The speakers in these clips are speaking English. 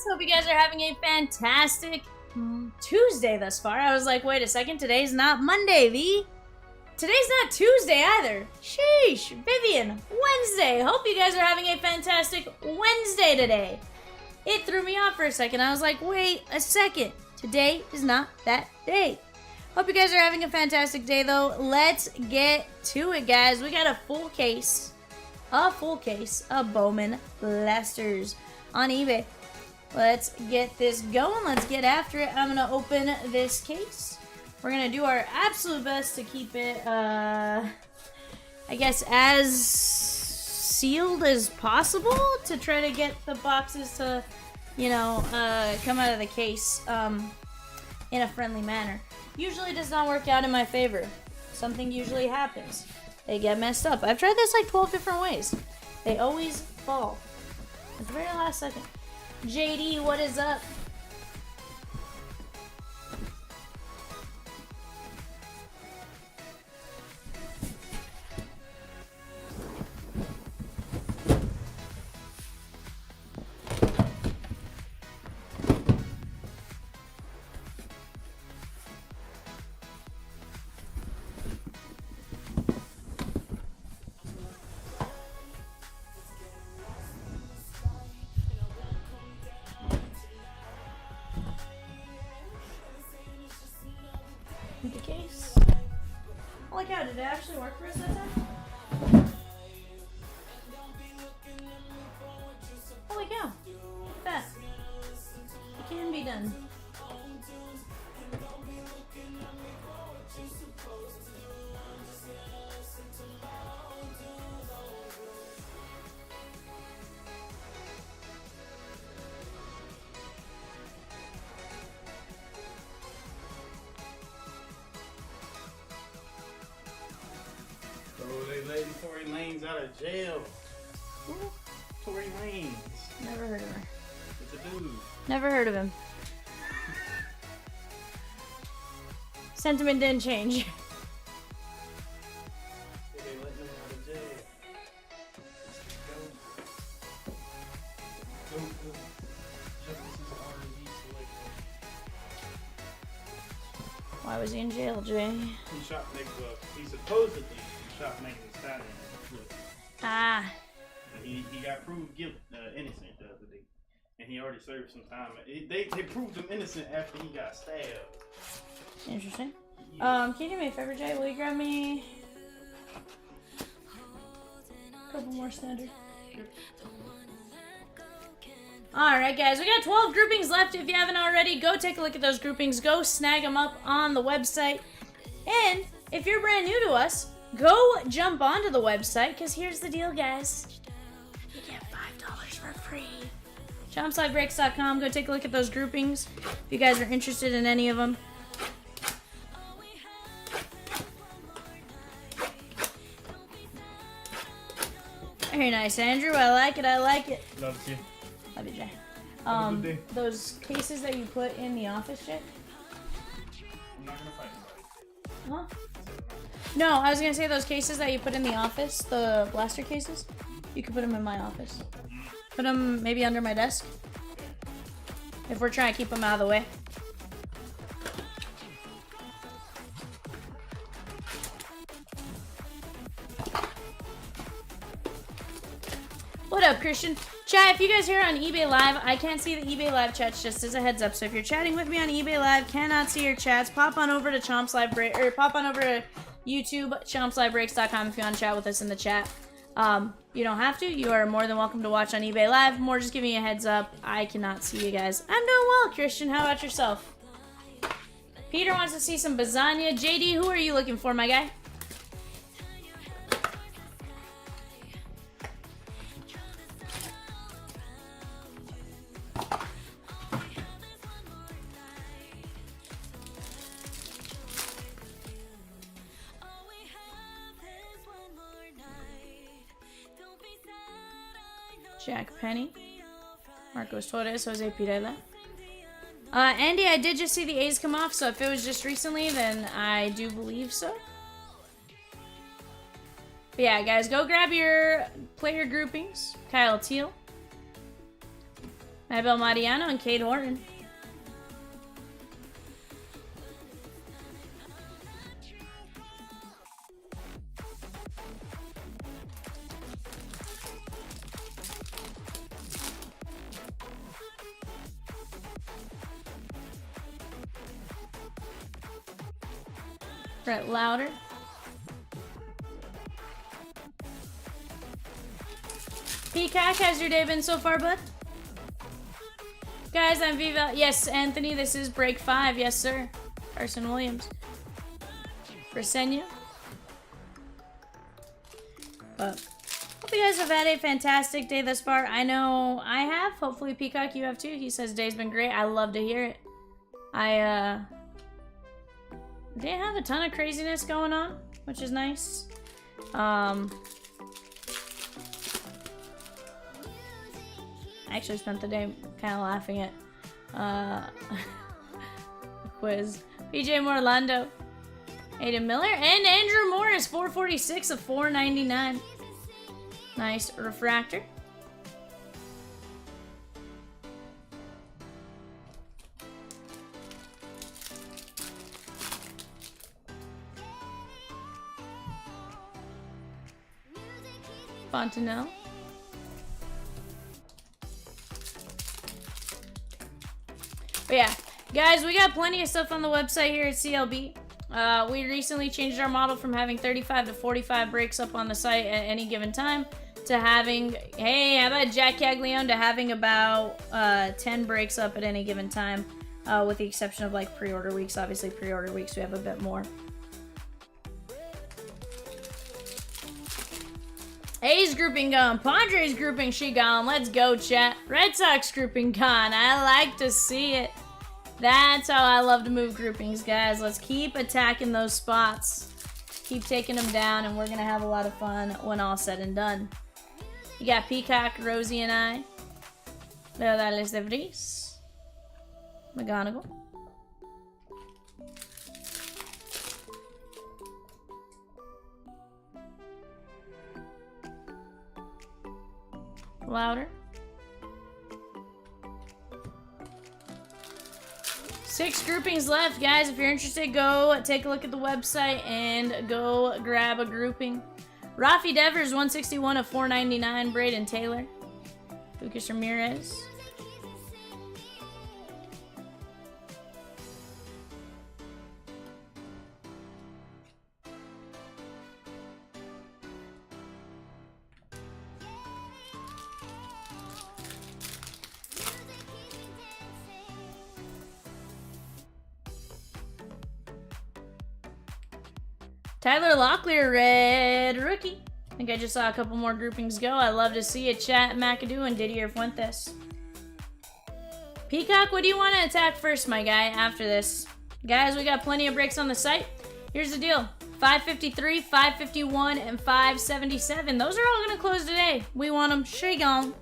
Hope you guys are having a fantastic Tuesday thus far. I was like, wait a second, today's not Monday, V. Today's not Tuesday either. Sheesh, Vivian, Wednesday. Hope you guys are having a fantastic Wednesday today. It threw me off for a second. I was like, wait a second. Today is not that day. Hope you guys are having a fantastic day though. Let's get to it, guys. We got a full case of Bowman blasters on eBay. Let's get this going. Let's get after it. I'm gonna open this case. We're gonna do our absolute best to keep it, I guess, as sealed as possible to try to get the boxes to, you know, come out of the case in a friendly manner. Usually does not work out in my favor. Something usually happens. They get messed up. I've tried this like 12 different ways. They always fall at the very last second. JD, what is up? The case. Holy cow, did it actually work for us that time? Holy cow. Look at that. It can be done. They let Tory Lanez out of jail. Ooh. Tory Lanez. Never heard of her. It's a dude. Never heard of him. Sentiment didn't change. They let him out of jail. Go. Justice's R&B selection. Why was he in jail, Jay? He shot niggas up. He supposedly shot Megan Thee Stallion. Ah. He got proved innocent the other day. And he already served some time. They proved him innocent after he got stabbed. Interesting. Yeah. Can you do me a favor, Jay? Will you grab me a couple more standard? Alright, guys. We got 12 groupings left. If you haven't already, go take a look at those groupings. Go snag them up on the website. And if you're brand new to us, go jump onto the website, because here's the deal, guys. You get $5 for free. Chompslivebreaks.com. Go take a look at those groupings if you guys are interested in any of them. Very nice, Andrew. I like it. I like it. Love you. Love you, Jay. Have a good day. Those cases that you put in the office, Jay? I'm not gonna fight anybody. Huh? No, I was gonna say those cases that you put in the office, the blaster cases, you could put them in my office. Put them maybe under my desk. If we're trying to keep them out of the way. What up, Christian? Chat, if you guys here on eBay Live, I can't see the eBay Live chats, just as a heads up. So if you're chatting with me on eBay Live, cannot see your chats, pop on over to Chomps Live Break, or pop on over to YouTube, chompslivebreaks.com if you want to chat with us in the chat. You don't have to. You are more than welcome to watch on eBay Live. More just giving you a heads up. I cannot see you guys. I'm doing well, Christian. How about yourself? Peter wants to see some lasagna. JD, who are you looking for, my guy? Jack Penny, Marcos Torres, Jose Pirela. Andy, I did just see the A's come off, so if it was just recently, then I do believe so. But yeah, guys, go grab your player groupings. Kyle Teal. Mabel Mariano and Kate Horton. Brett Louder. Peacock, how's your day been so far, bud? Guys, I'm Viva. Yes, Anthony, this is break 5. Yes, sir. Carson Williams. Brisenia. But hope you guys have had a fantastic day thus far. I know I have. Hopefully, Peacock, you have too. He says day's been great. I love to hear it. I didn't have a ton of craziness going on, which is nice. I actually spent the day kind of laughing at the quiz. PJ Morlando, Aiden Miller, and Andrew Morris, 446 of 499. Nice refractor. Fontenelle. But yeah, guys, we got plenty of stuff on the website here at CLB. We recently changed our model from having 35 to 45 breaks up on the site at any given time to having, hey, how about Jack Caglione, to having about 10 breaks up at any given time, with the exception of like pre-order weeks. Obviously, pre-order weeks we have a bit more. A's grouping gone. Padres grouping she gone. Let's go, chat. Red Sox grouping gone. I like to see it. That's how I love to move groupings, guys. Let's keep attacking those spots. Keep taking them down, and we're going to have a lot of fun when all said and done. You got Peacock, Rosie, and I. Leodales de Vries. McGonagall. Louder. 6 groupings left, guys. If you're interested, go take a look at the website and go grab a grouping. Rafi Devers, 161 of 499. Braden Taylor. Lucas Ramirez. Tyler Locklear, red rookie. I think I just saw a couple more groupings go. I love to see it. Chat McAdoo and Didier Fuentes. Peacock, what do you want to attack first, my guy, after this? Guys, we got plenty of breaks on the site. Here's the deal. 553, 551, and 577. Those are all going to close today. We want them. Shagon.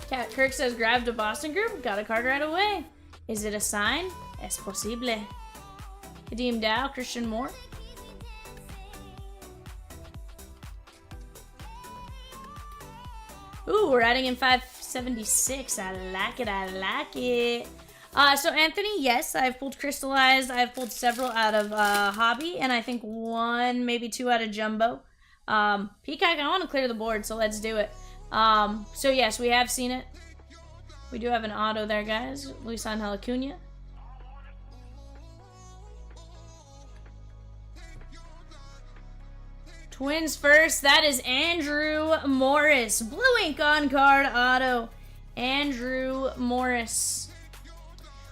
Cat Kirk says, grabbed a Boston group. Got a card right away. Is it a sign? Es posible. Kadeem Dow, Christian Moore. Ooh, we're adding in 576. I like it. I like it. So Anthony, yes, I've pulled Crystallized. I've pulled several out of Hobby, and I think 1, maybe 2 out of Jumbo. Peacock, I want to clear the board, so let's do it. So yes, we have seen it. We do have an auto there, guys. Luis Angel Acuna. Twins first. That is Andrew Morris. Blue ink on card auto. Andrew Morris.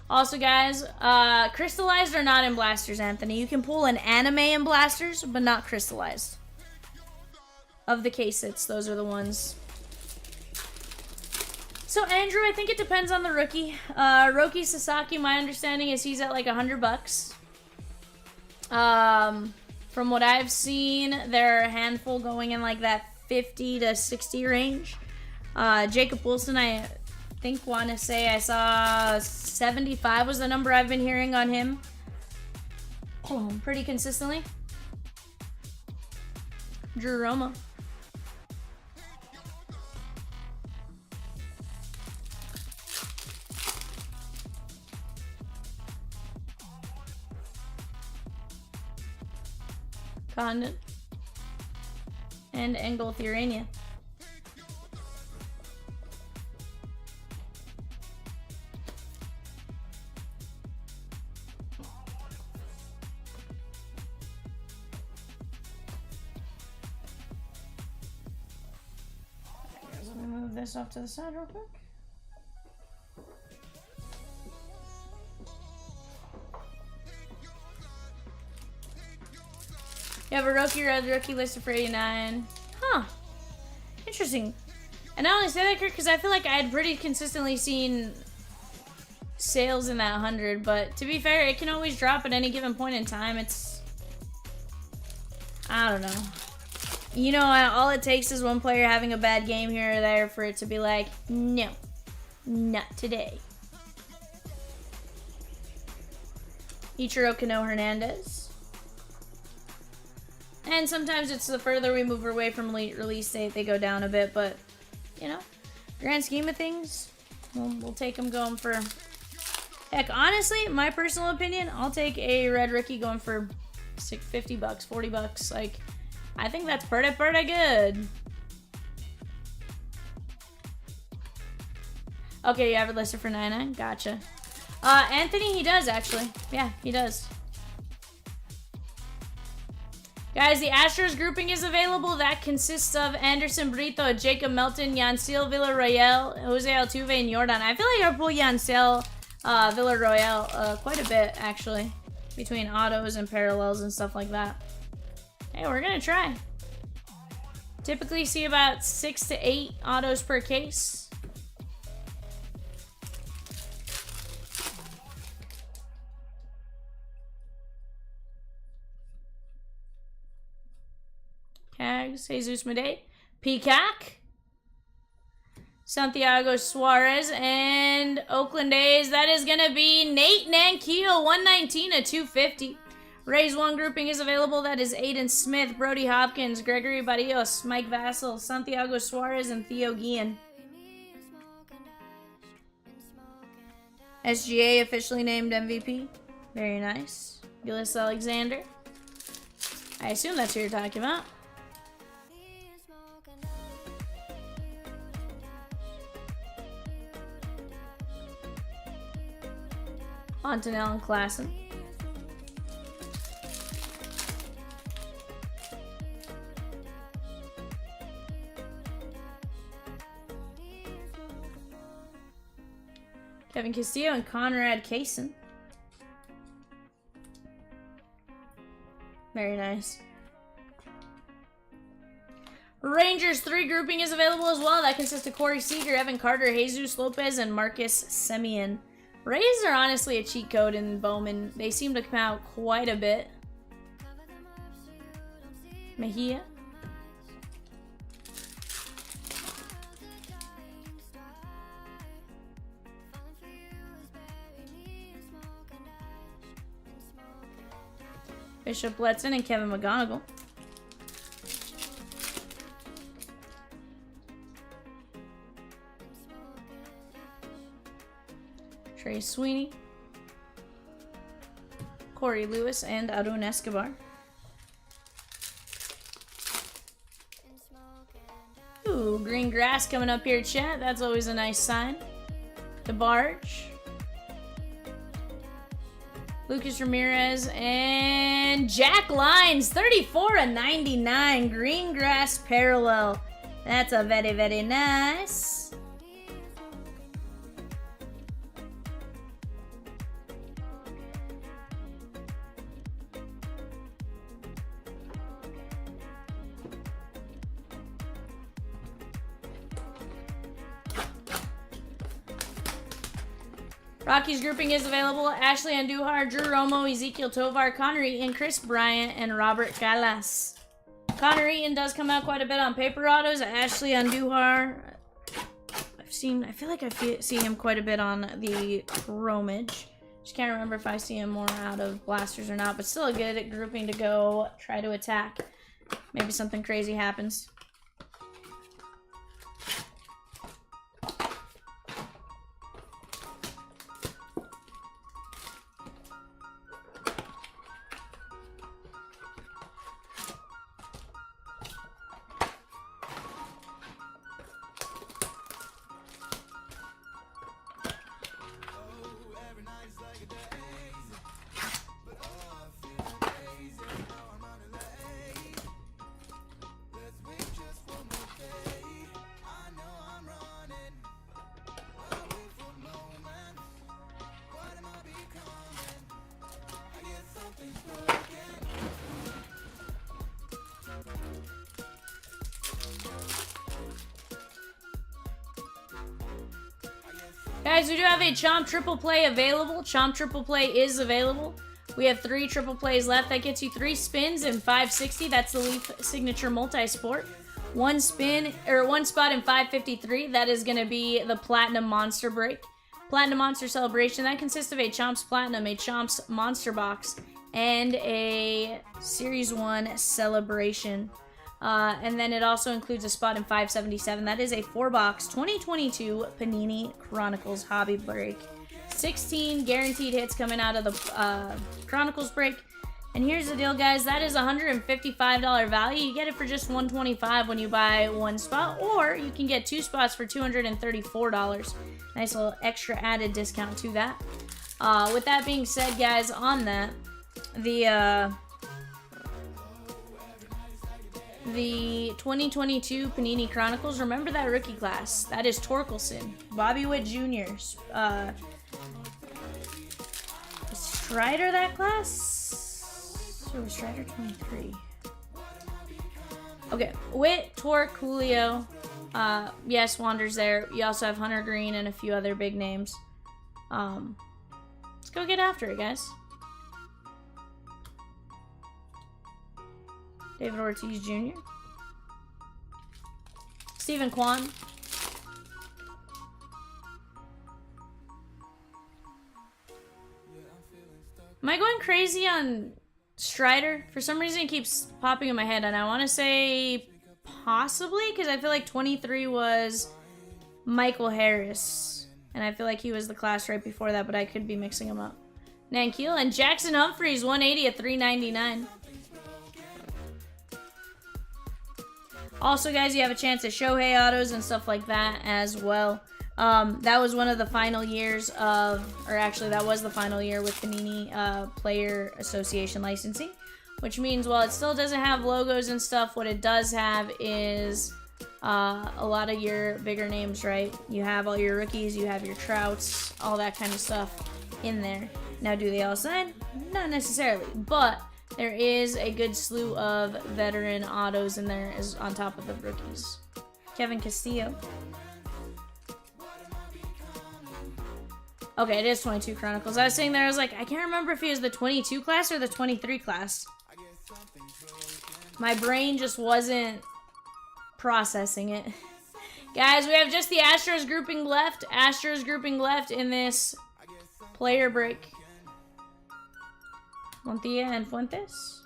Also, guys, crystallized are not in blasters, Anthony. You can pull an anime in blasters, but not crystallized. Of the case-its, those are the ones. So, Andrew, I think it depends on the rookie. Roki Sasaki, my understanding is he's at like $100. From what I've seen, there are a handful going in like that 50 to 60 range. Jacob Wilson, I think, want to say I saw 75 was the number I've been hearing on him. Pretty consistently. Drew Romo. Condon. And Engulthurania. Let me move this off to the side real quick. You have a red rookie listed for 89. Huh. Interesting. And I only say that because I feel like I had pretty consistently seen sales in that 100, but to be fair, it can always drop at any given point in time. It's... I don't know. You know, all it takes is one player having a bad game here or there for it to be like, no, not today. Ichiro Kano Hernandez. And sometimes it's the further we move away from release date, they go down a bit, but, you know, grand scheme of things, we'll take them going for... Heck, honestly, my personal opinion, I'll take a red rookie going for $50, $40. Like, I think that's pretty good. Okay, you have it listed for 99. Gotcha. Anthony, he does, actually. Yeah, he does. Guys, the Astros grouping is available. That consists of Anderson Brito, Jacob Melton, Yanciel Villarreal, Jose Altuve, and Jordan. I feel like I pull Yanciel Villarreal quite a bit, actually, between autos and parallels and stuff like that. Hey, we're going to try. Typically see about 6 to 8 autos per case. Cags, Jesus Medei, Peacock, Santiago Suarez, and Oakland A's. That is going to be Nate Nankio, 119 to 250. Rays 1 grouping is available. That is Aiden Smith, Brody Hopkins, Gregory Barrios, Mike Vassell, Santiago Suarez, and Theo Guillen. SGA officially named MVP. Very nice. Gillis Alexander. I assume that's who you're talking about. Montanel and Klassen. Kevin Castillo and Conrad Kaysen. Very nice. Rangers 3 grouping is available as well. That consists of Corey Seager, Evan Carter, Jesus Lopez, and Marcus Semien. Rays are honestly a cheat code in Bowman. They seem to come out quite a bit. Mejia. Bishop Letson and Kevin McGonigal. Trey Sweeney, Corey Lewis, and Arun Escobar. Ooh, green grass coming up here, chat. That's always a nice sign. DeBarge, Lucas Ramirez, and Jack Lyons, 34/99. Green grass parallel. That's a very, very nice. Rockies grouping is available. Ashley Andujar, Drew Romo, Ezekiel Tovar, Connor Eaton, Chris Bryant, and Robert Gallas. Connor Eaton does come out quite a bit on paper autos. Ashley Andujar, I feel like I've seen him quite a bit on the chromage. Just can't remember if I see him more out of blasters or not, but still a good grouping to go try to attack. Maybe something crazy happens. Guys, we do have a Chomp triple play available. Chomp triple play is available. We have 3 triple plays left. That gets you 3 spins and 560. That's the Leaf Signature Multi-Sport. 1 spin, or 1 spot in 553. That is going to be the Platinum Monster break. Platinum Monster Celebration. That consists of a Chomps Platinum, a Chomps Monster Box, and a Series 1 Celebration. And then it also includes a spot in 577. That is a 4-box 2022 Panini Chronicles Hobby Break. 16 guaranteed hits coming out of the Chronicles break. And here's the deal, guys. That is $155 value. You get it for just $125 when you buy 1 spot, or you can get 2 spots for $234. Nice little extra added discount to that. With that being said, guys, on that, the 2022 Panini Chronicles, remember that rookie class. That is Torkelson, Bobby Witt Jr., Strider that class? Or was Strider 23? Okay, Witt, Torque, Julio. Yes, Wander's there. You also have Hunter Green and a few other big names. Let's go get after it, guys. David Ortiz Jr. Stephen Kwan. Am I going crazy on Strider? For some reason it keeps popping in my head, and I want to say possibly, because I feel like 23 was Michael Harris, and I feel like he was the class right before that, but I could be mixing them up. Nankeel and Jackson Humphreys, 180 at 399. Also, guys, you have a chance at Shohei autos and stuff like that as well. That was one of the final years of, or actually that was the final year with Panini Player Association licensing, which means while it still doesn't have logos and stuff, what it does have is a lot of your bigger names, right? You have all your rookies, you have your Trouts, all that kind of stuff in there. Now, do they all sign? Not necessarily, but there is a good slew of veteran autos in there as on top of the rookies. Kevin Castillo. Okay, it is 22 Chronicles. I was saying there, I was like, I can't remember if he was the 22 class or the 23 class. My brain just wasn't processing it. Guys, we have just the Astros grouping left. Astros grouping left in this player break. Montilla and Fuentes.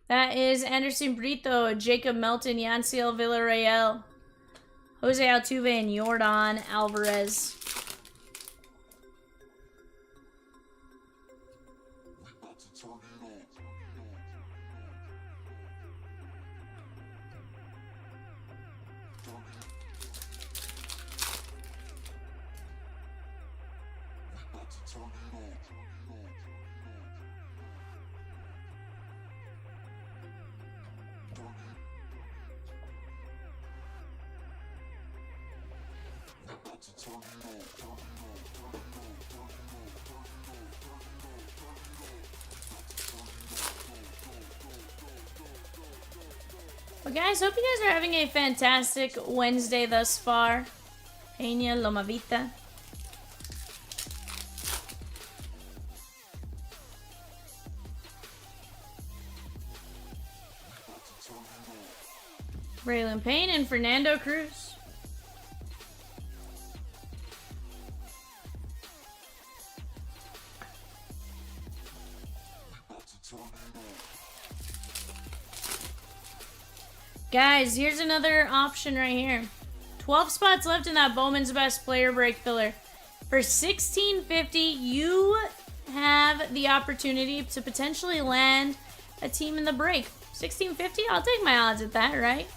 That is Anderson Brito, Jacob Melton, Yanciel Villarreal, Jose Altuve, and Yordan Alvarez. Well, guys, hope you guys are having a fantastic Wednesday thus far. Peña Lomavita. Braylon Payne and Fernando Cruz. Guys, here's another option right here. 12 spots left in that Bowman's Best Player Break filler. For $16.50, you have the opportunity to potentially land a team in the break. $16.50? I'll take my odds at that, right?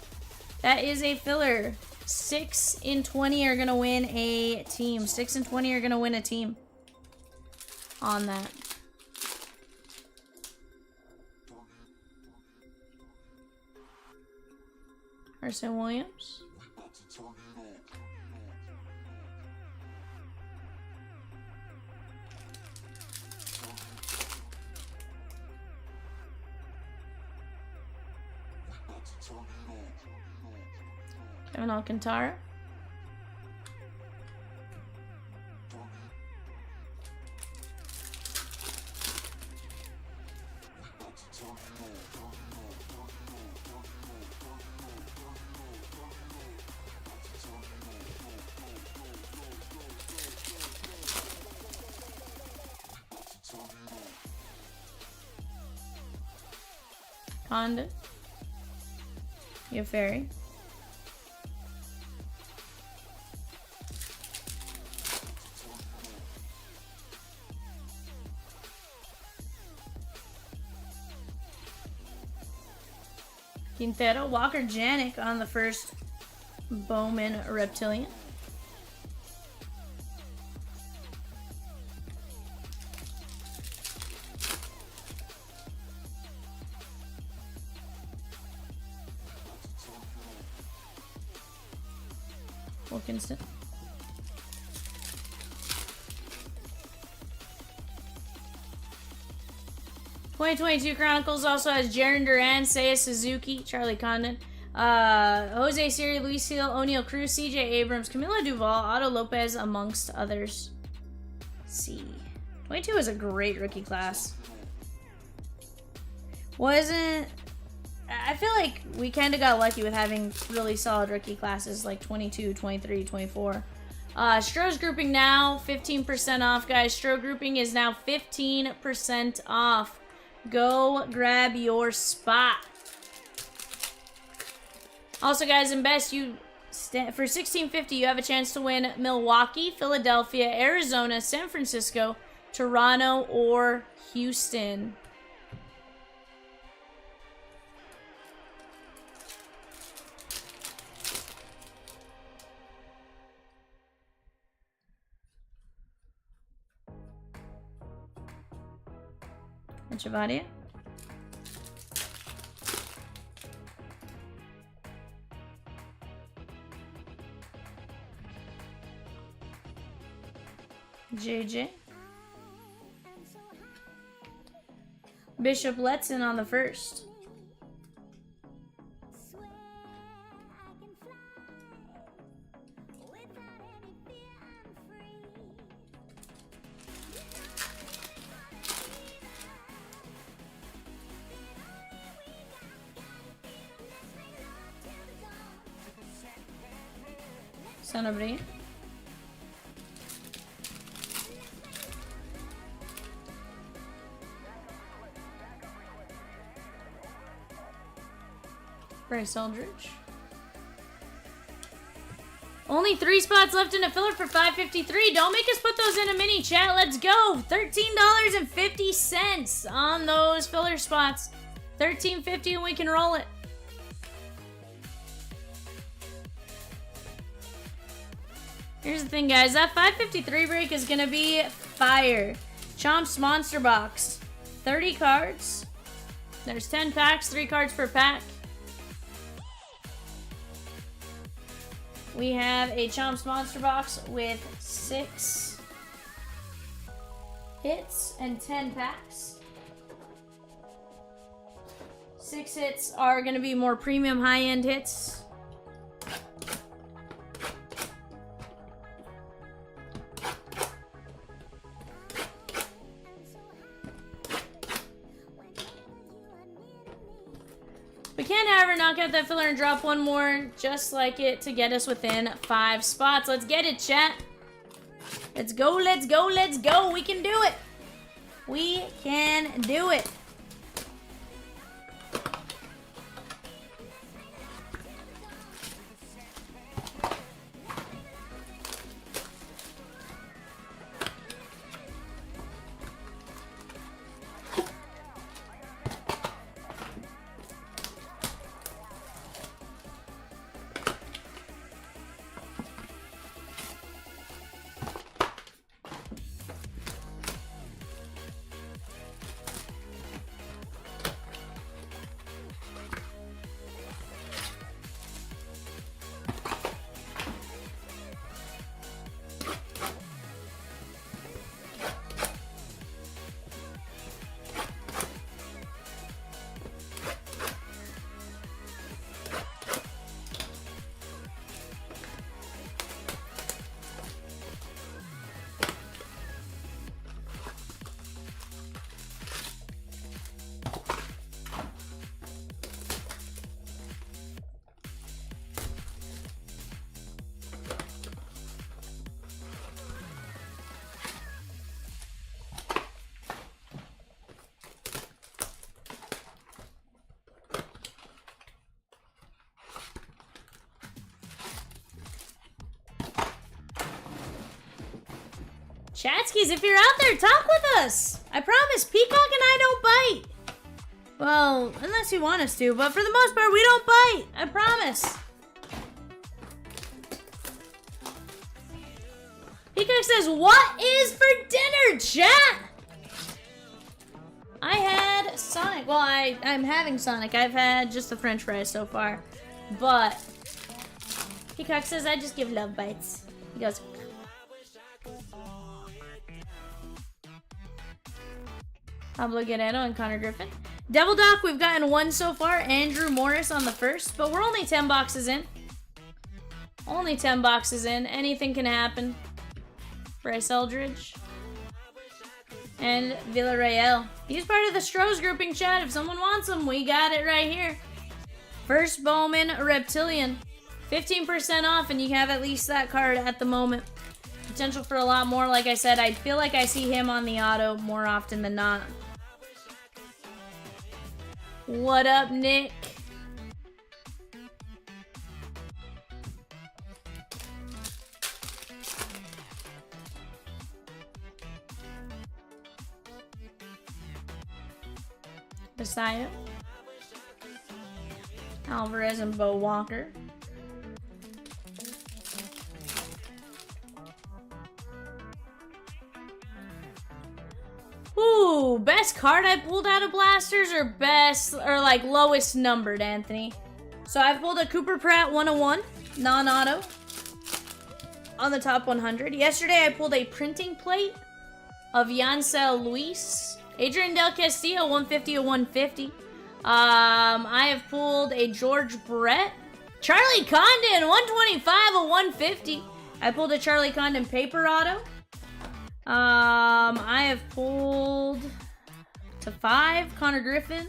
That is a filler. 6 in 20 are going to win a team. 6 in 20 are going to win a team on that. Carson Williams. Kevin Alcantara. Condon. Your fairy. Quintero. Walker Janik on the first Bowman Reptilian. Wilkinson. '22 Chronicles also has Jaron Duran, Seiya Suzuki, Charlie Condon, Jose Siri, Luis Gil, O'Neal Cruz, CJ Abrams, Camilo Duval, Otto Lopez, amongst others. Let's see. 22 was a great rookie class. I feel like we kind of got lucky with having really solid rookie classes like 22, 23, 24. Stroh's grouping now, 15% off, guys. Stroh grouping is now 15% off. Go grab your spot. Also, guys, in best, for $16.50, you have a chance to win Milwaukee, Philadelphia, Arizona, San Francisco, Toronto, or Houston. Chavadia. JJ. Bishop Letson on the first. Sanabria. Bryce Eldridge. Only 3 spots left in a filler for $5.53. Don't make us put those in a mini chat. Let's go. $13.50 on those filler spots. $13.50 and we can roll it. Here's the thing, guys. That 553 break is going to be fire. Chomps Monster Box. 30 cards. There's 10 packs, 3 cards per pack. We have a Chomps Monster Box with 6 hits and 10 packs. 6 hits are going to be more premium high-end hits. We can, however, knock out that filler and drop one more just like it to get us within 5 spots. Let's get it, chat. Let's go, let's go, let's go. We can do it. We can do it. Chatskis, if you're out there, talk with us. I promise, Peacock and I don't bite. Well, unless you want us to, but for the most part, we don't bite. I promise. Peacock says, what is for dinner, chat? I had Sonic. Well, I'm having Sonic. I've had just the French fries so far. But Peacock says, I just give love bites. He goes, Pablo Guerrero and Connor Griffin. Devil Doc, we've gotten one so far. Andrew Morris on the first, but we're only 10 boxes in. Only 10 boxes in. Anything can happen. Bryce Eldridge. And Villarreal. He's part of the Strohs grouping, chat. If someone wants him, we got it right here. First Bowman Reptilian. 15% off, and you have at least that card at the moment. Potential for a lot more. Like I said, I feel like I see him on the auto more often than not. What up, Nick? Messiah. Alvarez and Bo Walker. Ooh, best card I pulled out of Blasters or best, or like lowest numbered, Anthony? So I pulled a Cooper Pratt 101, non-auto, on the top 100. Yesterday I pulled a printing plate of Yancel Luis. Adrian Del Castillo, 150 to 150. I have pulled a George Brett. Charlie Condon, 125 to 150. I pulled a Charlie Condon paper auto. I have pulled to 5 Connor Griffin.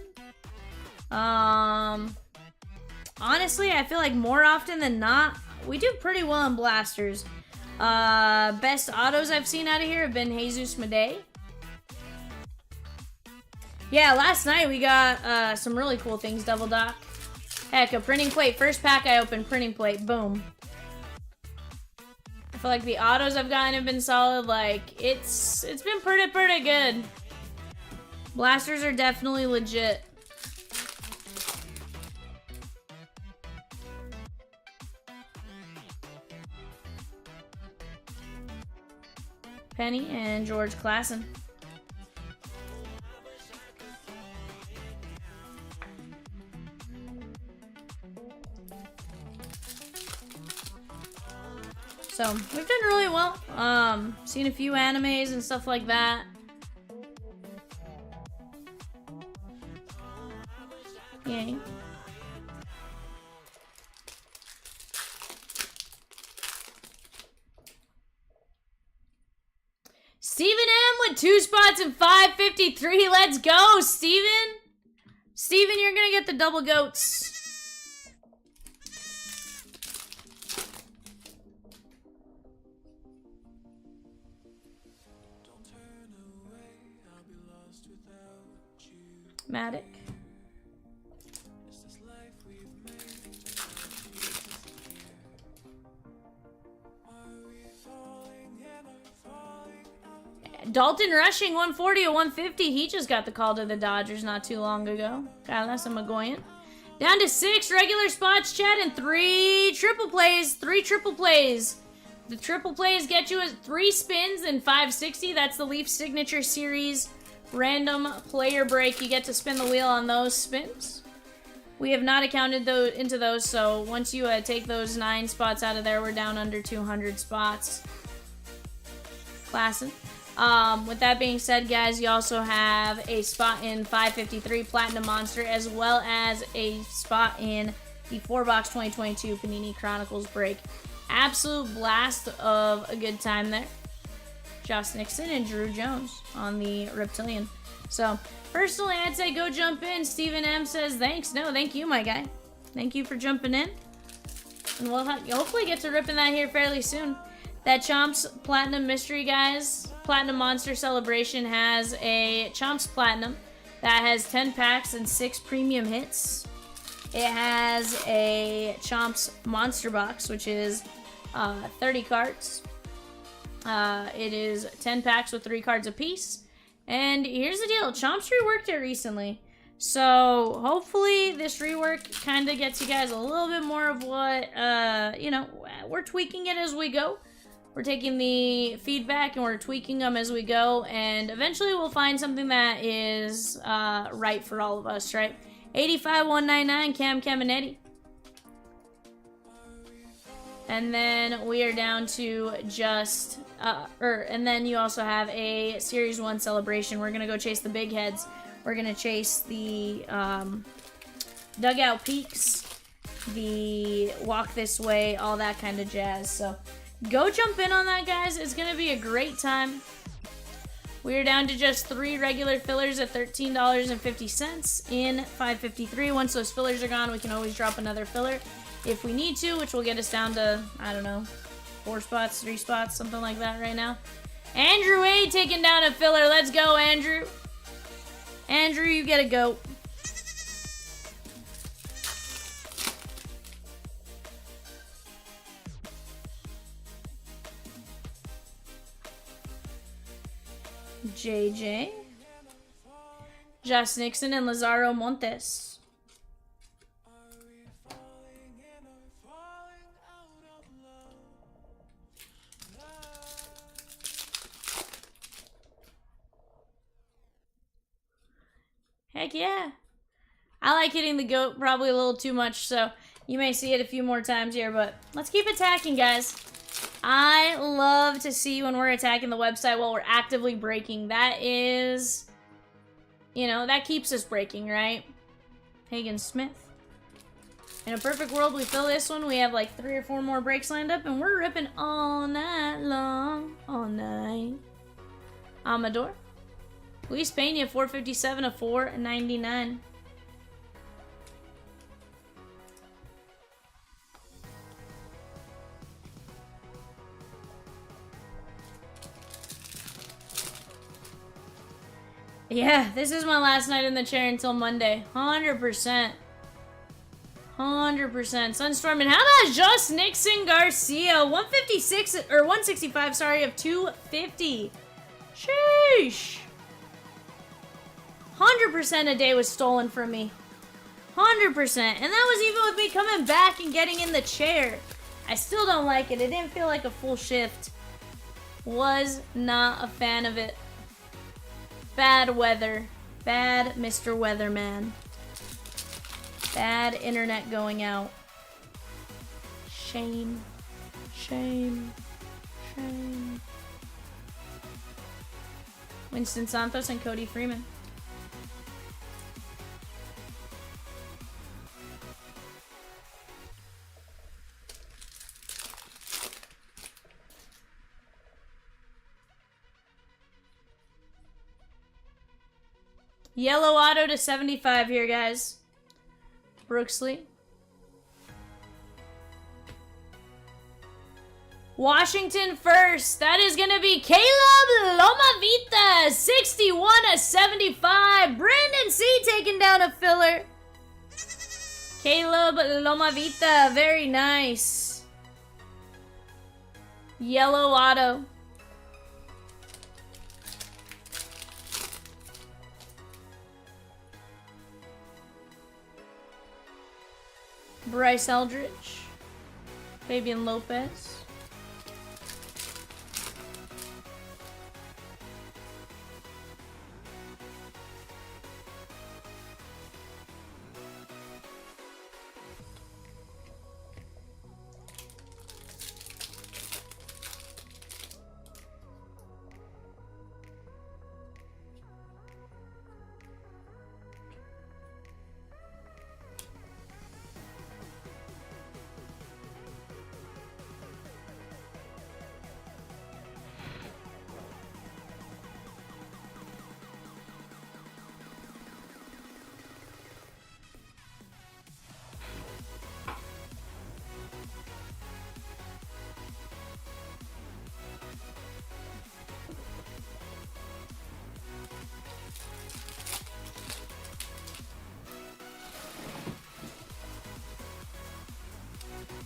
Honestly, I feel like more often than not, we do pretty well in Blasters. Best autos I've seen out of here have been Jesus Madej. Yeah, last night we got some really cool things, Double Doc. Heck, a printing plate. First pack I opened, printing plate. Boom. I feel like the autos I've gotten have been solid. Like, it's been pretty good. Blasters are definitely legit. Penny and George Klassen. So, we've done really well. Seen a few animes and stuff like that. Yay. Steven M with 2 spots and 553. Let's go, Steven. Steven, you're gonna get the double goats. Matic. Dalton Rushing, 140 to 150. He just got the call to the Dodgers not too long ago. Carlos Magoyan. Down to 6 regular spots, chat, and 3 triple plays. 3 triple plays. The triple plays get you 3 spins and 560. That's the Leaf Signature Series random player break. You get to spin the wheel on those spins. We have not accounted into those, so once you take those 9 spots out of there, we're down under 200 spots. Klassen. With that being said, guys, you also have a spot in 553 Platinum Monster, as well as a spot in the 4-box 2022 Panini Chronicles break. Absolute blast of a good time there. Josh Nixon and Drew Jones on the Reptilian. So, personally, I'd say go jump in. Stephen M says, thanks. No, thank you, my guy. Thank you for jumping in. And we'll hopefully get to ripping that here fairly soon. That Chomps Platinum Mystery, guys, Platinum Monster Celebration has a Chomps Platinum that has 10 packs and 6 premium hits. It has a Chomps Monster Box, which is 30 cards. It is 10 packs with 3 cards apiece. And here's the deal. Chomps reworked it recently. So hopefully this rework kind of gets you guys a little bit more of what, you know, we're tweaking it as we go. We're taking the feedback and we're tweaking them as we go. And eventually we'll find something that is right for all of us, right? 85-199, Cam and Eddie. And then we are down to just, and then you also have a Series 1 celebration. We're going to go chase the big heads. We're going to chase the dugout peaks, the walk this way, all that kind of jazz. So go jump in on that, guys. It's going to be a great time. We are down to just 3 regular fillers at $13.50 in 553. Once those fillers are gone, we can always drop another filler if we need to, which will get us down to, I don't know, 4 spots, 3 spots, something like that right now. Andrew A taking down a filler. Let's go, Andrew. Andrew, you get a go. JJ. Josh Nixon and Lazaro Montes. Heck yeah. I like hitting the goat probably a little too much, so you may see it a few more times here, but let's keep attacking, guys. I love to see when we're attacking the website while we're actively breaking. That is, you know, that keeps us breaking, right? Hagen Smith. In a perfect world, we fill this one. We have like 3 or 4 more breaks lined up, and we're ripping all night long. All night. Amador. Luis Pena, 457 of 499. Yeah, this is my last night in the chair until Monday. 100%. 100%. Sunstorm. And how about Josh Nixon Garcia? 156 or 165, sorry, of 250. Sheesh. 100% a day was stolen from me. 100%. And that was even with me coming back and getting in the chair. I still don't like it. It didn't feel like a full shift. Was not a fan of it. Bad weather. Bad Mr. Weatherman. Bad internet going out. Shame. Shame. Shame. Winston Santos and Cody Freeman. Yellow auto to 75 here, guys. Brooksley. Washington first. That is going to be Caleb Lomavita. 61 of 75. Brandon C taking down a filler. Caleb Lomavita. Very nice. Yellow auto. Bryce Eldridge, Fabian Lopez,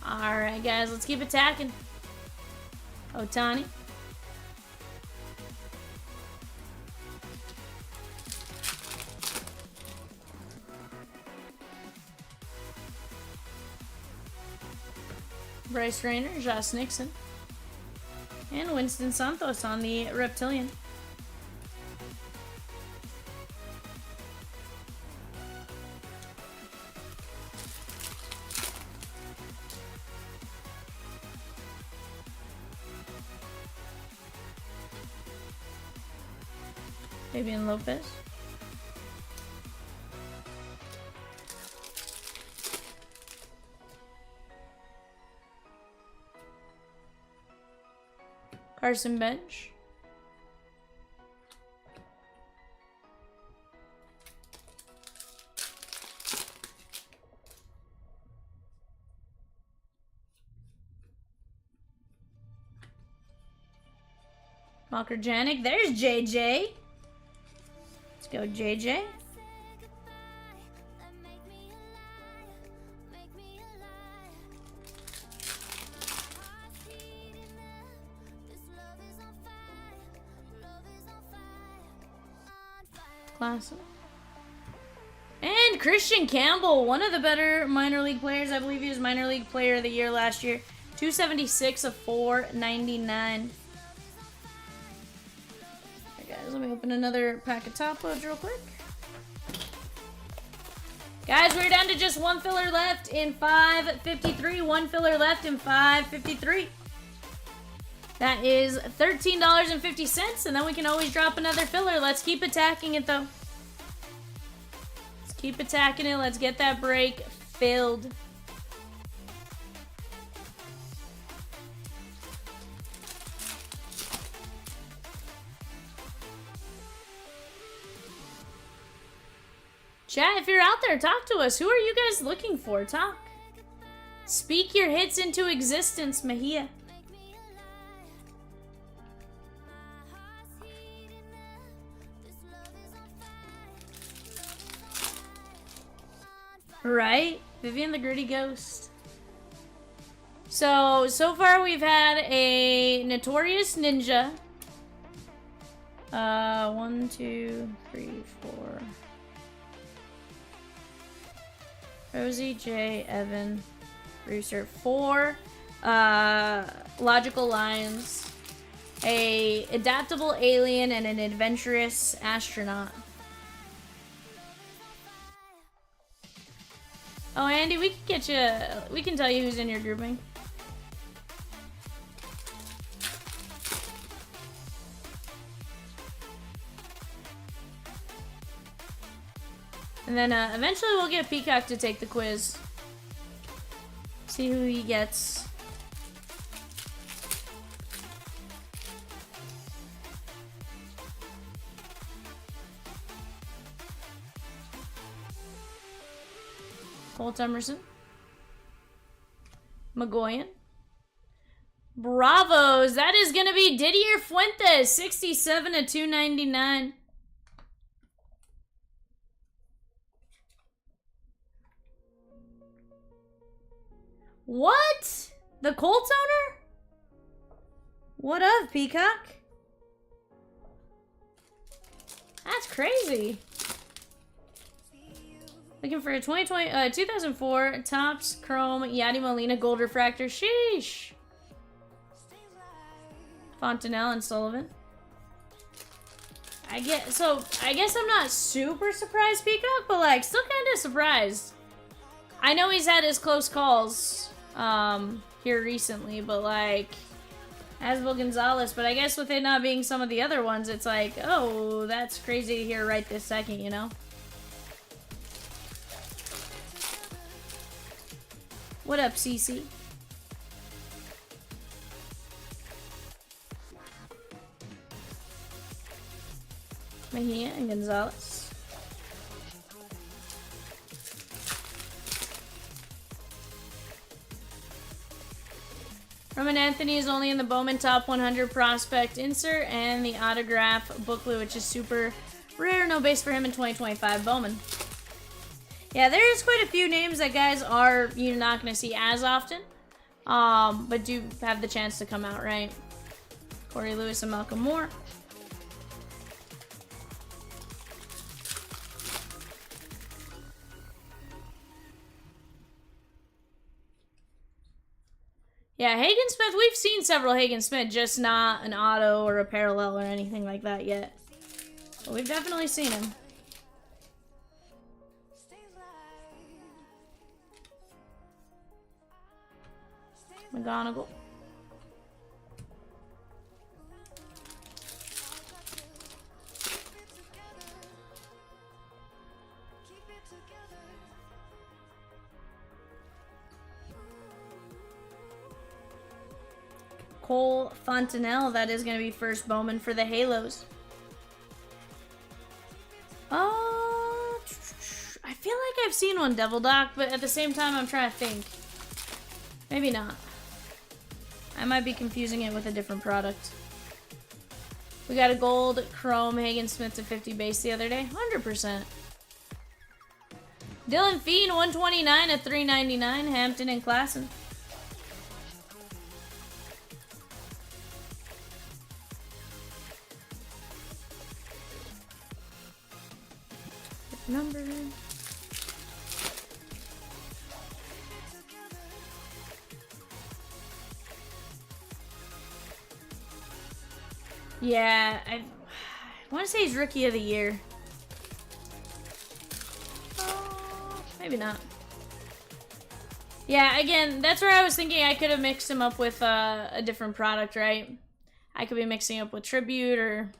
Alright, guys, let's keep attacking. Otani. Bryce Rayner, Josh Nixon, and Winston Santos on the Reptilian. Vivian Lopez. Carson Bench. Walker Janik. There's JJ. Let's go, JJ. Classic. And Christian Campbell, one of the better minor league players. I believe he was minor league player of the year last year. 276 of 499. Guys, let me open another pack of top loads real quick. Guys, we're down to just one filler left in 553. One filler left in 553. That is $13.50, and then we can always drop another filler. Let's keep attacking it, though. Let's keep attacking it. Let's get that break filled. Chat, if you're out there, talk to us. Who are you guys looking for? Talk. Speak your hits into existence, Mejia. Right? Vivian the Gritty Ghost. So far we've had a Notorious Ninja. 1, 2, 3, 4. Rosie, J, Evan, Rooster. 4 Logical Lines, a Adaptable Alien, and an Adventurous Astronaut. Oh, Andy, we can get you. We can tell you who's in your grouping. And then eventually we'll get Peacock to take the quiz. See who he gets. Colt Emerson. Magoyan. Bravos. That is going to be Didier Fuentes. 67 of 299. What? The Colts owner? What of, Peacock? That's crazy. Looking for a 2004 Topps Chrome Yadi Molina Gold Refractor. Sheesh. Fontenelle and Sullivan. I guess I'm not super surprised, Peacock, but like still kind of surprised. I know he's had his close calls here recently, but like Asbel Gonzalez, but I guess with it not being some of the other ones, it's like, oh, that's crazy to hear right this second, you know? What up, CC? Mejia and Gonzalez. Roman Anthony is only in the Bowman Top 100 Prospect Insert and the Autograph Booklet, which is super rare. No base for him in 2025 Bowman. Yeah, there's quite a few names that guys are you're not going to see as often, but do have the chance to come out, right? Corey Lewis and Malcolm Moore. Yeah, Hagen Smith, we've seen several Hagen Smith, just not an auto or a parallel or anything like that yet. But we've definitely seen him. McGonagall. Cole Fontenelle, that is going to be first Bowman for the Halos. I feel like I've seen one Devil Doc, but at the same time I'm trying to think. Maybe not. I might be confusing it with a different product. We got a gold Chrome Hagen Smith to 50 base the other day. 100%. Dylan Fiend, 129 at 399. Hampton and Klassen. Number. Yeah, I want to say he's Rookie of the Year. Maybe not. Yeah, again, that's where I was thinking I could have mixed him up with a different product, right? I could be mixing up with Tribute or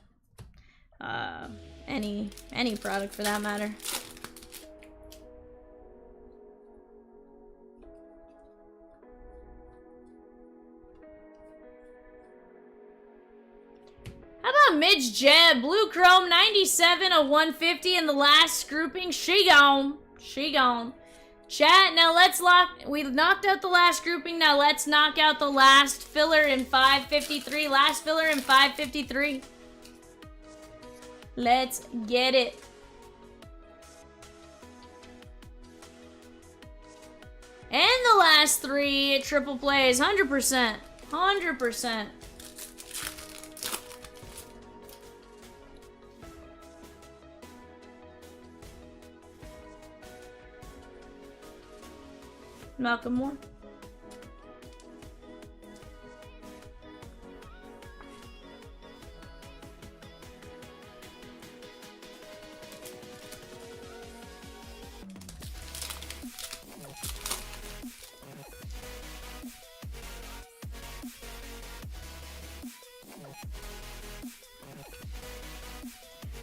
any product for that matter. How about Midge Jeb? Blue Chrome, 97 of 150 in the last grouping. She gone. She gone. Chat, now let's lock. We knocked out the last grouping. Now let's knock out the last filler in 553. Last filler in 553. Let's get it. And the last three triple plays. 100%. 100%. Malcolm Moore.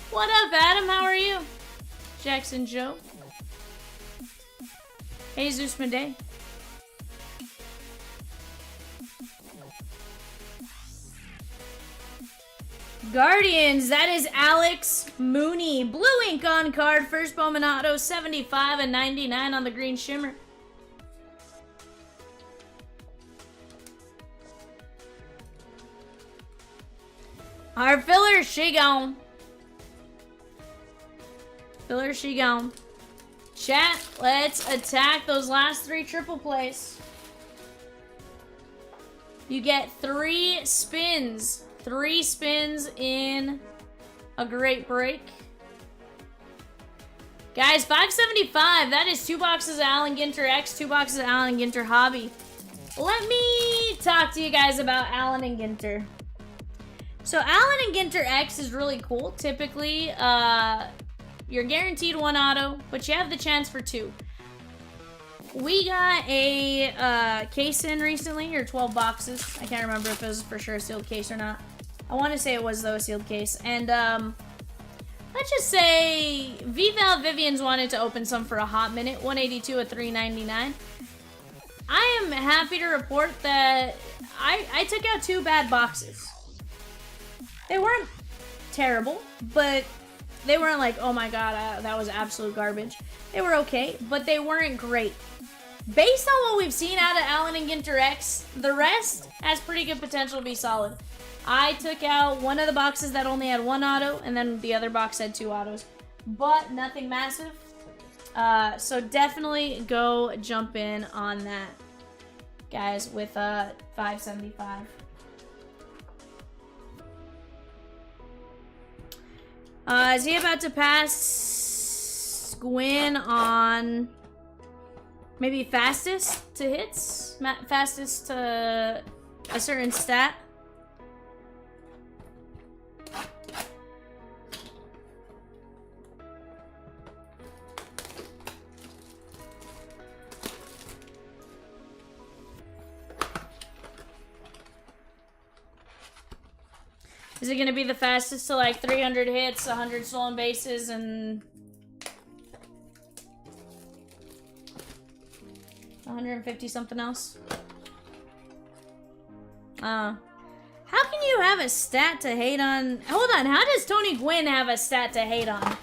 What up, Adam? How are you? Jackson Joe. Jesus Madej. Guardians, that is Alex Mooney. Blue ink on card. First Bowman auto, 75 and 99 on the green shimmer. Our filler, she gone. Filler, she gone. Chat, let's attack those last three triple plays. You get 3 spins. 3 spins in a great break. Guys, 575. That is 2 boxes of Allen Ginter X, 2 boxes of Allen Ginter Hobby. Let me talk to you guys about Allen and Ginter. So Allen and Ginter X is really cool. Typically, you're guaranteed 1 auto, but you have the chance for 2. We got a case in recently, or 12 boxes. I can't remember if it was for sure a sealed case or not. I want to say it was, though, a sealed case. And let's just say Vivian's wanted to open some for a hot minute. 182 at 399. I am happy to report that I took out 2 bad boxes. They weren't terrible, but they weren't like, oh my god, that was absolute garbage. They were okay, but they weren't great. Based on what we've seen out of Allen and Ginter X, the rest has pretty good potential to be solid. I took out one of the boxes that only had 1 auto, and then the other box had 2 autos. But nothing massive. So definitely go jump in on that, guys, with 575. Is he about to pass Gwyn on Maybe fastest to hits? Fastest to a certain stat? Is it gonna be the fastest to like 300 hits, 100 stolen bases, and 150 something else? How can you have a stat to hate on? Hold on, how does Tony Gwynn have a stat to hate on?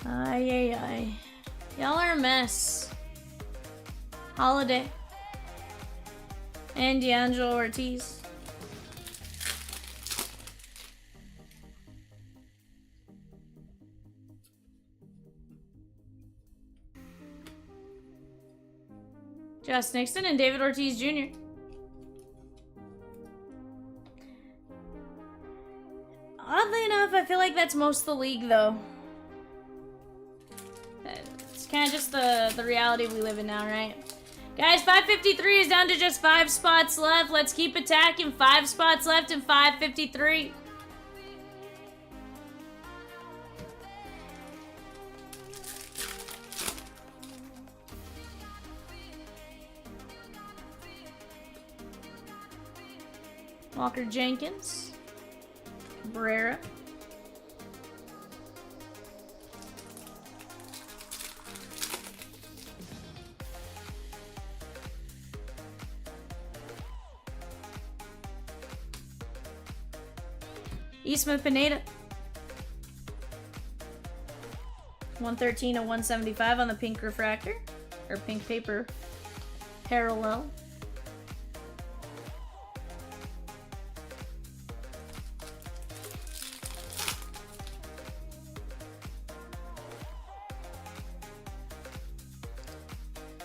Ay, ay, ay. Y'all are a mess. Holiday. And D'Angelo Ortiz. Josh Nixon and David Ortiz Jr. Oddly enough, I feel like that's most of the league, though. It's kind of just the reality we live in now, right? Guys, 553 is down to just 5 spots left. Let's keep attacking. 5 spots left in 553. Walker Jenkins. Cabrera. Eastman Pineda. 113 and 175 on the pink refractor. Or pink paper parallel.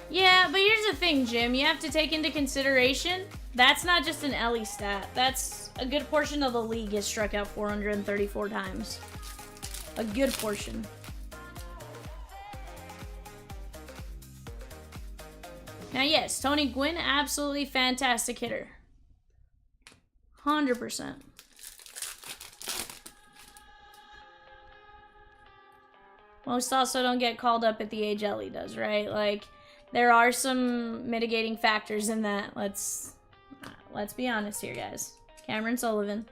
Yeah, but here's the thing, Jim. You have to take into consideration, that's not just an Ellie stat. That's a good portion of the league is struck out 434 times. A good portion. Now, yes, Tony Gwynn, absolutely fantastic hitter. 100%. Most also don't get called up at the age Ellie does, right? Like, there are some mitigating factors in that. Let's be honest here, guys. Cameron Sullivan.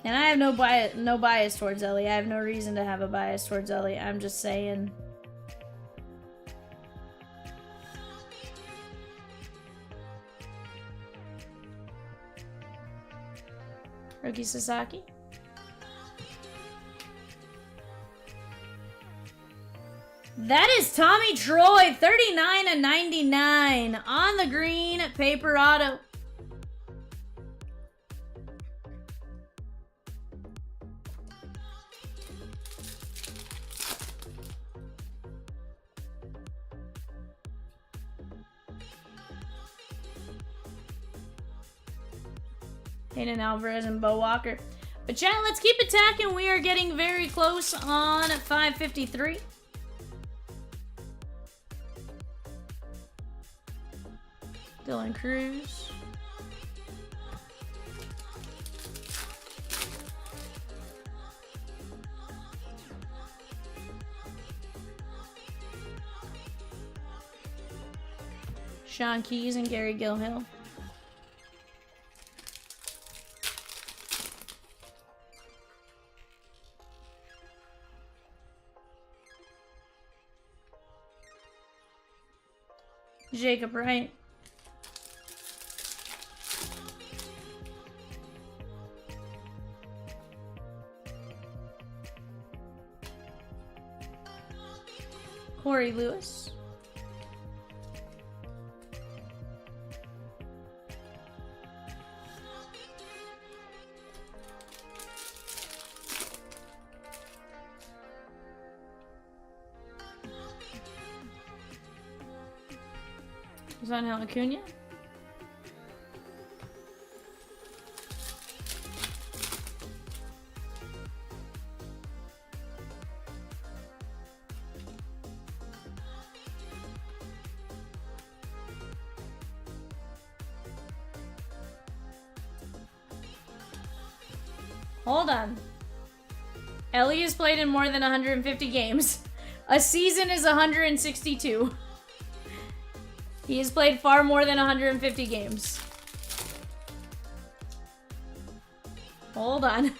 And I have no bias towards Ellie. I have no reason to have a bias towards Ellie. I'm just saying. Rookie Sasaki. That is Tommy Troy, 39 and 99 on the green paper auto. Hayden Alvarez and Bo Walker. But chat, let's keep attacking. We are getting very close on 553. Dylan Cruz. Sean Keyes and Gary Gilhill. Jacob Wright. Corey Lewis. Angel Acuna. Hold on. Ellie has played in more than 150 games. A season is 162. He has played far more than 150 games. Hold on.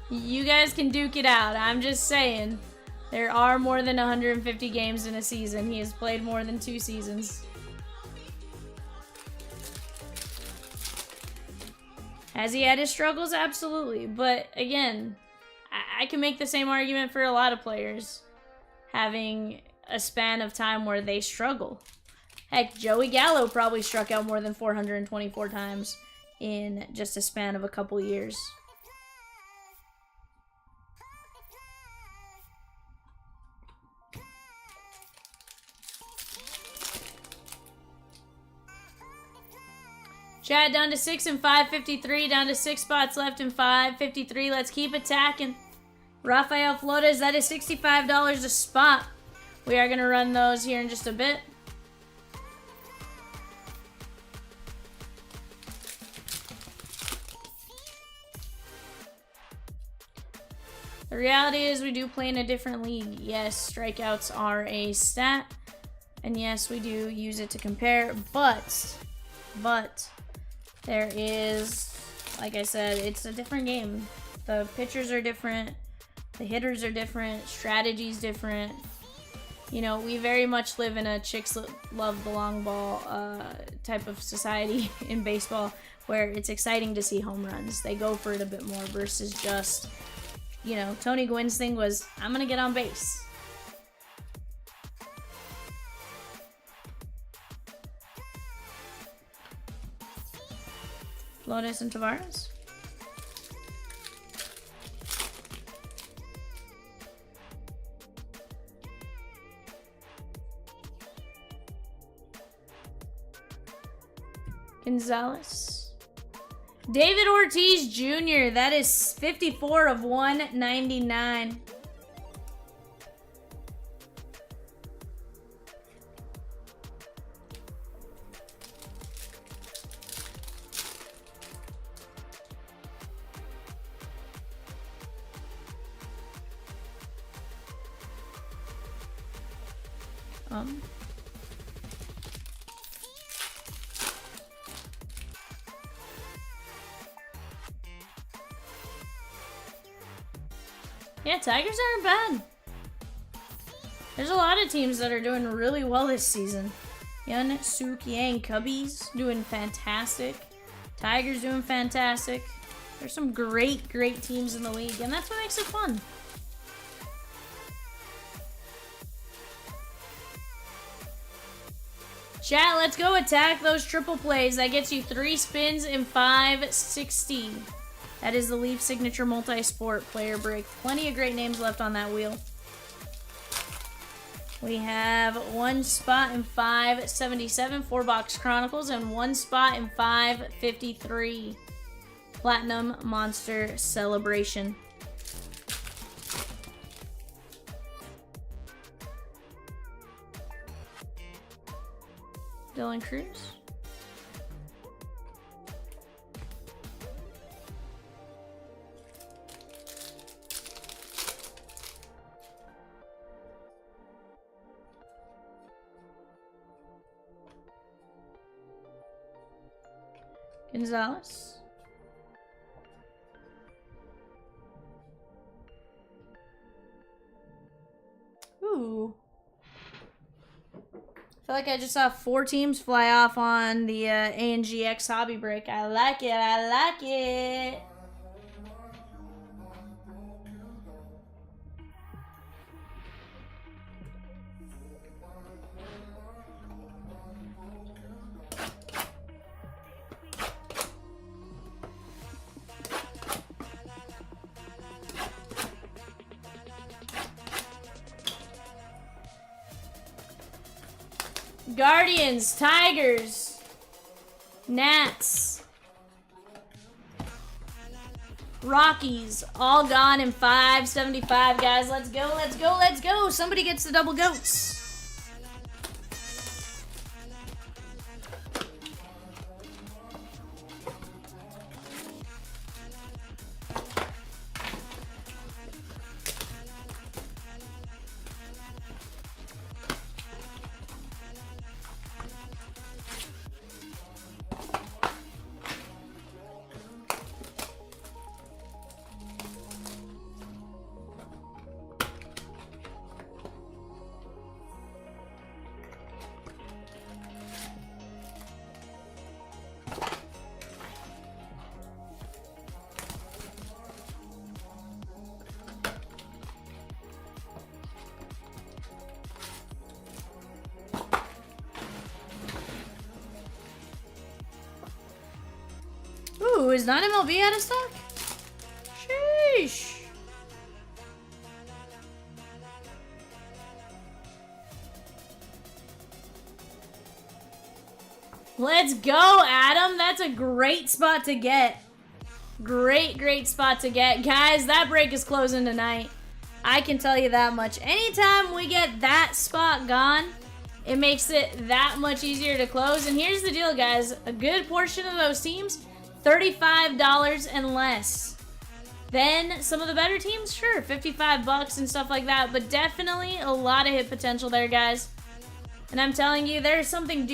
You guys can duke it out. I'm just saying. There are more than 150 games in a season. He has played more than 2 seasons. Has he had his struggles? Absolutely. But again, I can make the same argument for a lot of players having a span of time where they struggle. Heck, Joey Gallo probably struck out more than 424 times in just a span of a couple years. Chad down to 6 and 553, down to 6 spots left in 553. Let's keep attacking. Rafael Flores, that is $65 a spot. We are going to run those here in just a bit. The reality is we do play in a different league. Yes, strikeouts are a stat. And yes, we do use it to compare. But there is, like I said, it's a different game. The pitchers are different. The hitters are different. Strategy's different. You know, we very much live in a chicks love the long ball type of society in baseball where it's exciting to see home runs. They go for it a bit more versus just, you know, Tony Gwynn's thing was, I'm going to get on base. Flores and Tavares. Gonzalez. David Ortiz Jr. That is 54 of 199. Yeah, Tigers aren't bad. There's a lot of teams that are doing really well this season. Yun Suk Yang Cubbies doing fantastic. Tigers doing fantastic. There's some great teams in the league, and that's what makes it fun. Chat, let's go attack those triple plays. That gets you 3 spins in 560. That is the Leaf Signature Multi-Sport Player Break. Plenty of great names left on that wheel. We have 1 spot in 577, 4-box Chronicles, and 1 spot in 553. Platinum Monster Celebration. Dylan Cruz. Gonzalez. Ooh. I feel like I just saw 4 teams fly off on the ANGX hobby break. I like it. I like it. Guardians, Tigers, Nats, Rockies, all gone in 575, guys. Let's go, let's go, let's go. Somebody gets the double goats. Ooh, is not MLB out of stock? Sheesh. Let's go, Adam. That's a great spot to get. Great spot to get. Guys, that break is closing tonight. I can tell you that much. Anytime we get that spot gone, it makes it that much easier to close. And here's the deal, guys. A good portion of those teams, $35 and less. Then some of the better teams, sure, 55 bucks and stuff like that. But definitely a lot of hit potential there, guys. And I'm telling you, there's something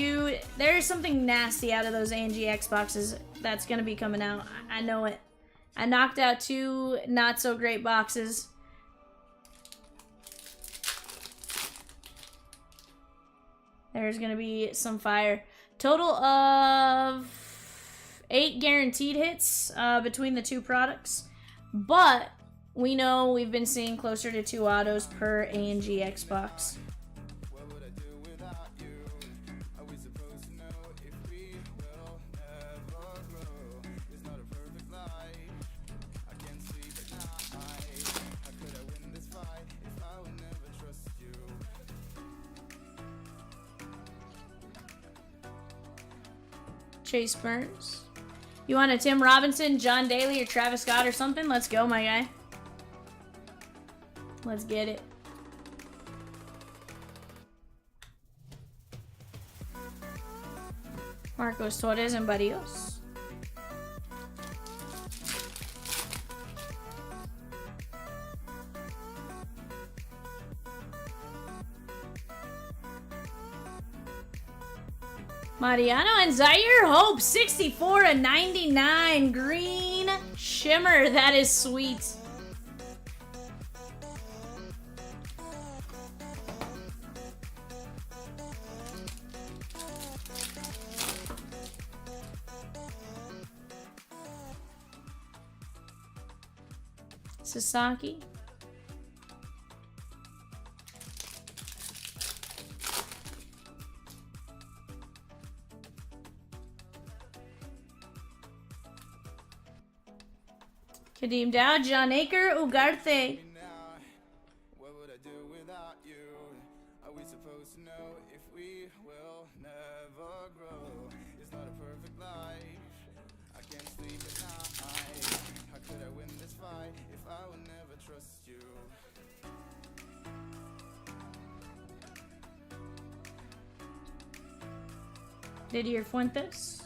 nasty out of those ANGX boxes that's going to be coming out. I know it. I knocked out 2 not so great boxes. There's going to be some fire. Total of 8 guaranteed hits between the 2 products. But we know we've been seeing closer to 2 autos per ANGX box. Chase Burns. You want a Tim Robinson, John Daly, or Travis Scott or something? Let's go, my guy. Let's get it. Marcos Torres and Barrios. Mariano and Zaire Hope, 64/99, green shimmer. That is sweet. Sasaki. Kadeem Dow, John Aker, Ugarte. What would I do without you? Are we supposed to know if we will never grow? It's not a perfect life. I can't sleep at night. How could I win this fight if I would never trust you? Didier Fuentes.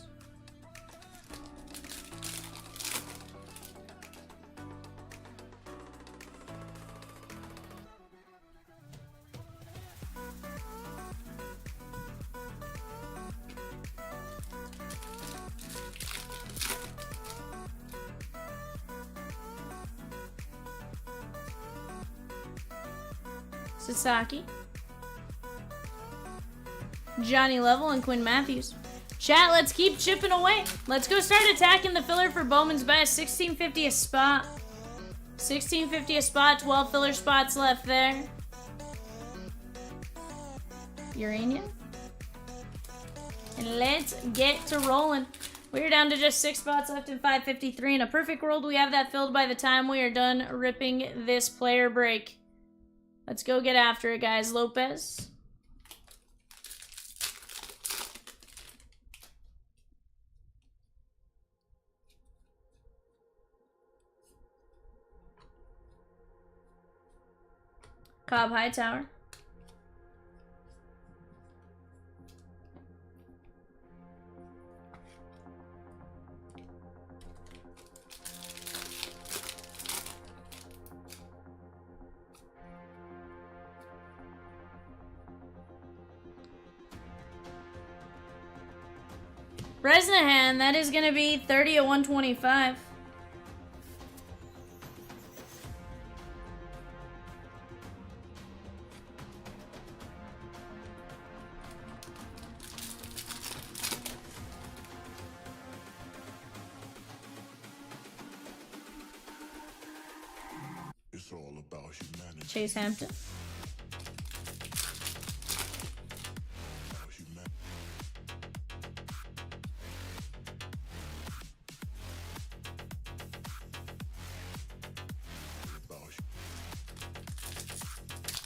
Sasaki. Johnny Level and Quinn Matthews. Chat, let's keep chipping away. Let's go start attacking the filler for Bowman's best. 1650 a spot. 1650 a spot. 12 filler spots left there. Urania. And let's get to rolling. We're down to just 6 spots left in 553. In a perfect world, we have that filled by the time we are done ripping this player break. Let's go get after it, guys. Lopez. Cobb Hightower. Bresnahan, that is going to be 30 at 125. It's all about humanity. Chase Hampton.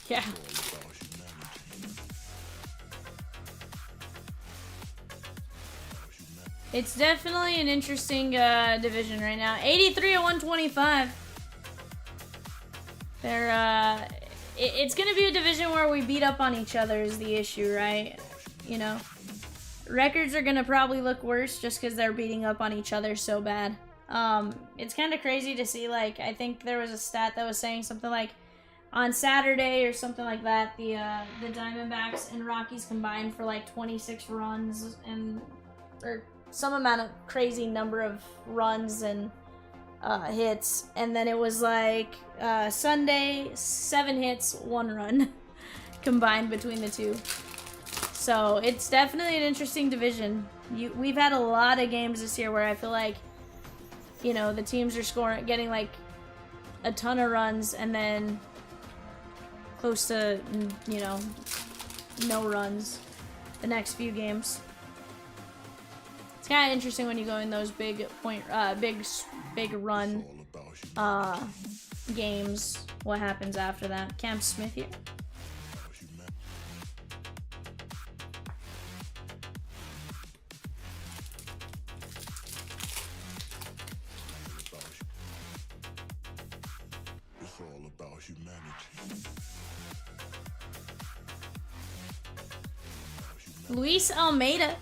Yeah. It's definitely an interesting division right now. 83 at 125. It's going to be a division where we beat up on each other is the issue, right? You know, records are going to probably look worse just because they're beating up on each other so bad. It's kind of crazy to see, like, I think there was a stat that was saying something like, on Saturday or something like that, the Diamondbacks and Rockies combined for like 26 runs and or some amount of crazy number of runs and hits, and then it was like Sunday 7 hits, 1 run combined between the two. So it's definitely an interesting division. We've had a lot of games this year where I feel like, you know, the teams are getting like a ton of runs and then close to, you know, no runs the next few games. It's kind of interesting when you go in those big run games. What happens after that? Cam Smith here. It's all about humanity. Luis Almeida.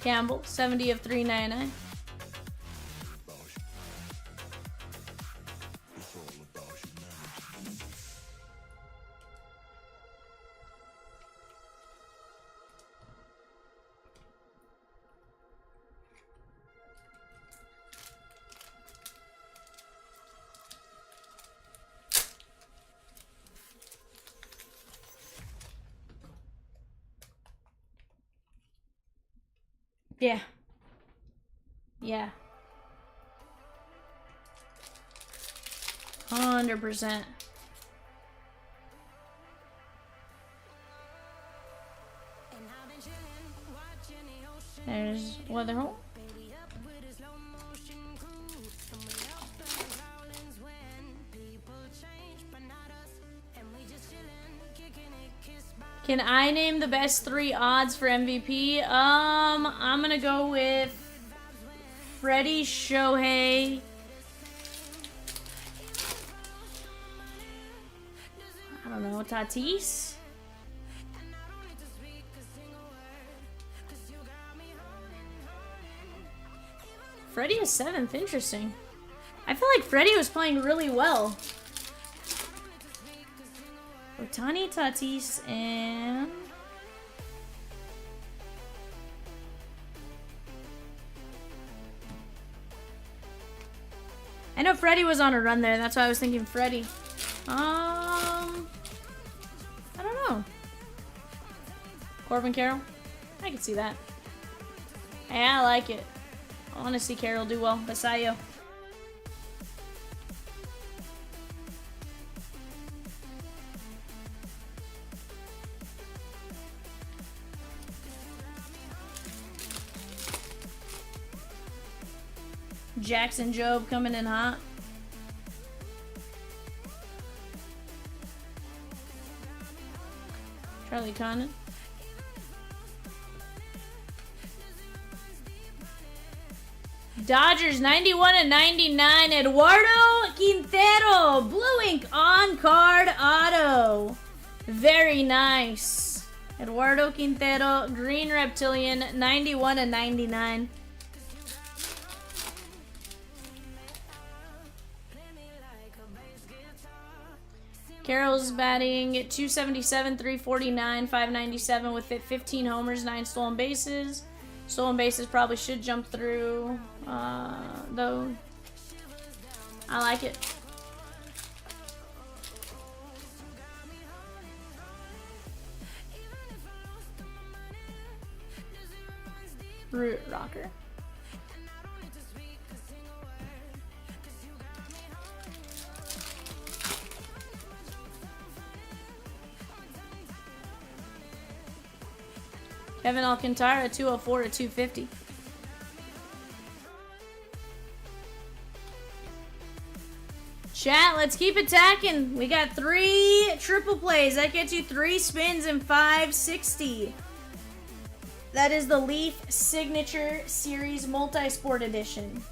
Campbell, 70 of 399. It's all about humanity. Yeah. Yeah. 100%. There's Weatherhole. Can I name the best 3 odds for MVP? I'm gonna go with Freddie, Shohei. I don't know, Tatis? Freddie is 7th, interesting. I feel like Freddie was playing really well. Ohtani, Tatis, and... I know Freddie was on a run there. That's why I was thinking Freddie. I don't know. Corbin Carroll? I can see that. Yeah, I like it. I want to see Carroll do well. Basayo. Jackson Jobe coming in hot. Charlie Condon. Dodgers 91/99. Eduardo Quintero. Blue ink on card auto. Very nice. Eduardo Quintero. Green Reptilian 91/99. Carroll's batting 277, 349, 597 with it, 15 homers, 9 stolen bases. Stolen bases probably should jump through, though. I like it. Root Rocker. Kevin Alcantara, 204/250. Chat, let's keep attacking. We got 3 triple plays. That gets you 3 spins and 560. That is the Leaf Signature Series Multi-Sport Edition.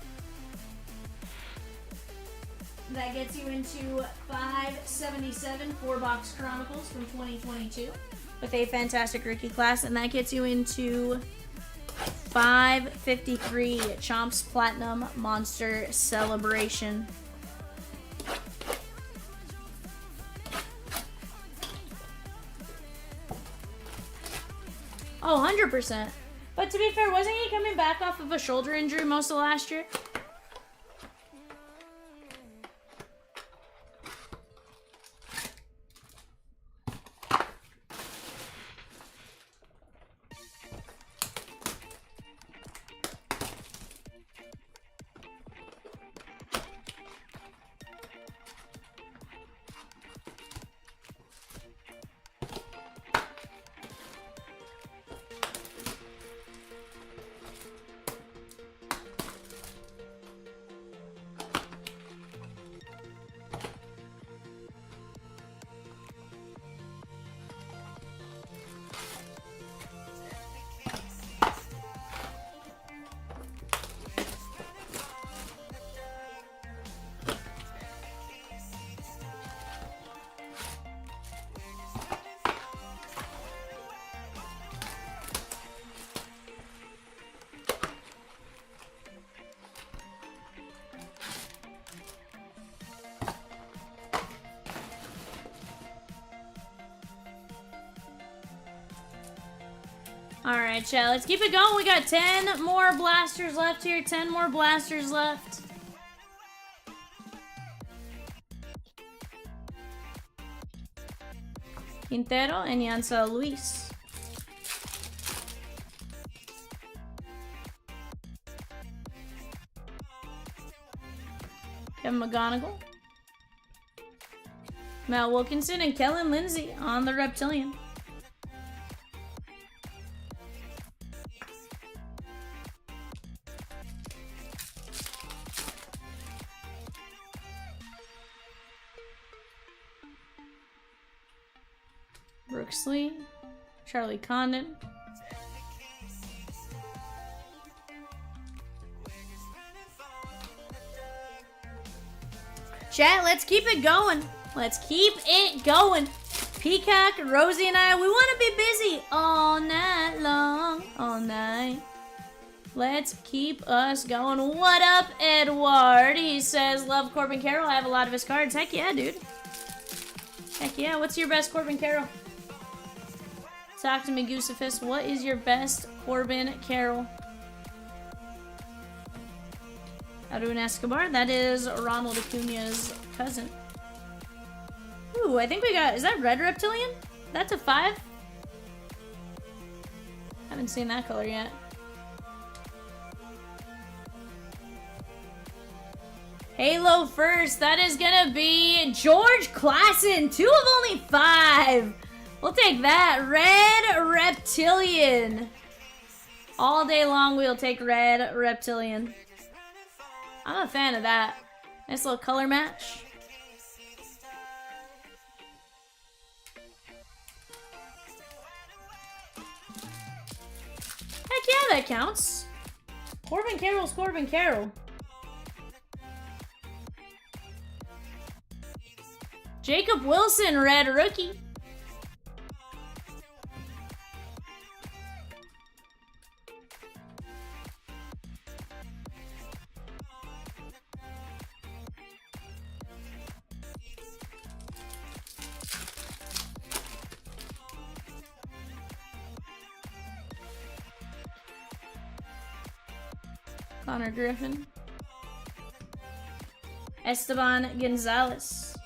That gets you into 577 4-box Chronicles from 2022. With a fantastic rookie class, and that gets you into 553 Chomps Platinum Monster Celebration. Oh, 100%. But to be fair, wasn't he coming back off of a shoulder injury most of last year? Alright, chat, let's keep it going. We got 10 more blasters left here. 10 more blasters left. Quintero and Yansa Luis. Kevin McGonigal. Matt Wilkinson and Kellen Lindsay on the Reptilian. Brooksley, Charlie Condon. Chat, let's keep it going. Let's keep it going. Peacock, Rosie, and I, we want to be busy all night long. All night. Let's keep us going. What up, Edward? He says, love Corbin Carroll. I have a lot of his cards. Heck yeah, dude. Heck yeah. What's your best Corbin Carroll? Talk to me, Goosefist. What is your best Corbin Carroll? Arun Escobar. That is Ronald Acuna's cousin. Ooh, I think we got... Is that Red Reptilian? That's a 5? Haven't seen that color yet. Halo first. That is gonna be George Klassen. 2 of only 5. We'll take that. Red Reptilian. All day long we'll take Red Reptilian. I'm a fan of that. Nice little color match. Heck yeah, that counts. Corbin Carroll's Corbin Carroll. Jacob Wilson, red rookie. Connor Griffin. Esteban Gonzalez.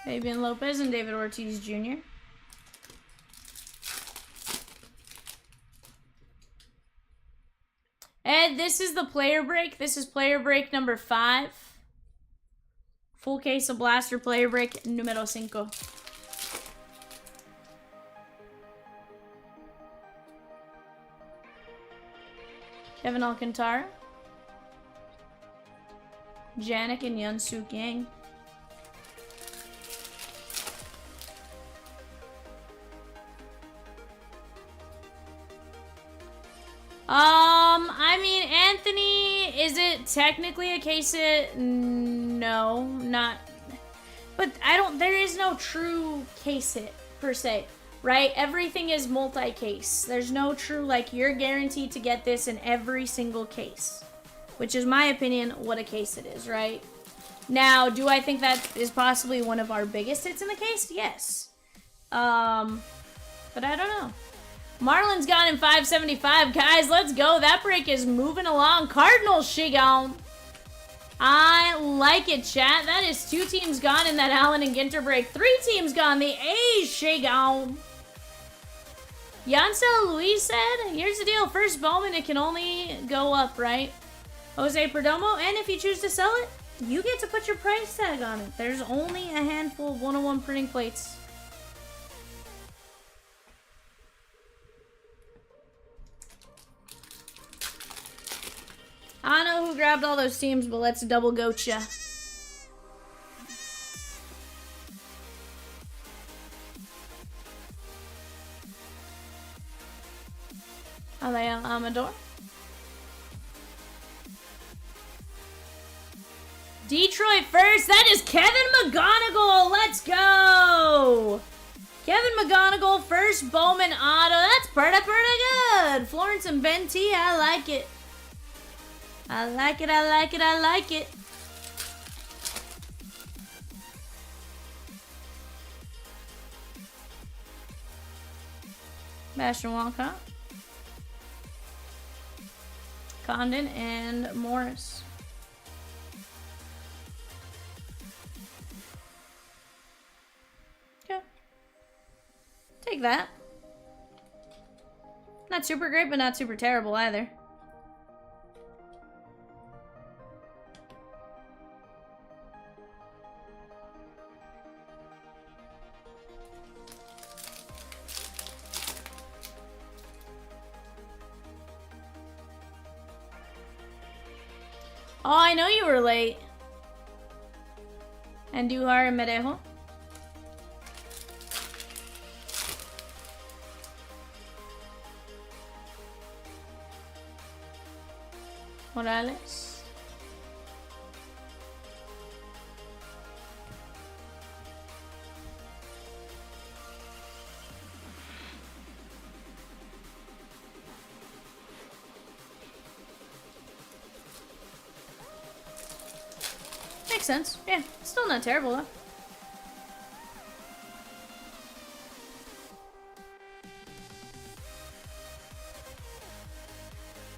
Fabian Lopez and David Ortiz Jr. Ed, this is the player break. This is player break number 5. Full case of blaster player break numero 5. Kevin Alcantara. Janik and Yunsuk Yang. I mean, Anthony, is it technically a case hit? No, not. But there is no true case hit, per se, right? Everything is multi-case. There's no true, like, you're guaranteed to get this in every single case. Which is, my opinion, what a case it is, right? Now, do I think that is possibly one of our biggest hits in the case? Yes. But I don't know. Marlon's gone in 575. Guys, let's go. That break is moving along. Cardinals, she gone. I like it, chat. That is 2 teams gone in that Allen and Ginter break. 3 teams gone. The A's, she gone. Yancel Luis said, here's the deal. First Bowman, it can only go up, right? Jose Perdomo, and if you choose to sell it, you get to put your price tag on it. There's only a handful of 101 printing plates. I don't know who grabbed all those teams, but let's double goat ya. Alea Amador. Detroit first. That is Kevin McGonigal. Let's go. Kevin McGonigal, first Bowman auto. That's pretty good. Florence and Ben T, I like it. I like it, I like it, I like it. Bastion Walcott. Condon and Morris. Okay. Take that. Not super great, but not super terrible either. Oh, I know you were late. Andujar and Merejo. Morales. makes sense. Yeah, still not terrible though.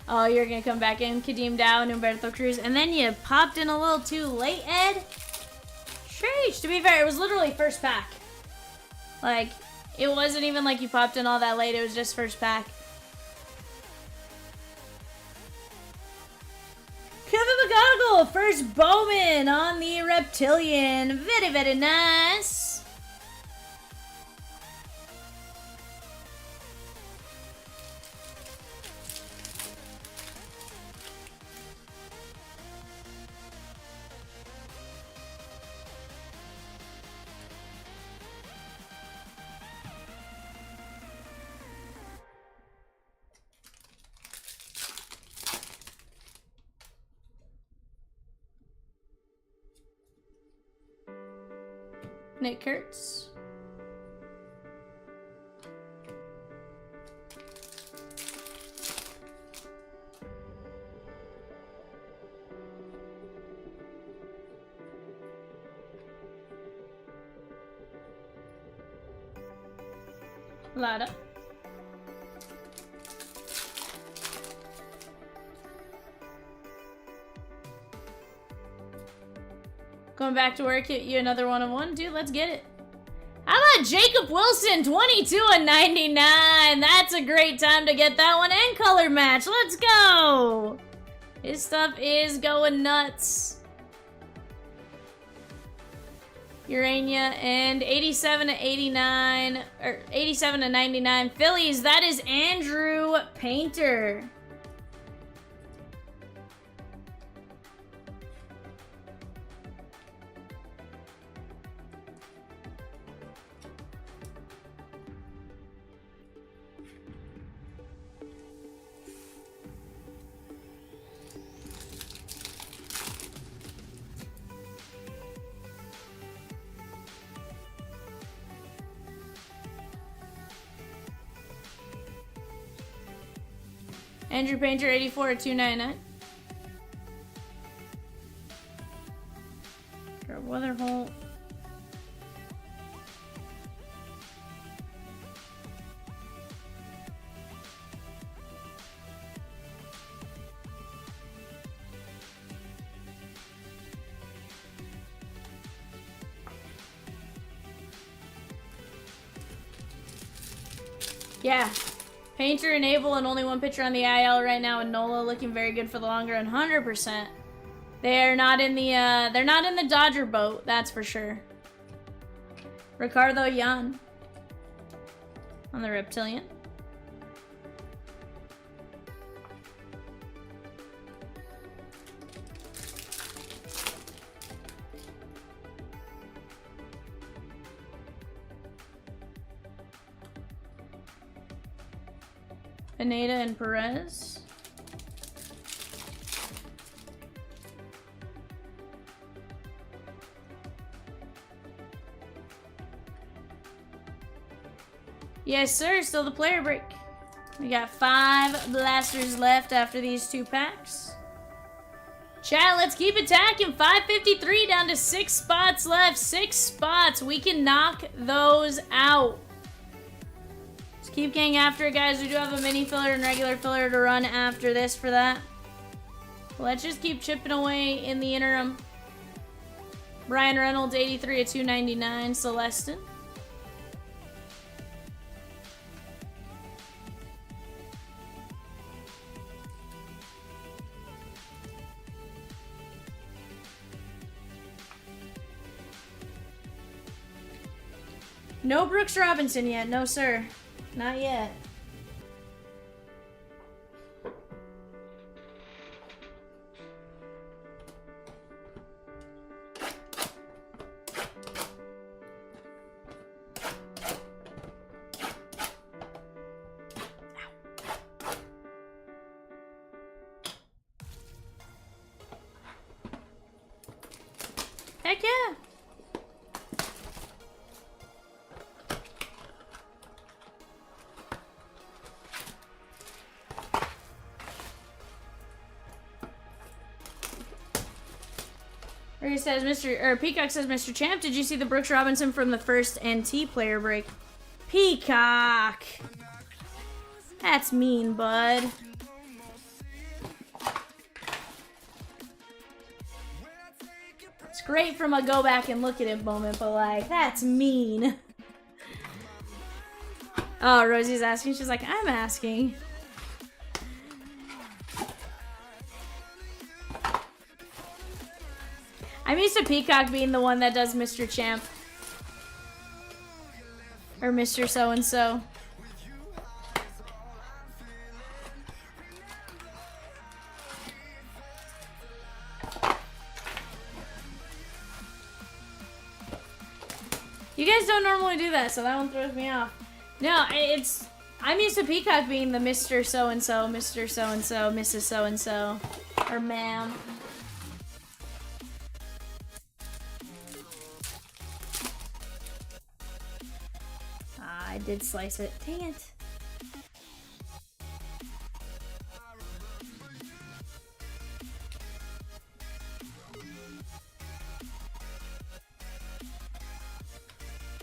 Oh, you're gonna come back in, Kadeem Dow and Humberto Cruz, and then you popped in a little too late, Ed. Sheesh. To be fair, it was literally first pack. Like, it wasn't even like you popped in all that late. It was just first pack. Kevin McGonagall, first Bowman on the Reptilian. Very, very nice. Nick Kurtz. Lada. Going back to work, hit you another 1-of-1. Dude, let's get it. How about Jacob Wilson, 22/99? That's a great time to get that one. And color match. Let's go. His stuff is going nuts. Urania and 87/89, or 87/99 Phillies. That is Andrew Painter. Andrew Painter, 84/299. Weatherholt. Yeah. Painter and Abel and only one pitcher on the IL right now, and Nola looking very good for the long run, 100%. They're not in the Dodger boat, that's for sure. Ricardo Yan on the Reptilian. Pineda and Perez. Yes, sir. Still the player break. We got 5 blasters left after these 2 packs. Chat, let's keep attacking. 553 down to 6 spots left. 6 spots. We can knock those out. Keep getting after it, guys. We do have a mini filler and regular filler to run after this for that. Let's just keep chipping away in the interim. Brian Reynolds, 83/299. Celestin. No Brooks Robinson yet. No, sir. Not yet. Heck yeah. He says, Peacock says, Mr. Champ, did you see the Brooks Robinson from the first NT player break? Peacock! That's mean, bud. It's great from a go back and look at it moment, but like, that's mean. Oh, Rosie's asking. She's like, I'm asking. I'm used to Peacock being the one that does Mr. Champ. Or Mr. So-and-so. You guys don't normally do that, so that one throws me off. No, I'm used to Peacock being the Mr. So-and-so, Mr. So-and-so, Mrs. So-and-so, or ma'am. I did slice it. Dang it.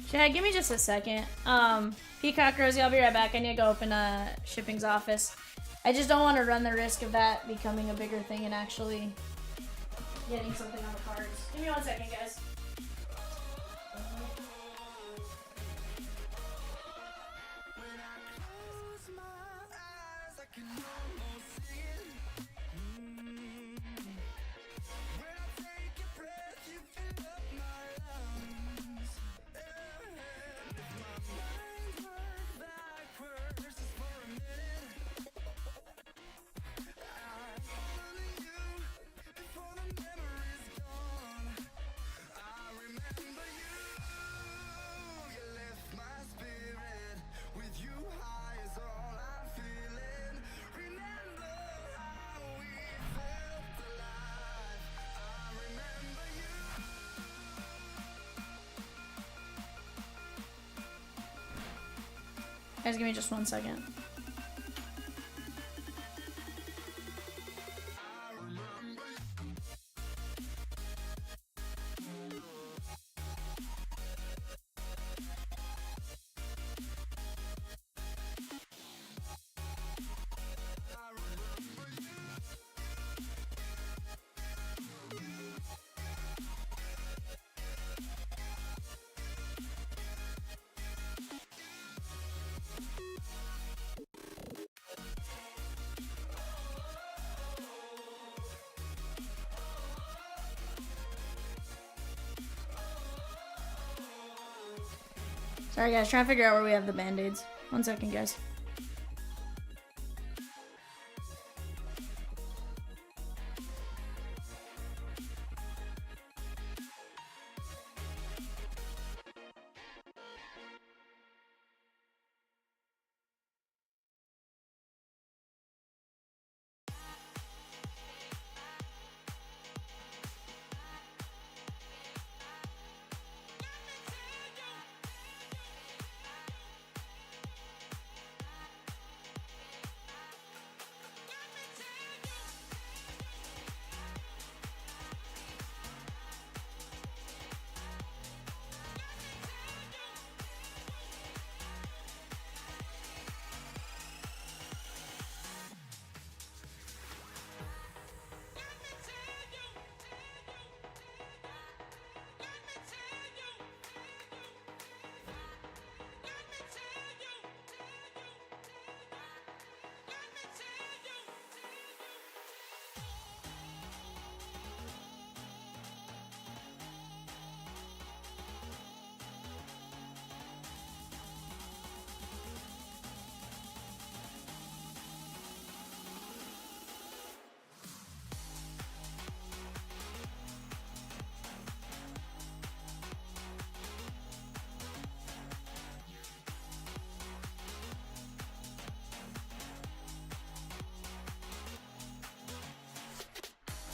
Chad, give me just a second. Peacock, Rosie, I'll be right back. I need to go open shipping's office. I just don't want to run the risk of that becoming a bigger thing and actually getting something on the cards. Give me 1 second, guys. Guys, give me just 1 second. Sorry guys, trying to figure out where we have the band-aids. 1 second, guys.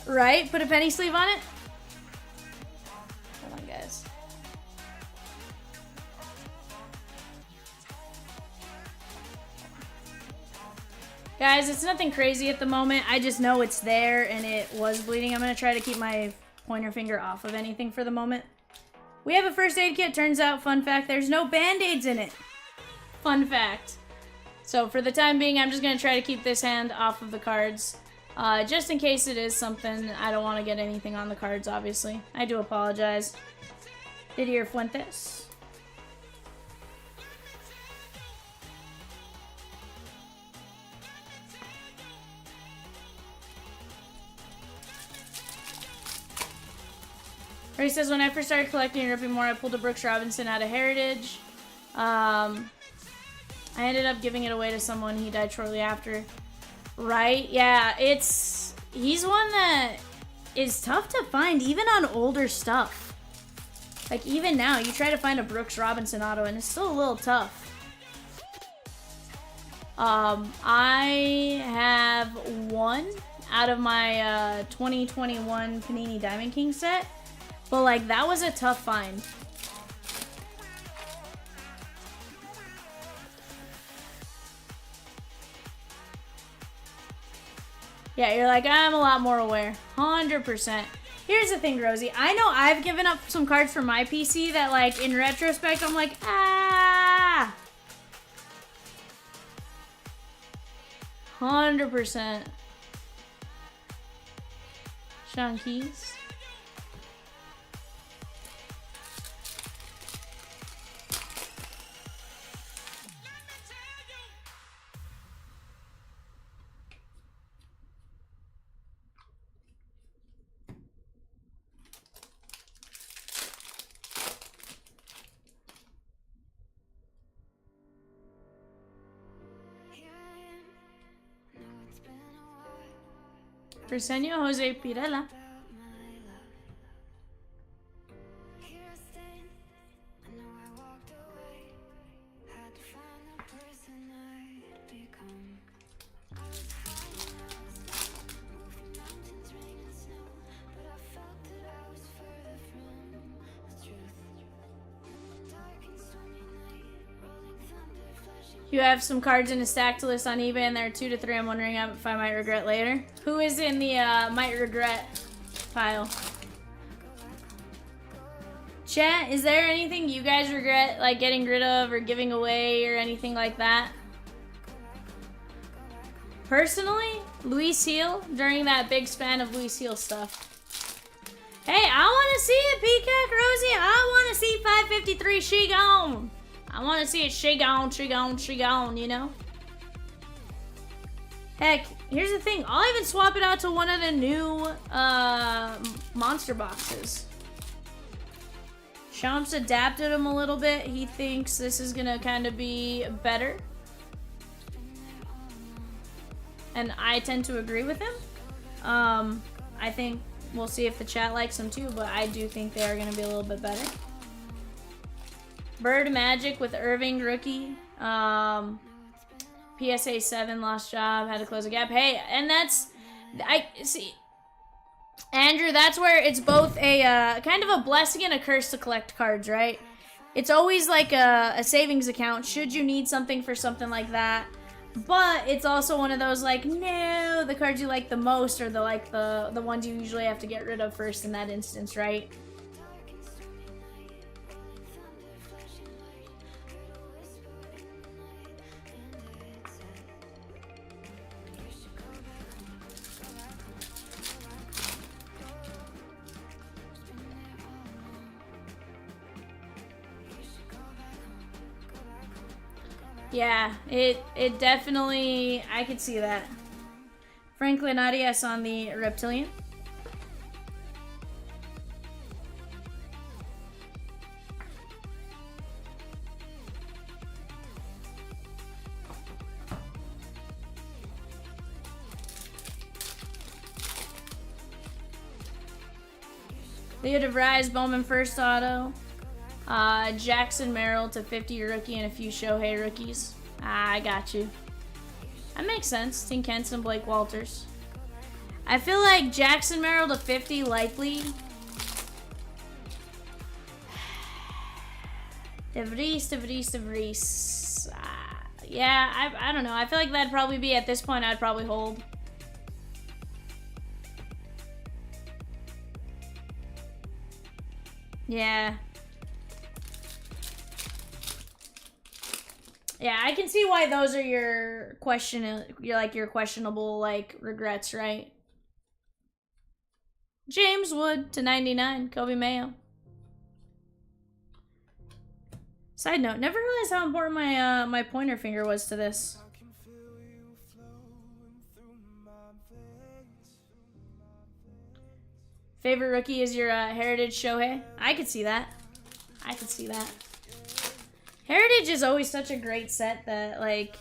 Right? Put a penny sleeve on it? Hold on, guys. Guys, it's nothing crazy at the moment. I just know it's there and it was bleeding. I'm going to try to keep my pointer finger off of anything for the moment. We have a first aid kit. Turns out, fun fact, there's no band-aids in it. Fun fact. So for the time being, I'm just going to try to keep this hand off of the cards. Just in case it is something, I don't want to get anything on the cards, obviously. I do apologize. Didier Fuentes. He says, when I first started collecting and ripping more, I pulled a Brooks Robinson out of Heritage. I ended up giving it away to someone. He died shortly after. Right? Yeah, he's one that is tough to find, even on older stuff. Like, even now, you try to find a Brooks Robinson auto, and it's still a little tough. I have one out of my 2021 Panini Diamond King set. But, like, that was a tough find. Yeah, you're like, I'm a lot more aware. 100%. Here's the thing, Rosie. I know I've given up some cards for my PC that, like, in retrospect, I'm like, ah! 100%. Sean Keys. Briseño Jose Pirela. You have some cards in a stacked list on eBay, and there are 2 to 3 I'm wondering if I might regret later. Who is in the might regret pile? Chat, is there anything you guys regret, like getting rid of or giving away or anything like that? Personally, Luis Heel, during that big span of Luis Heel stuff. Hey, I want to see it, Peacock Rosie. I want to see 553 she gone. I want to see it she gone, she gone, she gone, you know? Heck, here's the thing. I'll even swap it out to one of the new monster boxes. Chomps adapted him a little bit. He thinks this is going to kind of be better. And I tend to agree with him. I think we'll see if the chat likes him too, but I do think they are going to be a little bit better. Bird Magic with Irving rookie. PSA 7 lost job, had to close a gap. Hey, and that's, I see, Andrew, that's where it's both a kind of a blessing and a curse to collect cards, right? It's always like a savings account should you need something for something like that. But it's also one of those like, no, the cards you like the most are the ones you usually have to get rid of first in that instance, right? Yeah, it definitely, I could see that. Franklin Arias on the Reptilian. Leo DeVries, Bowman first auto. Jackson Merrill to 50 rookie and a few Shohei rookies. I got you. That makes sense. Tim Kenson, Blake Walters. I feel like Jackson Merrill to 50 likely. DeVries. Yeah, I don't know. I feel like that'd probably be, at this point, I'd probably hold. Yeah. Yeah, I can see why those are your questionable like regrets, right? James Wood to 99, Kobe Mayo. Side note, never realized how important my pointer finger was to this. Favorite rookie is your Heritage Shohei? I could see that. I could see that. Heritage is always such a great set that, like,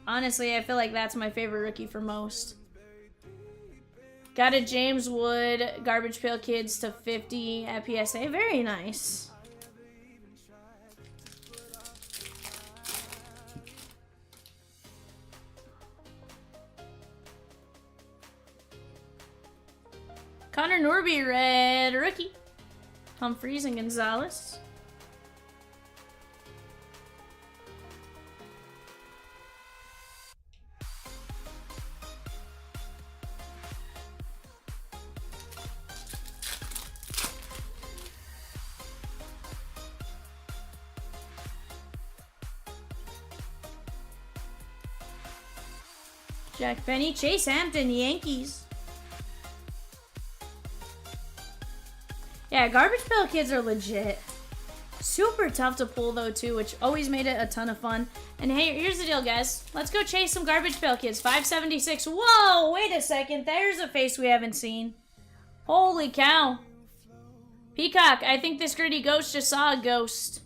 honestly, I feel like that's my favorite rookie for most. Got a James Wood, Garbage Pail Kids to 50 at PSA. Very nice. Connor Norby, red rookie. Humphreys and Gonzalez. Jack Benny, Chase Hampton, Yankees. Yeah, Garbage Pail Kids are legit. Super tough to pull though too, which always made it a ton of fun. And hey, here's the deal, guys. Let's go chase some Garbage Pail Kids. 576. Whoa, wait a second. There's a face we haven't seen. Holy cow. Peacock, I think this gritty ghost just saw a ghost.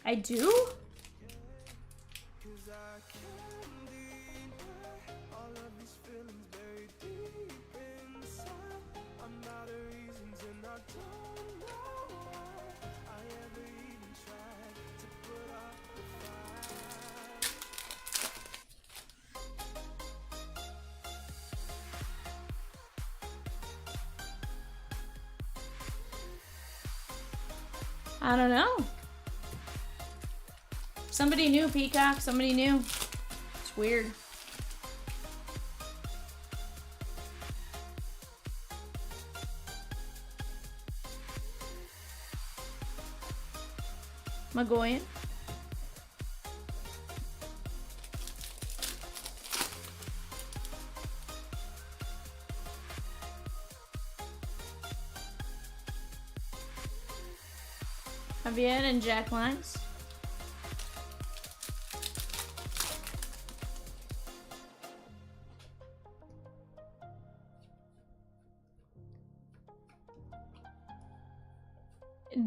I do? I don't know. Somebody new, Peacock. Somebody new. It's weird. Magoyan. Vivian and Jack Lines.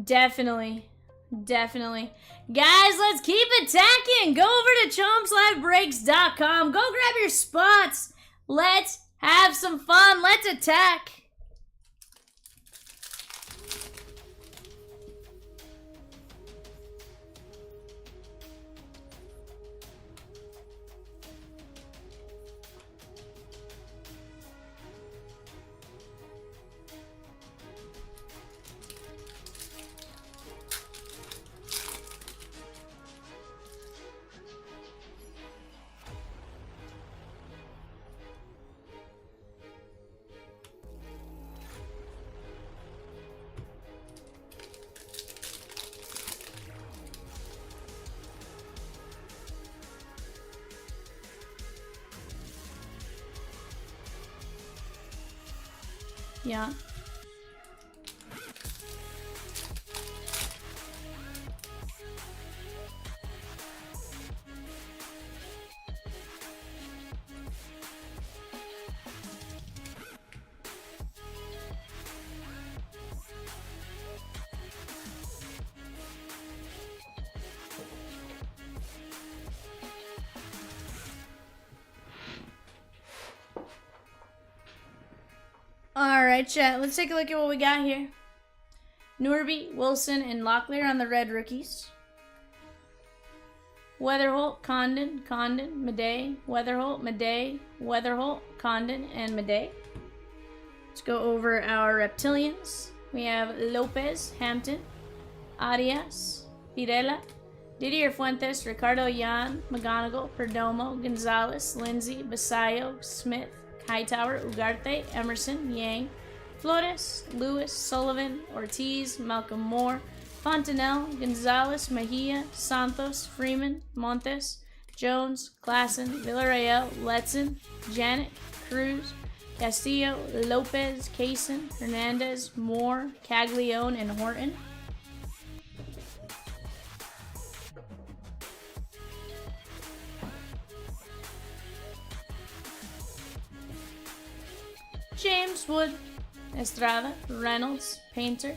Definitely. Definitely. Guys, let's keep attacking. Go over to chompslivebreaks.com. Go grab your spots. Let's have some fun. Let's attack. Yeah. Alright, chat. Let's take a look at what we got here. Norby, Wilson, and Locklear on the red rookies. Weatherholt, Condon, Madej, Weatherholt, Madej, Weatherholt, Condon, and Madej. Let's go over our reptilians. We have Lopez, Hampton, Arias, Pirela, Didier Fuentes, Ricardo Yan, McGonigal, Perdomo, Gonzalez, Lindsay, Basayo, Smith, Hightower, Ugarte, Emerson, Yang, Flores, Lewis, Sullivan, Ortiz, Malcolm Moore, Fontanelle, Gonzalez, Mejia, Santos, Freeman, Montes, Jones, Klassen, Villarreal, Letson, Janet, Cruz, Castillo, Lopez, Kaysen, Hernandez, Moore, Caglione, and Horton. James Wood, Estrada, Reynolds, Painter,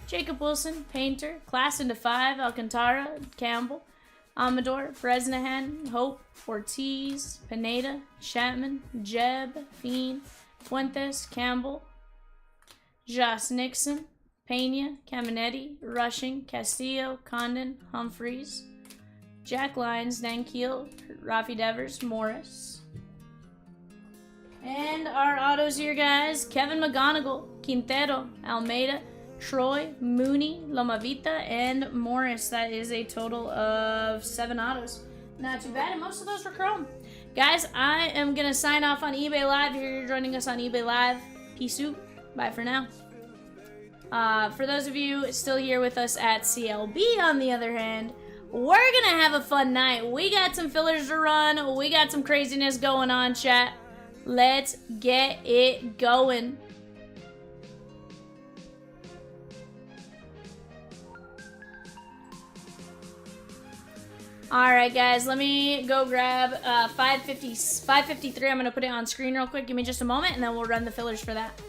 Jacob Wilson, Painter, Klassen to 5, Alcantara, Campbell, Amador, Bresnahan, Hope, Ortiz, Pineda, Chapman, Jeb, Fiend, Fuentes, Campbell, Joss Nixon, Pena, Caminetti, Rushing, Castillo, Condon, Humphreys, Jack Lyons, Dankeel, Rafi Devers, Morris. And our autos here, guys. Kevin McGonigal, Quintero, Almeida, Troy, Mooney, Lomavita, and Morris. That is a total of 7 autos. Not too bad, and most of those were chrome. Guys, I am going to sign off on eBay Live. Here you're joining us on eBay Live. Peace out. Bye for now. For those of you still here with us at CLB, on the other hand, we're going to have a fun night. We got some fillers to run. We got some craziness going on, chat. Let's get it going. Alright guys, let me go grab 553. I'm going to put it on screen real quick. Give me just a moment and then we'll run the fillers for that.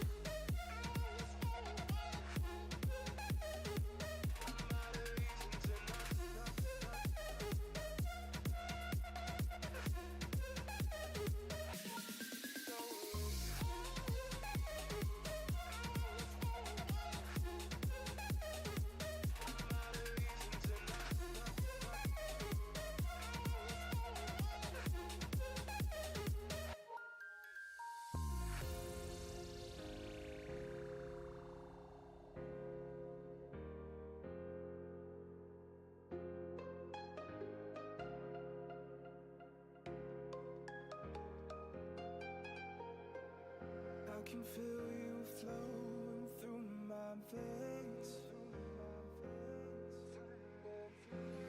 I can feel you flowing through my veins,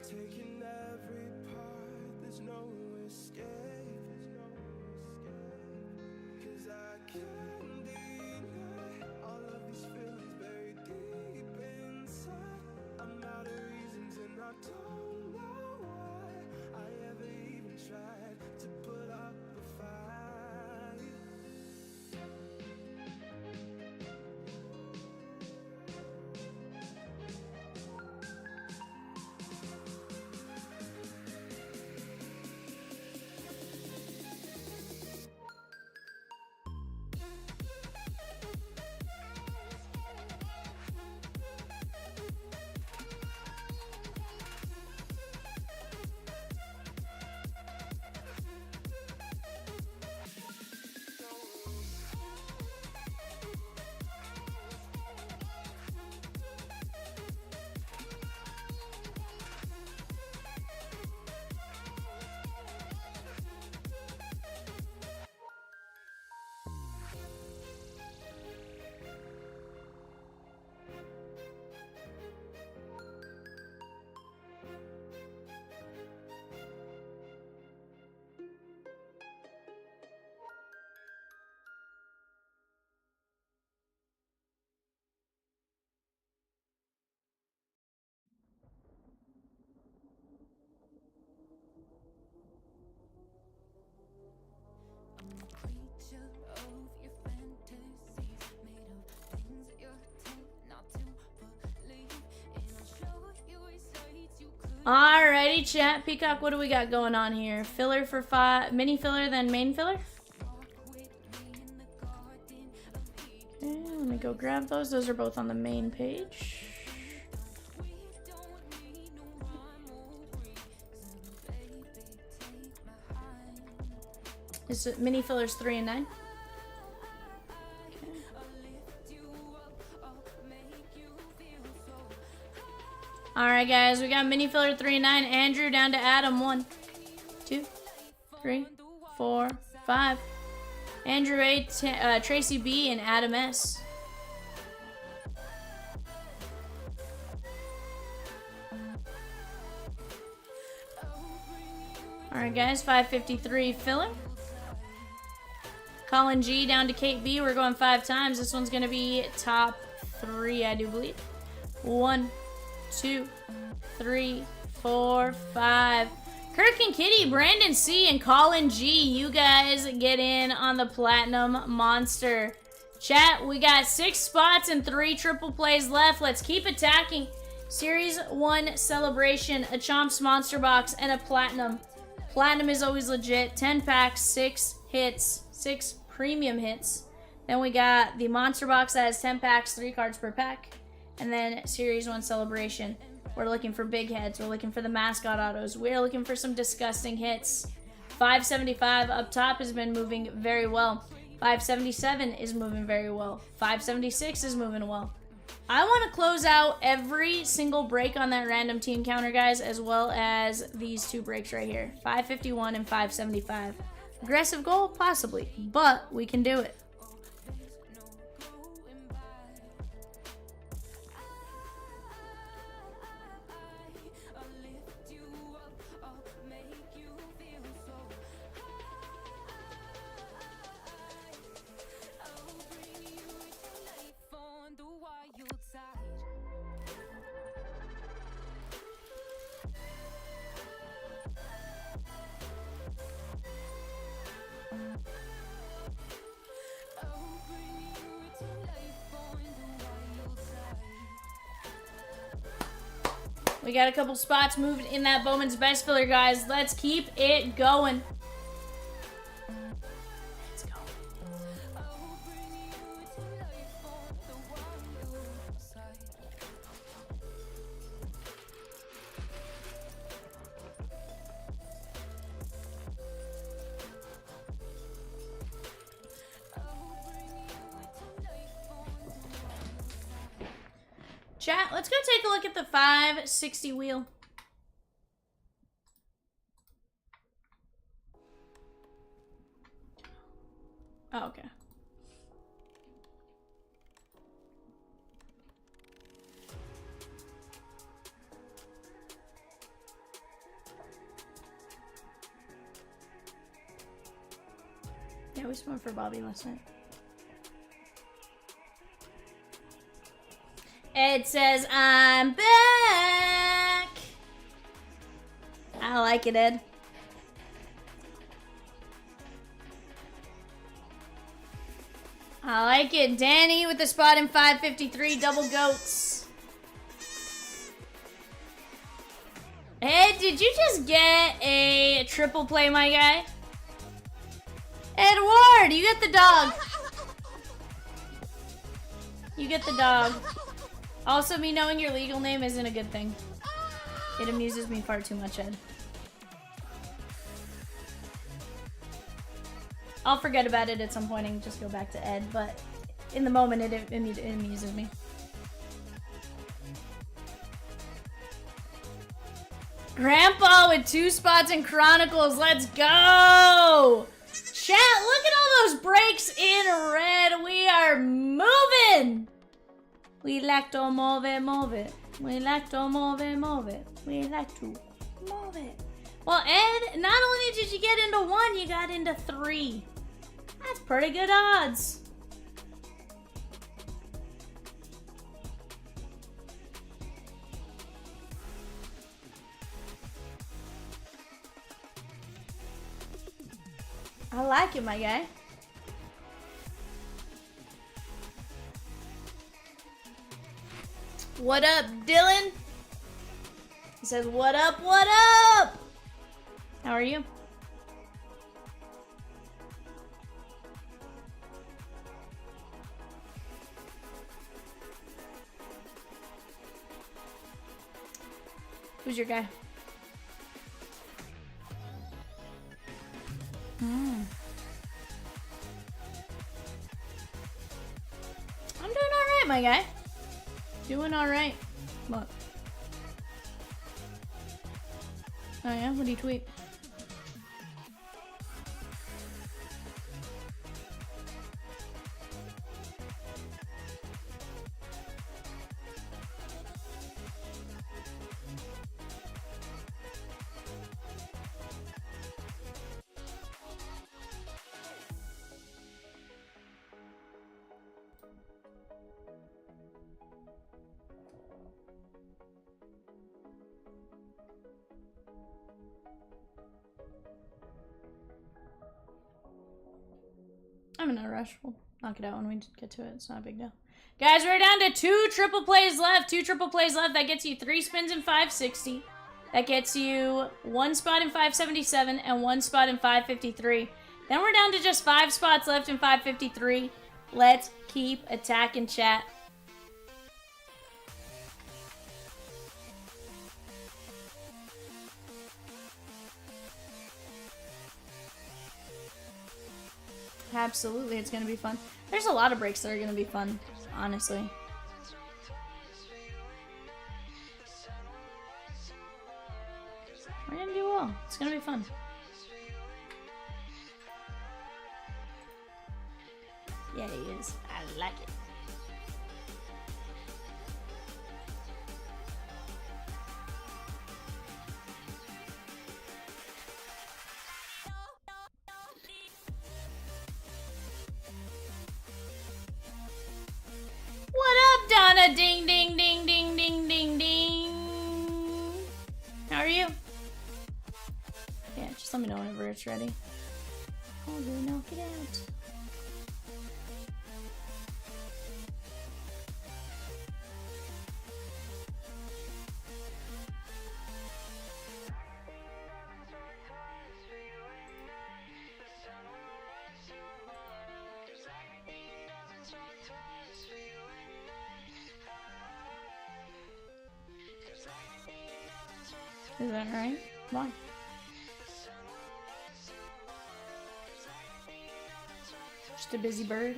taking every part, there's no escape, 'cause I can't deny all of these feelings buried deep inside. I'm out of reasons and I don't know why I ever even tried to put up a fight. Alrighty, chat. Peacock, what do we got going on here? Filler for 5, mini filler, then main filler? Okay, let me go grab those. Those are both on the main page. Is it mini fillers 3 and 9? Alright, guys, we got mini filler 3-9. Andrew down to Adam. 1, 2, 3, 4, 5. Andrew A, Tracy B, and Adam S. Alright, guys, 553 filler. Colin G down to Kate B. We're going 5 times. This one's going to be top 3, I do believe. 1, 2, 3, 4, 5. Kirk and Kitty, Brandon C, and Colin G. You guys get in on the Platinum Monster. Chat, we got 6 spots and 3 triple plays left. Let's keep attacking. Series 1 Celebration, a Chomps Monster Box, and a Platinum. Platinum is always legit. 10 packs, 6 hits, 6 premium hits. Then we got the Monster Box that has 10 packs, 3 cards per pack. And then Series 1 Celebration. We're looking for big heads. We're looking for the mascot autos. We're looking for some disgusting hits. 575 up top has been moving very well. 577 is moving very well. 576 is moving well. I want to close out every single break on that random team counter, guys, as well as these 2 breaks right here. 551 and 575. Aggressive goal? Possibly. But we can do it. We got a couple spots moved in that Bowman's Best filler, guys. Let's keep it going. Let's go. Chat, let's go take a look at the 560 wheel. Oh, okay. Yeah, we swam for Bobby last night. Ed says, I'm back. I like it, Ed. I like it. Danny with the spot in 553, double goats. Ed, did you just get a triple play, my guy? Edward, you get the dog. You get the dog. Also, me knowing your legal name isn't a good thing. It amuses me far too much, Ed. I'll forget about it at some point and just go back to Ed, but in the moment, it amuses me. Grandpa with 2 spots in Chronicles. Let's go! Chat, look at all those breaks in red. We are moving! We like to move it, move it. We like to move it, move it. We like to move it. Well, Ed, not only did you get into 1, you got into 3. That's pretty good odds. I like it, my guy. What up, Dylan? He says, what up, what up? How are you? Who's your guy? I'm doing alright, my guy. Doing alright. Look. Oh yeah? What do you tweet? I'm in a rush. We'll knock it out when we get to it. It's not a big deal. Guys, we're down to 2 triple plays left. 2 triple plays left. That gets you 3 spins in 560. That gets you 1 spot in 577 and 1 spot in 553. Then we're down to just 5 spots left in 553. Let's keep attacking, chat. Absolutely, it's going to be fun. There's a lot of breaks that are going to be fun, honestly. We're going to do well. It's going to be fun. Yeah, he is. I like it. What up, Donna? Ding, ding, ding, ding, ding, ding, ding. How are you? Yeah, just let me know whenever it's ready. I'll go knock it out. Is that right? Why? Just a busy bird.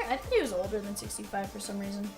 I thought he was older than 65 for some reason.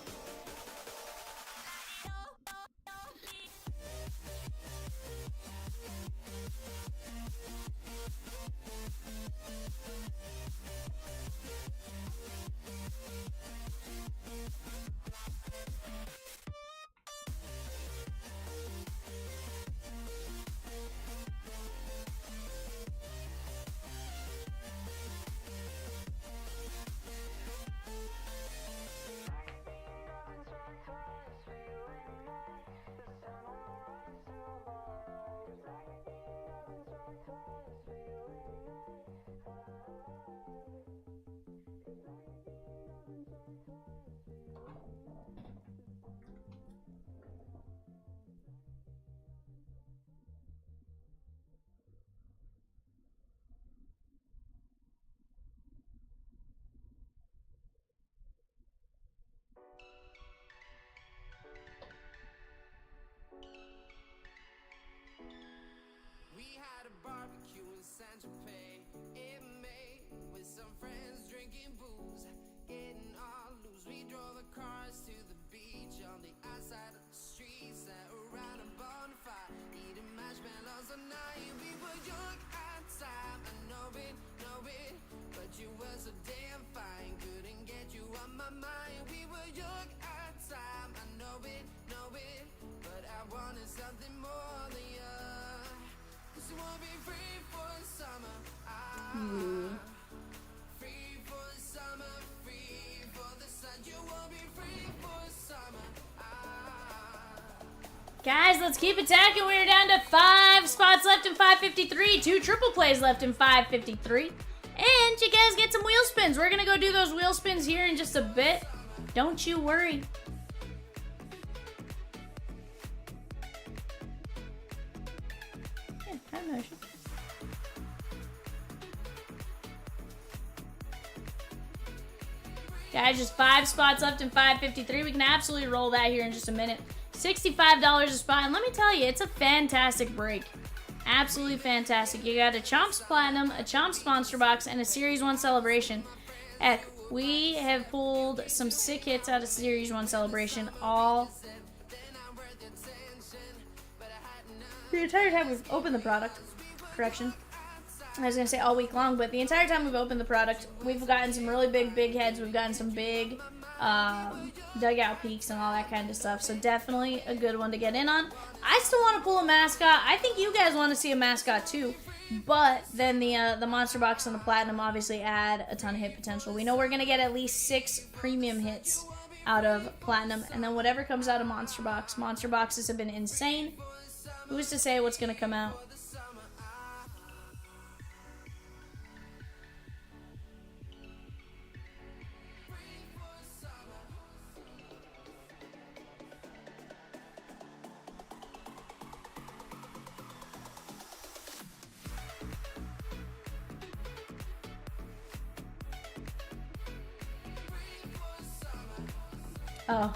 Guys, let's keep attacking. We're down to 5 spots left in 553. 2 triple plays left in 553. And you guys get some wheel spins. We're going to go do those wheel spins here in just a bit. Don't you worry. Yeah, have no issue. Guys, just 5 spots left in 553. We can absolutely roll that here in just a minute. $65 a spot, and let me tell you, it's a fantastic break. Absolutely fantastic. You got a Chomps Platinum, a Chomps Monster Box, and a Series 1 Celebration. Heck, we have pulled some sick hits out of Series 1 Celebration all the entire time we've opened the product. Correction. I was going to say all week long, but the entire time we've opened the product, we've gotten some really big heads. We've gotten some big dugout peaks and all that kind of stuff. So definitely a good one to get in on. I still want to pull a mascot. I think you guys want to see a mascot too. But then the Monster Box and the Platinum obviously add a ton of hit potential. We know we're going to get at least 6 premium hits out of Platinum. And then whatever comes out of Monster Box. Monster Boxes have been insane. Who's to say what's going to come out? Oh.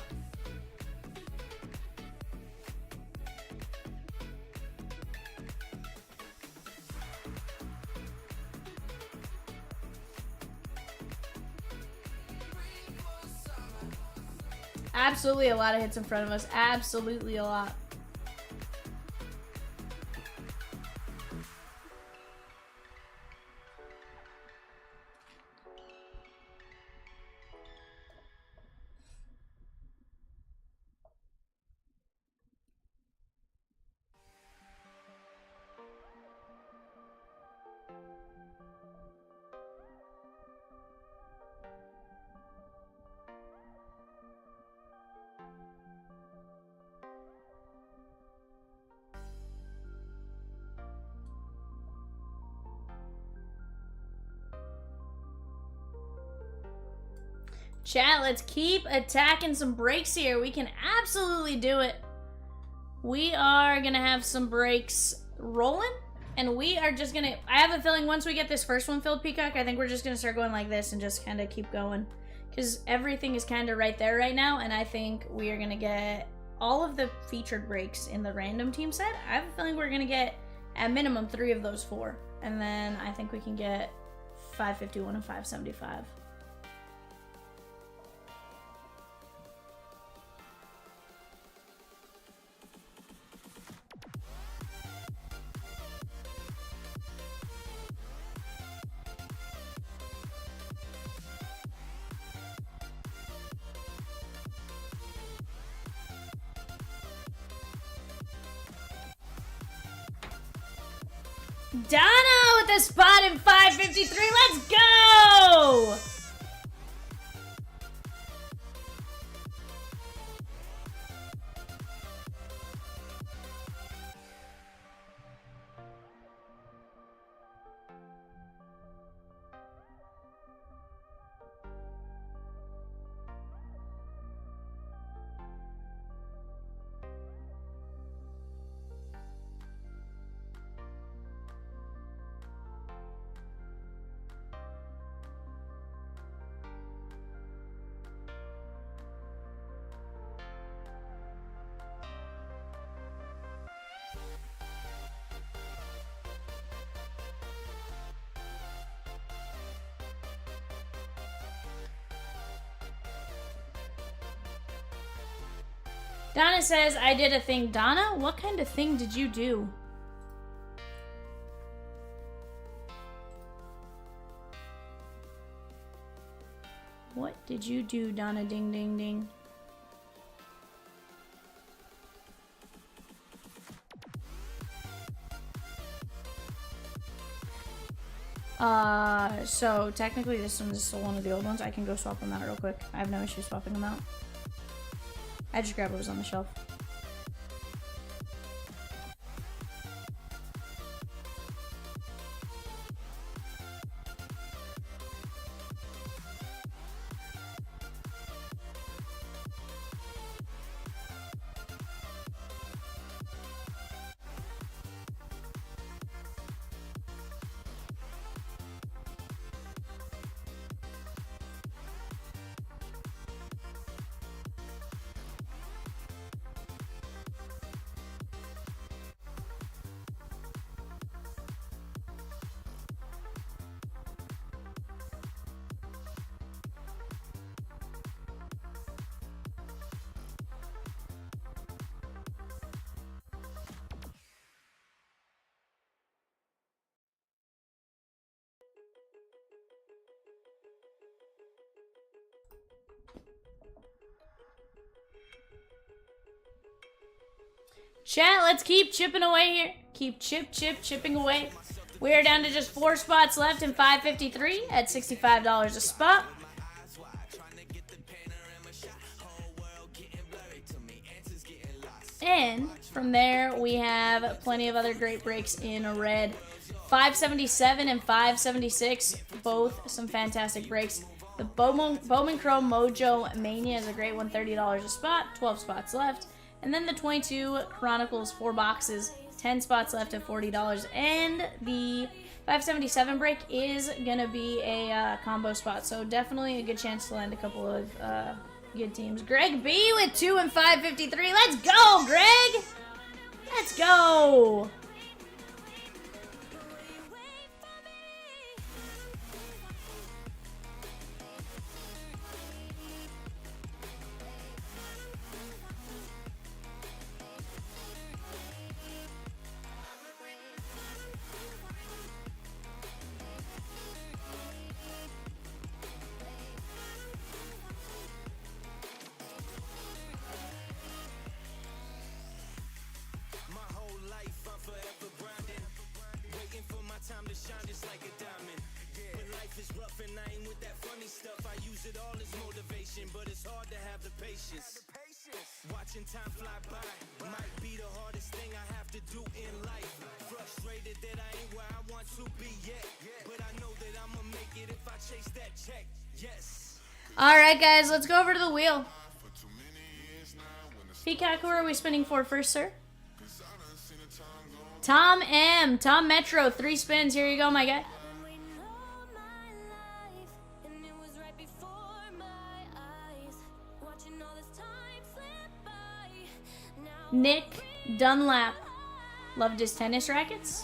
Absolutely a lot of hits in front of us. Absolutely a lot. Chat, let's keep attacking some breaks here. We can absolutely do it. We are going to have some breaks rolling. And we are just going to... I have a feeling once we get this first one filled, Peacock, I think we're just going to start going like this and just kind of keep going. Because everything is kind of right there right now. And I think we are going to get all of the featured breaks in the random team set. I have a feeling we're going to get at minimum 3 of those 4. And then I think we can get 551 and 575. Donna with a spot in 553. Let's go! Donna says, I did a thing. Donna, what kind of thing did you do? What did you do, Donna? Ding, ding, ding. So technically this one is still one of the old ones. I can go swap them out real quick. I have no issue swapping them out. I just grabbed what was on the shelf. Chat, let's keep chipping away here. Keep chipping away. We are down to just 4 spots left in 553 at $65 a spot. And from there, we have plenty of other great breaks in red. 577 and 576, both some fantastic breaks. The Bowman Chrome Mojo Mania is a great one, $30 a spot, 12 spots left. And then the 22 Chronicles, 4 boxes, 10 spots left at $40. And the 577 break is going to be a combo spot, so definitely a good chance to land a couple of good teams. Greg B with 2 and 553. Let's go, Greg! Let's go! But it's hard to have the patience. Watching time fly by might be the hardest thing I have to do in life. Frustrated that I ain't where I want to be yet. But I know that I'ma make it if I chase that check. Yes. Alright, guys, let's go over to the wheel. Peacock, who are we spinning for first, sir? Tom M. Tom Metro, 3 spins. Here you go, my guy. Nick Dunlap. Loved his tennis rackets.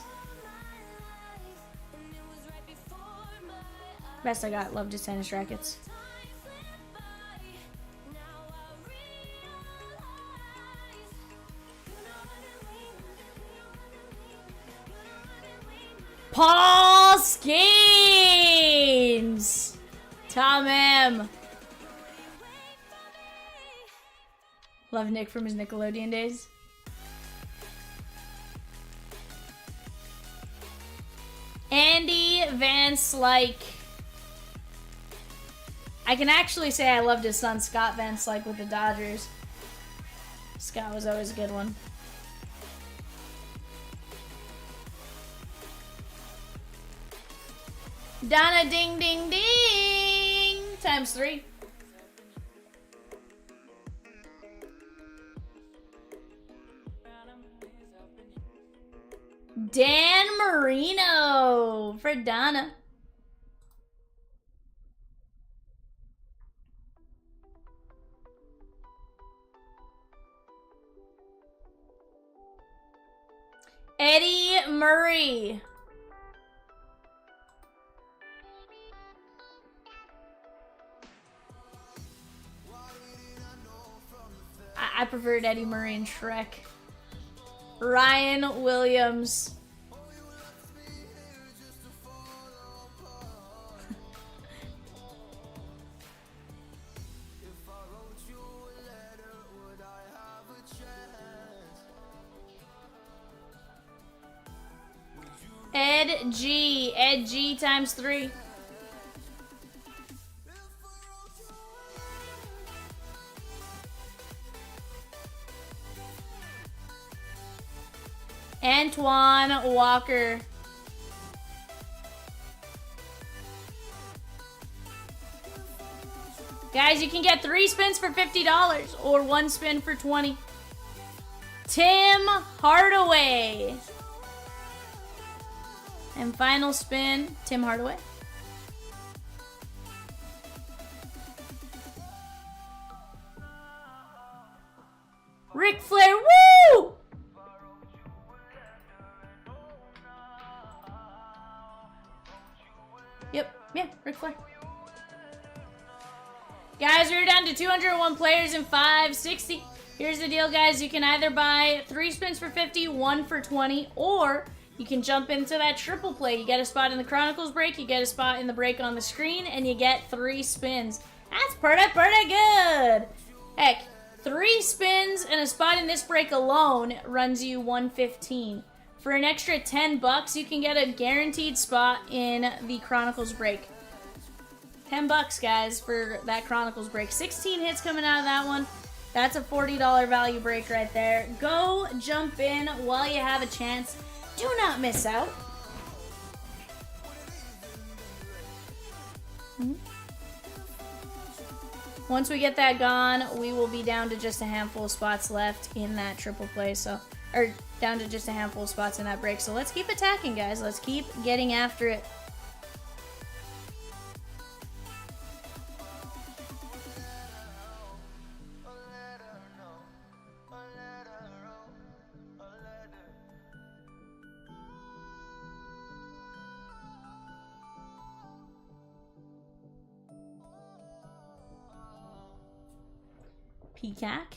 Best I got. Loved his tennis rackets. Paul Skeens. Tom M. Love Nick from his Nickelodeon days. Andy Van Slyke. I can actually say I loved his son Scott Van Slyke with the Dodgers. Scott was always a good one. Donna Ding Ding Ding times 3. Dan Marino for Donna. Eddie Murray. I preferred Eddie Murray and Shrek. Ryan Williams. Ed G times 3. Antoine Walker. Guys, you can get 3 spins for $50 or 1 spin for $20. Tim Hardaway. And final spin, Tim Hardaway. Ric Flair, woo! Yep, yeah, Ric Flair. Guys, we're down to 201 players in 560. Here's the deal, guys. You can either buy 3 spins for 50, 1 for 20, or you can jump into that triple play. You get a spot in the Chronicles break, you get a spot in the break on the screen, and you get 3 spins. That's pretty good. Heck, 3 spins and a spot in this break alone runs you 115. For an extra 10 bucks, you can get a guaranteed spot in the Chronicles break. 10 bucks, guys, for that Chronicles break. 16 hits coming out of that one. That's a $40 value break right there. Go jump in while you have a chance. Do not miss out. Once we get that gone, we will be down to just a handful of spots left in that triple play. So, or down to just a handful of spots in that break. So let's keep attacking, guys. Let's keep getting after it. Peacock.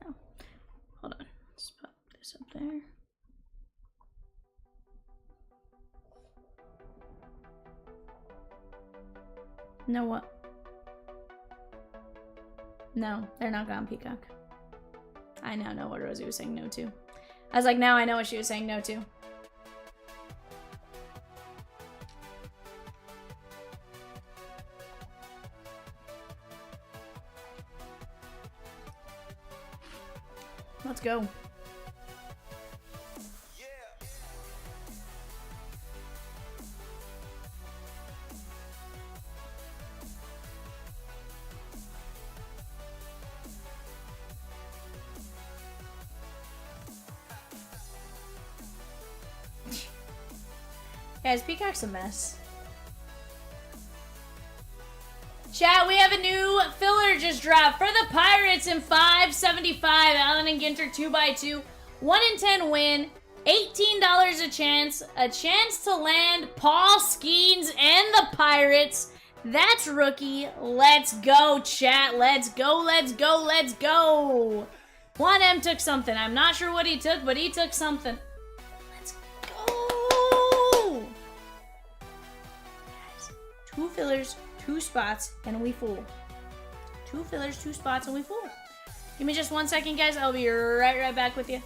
Oh, hold on. Let's put this up there. No, what? No, they're not gone, Peacock. I now know what Rosie was saying no to. I was like, now I know what she was saying no to. Let's go. Guys, Peacock's a mess. Chat, we have a new filler just dropped for the Pirates in 575. Allen and Ginter 2x2. 1 in 10 win. $18 a chance. A chance to land Paul Skeens and the Pirates. That's rookie. Let's go, chat. Let's go, let's go, let's go. 1M took something. I'm not sure what he took, but he took something. Let's go. Guys, 2 fillers. 2 spots and we full. 2 fillers, 2 spots and we full. Give me just 1 second, guys. I'll be right back with you.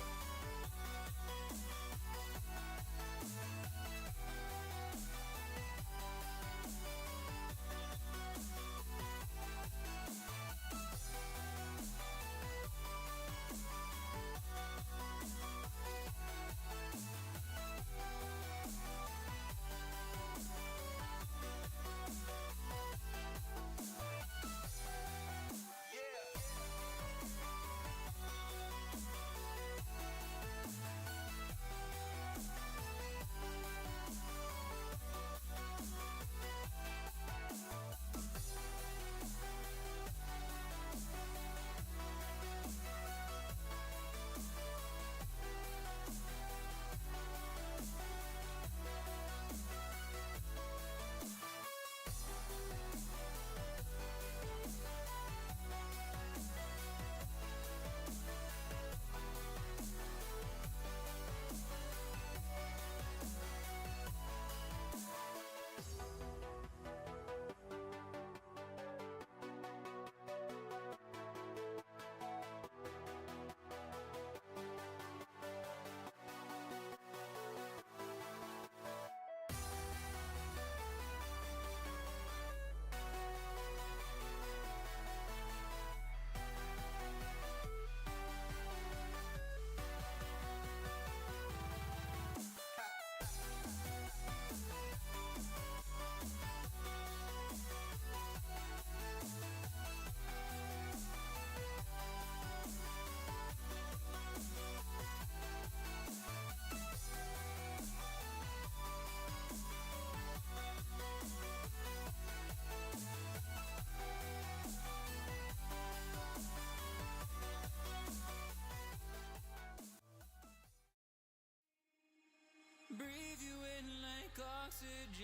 Breathe you in like oxygen.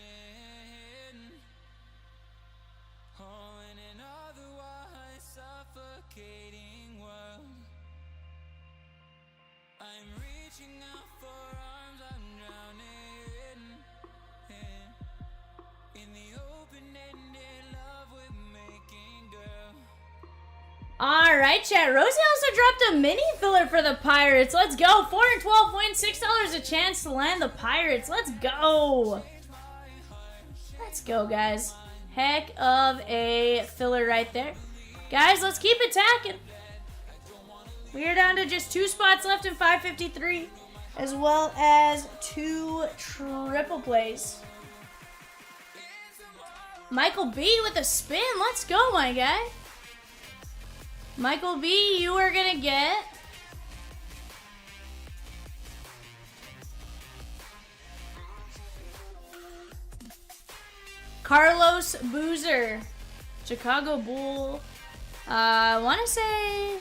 Oh, in an otherwise suffocating world, I'm reaching out for arms, I'm drowning in the open-ended love we're making, girl. Alright, chat. Rosie also dropped a mini filler for the Pirates. Let's go. 4 and 12 wins, $6 a chance to land the Pirates. Let's go. Let's go, guys. Heck of a filler right there. Guys, let's keep attacking. We are down to just 2 spots left in 553, as well as 2 triple plays. Michael B with a spin. Let's go, my guy. Michael B, you are gonna get Carlos Boozer, Chicago Bull. I want to say,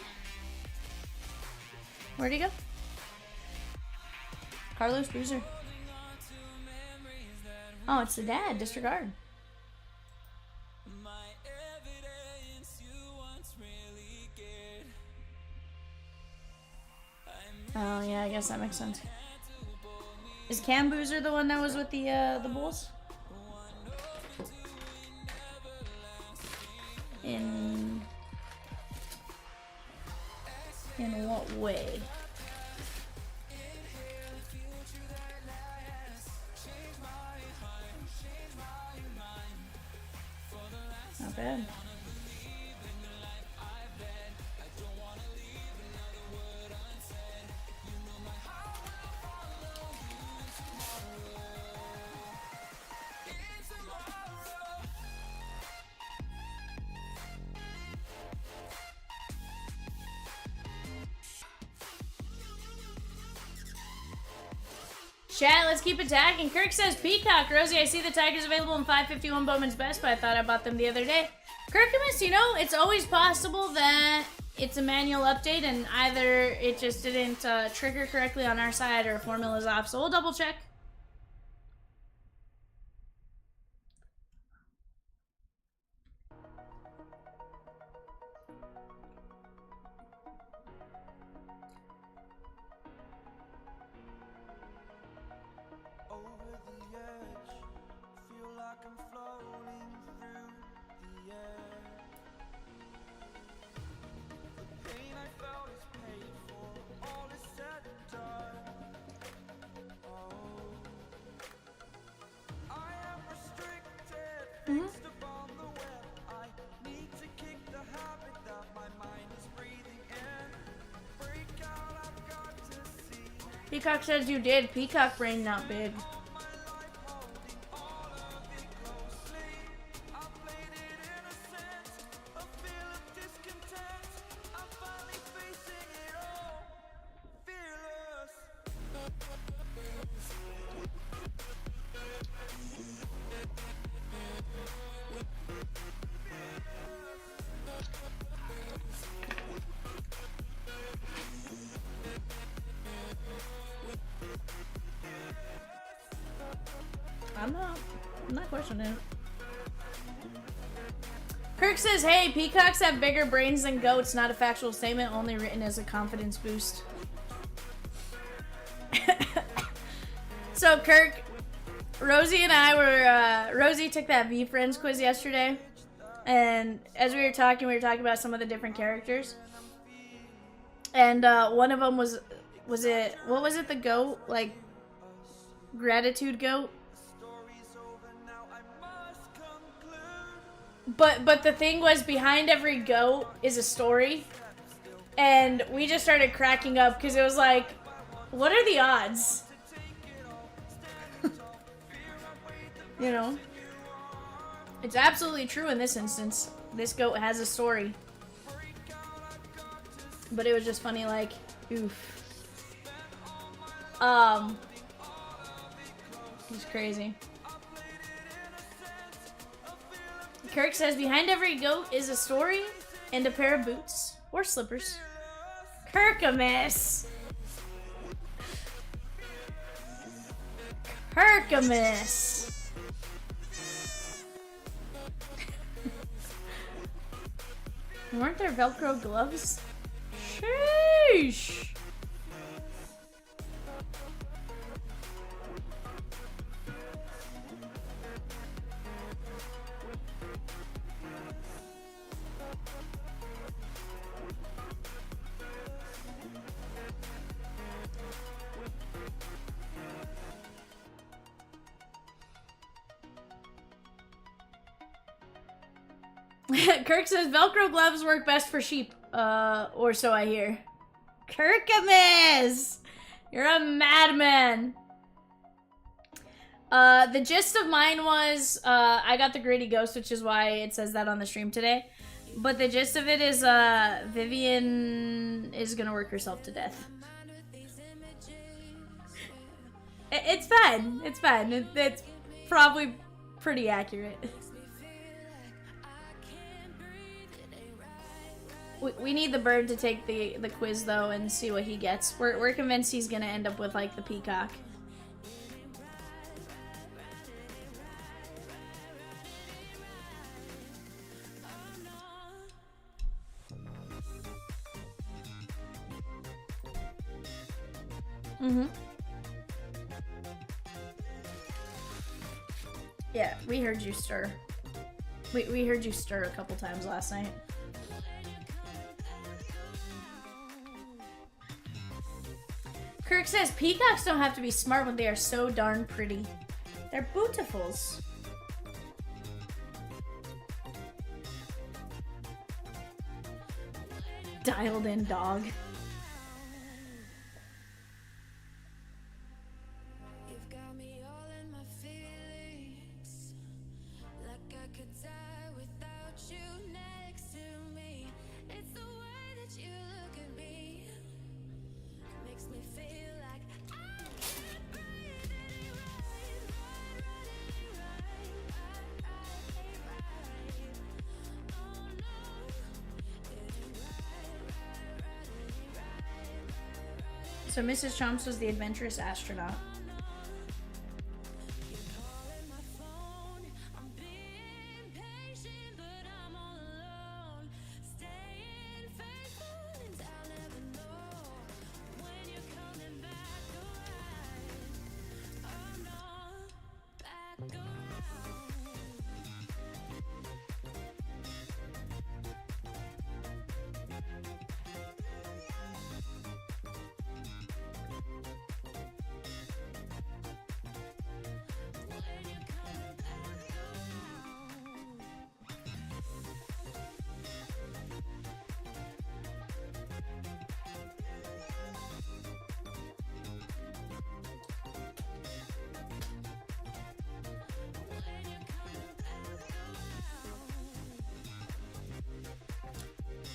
where'd he go? Carlos Boozer. Oh, it's the dad. Disregard. Oh yeah, I guess that makes sense. Is Cam Boozer the one that was with the Bulls? In what way? Not bad. Chat, let's keep attacking. Kirk says, Peacock. Rosie, I see the Tigers available in 551 Bowman's Best, but I thought I bought them the other day. Kirkamus, you know, it's always possible that it's a manual update and either it just didn't trigger correctly on our side or formula's off, so we'll double check. Peacock says you did. Peacock brain not big. I'm not questioning it. Kirk says, hey, peacocks have bigger brains than goats. Not a factual statement, only written as a confidence boost. So, Kirk, Rosie and I were, Rosie took that V Friends quiz yesterday. And as we were talking about some of the different characters. And one of them what was it, the goat? Like, gratitude goat? But the thing was, behind every goat is a story. And we just started cracking up because it was like, what are the odds? You know? It's absolutely true in this instance. This goat has a story. But it was just funny, like, oof. It's crazy. Kirk says, behind every goat is a story and a pair of boots or slippers. Kirkamus! Kirkamus! Weren't there Velcro gloves? Sheesh! Kirk says Velcro gloves work best for sheep. Or so I hear. Kirkamis! You're a madman. The gist of mine was, I got the Gritty Ghost, which is why it says that on the stream today. But the gist of it is, Vivian is gonna work herself to death. It's fine. It's fine. It's probably pretty accurate. We need the bird to take the quiz, though, and see what he gets. We're convinced he's gonna end up with, like, the peacock. Mm-hmm. Yeah, we heard you stir. We heard you stir a couple times last night. Kirk says peacocks don't have to be smart when they are so darn pretty. They're beautifuls. Dialed in dog. You've got me all in my feelings, like I could die without you next to me. It's the way that you look at me, makes me feel like I can't breathe anyway. Oh no. So Mrs. Chomps was the adventurous astronaut.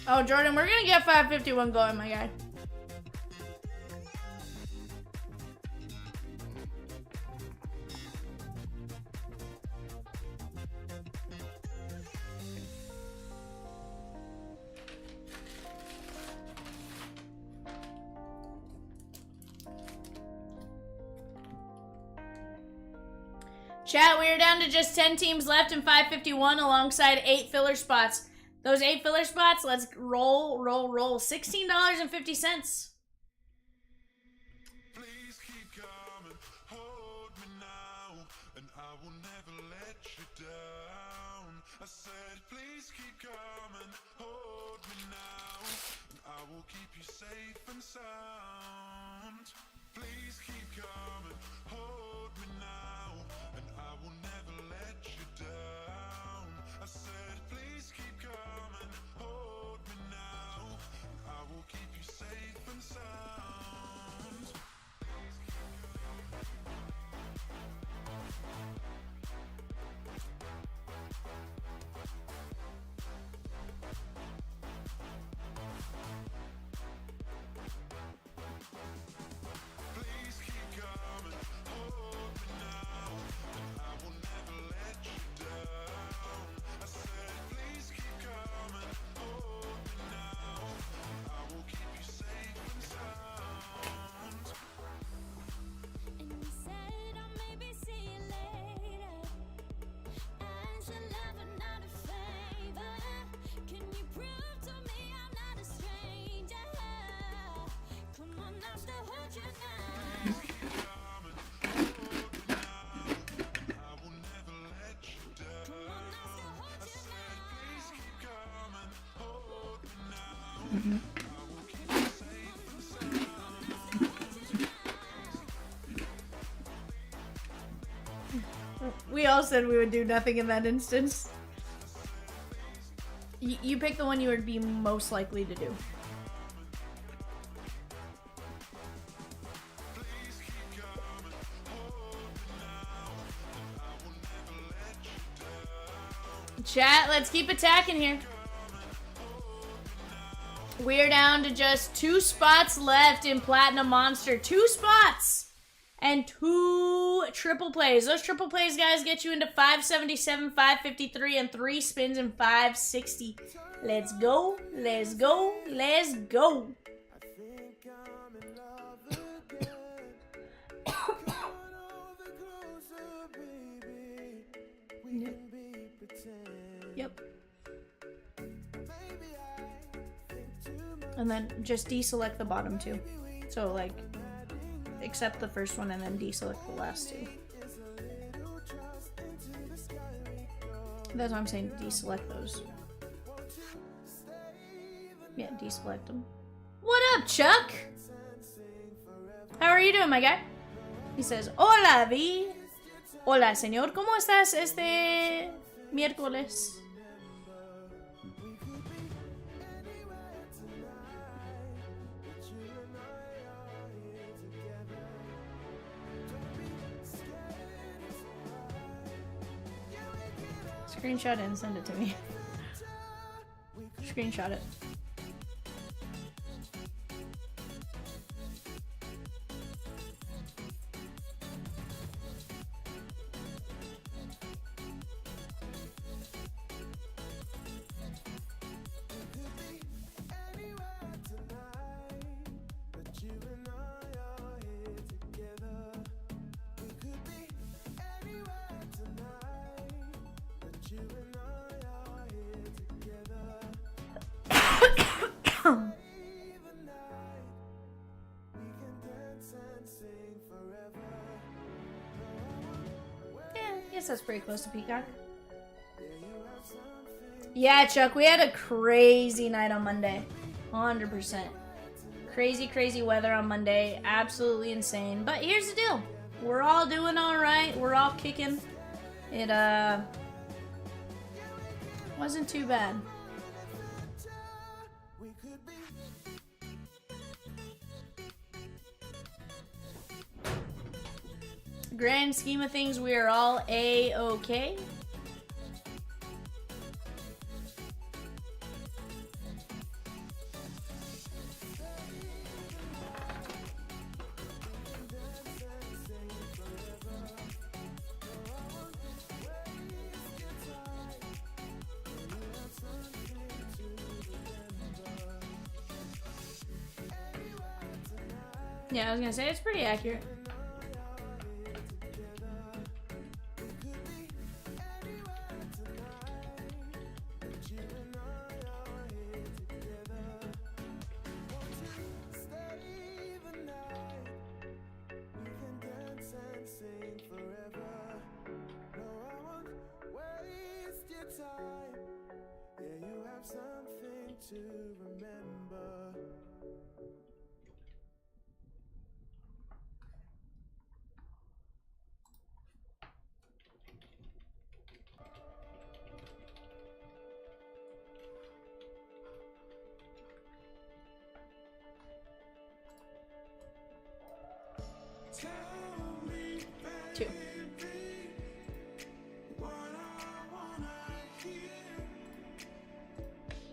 Oh, Jordan, we're gonna get 551 going, my guy. Chat, we are down to just 10 teams left in 551 alongside 8 filler spots. Those 8 filler spots, let's roll. $16.50. Please keep coming, hold me now, and I will never let you down. I said, please keep coming, hold me now, and I will keep you safe and sound. Please keep coming, hold me now, and I will never let you down. I said, please keep coming, hold me now, and I will keep you safe and sound. Please keep coming, hold me now, and I will never let you down. I said, please keep coming, hold me now, and I will keep you safe and sound. And you said I'll maybe see you later, as a lover, not a favor. Can you prove to me I'm not a stranger? Come on, I'll still hold you now. I will never let you down. Come on, I'll still hold I you said, please keep coming, hold me now. Mm-hmm. I will keep you safe and sound. We all said we would do nothing in that instance. You pick the one you would be most likely to do. Chat, let's keep attacking here. We're down to just 2 spots left in Platinum Monster. 2 spots! And 2 triple plays. Those triple plays, guys, get you into 577, 553, and 3 spins in 560. Let's go, let's go, let's go. I think I'm in love again. Come over closer, baby. We can be pretend. Yep. Maybe I think too much. And then just deselect the bottom 2. So, like, accept the first one and then deselect the last 2. That's what I'm saying, deselect those. Yeah, deselect them. What up, Chuck? How are you doing, my guy? He says, hola, Vi. Hola, señor. ¿Cómo estás este miércoles? Screenshot it and send it to me. Screenshot it. That's pretty close to Peacock. Yeah, Chuck, we had a crazy night on Monday. 100%. Crazy, crazy weather on Monday. Absolutely insane. But here's the deal. We're all doing alright. We're all kicking. It, wasn't too bad. Grand scheme of things, we are all A-okay. Yeah, I was gonna say, it's pretty accurate. Two.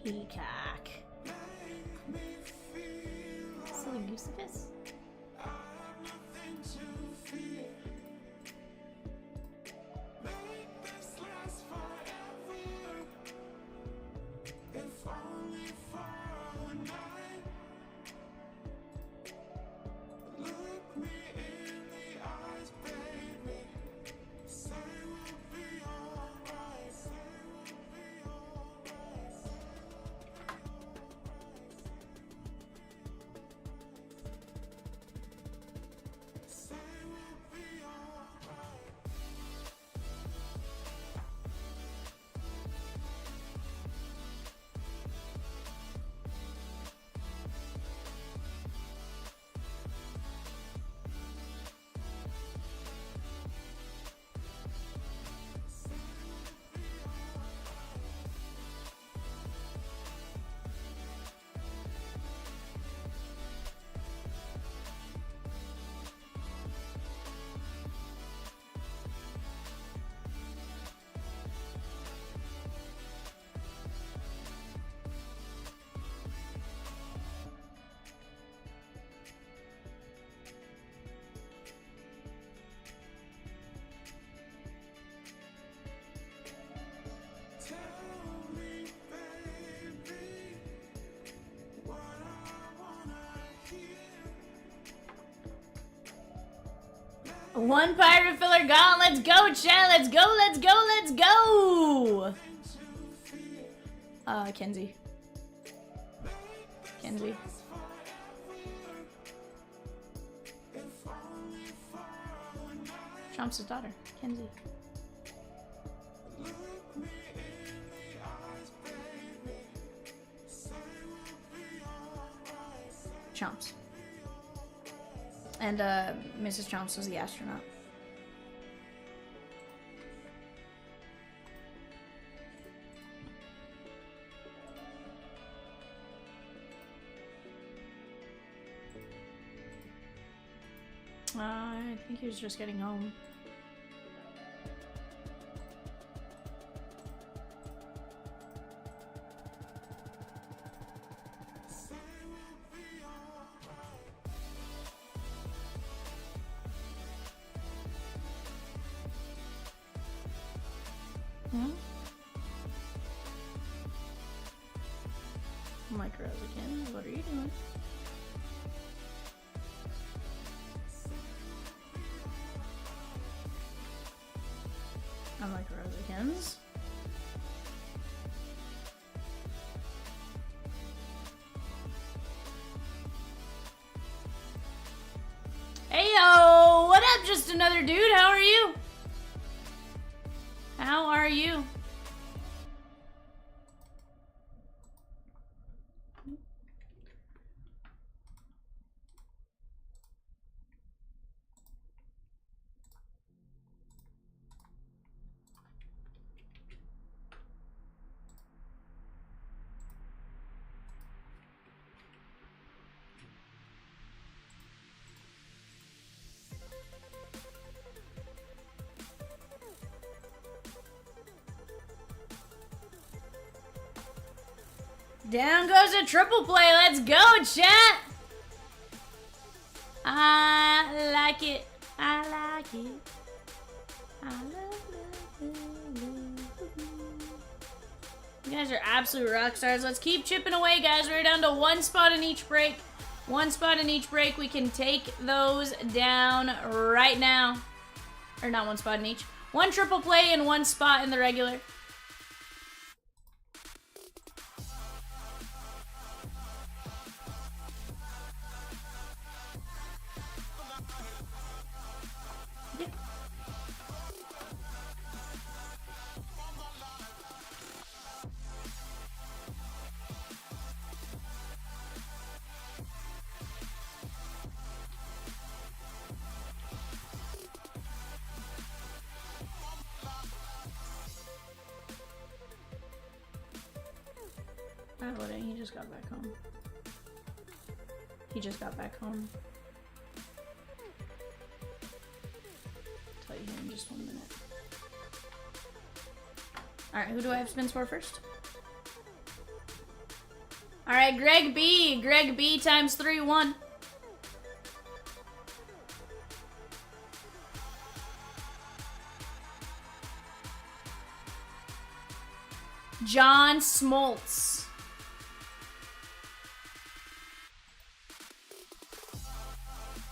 Peacock. Silly Musicus? One pirate filler gone. Let's go, chat. Let's go, let's go, let's go. Kenzie. Kenzie. Chomps' daughter, Kenzie. Chomps. And Mrs. Chomps was the astronaut. I think he was just getting home. Mike Rosican, what are you doing? I'm like Rosikins. Heyo! What up, just another dude? How are you? How are you? Down goes a triple play. Let's go, chat. I like it. I like it. I love it. You guys are absolute rock stars. Let's keep chipping away, guys. We're down to one spot in each break. One spot in each break. We can take those down right now. Or not one spot in each. One triple play and one spot in the regular. He just got back home. He just got back home. I'll tell you here in just 1 minute. Alright, who do I have spins for first? Alright, Greg B. Greg B times 3-1. John Smoltz.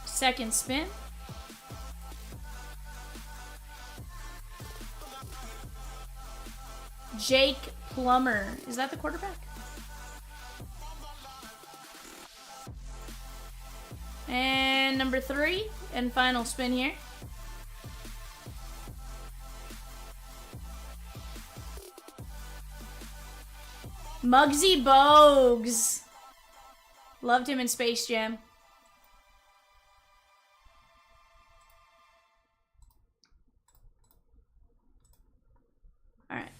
Second spin. Jake Plummer. Is that the quarterback? And number 3 and final spin here. Muggsy Bogues. Loved him in Space Jam. Alright.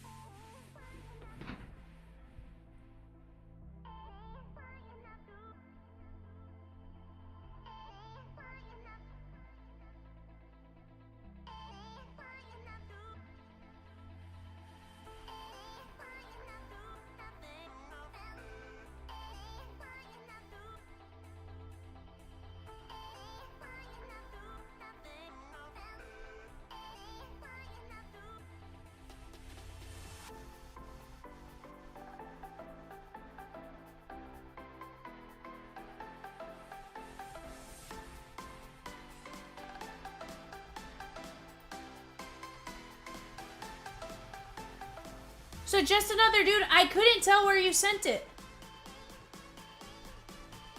So just another dude, I couldn't tell where you sent it.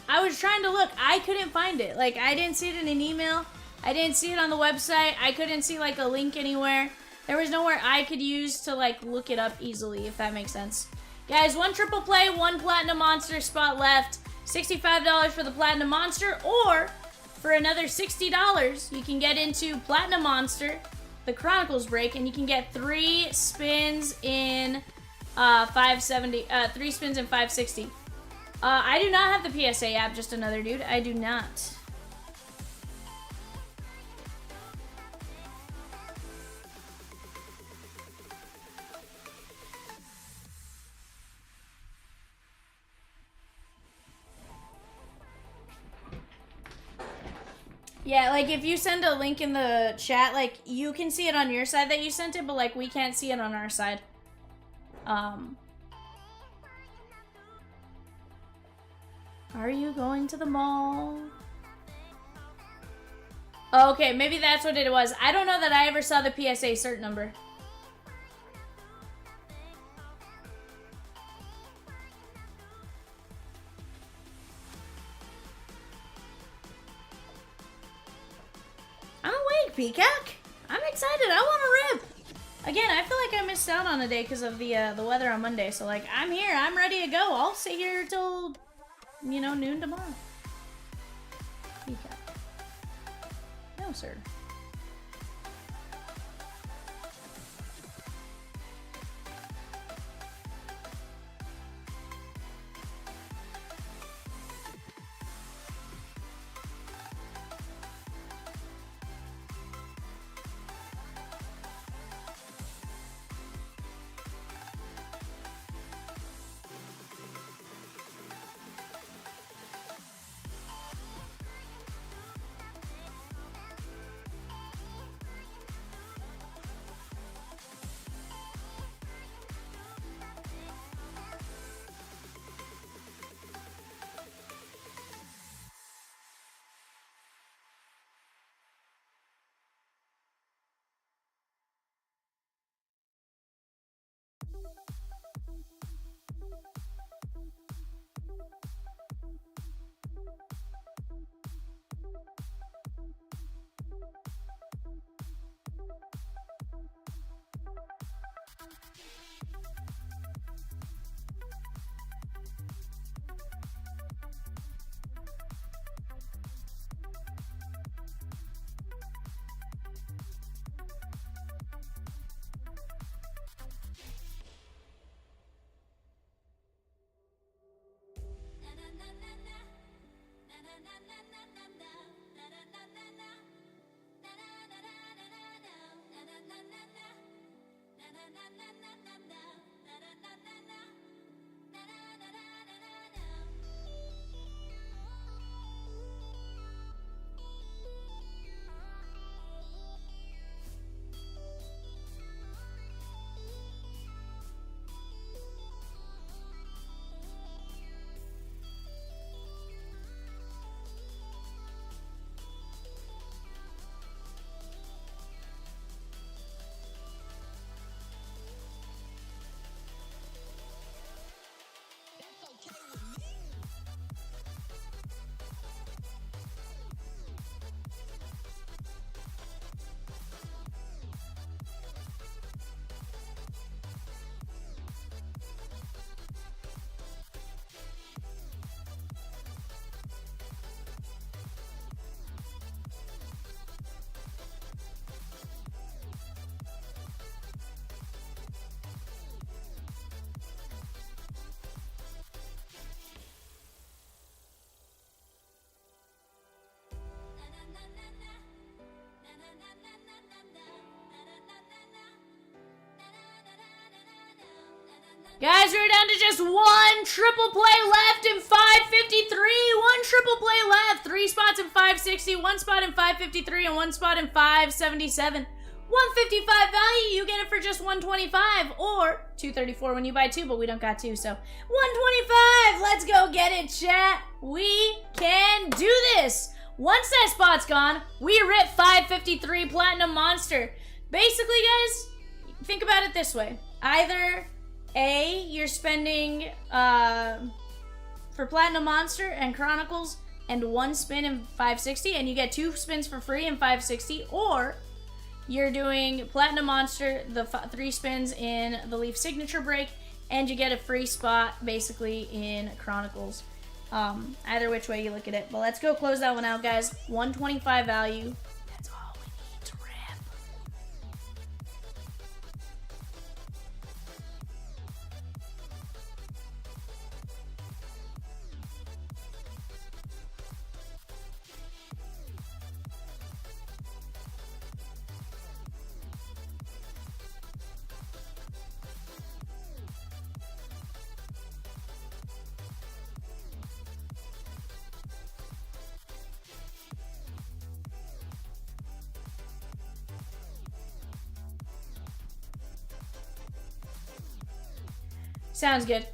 I was trying to look. I couldn't find it. Like, I didn't see it in an email. I didn't see it on the website. I couldn't see, like, a link anywhere. There was nowhere I could use to, like, look it up easily, if that makes sense. Guys, 1 triple play, 1 platinum monster spot left. $65 for the platinum monster, or for another $60, you can get into platinum monster, the Chronicles break, and you can get 3 spins in 570. 3 spins in 560. I do not have the PSA app, just another dude. I do not. Yeah, like, if you send a link in the chat, like, you can see it on your side that you sent it, but, like, we can't see it on our side. Are you going to the mall? Oh, okay, maybe that's what it was. I don't know that I ever saw the PSA cert number. I'm awake, Peacock. I'm excited. I want to rip. Again, I feel like I missed out on a day because of the weather on Monday. So, like, I'm here. I'm ready to go. I'll sit here till, you know, noon tomorrow. Peacock. No, sir. Guys, we're down to just 1 triple play left in 553. 1 triple play left. 3 spots in 560, 1 spot in 553, and 1 spot in 577. 155 value, you get it for just 125, or 234 when you buy 2, but we don't got 2, so 125. Let's go get it, chat. We can do this. Once that spot's gone, we rip 553 Platinum Monster. Basically, guys, think about it this way. Either A, you're spending for Platinum Monster and Chronicles and 1 spin in 560, and you get 2 spins for free in 560, or you're doing Platinum Monster, the 3 spins in the Leaf Signature Break, and you get a free spot basically in Chronicles. Either which way you look at it. But let's go close that one out, guys. 125 value. That's all we need to rip. Sounds good.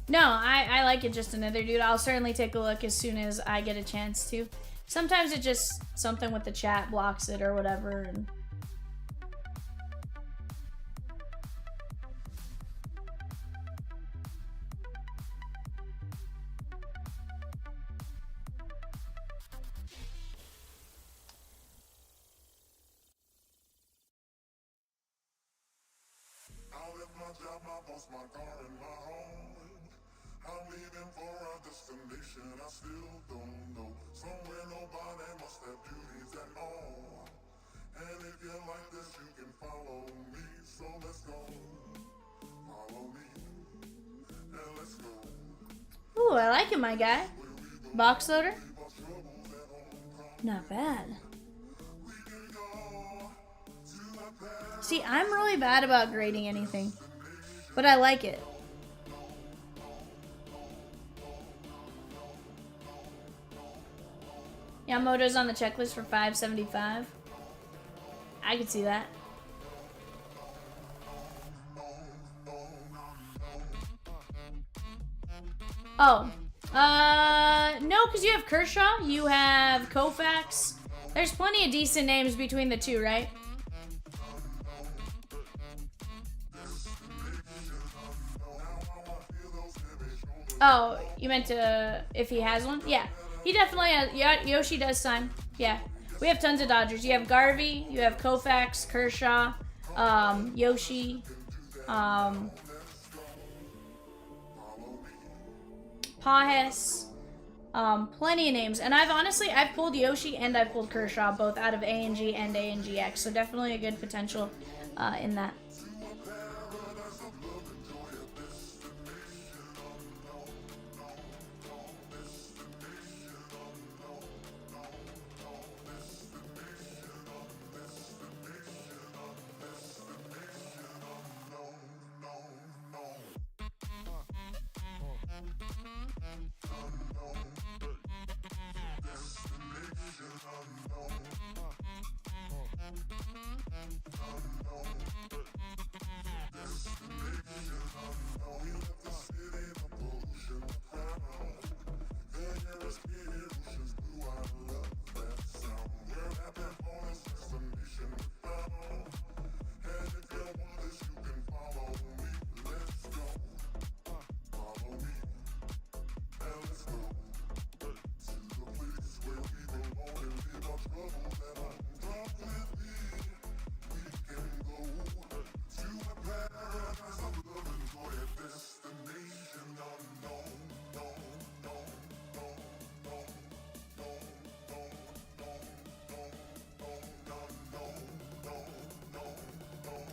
No, I like it just another dude. I'll certainly take a look as soon as I get a chance to. Sometimes it just, something with the chat blocks it or whatever. And I left my job, my boss, my car, and my home. I'm leaving for a destination I still don't know. Somewhere nobody must have duties at all. And if you like this, you can follow me. So let's go. Follow me. And let's go. ooh, I like it, my guy. Box loader. Not bad. See, I'm really bad about grading anything, but I like it. Yamamoto's on the checklist for 575. I could see that. Oh, no, because you have Kershaw, you have Koufax. There's plenty of decent names between the two, right? Oh, you meant to, if he has one? Yeah, he definitely has. Yeah, Yoshi does sign. Yeah, we have tons of Dodgers. You have Garvey, you have Koufax, Kershaw, Yoshi, Pajes, plenty of names. And I've pulled Yoshi and I've pulled Kershaw, both out of ANG and ANGX, so definitely a good potential in that.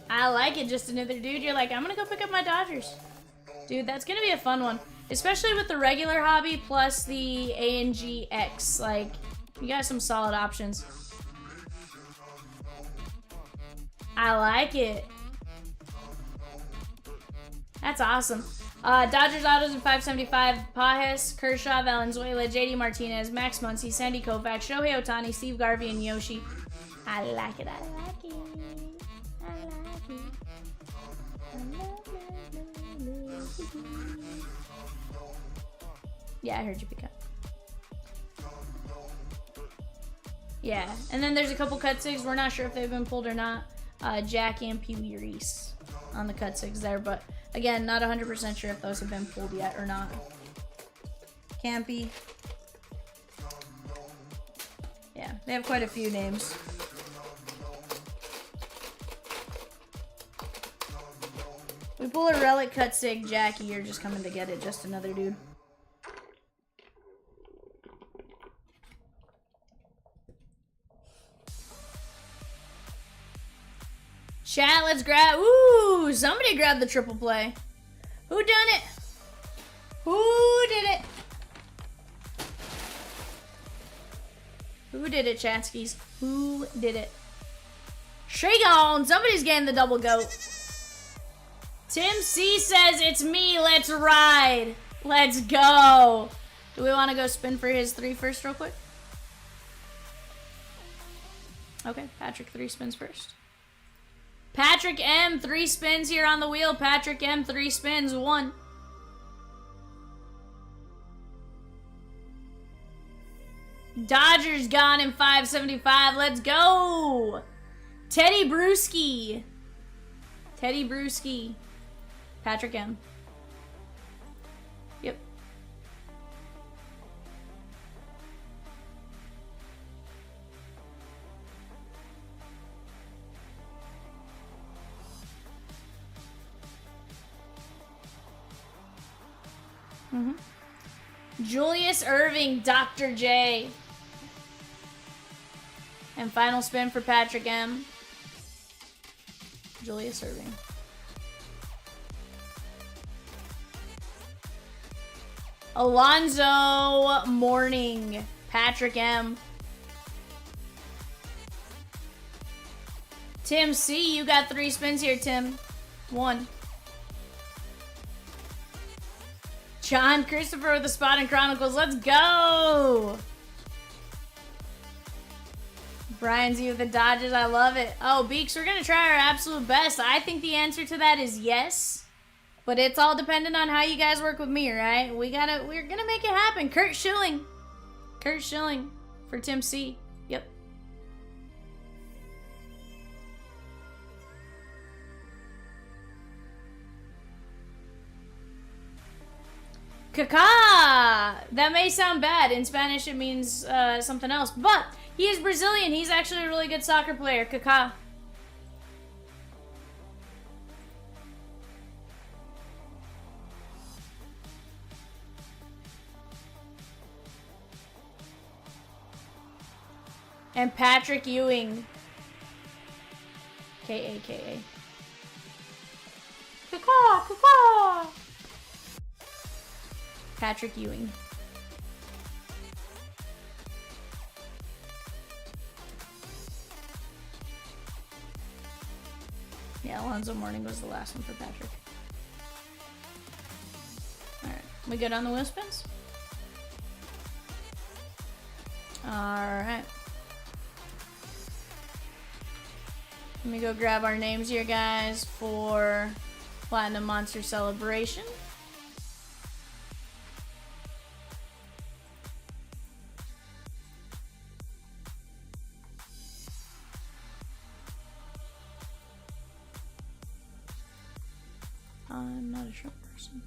I like it, just another dude. You're like, I'm gonna go pick up my Dodgers. Dude, that's gonna be a fun one. Especially with the regular hobby plus the ANGX. Like, you got some solid options. I like it. That's awesome. Dodgers autos in 575. Pajes, Kershaw, Valenzuela, JD Martinez, Max Muncy, Sandy Koufax, Shohei Ohtani, Steve Garvey, and Yoshi. I like it. I like it. I like it. Yeah, I heard you pick up. Yeah, and then there's a couple cut sigs. We're not sure if they've been pulled or not. Jackie and Pee Wee Reese on the cut sigs there, but Again, not 100% sure if those have been pulled yet or not. Campy. Yeah, they have quite a few names. We pull a relic cut sig, Jackie, you're just coming to get it, just another dude. Chat, let's grab. Ooh, somebody grabbed the triple play. Who done it? Who did it? Who did it, Chatskis? Who did it? Shagon, somebody's getting the double goat. Tim C says, it's me, let's ride. Let's go. Do we want to go spin for his 3 first real quick? Okay, Patrick 3 spins first. Patrick M, 3 spins here on the wheel. Patrick M, 3 spins, 1. Dodgers gone in 575. Let's go. Teddy Bruschi. Teddy Bruschi. Patrick M. Yep. Julius Irving, Dr. J. And final spin for Patrick M. Julius Irving. Alonzo Mourning, Patrick M. Tim C, you got 3 spins here, Tim. 1. John Christopher with the spot in Chronicles. Let's go! Brian Z with the Dodgers. I love it. Oh, Beaks, we're going to try our absolute best. I think the answer to that is yes. But it's all dependent on how you guys work with me, right? We're going to make it happen. Kurt Schilling. Kurt Schilling for Tim C. Yep. Kaká! That may sound bad. In Spanish, it means something else. But he is Brazilian. He's actually a really good soccer player. Kaká. And Patrick Ewing. K-A-K-A. Kaká! Kaká! Patrick Ewing. Yeah, Alonzo Mourning was the last one for Patrick. Alright, we good on the wheel spins? Alright. Let me go grab our names here, guys, for Platinum Monster Celebration. I'm not a short person.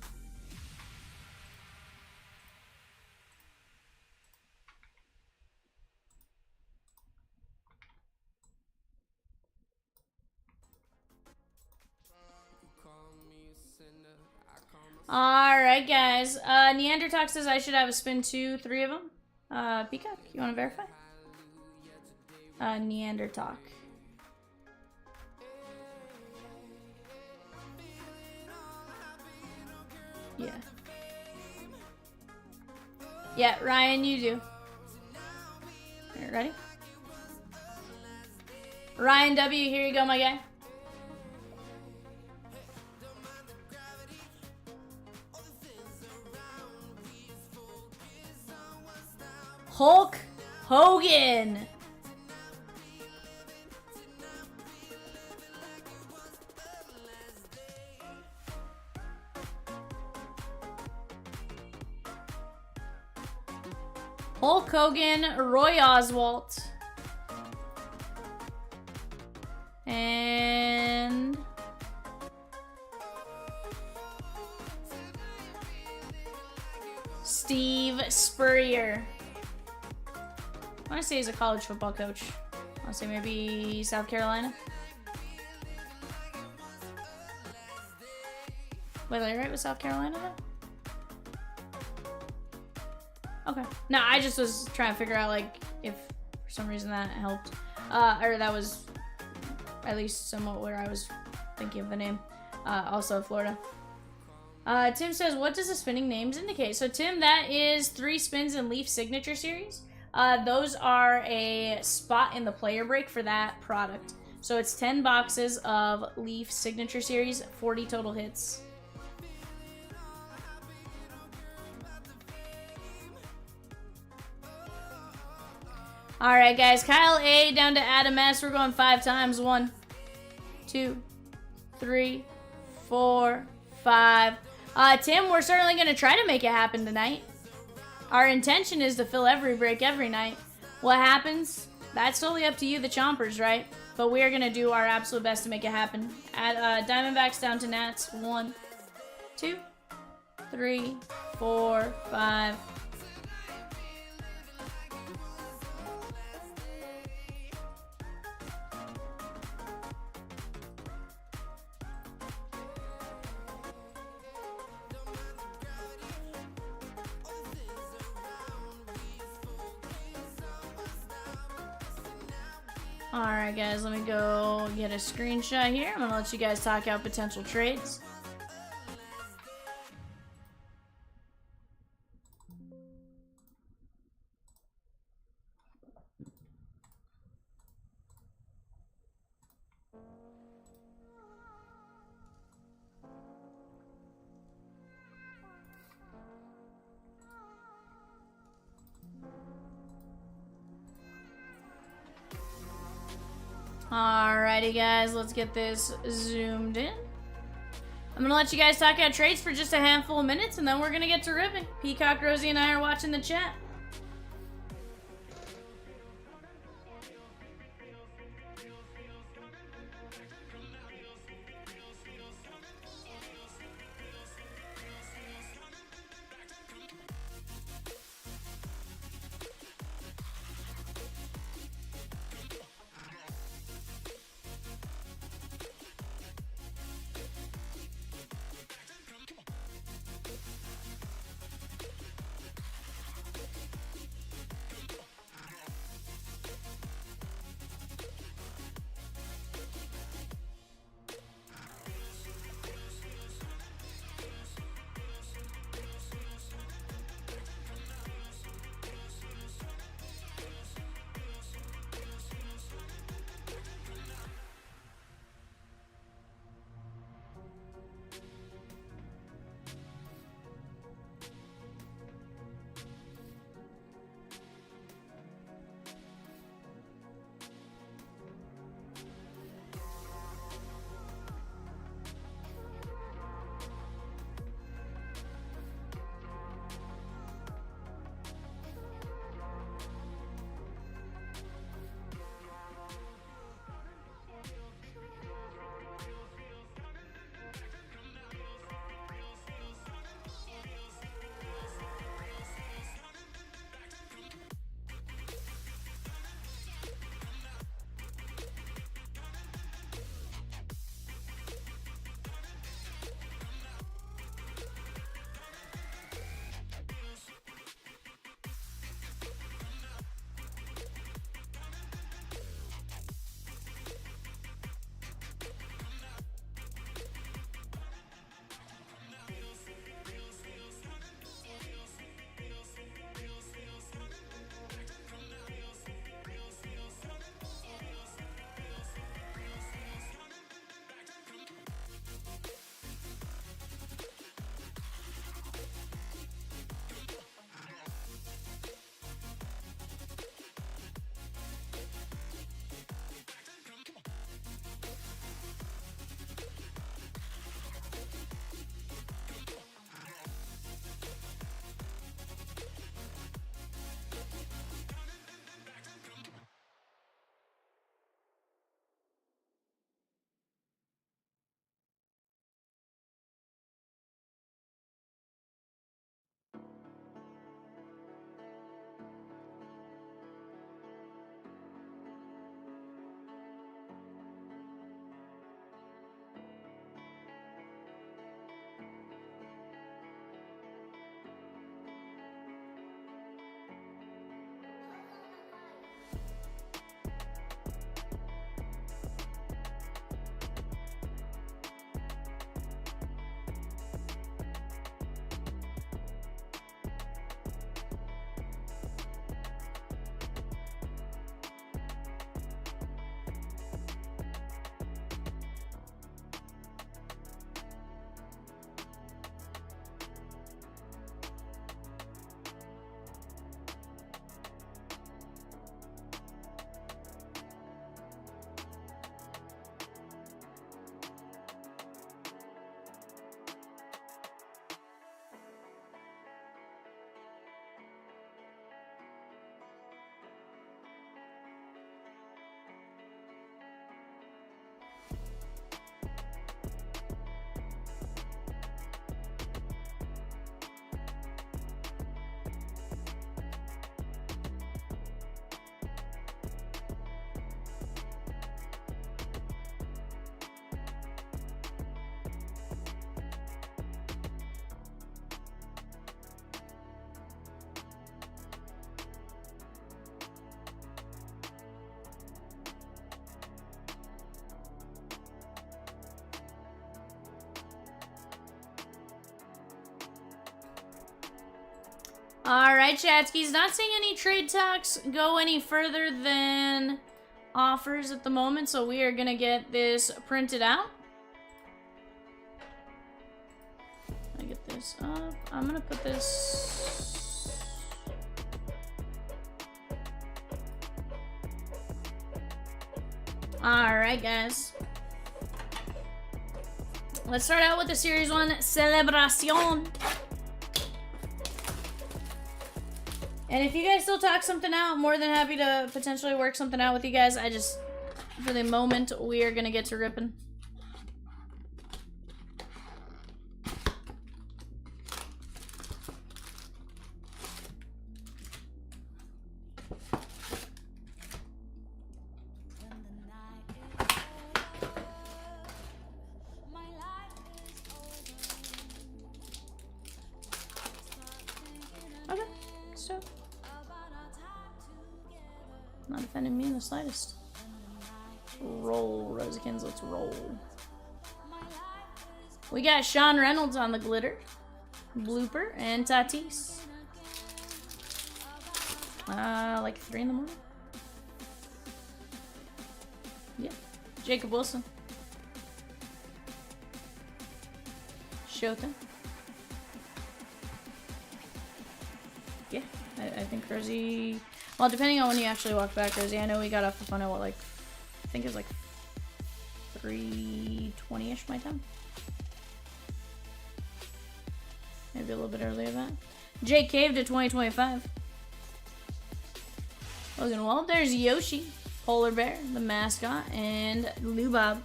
Alright, guys. Neanderthal says I should have a spin 2, 3 of them. Peacock, you want to verify? Neanderthal. Yeah. Yeah, Ryan, you do. Alright, ready? Ryan W, here you go, my guy. Hulk Hogan. Hulk Hogan, Roy Oswalt. And Steve Spurrier. I want to say he's a college football coach. I want to say maybe South Carolina. Wait, are you right with South Carolina though? Okay. No, I just was trying to figure out like if for some reason that helped. Or that was at least somewhat where I was thinking of the name. Also Florida. Tim says, what does the spinning names indicate? So Tim, that is 3 spins in Leaf Signature Series. Those are a spot in the player break for that product. So it's 10 boxes of Leaf Signature Series, 40 total hits. Alright guys, Kyle A down to Adam S. We're going 5 times. 1, 2, 3, 4, 5. Tim, we're certainly going to try to make it happen tonight. Our intention is to fill every break every night. What happens? That's totally up to you, the Chompers, right? But we are going to do our absolute best to make it happen. At Diamondbacks down to Nats. 1, 2, 3, 4, 5. Alright guys, let me go get a screenshot here. I'm going to let you guys talk out potential trades. Alrighty guys, let's get this zoomed in. I'm gonna let you guys talk out trades for just a handful of minutes and then we're gonna get to ribbing. Peacock, Rosie, and I are watching the chat. Alright, Chatskis. Not seeing any trade talks go any further than offers at the moment, so we are gonna get this printed out. I get this up. I'm gonna put this. Alright, guys. Let's start out with the Series 1 Celebration. And if you guys still talk something out, I'm more than happy to potentially work something out with you guys. I just, for the moment, we are gonna get to ripping. Okay, so. Not offending me in the slightest. Roll, Rosikins, let's roll. We got Sean Reynolds on the glitter. Blooper and Tatis. Like 3 in the morning? Yeah. Jacob Wilson. Shota. Yeah, I think Rosie... Well, depending on when you actually walk back, Rosie. I know we got off the phone at what, like... I think it was like 3:20-ish my time. Maybe a little bit earlier than that. Jake Cave to 2025. Logan Wall. There's Yoshi. Polar Bear, the mascot, and Lubob.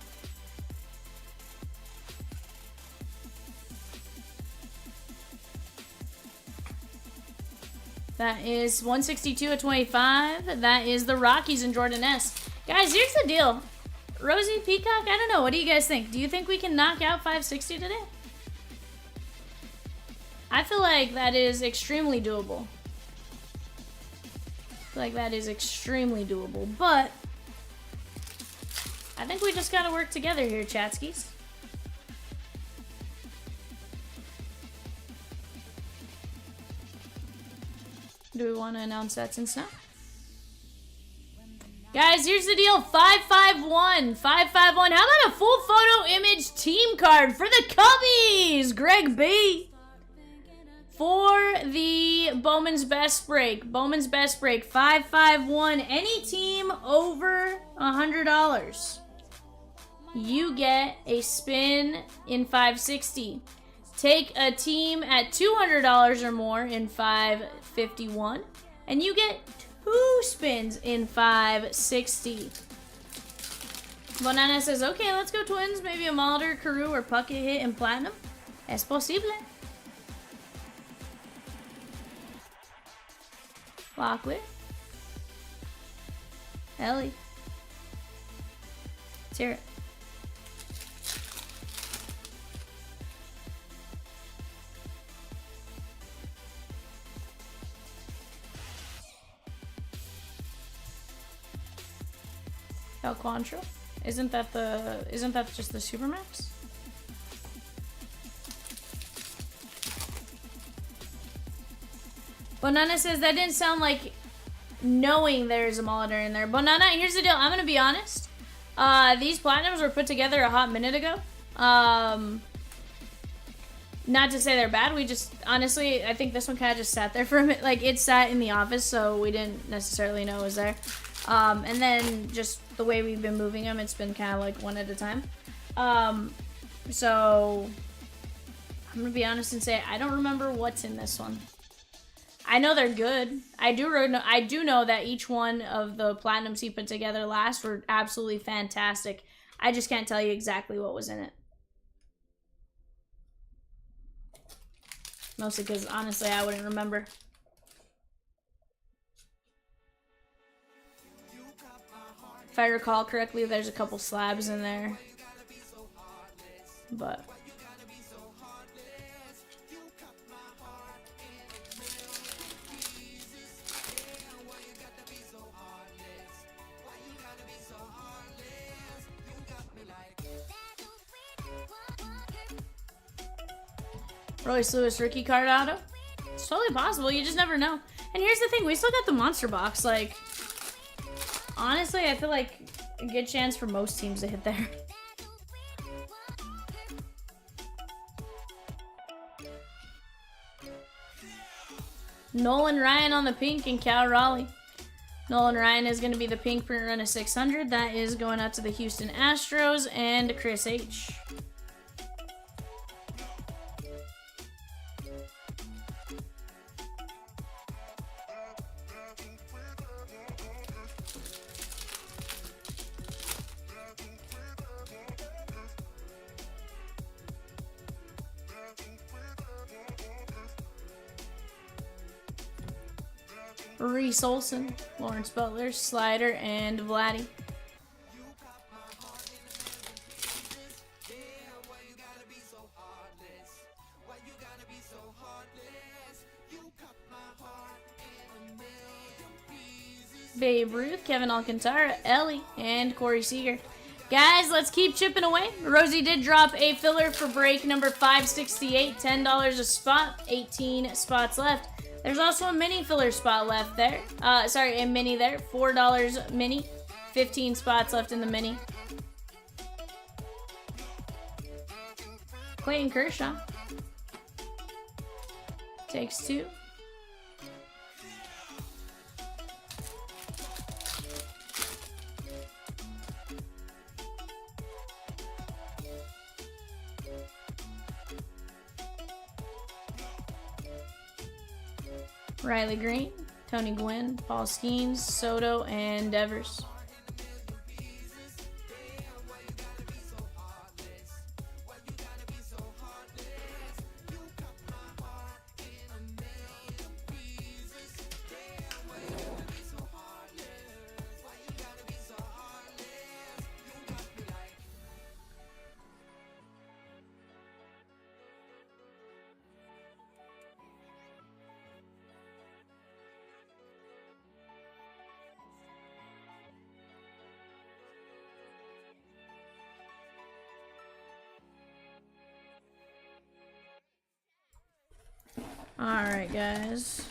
That is 162 at 25. That is the Rockies and Jordan S. Guys, here's the deal. Rosie, Peacock, I don't know. What do you guys think? Do you think we can knock out 560 today? I feel like that is extremely doable. But I think we just gotta work together here, Chatskis. Do we want to announce that since now? Guys, here's the deal. 551. 551. How about a full photo image team card for the Cubbies? Greg B. For the Bowman's Best Break. 551. Any team over $100. You get a spin in 560. Take a team at $200 or more in 551, and you get 2 spins in 560. Banana says, okay, let's go Twins. Maybe a Mulder, Carew, or Puckett hit in Platinum. Es posible. Lockwood. Ellie. Let's hear it. Alquantra? Isn't that just the Supermax? Banana says that didn't sound like knowing there's a Molitor in there. Banana, here's the deal. I'm gonna be honest. These platinums were put together a hot minute ago. Not to say they're bad. We just, honestly, I think this one kind of just sat there for a minute. Like, it sat in the office, so we didn't necessarily know it was there. And then just the way we've been moving them, it's been kind of like one at a time. So I'm gonna be honest and say I don't remember what's in this one. I know they're good. I do know that each one of the platinums he put together last were absolutely fantastic. I just can't tell you exactly what was in it. Mostly because honestly I wouldn't remember. If I recall correctly, there's a couple slabs in there. But Royce Lewis rookie card auto. It's totally possible. You just never know. And here's the thing. We still got the monster box. Like, honestly, I feel like a good chance for most teams to hit there. Nolan Ryan on the pink and Cal Raleigh. Nolan Ryan is going to be the pink print run of 600. That is going out to the Houston Astros and Chris H. Reese Olson, Lawrence Butler, Slider, and Vladdy. Babe Ruth, Kevin Alcantara, Ellie, and Corey Seager. Guys, let's keep chipping away. Rosie did drop a filler for break number 568, $10 a spot, 18 spots left. There's also a mini filler spot left there. Sorry, a mini there. $4 mini. 15 spots left in the mini. Clayton Kershaw. Takes 2. Riley Green, Tony Gwynn, Paul Skeens, Soto, and Devers. Alright, guys.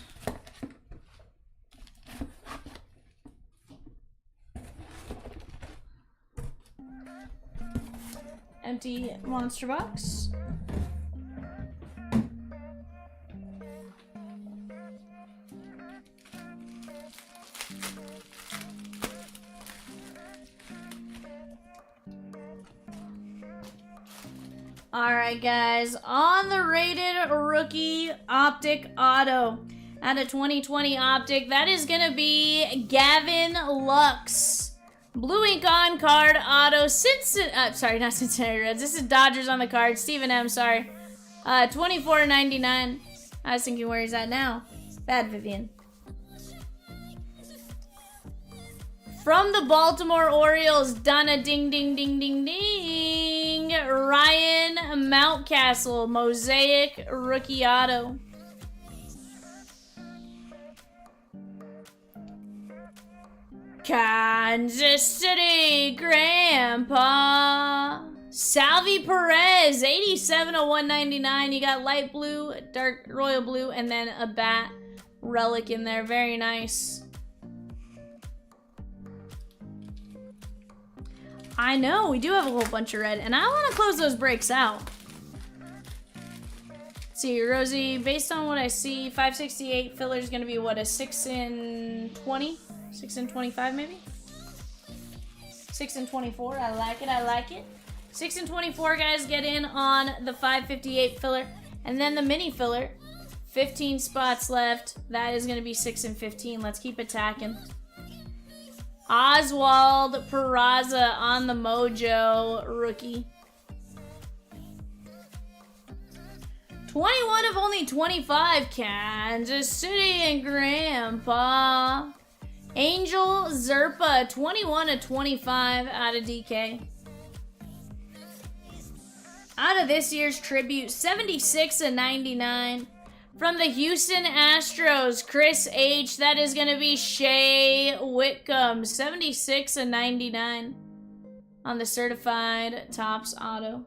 Empty monster box. Alright, guys, on the rated rookie optic auto out of 2020 optic, that is going to be Gavin Lux. Blue ink on card auto, sorry, not Cincinnati Reds. This is Dodgers on the card. Stephen M, sorry. $24.99. I was thinking, where is that now? Bad Vivian. From the Baltimore Orioles, Donna ding ding ding ding ding. Ryan Mountcastle, Mosaic rookie auto. Kansas City Grandpa. Salvi Perez, 87/199. You got light blue, dark royal blue, and then a bat relic in there. Very nice. I know, we do have a whole bunch of red, and I want to close those breaks out. Let's see, Rosie, based on what I see, 568 filler is going to be, what, a 6 in 20? 6 in 25, maybe? 6 in 24, I like it, I like it. 6 in 24, guys, get in on the 558 filler. And then the mini filler, 15 spots left. That is going to be 6 in 15. Let's keep attacking. Oswald Peraza on the Mojo rookie. 21 of only 25. Kansas City and Grandpa. Angel Zerpa, 21 of 25 out of DK. Out of this year's tribute, 76 of 99. From the Houston Astros, Chris H. That is going to be Shea Whitcomb. 76 of 99 on the certified Topps auto.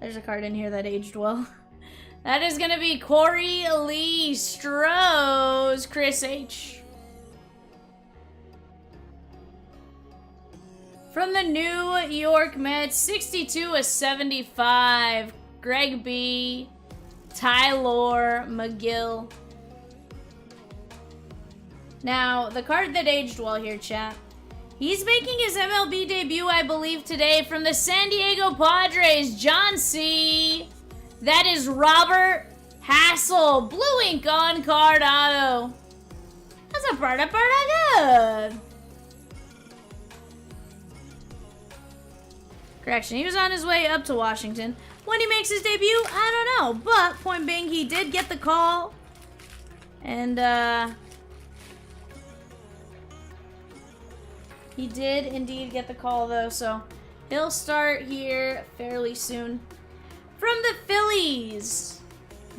There's a card in here that aged well. That is going to be Corey Lee Stroh's Chris H. From the New York Mets, 62/75, Greg B. Tyler McGill. Now, the card that aged well here, chat. He's making his MLB debut, I believe, today from the San Diego Padres, John C. That is Robert Hassel. Blue ink on card auto. That's a pretty good. Correction, he was on his way up to Washington. When he makes his debut, I don't know. But, point being, he did get the call. And, he did indeed get the call, though, so he'll start here fairly soon. From the Phillies,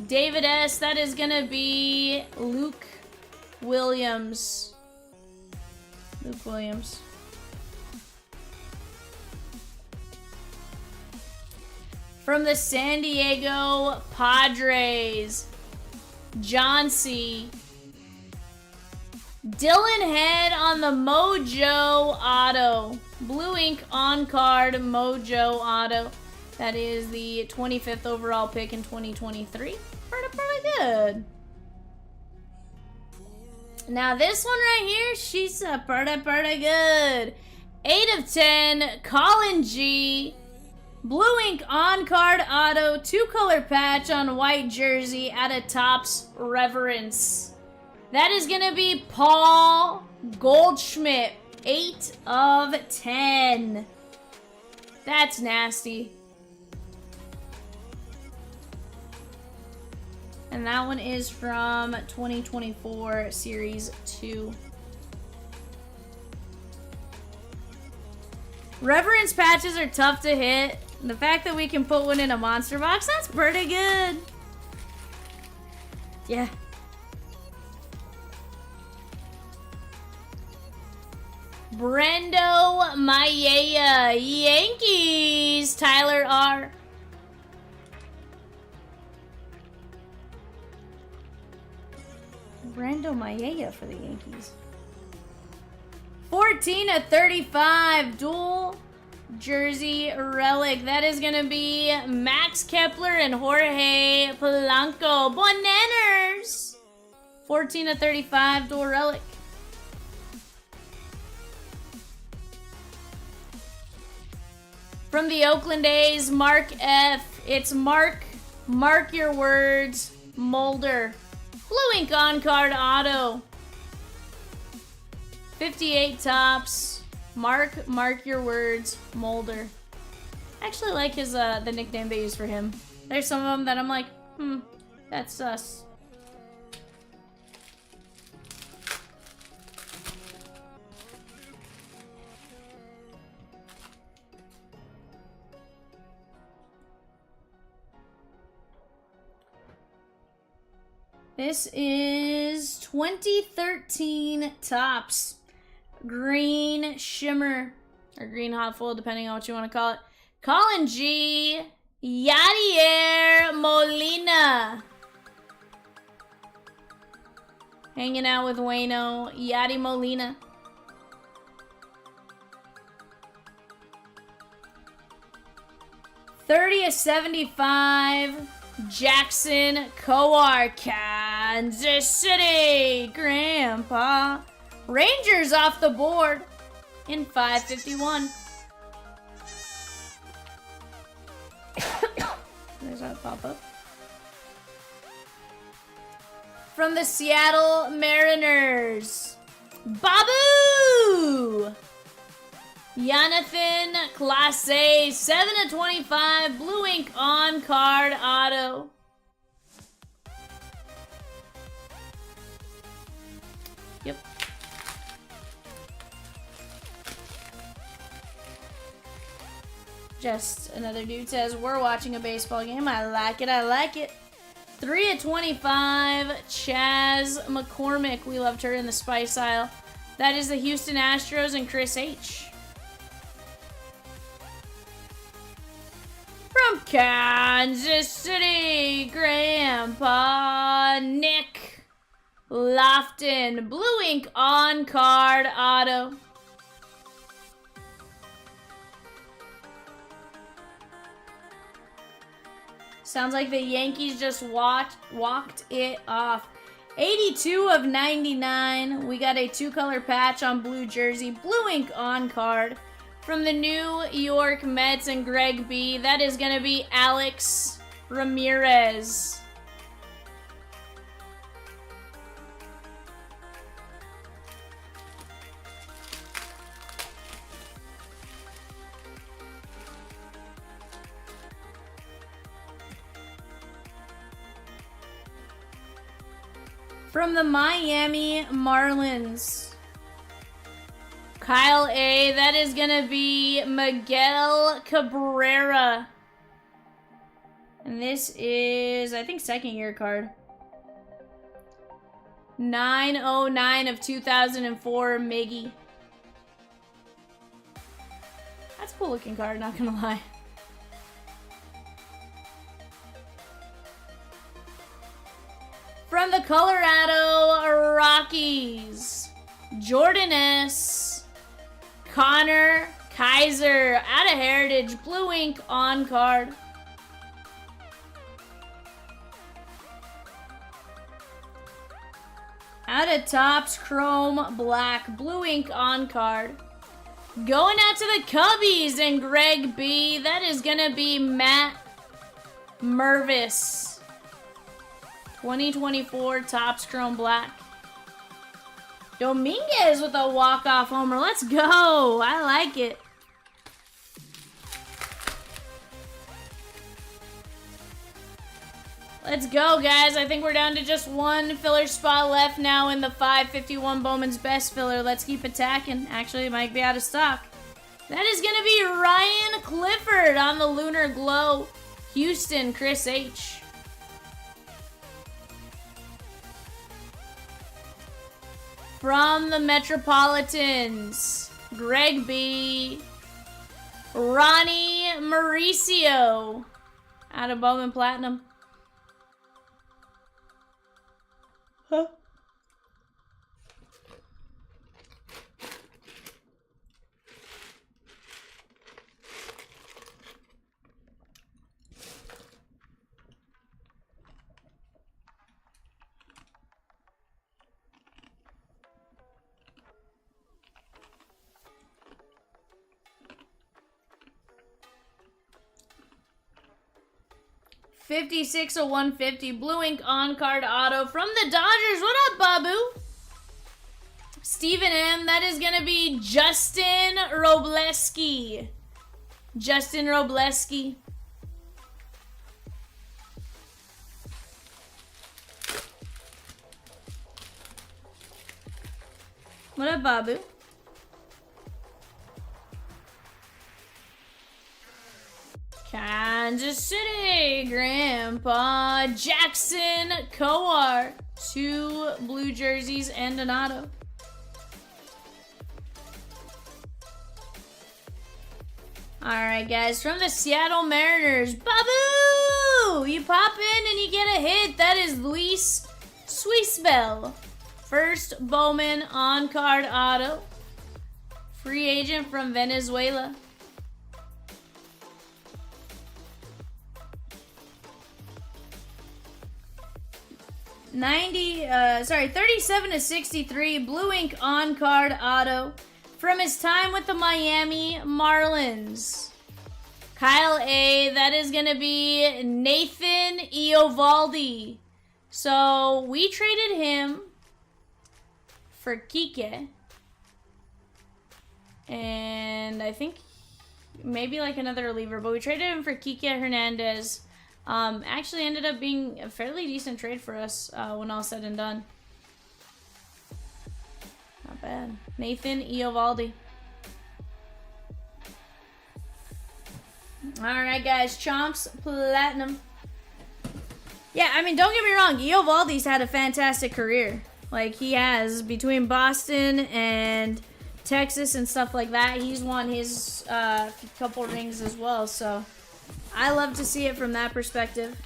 David S., that is going to be Luke Williams. Luke Williams. From the San Diego Padres, John C. Dylan Head on the Mojo Auto. Blue ink on card Mojo Auto. That is the 25th overall pick in 2023. Pretty good. Now this one right here, she's pretty good. 8/10, Colin G. Blue ink on card auto, 2-color patch on white jersey at a Topps Reverence. That is going to be Paul Goldschmidt, 8/10. That's nasty. And that one is from 2024 Series 2. Reverence patches are tough to hit. The fact that we can put one in a monster box, that's pretty good. Yeah. Brendo Mayea, Yankees, Tyler R. Brendo Mayea for the Yankees. 14/35, dual jersey relic. That is going to be Max Kepler and Jorge Polanco. Bonanners. 14/35, dual relic. From the Oakland A's, Mark F. It's Mark your words, Mulder. Blue ink on card auto. 58 Topps. Mark your words, Mulder. I actually like his the nickname they use for him. There's some of them that I'm like, that's sus. This is 2013 Topps. Green Shimmer. Or Green Hot Full, depending on what you want to call it. Colin G. Yadier Molina. Hanging out with Wayno. Yadi Molina. (30/75). Jackson Kowar, Kansas City, Grandpa. Rangers off the board in 5/51. There's that pop-up. From the Seattle Mariners, Babu! Jonathan Clase, 7/25, blue ink on card auto. Yep. Just another dude says, we're watching a baseball game. I like it, I like it. 3/25, Chaz McCormick. We loved her in the Spice aisle. That is the Houston Astros and Chris H. From Kansas City, Grandpa Nick Lofton. Blue ink on card auto. Sounds like the Yankees just walked it off. 82 of 99. We got a 2-color patch on blue jersey. Blue ink on card. From the New York Mets and Greg B. That is going to be Alex Ramirez. From the Miami Marlins, Kyle A. That is going to be Miguel Cabrera. And this is, I think, second year card. 909 of 2004, Miggy. That's a cool looking card, not going to lie. From the Colorado Rockies, Jordan S. Connor Kaiser, out of Heritage, blue ink on card. Out of Topps Chrome Black, blue ink on card. Going out to the Cubbies and Greg B. That is going to be Matt Mervis. 2024 Topps Chrome Black. Dominguez with a walk-off homer. Let's go. I like it. Let's go, guys. I think we're down to just one filler spot left now in the 551 Bowman's Best Filler. Let's keep attacking. Actually, it might be out of stock. That is going to be Ryan Clifford on the Lunar Glow. Houston, Chris H. From the Metropolitans, Greg B. Ronnie Mauricio out of Bowman Platinum. Huh? 56 of 150. Blue ink on card auto from the Dodgers. What up, Babu? Stephen M. That is going to be Justin Robleski. Justin Robleski. What up, Babu? Kansas City, Grandpa Jackson Kowar. 2 blue jerseys and an auto. Alright, guys, from the Seattle Mariners, Babu! You pop in and you get a hit. That is Luis Swisbell. First Bowman on-card auto. Free agent from Venezuela. 37 to 63, blue ink on card auto from his time with the Miami Marlins. Kyle A, that is going to be Nathan Eovaldi. So we traded him for Kike. And I think maybe like another reliever, but we traded him for Kike Hernandez. Actually ended up being a fairly decent trade for us when all said and done. Not bad. Nathan Eovaldi. Alright, guys. Chomps Platinum. Yeah, I mean, don't get me wrong. Eovaldi's had a fantastic career. Like, he has. Between Boston and Texas and stuff like that, he's won his couple rings as well, so... I love to see it from that perspective.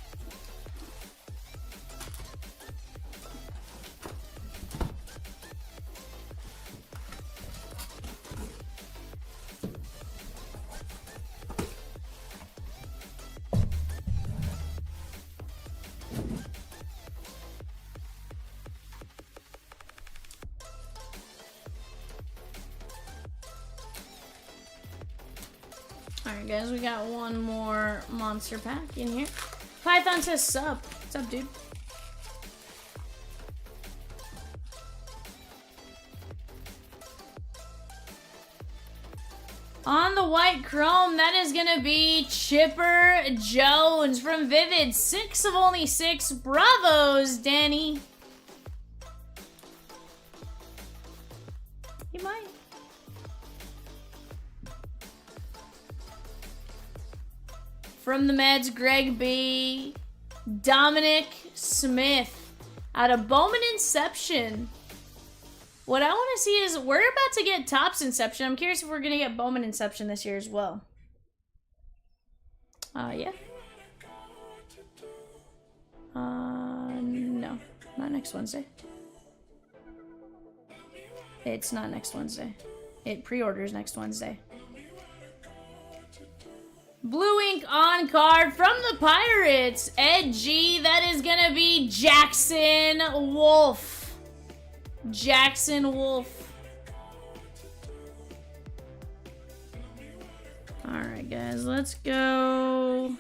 Alright guys, we got one more monster pack in here. Python says sub. What's up, dude? On the white chrome, that is gonna be Chipper Jones from Vivid. 6 of only 6. Bravos, Danny. You might. From the Meds, Greg B. Dominic Smith out of Bowman Inception. What I want to see is, we're about to get Topps Inception. I'm curious if we're going to get Bowman Inception this year as well. Yeah. No. Not next Wednesday. It's not next Wednesday. It pre-orders next Wednesday. Blue ink on card from the Pirates. Ed G. That is going to be Jackson Wolf. Jackson Wolf. Alright, guys. Let's go.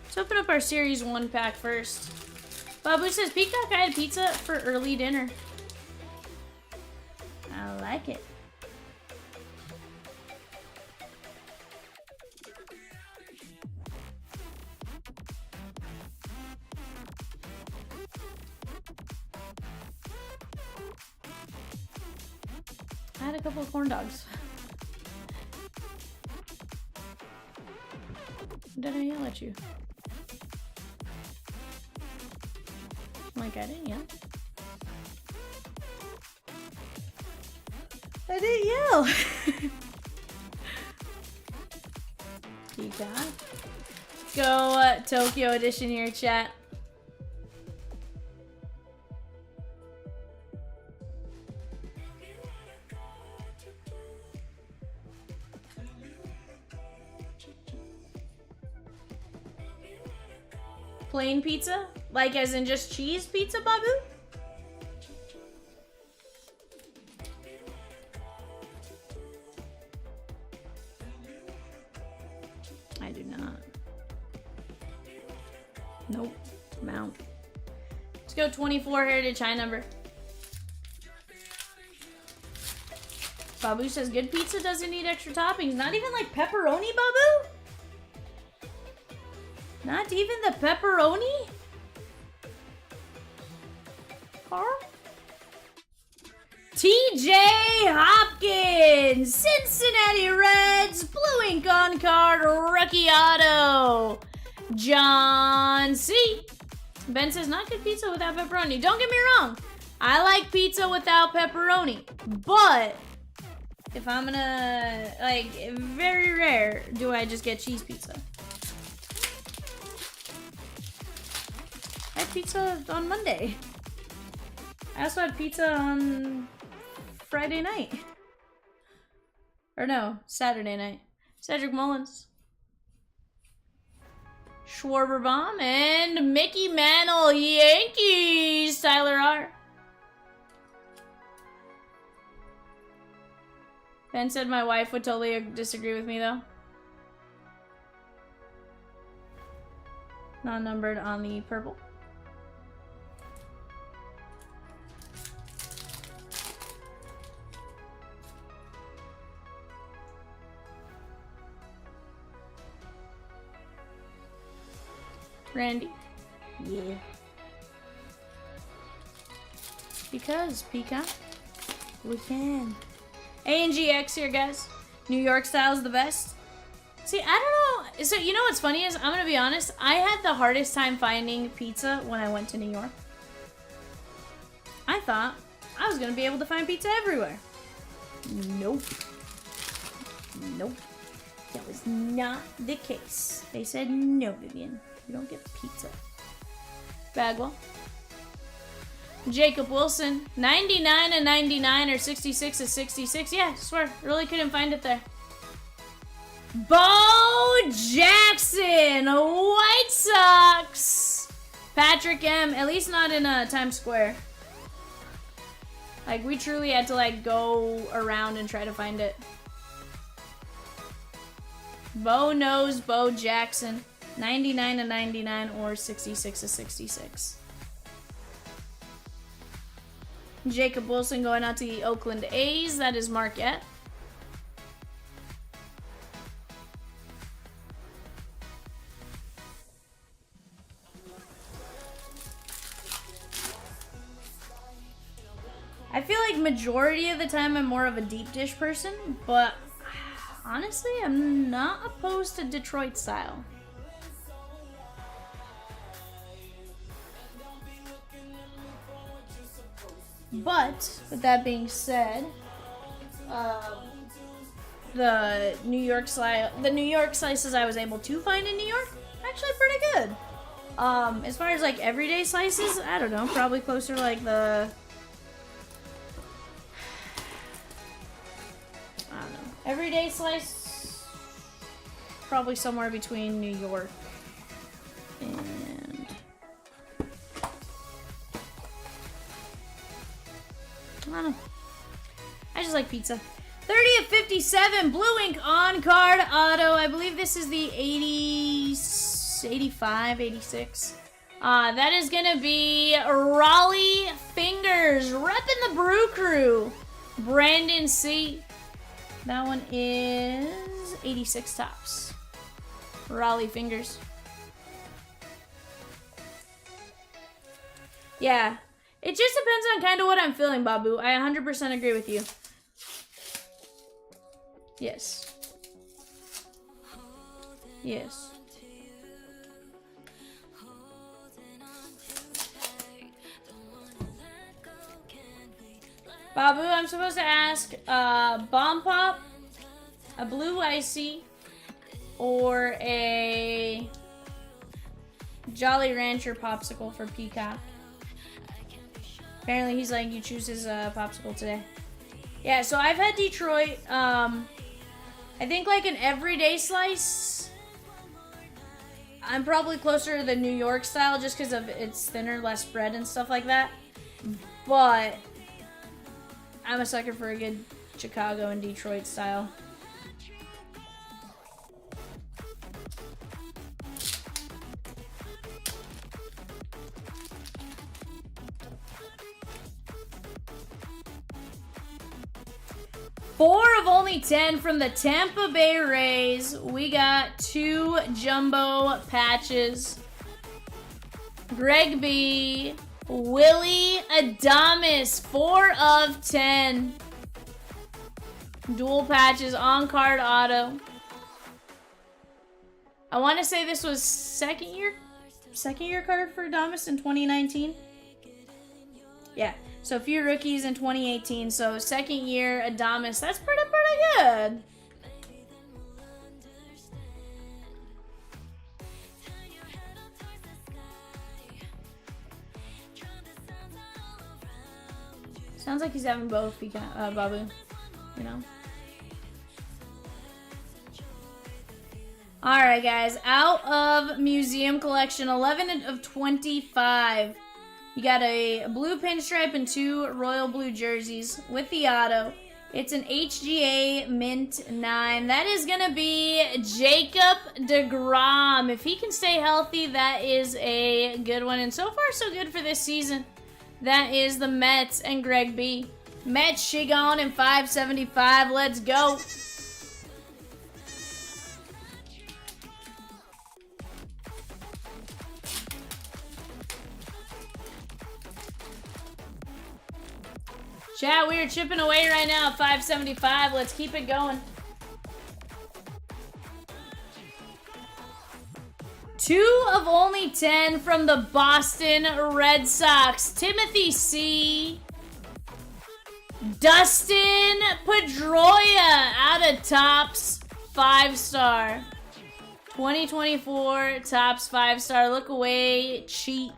Let's open up our Series 1 pack first. Babu says, Peacock, I had pizza for early dinner. I like it. I had a couple of corn dogs. Did I yell at you? Like, I didn't yell. I didn't yell. Peacock. Go Tokyo edition here, chat. Plain pizza? Like as in just cheese pizza, Babu? I do not. Nope. Mount. Let's go 24 Heritage High number. Babu says good pizza doesn't need extra toppings. Not even like pepperoni, Babu? Not even the pepperoni? Carl? TJ Hopkins! Cincinnati Reds! Blue ink on card, rookie auto. John C. Ben says not good pizza without pepperoni. Don't get me wrong. I like pizza without pepperoni. But if I'm gonna, like, very rare do I just get cheese pizza. I had pizza on Monday. I also had pizza on Friday night. Or no, Saturday night. Cedric Mullins. Schwarber Bomb and Mickey Mantle, Yankees, Tyler R. Ben said my wife would totally disagree with me though. Non-numbered on the purple. Randy. Yeah. Because, Peacock, we can. A&GX here, guys. New York style is the best. See, I don't know. So, you know what's funny is, I'm going to be honest, I had the hardest time finding pizza when I went to New York. I thought I was going to be able to find pizza everywhere. Nope. Nope. That was not the case. They said no, Vivian. You don't get pizza. Bagwell. Jacob Wilson. 99 and 99 or 66 is 66. Yeah, I swear. Really couldn't find it there. Bo Jackson. White Sox. Patrick M. At least not in Times Square. Like, we truly had to, like, go around and try to find it. Bo knows Bo Jackson. 99 to 99 or 66 to 66. Jacob Wilson going out to the Oakland A's. That is Marquette. I feel like majority of the time I'm more of a deep dish person, but honestly, I'm not opposed to Detroit style. But with that being said, the New York slices I was able to find in New York, actually pretty good. As far as like everyday slices, I don't know, probably closer to like the, I don't know, everyday slice, probably somewhere between New York and I don't know. I just like pizza. 30 of 57, blue ink on card auto. I believe this is the 80, 85, 86. That is going to be Raleigh Fingers, repping the Brew Crew. Brandon C. That one is 86 tops. Raleigh Fingers. Yeah. It just depends on kind of what I'm feeling, Babu. I 100% agree with you. Yes. Yes. Babu, I'm supposed to ask Bomb Pop, a Blue Icy, or a Jolly Rancher Popsicle for Peacock. Apparently he's like, you choose his popsicle today. Yeah, so I've had Detroit. I think like an everyday slice, I'm probably closer to the New York style just because of it's thinner, less bread and stuff like that. But I'm a sucker for a good Chicago and Detroit style. Four of only 10 from the Tampa Bay Rays. We got 2 jumbo patches. Greg B. Willie Adames. 4 of 10. Dual patches on card auto. I want to say this was second year card for Adames in 2019. Yeah. So a few rookies in 2018. So second year Adames. That's pretty good. Sounds like he's having both, Babu. You know. All right, guys. Out of museum collection, 11 of 25. You got a blue pinstripe and 2 royal blue jerseys with the auto. It's an HGA Mint 9. That is going to be Jacob deGrom. If he can stay healthy, that is a good one. And so far, so good for this season. That is the Mets and Greg B. Mets, Shigon and 575. Let's go. Chat, we are chipping away right now at 575. Let's keep it going. 2 of only 10 from the Boston Red Sox. Timothy C. Dustin Pedroia out of Tops. 5-star. 2024 Topps 5-star. Look away, cheat.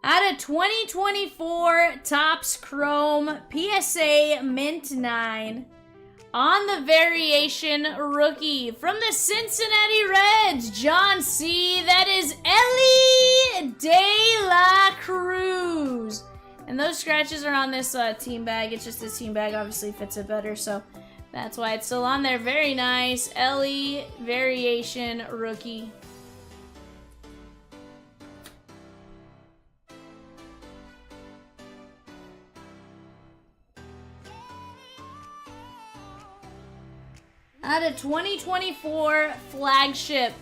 Out of 2024 Topps Chrome PSA Mint 9. On the variation rookie from the Cincinnati Reds, John C. That is Ellie De La Cruz. And those scratches are on this team bag. It's just this team bag obviously fits it better, so that's why it's still on there. Very nice. Ellie variation rookie. Out of 2024 flagship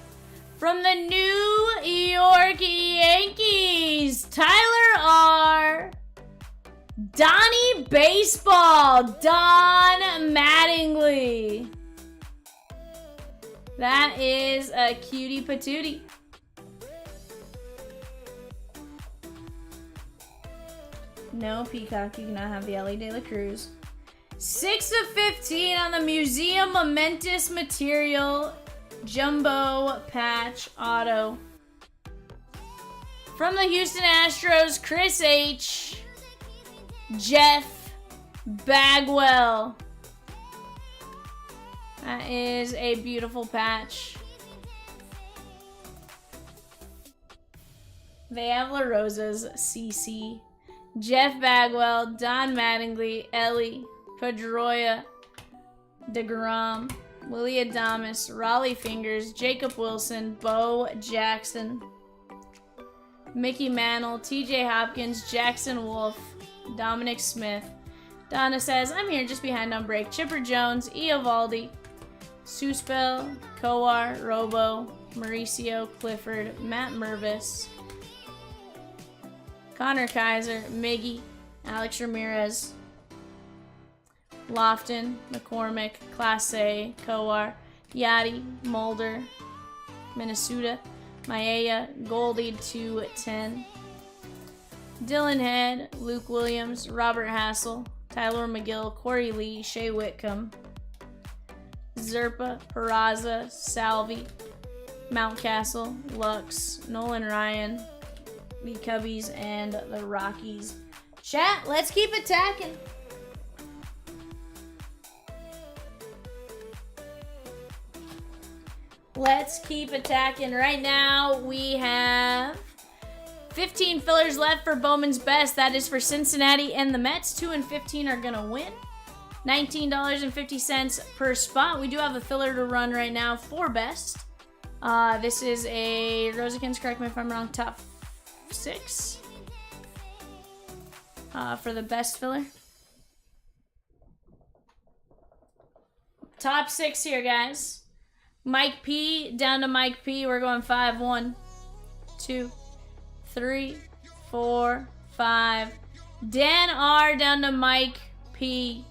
from the New York Yankees, Tyler R. Donnie Baseball, Don Mattingly. That is a cutie patootie. No, Peacock, you cannot have the Ellie De La Cruz. 6 of 15 on the Museum Momentous Material Jumbo Patch Auto. From the Houston Astros, Chris H. Jeff Bagwell. That is a beautiful patch. They have La Rosa's CC. Jeff Bagwell, Don Mattingly, Ellie, Pedroia, DeGrom, Willie Adames, Raleigh Fingers, Jacob Wilson, Bo Jackson, Mickey Mantle, TJ Hopkins, Jackson Wolf, Dominic Smith. Donna says, I'm here just behind on break. Chipper Jones, Eovaldi, Suspel, Kowar, Robo, Mauricio, Clifford, Matt Mervis, Connor Kaiser, Miggy, Alex Ramirez, Lofton, McCormick, Class A, Kowar, Yachty, Mulder, Minnesota, Maea, Goldie 210, Dylan Head, Luke Williams, Robert Hassel, Tyler McGill, Corey Lee, Shea Whitcomb, Zerpa, Peraza, Salvi, Mountcastle, Lux, Nolan Ryan, the Cubbies, and the Rockies. Chat, let's keep attacking. Let's keep attacking. Right now, we have 15 fillers left for Bowman's Best. That is for Cincinnati and the Mets. 2 and 15 are going to win. $19.50 per spot. We do have a filler to run right now for Best. This is a Rosikins, correct me if I'm wrong, top 6 for the Best filler. Top 6 here, guys. Mike P down to Mike P. We're going 5, 1, 2, 3, 4, 5. Dan R down to Mike P.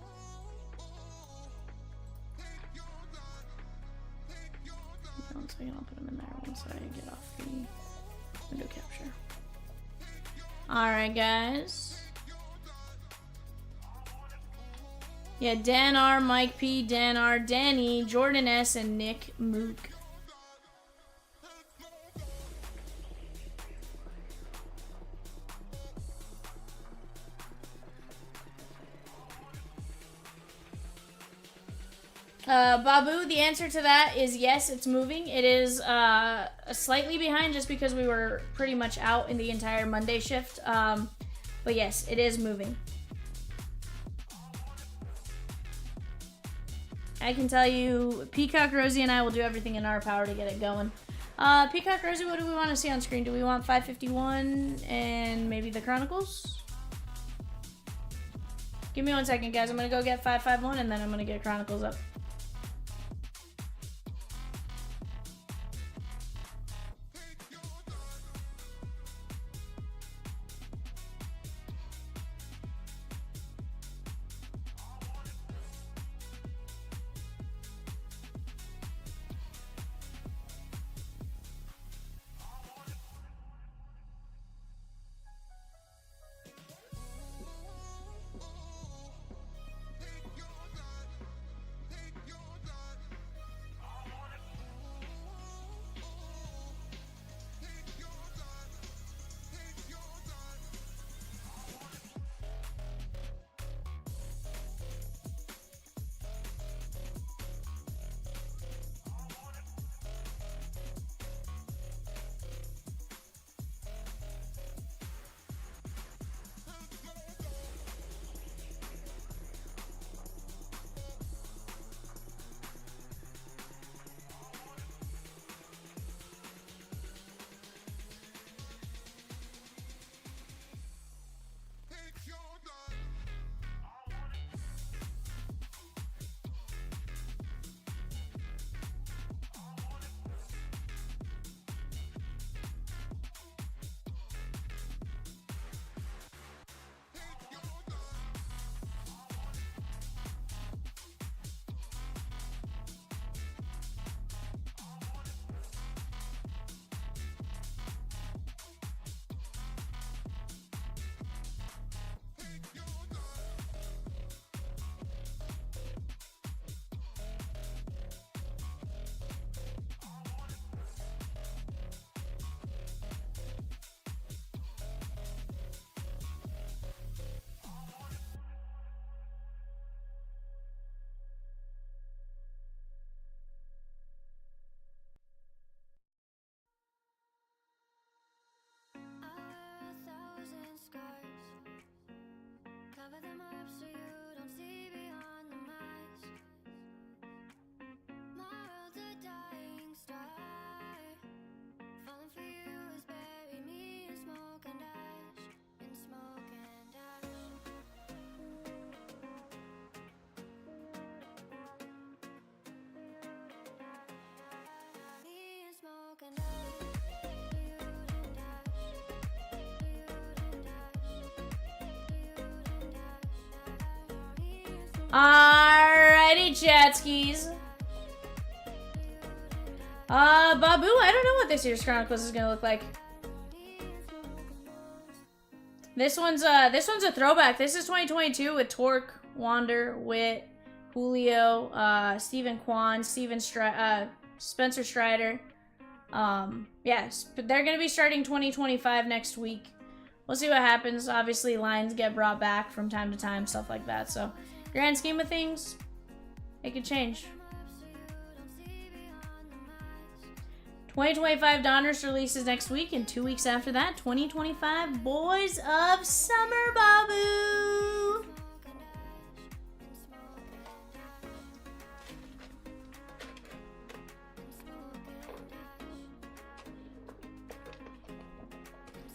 One second, I'll put him in there once I get off the window capture. Alright, guys. Yeah, Dan R, Mike P, Dan R, Danny, Jordan S, and Nick Mook. Babu, the answer to that is yes, it's moving. It is slightly behind just because we were pretty much out in the entire Monday shift. But yes, it is moving. I can tell you, Peacock, Rosie, and I will do everything in our power to get it going. Peacock, Rosie, what do we want to see on screen? Do we want 551 and maybe the Chronicles? Give me 1 second, guys. I'm going to go get 551 and then I'm going to get Chronicles up. Alrighty, chatskis. Babu, I don't know what this year's Chronicles is gonna look like. This one's a throwback. This is 2022 with Torque, Wander, Wit, Julio, Stephen Kwan, Spencer Strider. Yes, but they're gonna be starting 2025 next week. We'll see what happens. Obviously, lines get brought back from time to time, stuff like that. So, grand scheme of things, it could change. 2025 Donruss releases next week, and 2 weeks after that, 2025 Boys of Summer, Babu.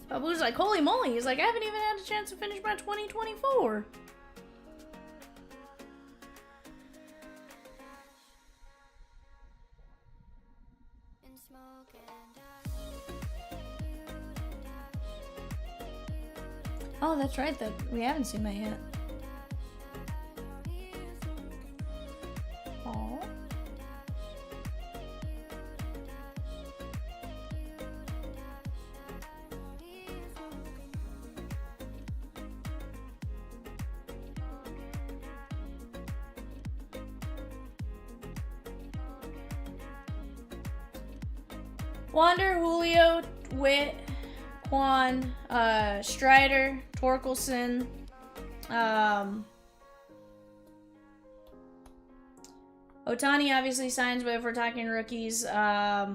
Babu's like, holy moly. He's like, I haven't even had a chance to finish my 2024. Oh, that's right. That we haven't seen that yet. Oh. Wander, Julio, Wit, Quan, Strider, Torkelson, Otani obviously signs, but if we're talking rookies, yeah.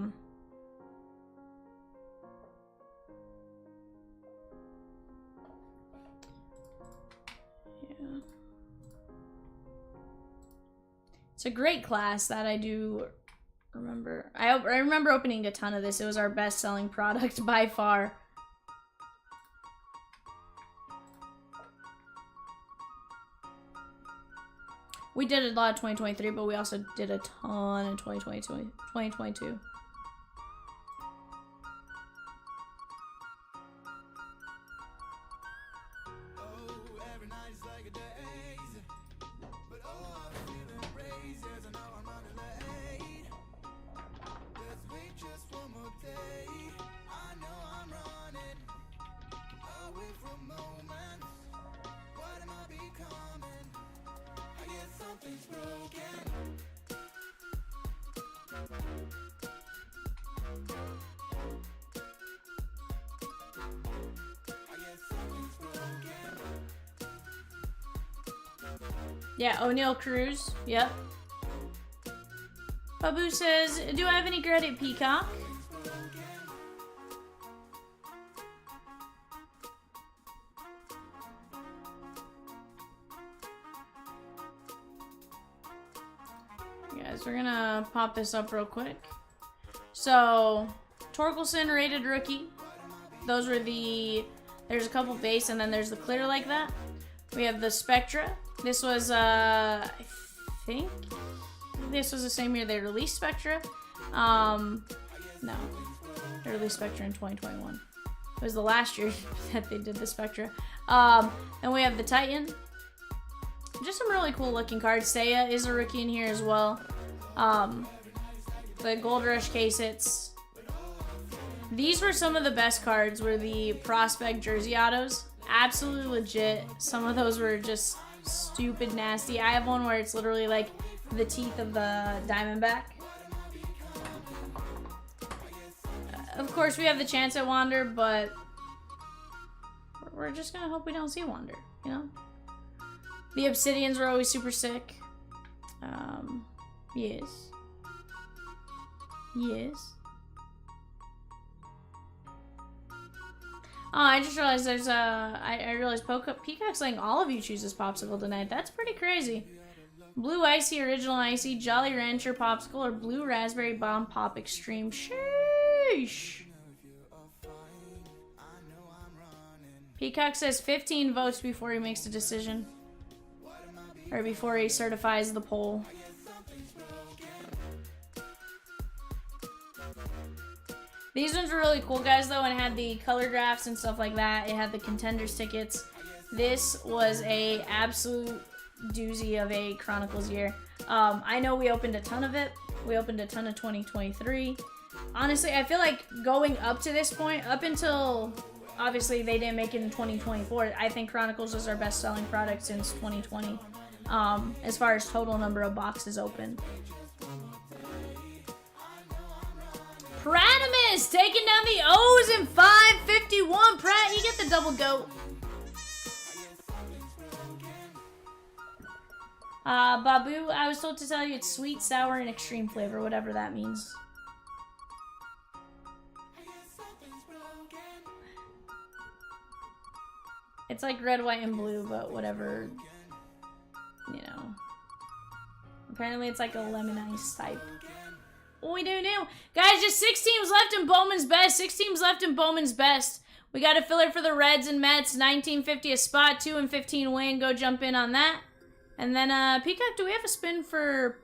It's a great class that I do remember. I remember opening a ton of this. It was our best-selling product by far. We did a lot of 2023, but we also did a ton in 2022. Yeah, O'Neal Cruz. Yep. Babu says, do I have any credit, Peacock? Guys, we're gonna pop this up real quick. So, Torkelson rated rookie. Those were there's a couple base and then there's the clear like that. We have the Spectra. This was, I think this was the same year they released Spectra. No, they released Spectra in 2021. It was the last year that they did the Spectra. Then we have the Titan. Just some really cool looking cards. Seiya is a rookie in here as well. The Gold Rush case hits. These were some of the best cards, were the Prospect Jersey Autos. Absolutely legit. Some of those were just stupid nasty. I have one where it's literally like the teeth of the Diamondback. Of course, we have the chance at Wander, but we're just gonna hope we don't see Wander, you know? The Obsidians were always super sick. Yes. Yes. Oh, I just realized there's I realized Peacock's letting all of you choose this popsicle tonight. That's pretty crazy. Blue Icy, Original Icy, Jolly Rancher Popsicle, or Blue Raspberry Bomb Pop Extreme. Sheesh. Peacock says 15 votes before he makes a decision. Or before he certifies the poll. These ones were really cool, guys, though, and it had the color drafts and stuff like that. It had the contenders tickets. This was a absolute doozy of a Chronicles year. I know we opened a ton of it. We opened a ton of 2023. Honestly, I feel like going up to this point, up until obviously they didn't make it in 2024, I think Chronicles is our best selling product since 2020, as far as total number of boxes open. Pratimus taking down the O's in 551. Pratt, you get the double goat. Babu, I was told to tell you it's sweet, sour, and extreme flavor, whatever that means. It's like red, white, and blue, but whatever, you know. Apparently it's like a lemon ice type. What we do now? Guys, just 6 teams left in Bowman's Best. 6 teams left in Bowman's Best. We got a filler for the Reds and Mets. 1950 a spot, 2 and 15 win. Go jump in on that. And then, Peacock, do we have a spin for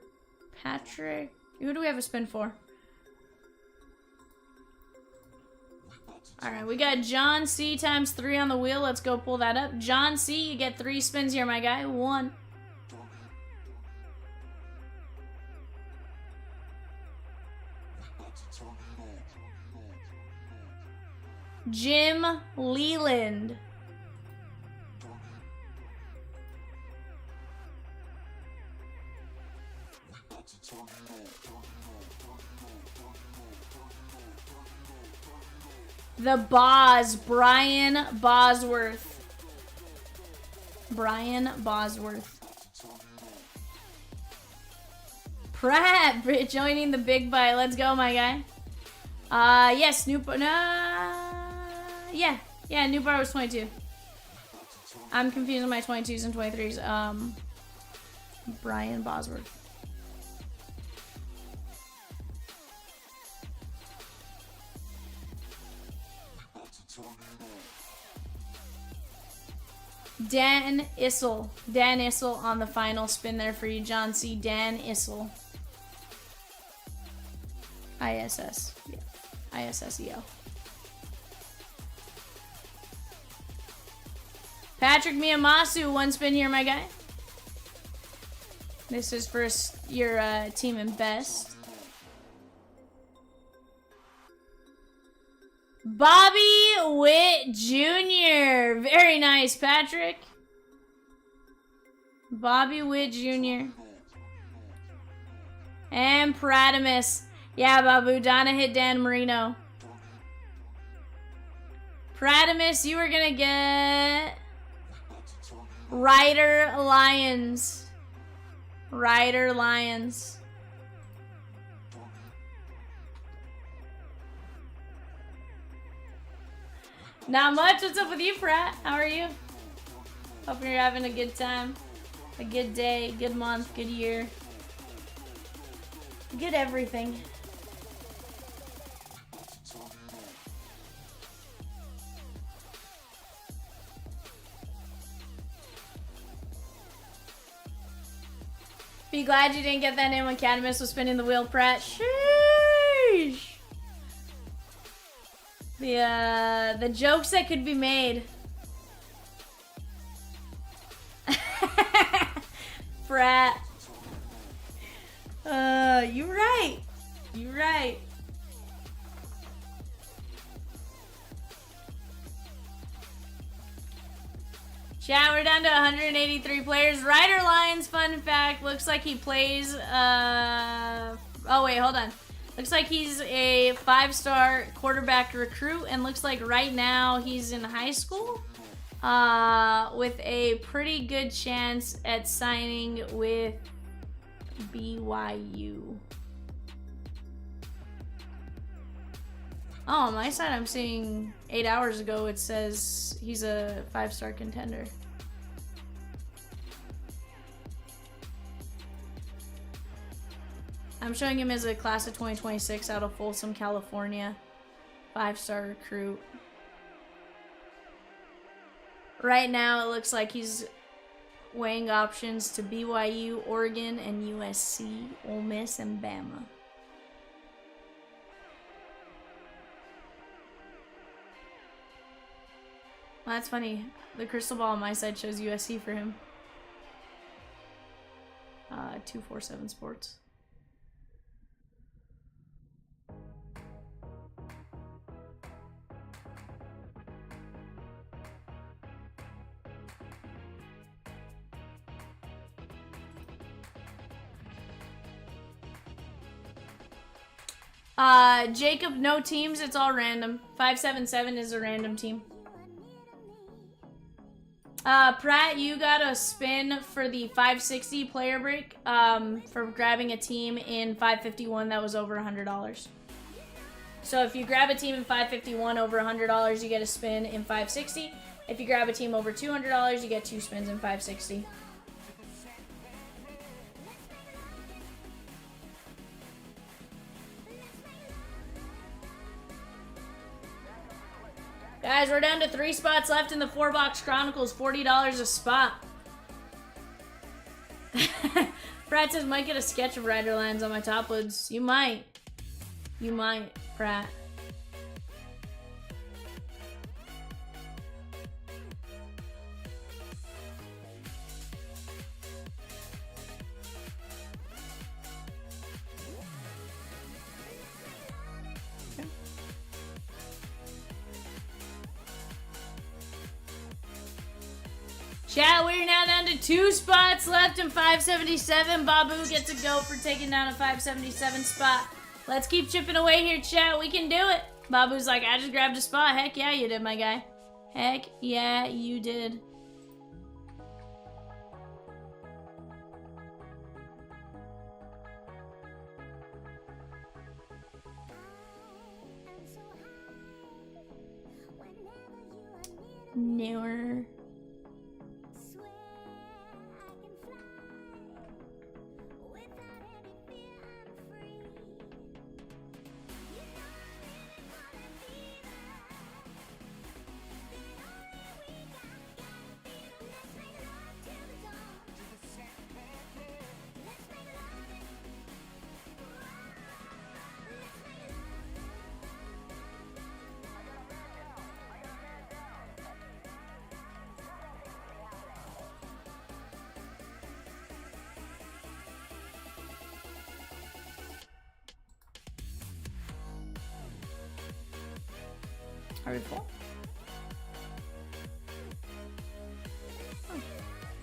Patrick? Who do we have a spin for? Alright, we got John C times 3 on the wheel. Let's go pull that up. John C, you get 3 spins here, my guy. 1. Jim Leland. The Boz, Brian Bosworth. Brian Bosworth. Pratt joining the big bite. Let's go, my guy. Yes, new yeah, new bar was 22. I'm confusing my 22s and 23s. Brian Bosworth. Dan Issel. Dan Issel on the final spin there for you, John C. Dan Issel. ISS. Yeah. ISSEL. Patrick Miyamasu, 1 spin here, my guy. This is for your team in best. Bobby Witt Jr. Very nice, Patrick. Bobby Witt Jr. And Pratimus. Yeah, Babu. Donna hit Dan Marino. Pratimus, you were going to get Ryder Lions. Ryder Lions. Not much. What's up with you, Pratt? How are you? Hope you're having a good time. A good day, good month, good year. Good everything. Be glad you didn't get that in when Cadamus was spinning the wheel, Pratt. Sheesh. The jokes that could be made. Pratt. You right. You right. Chat, we're down to 183 players. Ryder Lyons, fun fact, looks like he plays, oh wait, hold on. Looks like he's a 5-star quarterback recruit, and looks like right now he's in high school with a pretty good chance at signing with BYU. Oh, on my side I'm seeing 8 hours ago it says he's a 5-star contender. I'm showing him as a class of 2026 out of Folsom, California. 5-star recruit. Right now, it looks like he's weighing options to BYU, Oregon, and USC, Ole Miss, and Bama. Well, that's funny. The crystal ball on my side shows USC for him. 247 Sports. Jacob, no teams, it's all random. 577 is a random team. Pratt, you got a spin for the 560 player break, for grabbing a team in 551 that was over $100. So if you grab a team in 551 over $100, you get a spin in 560. If you grab a team over $200, you get 2 spins in 560. Guys, we're down to 3 spots left in the 4-box Chronicles. $40 a spot. Pratt says, might get a sketch of Riderlands on my top woods. You might. You might, Pratt. Chat, we're now down to 2 spots left in 577. Babu gets a go for taking down a 577 spot. Let's keep chipping away here, chat. We can do it. Babu's like, I just grabbed a spot. Heck yeah, you did, my guy. Heck yeah, you did. Newer. Are we full? Oh,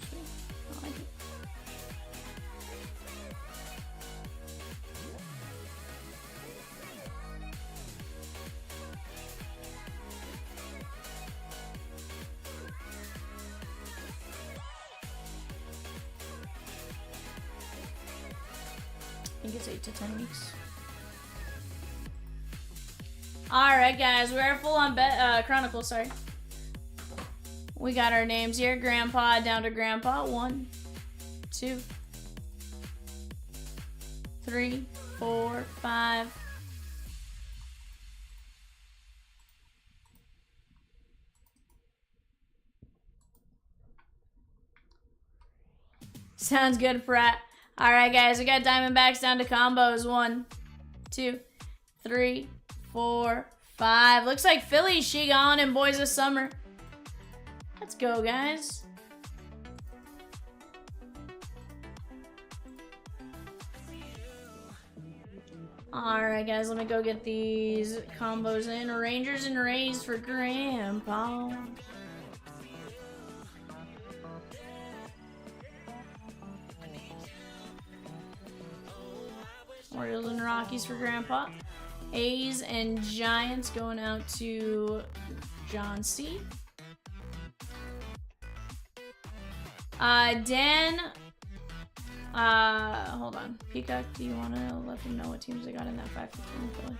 sweet. I like it. I think it's 8 to 10 weeks. Alright, guys, we're full on Chronicles, sorry. We got our names here. Grandpa down to Grandpa. 1, 2, 3, 4, 5. Sounds good, Pratt. Alright, guys, we got Diamondbacks down to combos. 1, 2, 3, 4, 5. Looks like Phillies, she gone and Boys of Summer. Let's go, guys. Alright, guys, let me go get these combos in. Rangers and Rays for Grandpa. Orioles and Rockies for Grandpa. A's and Giants going out to John C. Dan, hold on. Peacock, do you want to let them know what teams they got in that 515 Philly?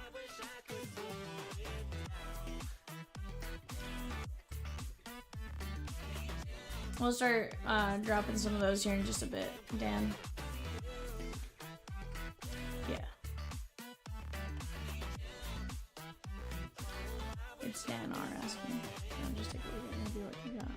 We'll start dropping some of those here in just a bit, Dan. Yeah. It's Dan R asking. I'll just take a look at maybe what you got.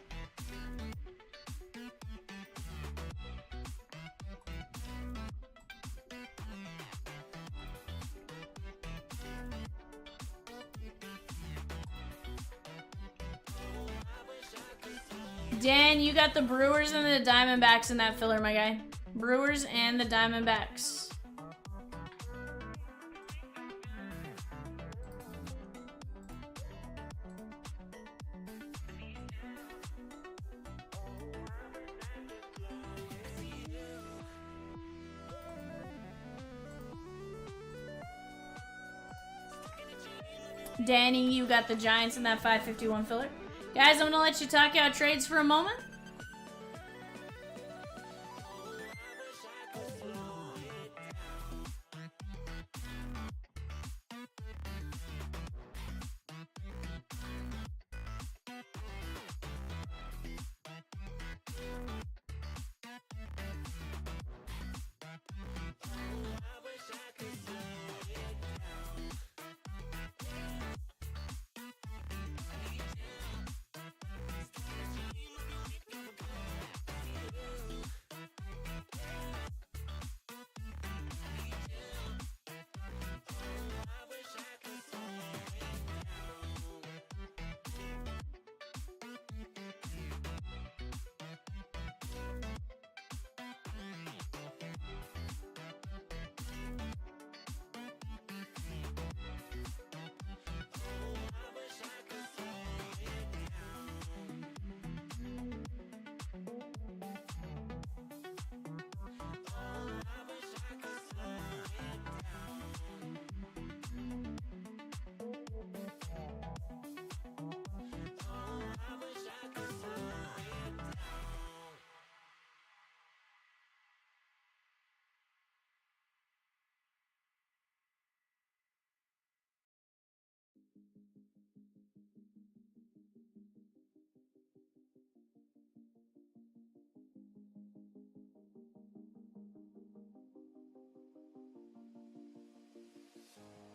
Dan, you got the Brewers and the Diamondbacks in that filler, my guy. Brewers and the Diamondbacks. Danny, you got the Giants in that 551 filler. Guys, I'm gonna let you talk out trades for a moment.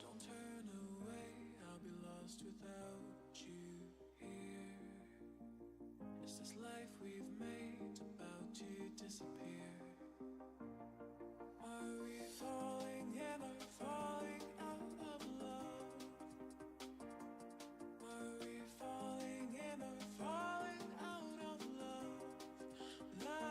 Don't turn away, I'll be lost without you here. Is this life we've made about to disappear? Are we falling in or falling out of love? Are we falling in or falling out of love? Love.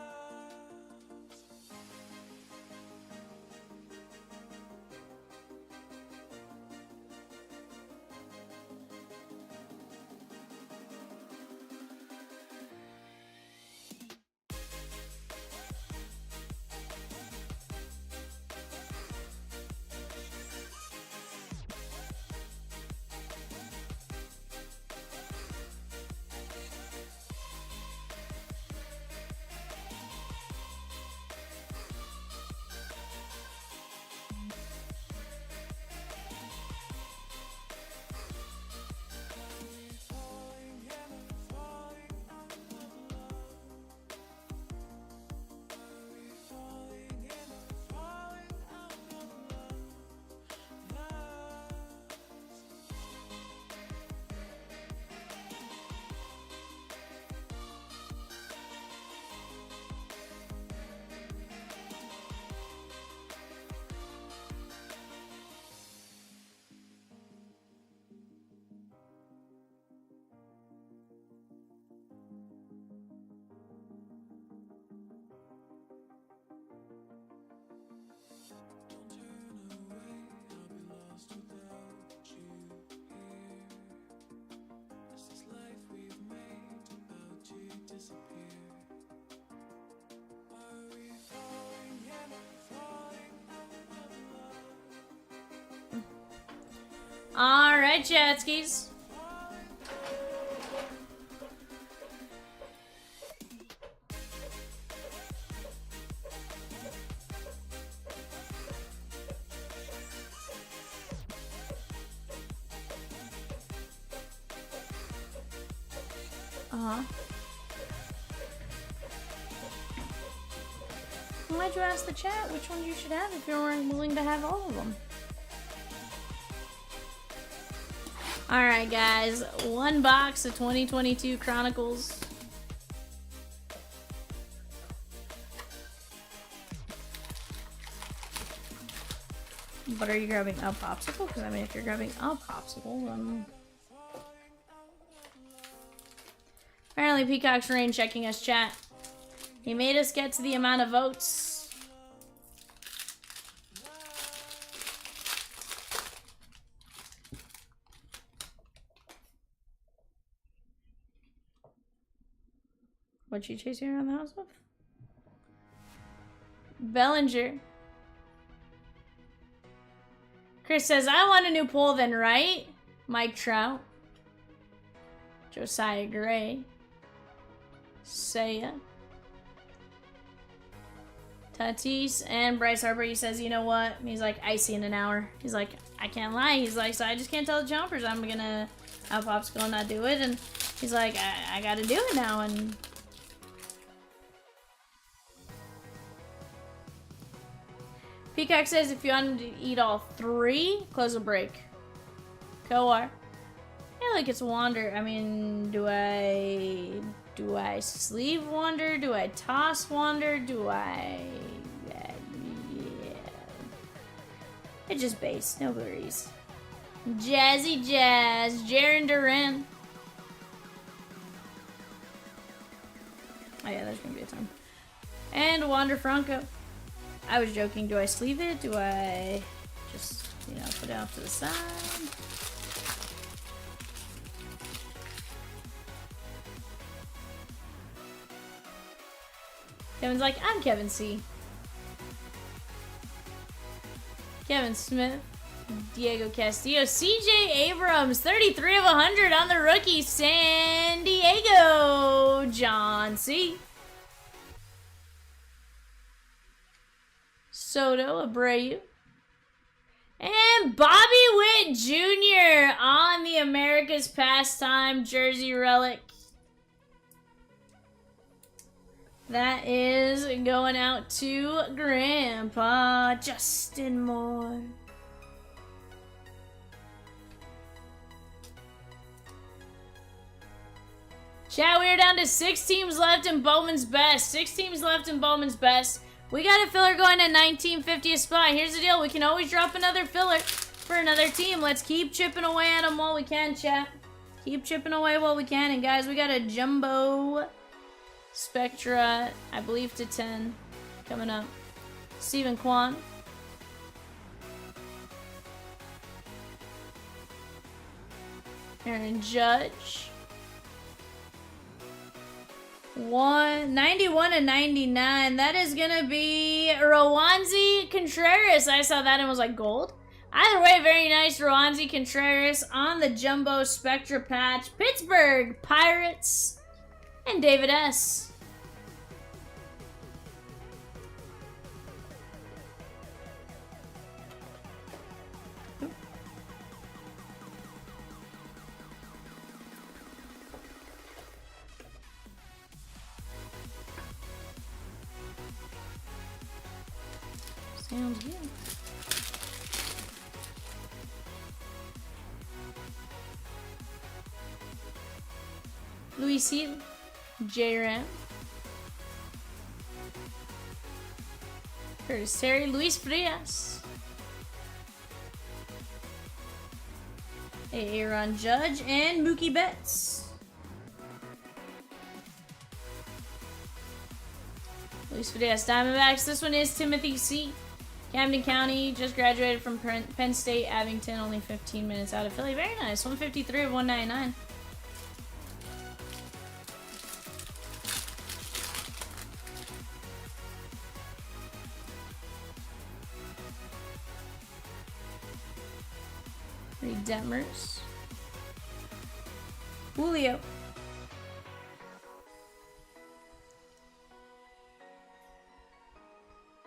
Alright, jet skis. Why'd you ask the chat which ones you should have if you weren't willing to have all of them? Alright guys, one box of 2022 Chronicles. But are you grabbing a popsicle? Because I mean, if you're grabbing a popsicle, then... Apparently Peacock's Rain checking us, chat. He made us get to the amount of votes What'd she chase you around the house with? Bellinger. Chris says, I want a new poll then, right? Mike Trout. Josiah Gray. Saya. Tatis. And Bryce Harper, he says, you know what? He's like, icy in an hour. He's like, I can't lie. He's like, so I just can't tell the Chompers I'm gonna have Popsicle and not do it. And he's like, I gotta do it now. And Peacock says, if you want to eat all 3, close a break. Coar. Yeah, like it's Wander. I mean, do I sleeve Wander? Do I toss Wander? Yeah. It's just base, no worries. Jazzy Jazz, Jaron Duran. Oh yeah, there's gonna be a time. And Wander Franco. I was joking. Do I sleeve it? Do I just, you know, put it off to the side? Kevin's like, I'm Kevin C. Kevin Smith. Diego Castillo. CJ Abrams. 33 of 100 on the rookie. San Diego. John C. Soto, Abreu. And Bobby Witt Jr. on the America's Pastime jersey relic. That is going out to Grandpa Justin Moore. Chat, we are down to 6 teams left in Bowman's Best. 6 teams left in Bowman's Best. We got a filler going at 1950 a spot. Here's the deal. We can always drop another filler for another team. Let's keep chipping away at them while we can, chat. Keep chipping away while we can. And guys, we got a jumbo Spectra, I believe to 10 coming up. Stephen Kwan. Aaron Judge. 91 and 99. That is gonna be Rowanzi Contreras. I saw that and was like, gold. Either way, very nice. Rowanzi Contreras on the Jumbo Spectra patch. Pittsburgh Pirates and David S. Sounds good. Luis Hill, J-Ram, Curtis Terry, Luis Frias, Aaron Judge, and Mookie Betts. Luis Frias, Diamondbacks. This one is Timothy C. Camden County, just graduated from Penn State, Abington, only 15 minutes out of Philly. Very nice. 153 of 199. Reed Detmers. Julio.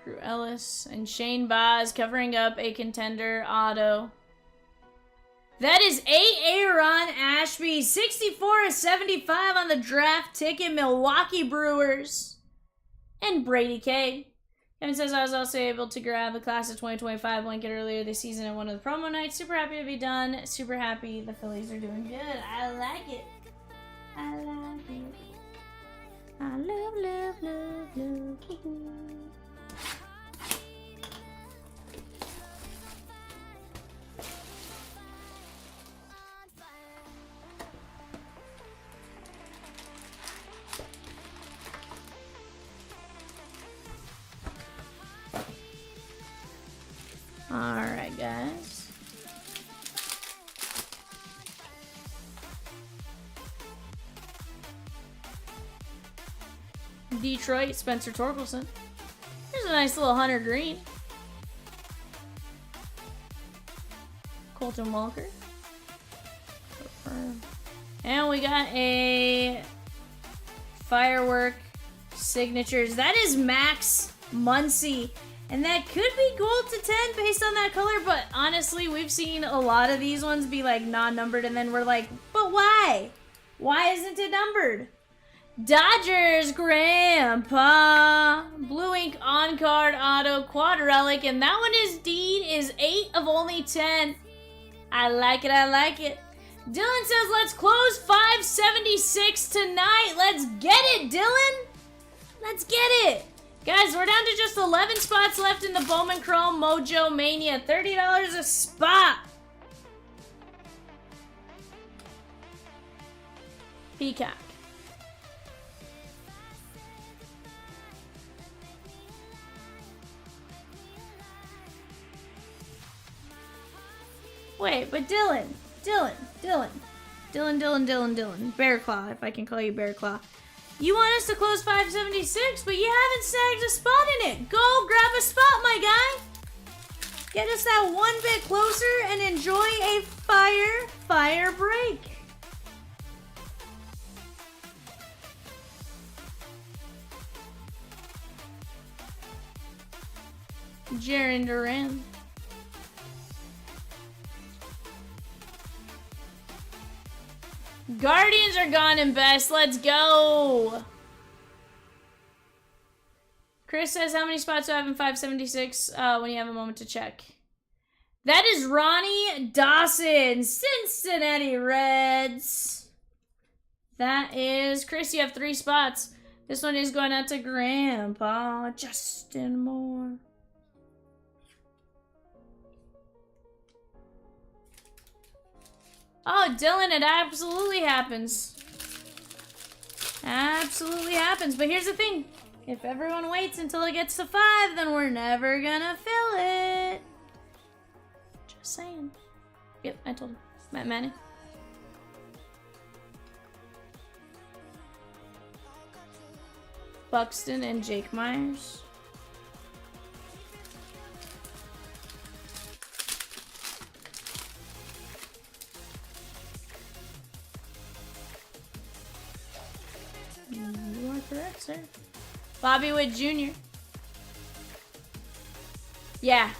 Drew Ellis and Shane Baz covering up a contender auto. That is Aaron Ashby. 64 of 75 on the draft ticket. Milwaukee Brewers. And Brady K. Kevin says I was also able to grab the class of 2025 blanket earlier this season at one of the promo nights. Super happy to be done. Super happy the Phillies are doing good. I like it. I like it. I love, love, love, love. Alright, guys. Detroit, Spencer Torkelson. Here's a nice little Hunter Green. Colton Walker. And we got a Firework Signatures. That is Max Muncy. And that could be gold to 10 based on that color, but honestly, we've seen a lot of these ones be like non-numbered, and then we're like, but why? Why isn't it numbered? Dodgers Grandpa. Blue ink on-card auto quad relic, and that one is Deed is 8 of only 10. I like it, I like it. Dylan says, let's close 576 tonight. Let's get it, Dylan. Let's get it. Guys, we're down to just 11 spots left in the Bowman Chrome Mojo Mania. $30 a spot. Peacock. Wait, but Dylan. Bear Claw, if I can call you Bear Claw. You want us to close 576, but you haven't snagged a spot in it. Go grab a spot, my guy. Get us that one bit closer and enjoy a fire break. Jaren Duran. Guardians are gone in best. Let's go. Chris says, how many spots do I have in 576 when you have a moment to check? That is Ronnie Dawson, Cincinnati Reds. That is, Chris, you have 3 spots. This one is going out to Grandpa Justin Moore. Oh, Dylan, it absolutely happens. Absolutely happens. But here's the thing. If everyone waits until it gets to 5, then we're never gonna fill it. Just saying. Yep, I told him. Matt Manning. Buxton and Jake Myers. You are correct, sir. Bobby Witt Jr. Yeah.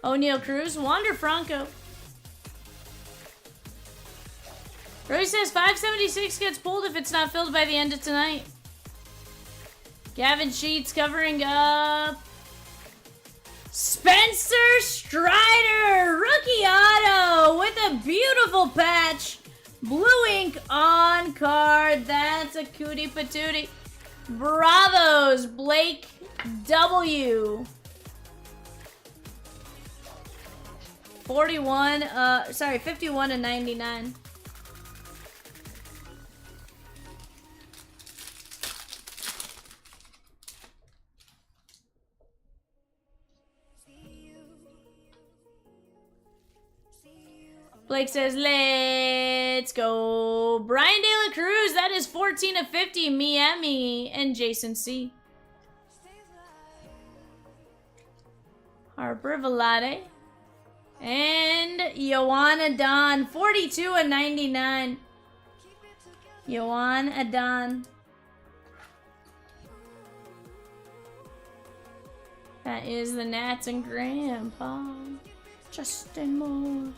O'Neal Cruz. Wander Franco. Roy says 576 gets pulled if it's not filled by the end of tonight. Gavin Sheets covering up. Spencer Strider. Rookie auto with a beautiful patch. Blue ink on card. That's a cootie patootie. Bravos, Blake W. 51 to 99. Blake says, let's go. Brian De La Cruz, that is 14 of 50. Miami and Jason C. Harper Velade. And Yohan Adon, 42 of 99. Yohan Adon. That is the Nats and Grandpa. Justin Moore.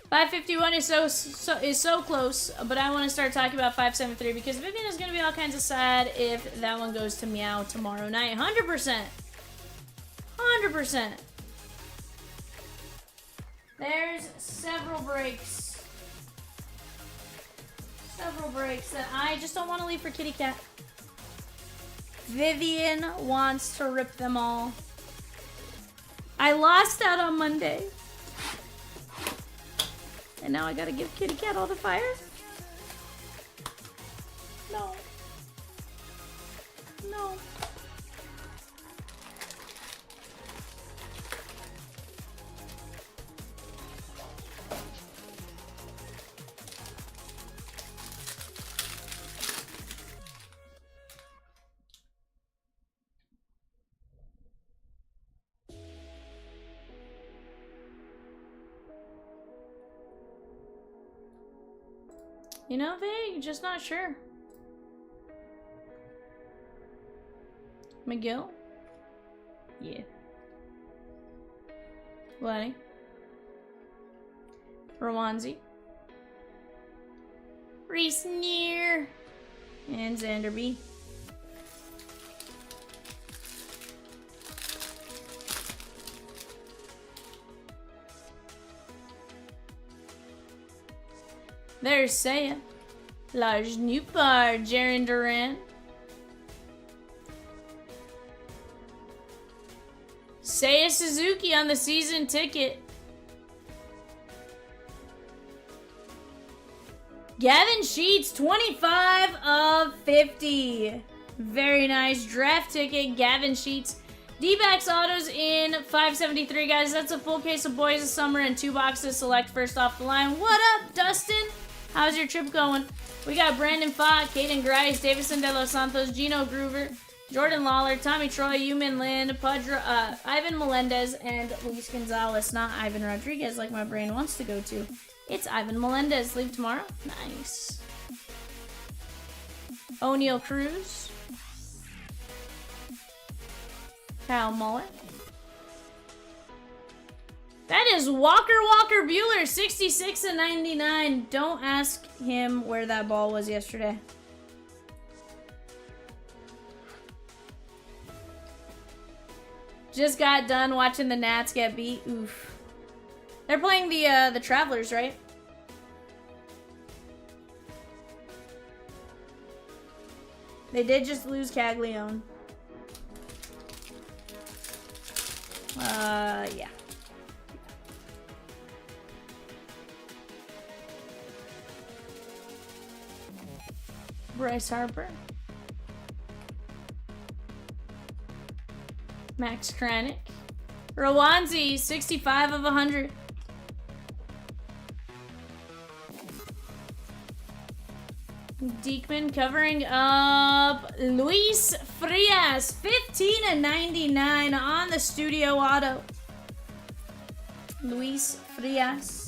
$551 is so close, but I want to start talking about 573 because Vivian is going to be all kinds of sad if that one goes to Meow tomorrow night. 100%. 100%. There's several breaks. Several breaks that I just don't want to leave for Kitty Cat. Vivian wants to rip them all. I lost out on Monday. And now I gotta give Kitty Cat all the fire? No. No. You know, vague, just not sure. McGill? Yeah. Vladdy. Rawanzi. Reese Neer. And Xanderby. There's Saya. Large Newpar, Jaren Duran. Saya Suzuki on the season ticket. Gavin Sheets, 25 of 50. Very nice. Draft ticket, Gavin Sheets. D-backs autos in 573, guys. That's a full case of Boys of Summer and 2 boxes select first off the line. What up, Dustin? How's your trip going? We got Brandon Fott, Caden Grice, Davison De Los Santos, Gino Groover, Jordan Lawler, Tommy Troy, Yumin Lin, Ivan Melendez, and Luis Gonzalez. Not Ivan Rodriguez like my brain wants to go to. It's Ivan Melendez. Leave tomorrow? Nice. O'Neal Cruz. Kyle Muller. That is Walker Bueller, 66 and 99. Don't ask him where that ball was yesterday. Just got done watching the Nats get beat. Oof. They're playing the Travelers, right? They did just lose Caglione. Yeah. Bryce Harper. Max Kranick. Rawanzi, 65 of 100. Diekman covering up Luis Frias, 15 and 99 on the studio auto. Luis Frias.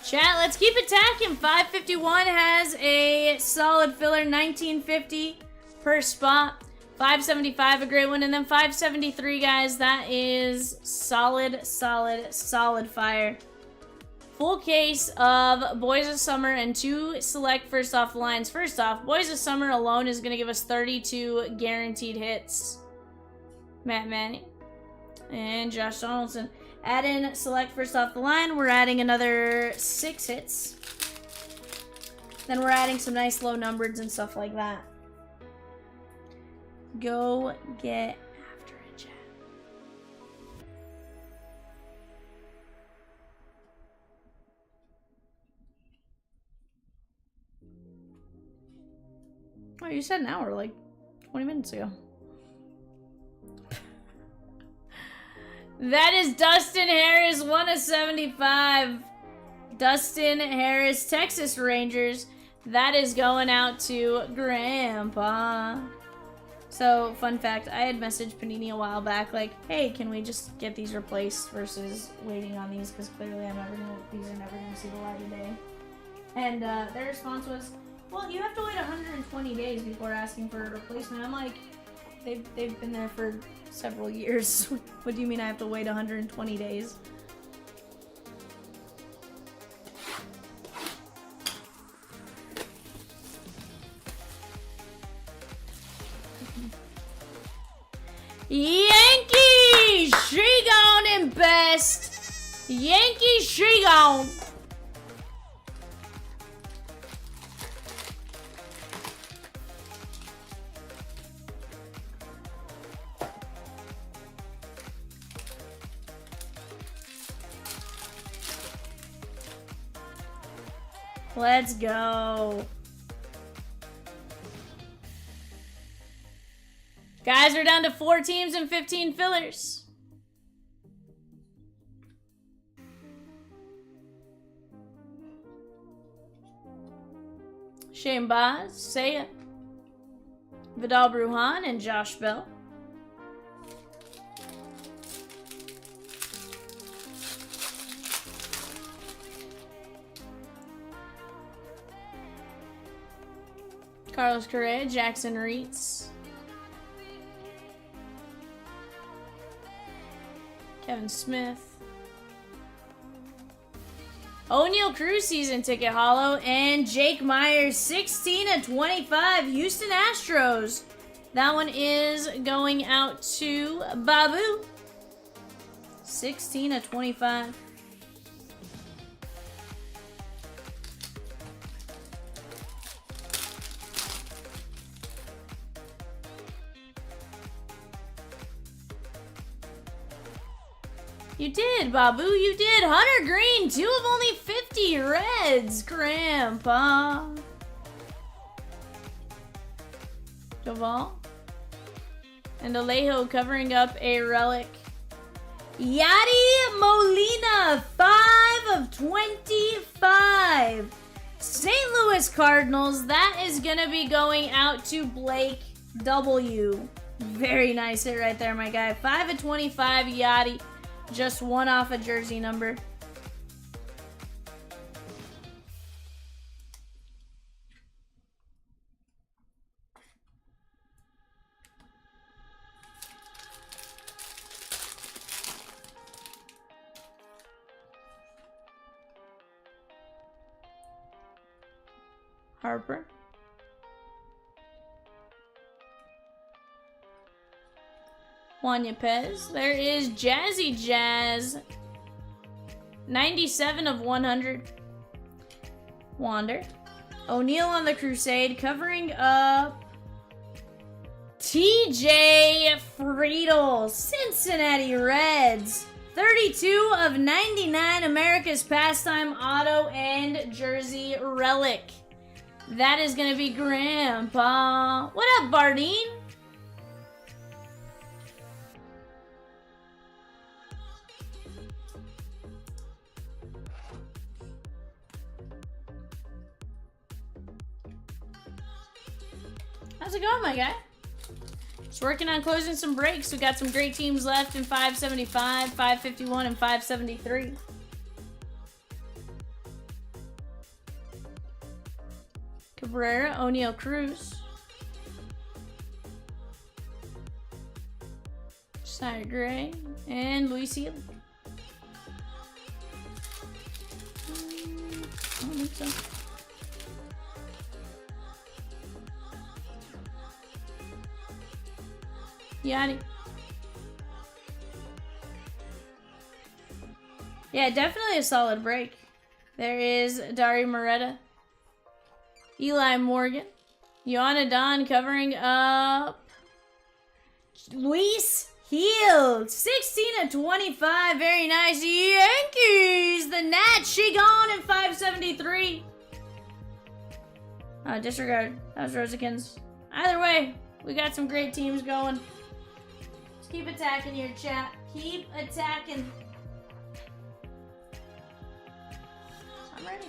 Chat, let's keep attacking. 551 has a solid filler, 1950 per spot. 575, a great one. And then 573, guys, that is solid fire. Full case of Boys of Summer and 2 select first off the lines. First off, Boys of Summer alone is going to give us 32 guaranteed hits. Matt Manning and Josh Donaldson. Add in select first off the line. We're adding another 6 hits. Then we're adding some nice low numbers and stuff like that. Go get after it, chat. Oh, you said an hour, like 20 minutes ago. That is Dustin Harris, 1 of 75. Dustin Harris, Texas Rangers. That is going out to Grandpa. So, fun fact, I had messaged Panini a while back, like, hey, can we just get these replaced versus waiting on these, because clearly these are never going to see the light of day. And their response was, well, you have to wait 120 days before asking for a replacement. I'm like, they've been there for several years. What do you mean I have to wait 120 days? Yankee! She gone in best. Yankee, she gone. Let's go. Guys, we're down to 4 teams and 15 fillers. Shane Baz, Seiya, Vidal Brujan, and Josh Bell. Carlos Correa, Jackson Reitz, Kevin Smith, O'Neal Cruz season ticket holo, and Jake Myers 16/25 Houston Astros. That one is going out to Babu. 16/25. You did, Babu, you did. Hunter Green, 2 of only 50 Reds, Grandpa. Duvall. And Alejo covering up a relic. Yadi Molina, 5/25. St. Louis Cardinals, that is going to be going out to Blake W. Very nice hit right there, my guy. 5/25, Yadi. Just one off a jersey number. Harper. Juan Yepez. There is Jazzy Jazz. 97/100. Wander. O'Neal on the Crusade covering up TJ Friedel. Cincinnati Reds. 32/99 America's Pastime Auto and Jersey Relic. That is going to be Grandpa. What up, Bardine? How's it going, my guy? Just working on closing some breaks. We got some great teams left in 575, 551, and 573. Cabrera, O'Neal Cruz. Josiah Gray, and Luis Healy. I don't think so. Yachty. Yeah, definitely a solid break. There is Dari Moreta. Eli Morgan. Yoana Don covering up Luis Heel. 16/25. Very nice. Yankees. The Nats. She gone in 573. Disregard. That was Rosikins. Either way, we got some great teams going. Just keep attacking your chat. Keep attacking. I'm ready.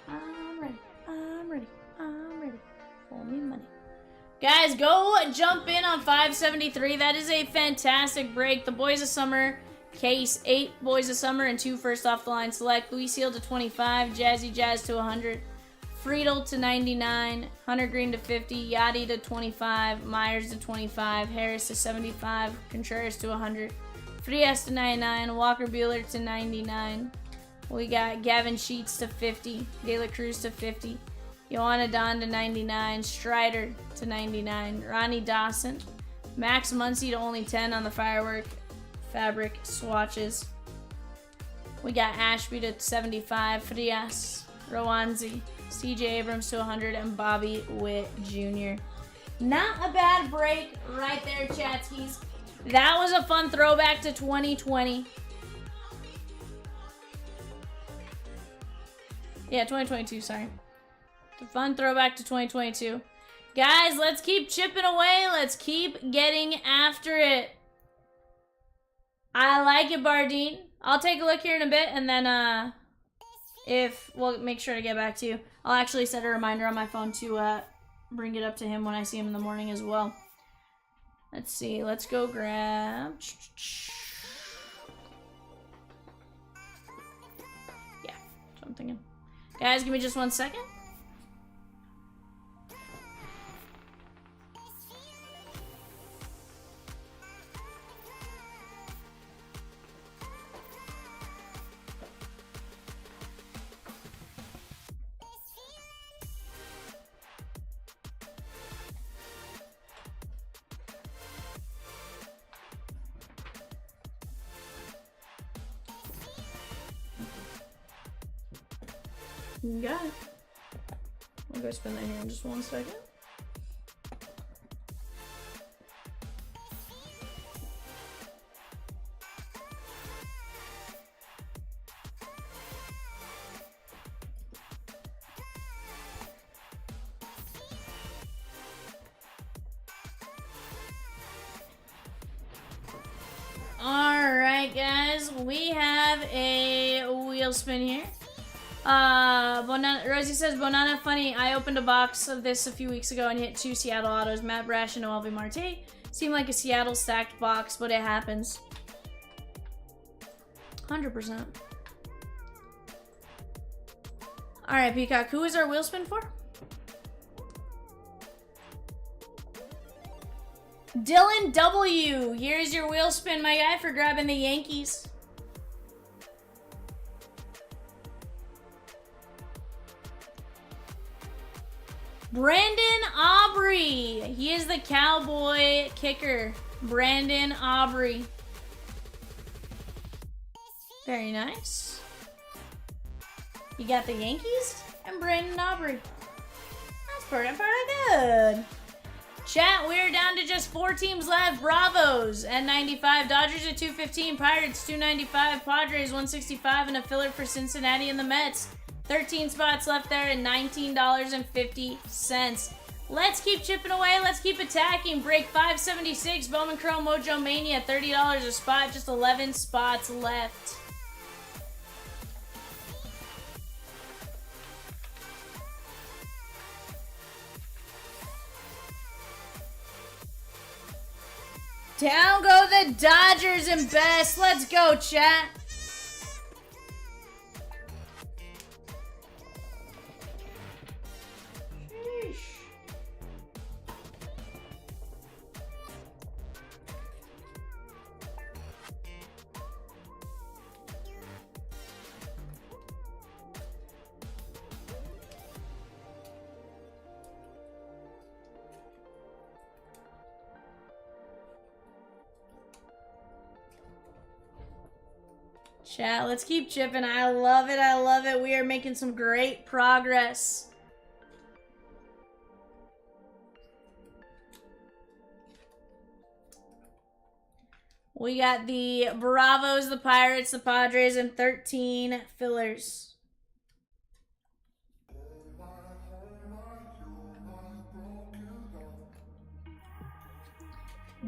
I'm ready. I'm ready. I'm ready. For me money. Guys, go jump in on 573. That is a fantastic break. The Boys of Summer case, 8 Boys of Summer and 2 first off the line select. Luis Seal to 25, Jazzy Jazz to 100, Friedel to 99, Hunter Green to 50, Yachty to 25, Myers to 25, Harris to 75, Contreras to 100, Frias to 99, Walker Buehler to 99. We got Gavin Sheets to 50, De La Cruz to 50, Yoana Don to 99, Strider to 99, Ronnie Dawson, Max Muncy to only 10 on the firework fabric swatches. We got Ashby to 75, Frias, Rowanzi, CJ Abrams to 100, and Bobby Witt Jr. Not a bad break right there, Chatskis. That was a fun throwback to 2020. Yeah, 2022, sorry. It's a fun throwback to 2022. Guys, let's keep chipping away. Let's keep getting after it. I like it, Bardine. I'll take a look here in a bit, and then, We'll make sure to get back to you. I'll actually set a reminder on my phone to bring it up to him when I see him in the morning as well. Let's see. Let's go grab. Yeah, that's what I'm thinking. Guys, give me just 1 second. You got it. We'll go spin that here in just 1 second. Alright guys, we have a wheel spin here. Rosie says, Bonana, funny, I opened a box of this a few weeks ago and hit 2 Seattle autos, Matt Brash and Noel V. Marte. Seemed like a Seattle stacked box, but it happens. 100%. Alright, Peacock, who is our wheel spin for? Dylan W. Here's your wheel spin, my guy, for grabbing the Yankees. Brandon Aubrey. He is the Cowboy kicker. Brandon Aubrey. Very nice. You got the Yankees and Brandon Aubrey. That's pretty good. Chat, we're down to just 4 teams left. Bravos at 95. Dodgers at 215. Pirates 295. Padres 165. And a filler for Cincinnati and the Mets. 13 spots left there and $19.50. Let's keep chipping away. Let's keep attacking. Break 576. Bowman Chrome Mojo Mania. $30 a spot. Just 11 spots left. Down go the Dodgers and best. Let's go, chat. Chat, let's keep chipping. I love it. I love it. We are making some great progress. We got the Bravos, the Pirates, the Padres, and 13 fillers.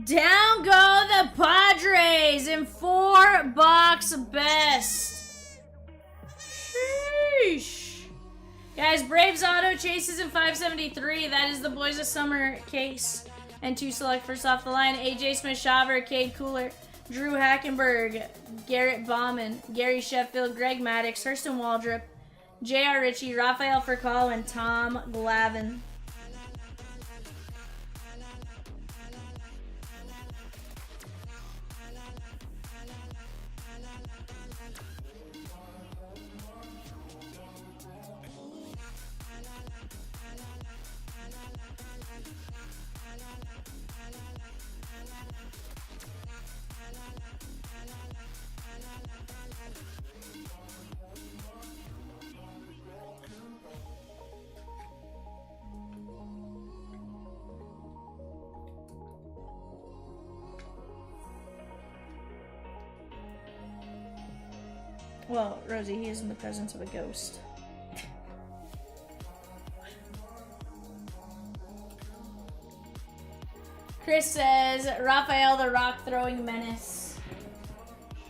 Down go the Padres in 4-box best. Sheesh. Guys, Braves auto chases in 573. That is the Boys of Summer case. And 2 select first off the line. AJ Smith-Shawver, Cade Cooler, Drew Hackenberg, Garrett Bauman, Gary Sheffield, Greg Maddux, Hurston Waldrop, J.R. Ritchie, Rafael Furcal, and Tom Glavine. Well, Rosie, he is in the presence of a ghost. Chris says, Rafael the rock throwing menace.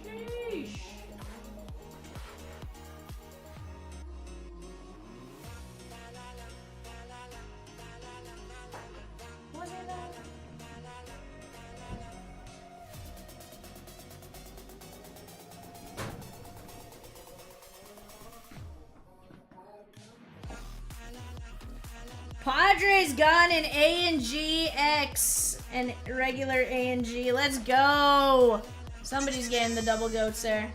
Sheesh. Padres gone in A and G, X, and regular A and G. Let's go. Somebody's getting the double goats there.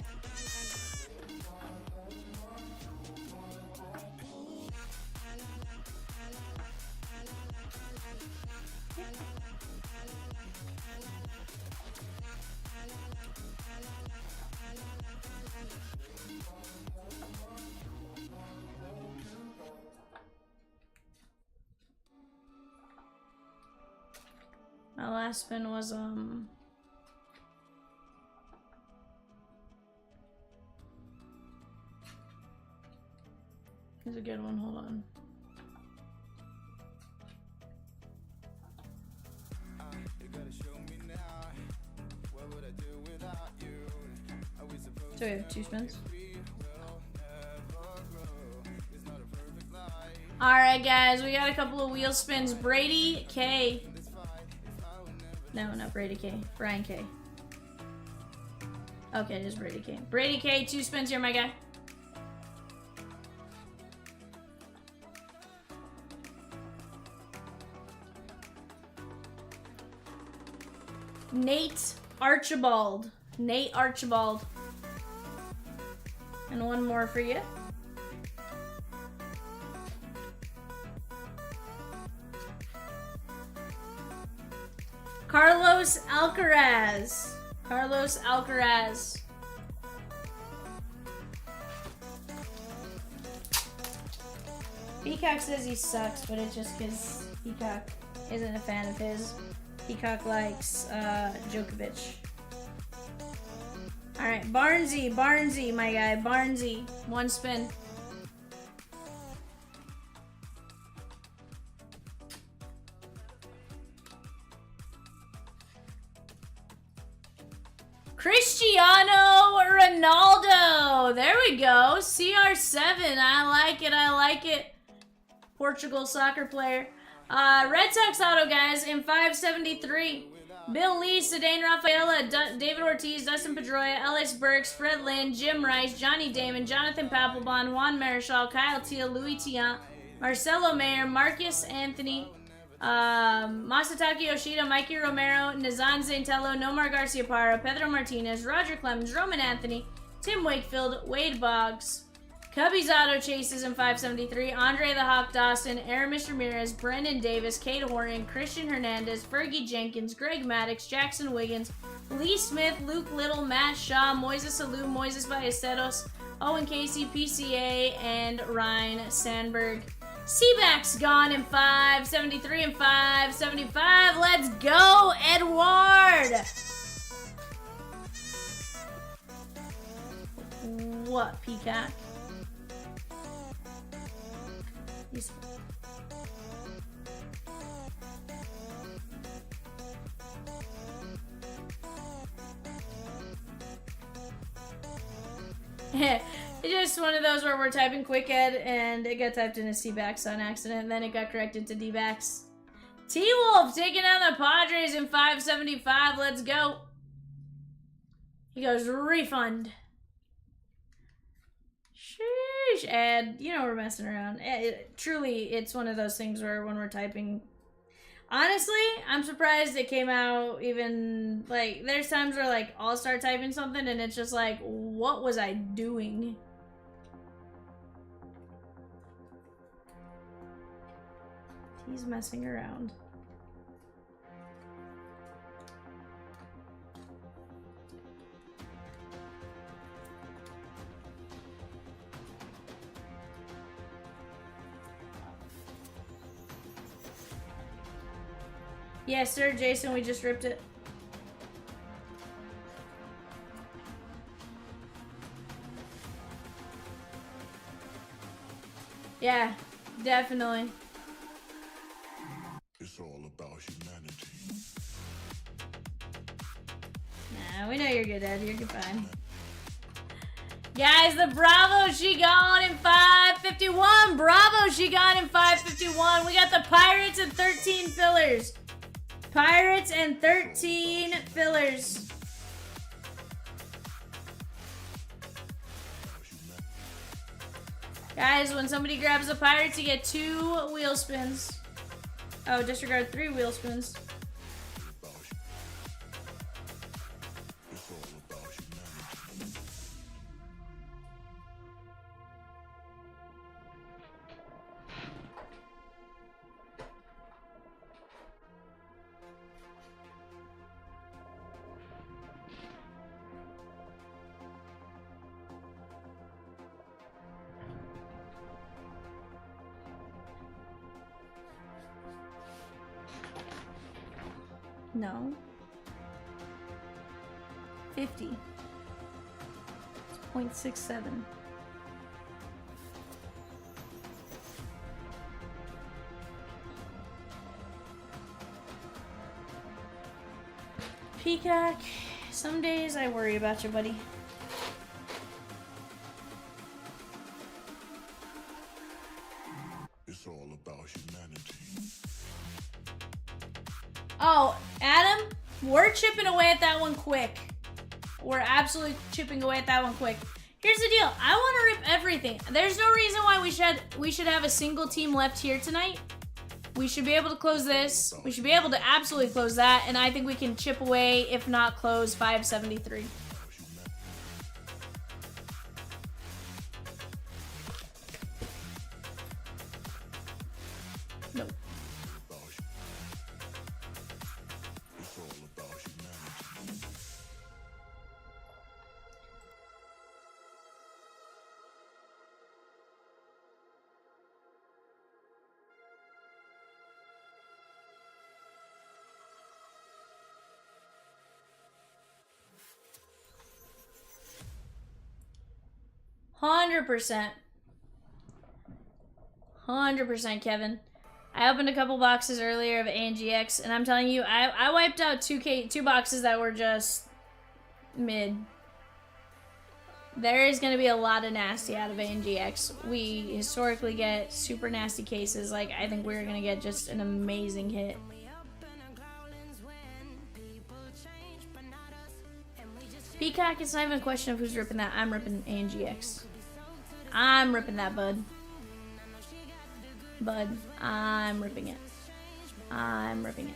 My last spin was Here's a good one, hold on. So we have 2 spins. Alright guys, we got a couple of wheel spins. Brady K. No, not Brady K. Brian K. Okay, it is Brady K. Brady K, 2 spins here, my guy. Nate Archibald. Nate Archibald. And one more for you. Carlos Alcaraz. Carlos Alcaraz. Peacock says he sucks, but it's just because Peacock isn't a fan of his. Peacock likes Djokovic. Alright, Barnesy, my guy. Barnesy. 1 spin. Cristiano Ronaldo. There we go. CR7. I like it. I like it. Portugal soccer player. Red Sox auto, guys, in 573. Bill Lee, Sedane Rafaela, David Ortiz, Dustin Pedroia, Ellis Burks, Fred Lynn, Jim Rice, Johnny Damon, Jonathan Papelbon, Juan Marichal, Kyle Teal, Louis Tiant, Marcelo Mayer, Marcus Anthony, Masataki Yoshida, Mikey Romero, Nazan Zaintello, Nomar Garciaparra, Pedro Martinez, Roger Clemens, Roman Anthony, Tim Wakefield, Wade Boggs, Cubbies auto chases in 573, Andre the Hawk Dawson, Aramis Ramirez, Brendan Davis, Cade Horton, Christian Hernandez, Fergie Jenkins, Greg Maddox, Jackson Wiggins, Lee Smith, Luke Little, Matt Shaw, Moises Alou, Moises Ballesteros, Owen Casey, PCA, and Ryan Sandberg. Seaback's gone in 573 and 575. Let's go, Edward! What, Peacock? He's... It's just one of those where we're typing quick ed and it got typed in as C-backs on accident and then it got corrected to D-backs. T-Wolf taking down the Padres in 575. Let's go. He goes, refund. Sheesh. And, you know, we're messing around. Truly, it's one of those things where when we're typing... Honestly, I'm surprised it came out even, like, there's times where, like, I'll start typing something and it's just like, what was I doing? He's messing around. Yes, sir, Jason, we just ripped it. Yeah, definitely. It's all about humanity. Nah, we know you're good, Ed. You're good, fine. Guys, the Bravo, she gone in 551. Bravo, she gone in 551. We got the Pirates and 13 fillers. Pirates and 13 fillers. Guys, when somebody grabs the Pirates, you get 2 wheel spins. Oh, disregard 3 wheel spoons. No. 50. It's 0.67. Peacock, some days I worry about you, buddy. It's all about humanity. Oh, Adam, we're chipping away at that one quick. We're absolutely chipping away at that one quick. Here's the deal. I want to rip everything. There's no reason why we should have a single team left here tonight. We should be able to close this. We should be able to absolutely close that. And I think we can chip away, if not close, 573. Nope. It's all about humanity. 100%. 100%, Kevin. I opened a couple boxes earlier of ANGX, and I'm telling you, I wiped out two boxes that were just mid. There is going to be a lot of nasty out of ANGX. We historically get super nasty cases. Like, I think we're going to get just an amazing hit. Peacock, it's not even a question of who's ripping that. I'm ripping ANGX. I'm ripping that, bud. Bud, I'm ripping it. I'm ripping it.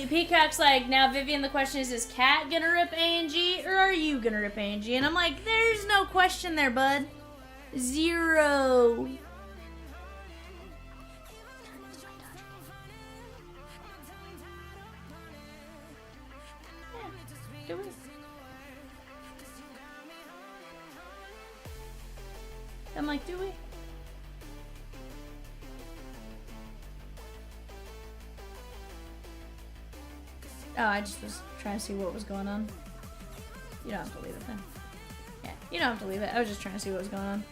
Peacock's like, now Vivian, the question is Kat gonna rip ANG or are you gonna rip ANG? And I'm like, there's no question there, bud. Zero. Yeah, do it. I'm like, do we? Oh, I just was trying to see what was going on. You don't have to leave it then. Yeah, you don't have to leave it. I was just trying to see what was going on.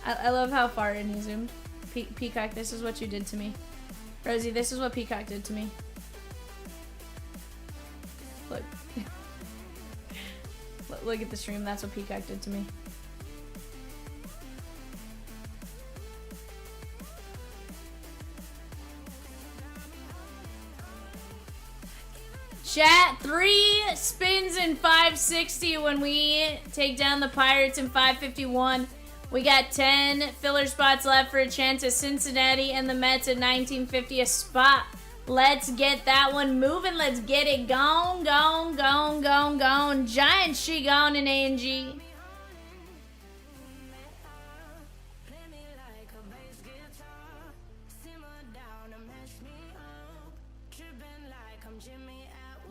I love how far in he zoomed. Peacock, this is what you did to me. Rosie, this is what Peacock did to me. Look. Look at the stream. That's what Peacock did to me. Chat, 3 spins in 560 when we take down the Pirates in 551. We got 10 filler spots left for a chance at Cincinnati and the Mets at 1950 a spot. Let's get that one moving. Let's get it gone, gone, gone, gone, gone. Giant she gone in ANG.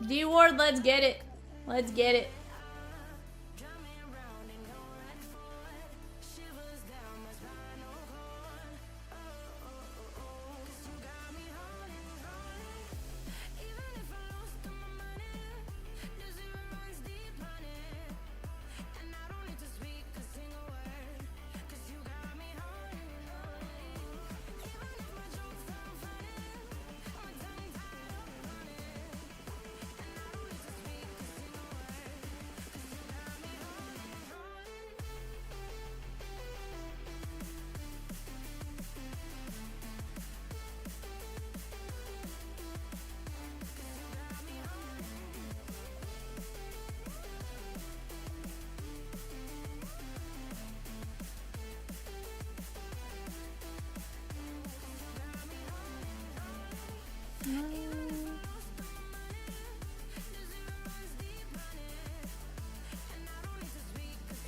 D Ward, let's get it. Let's get it.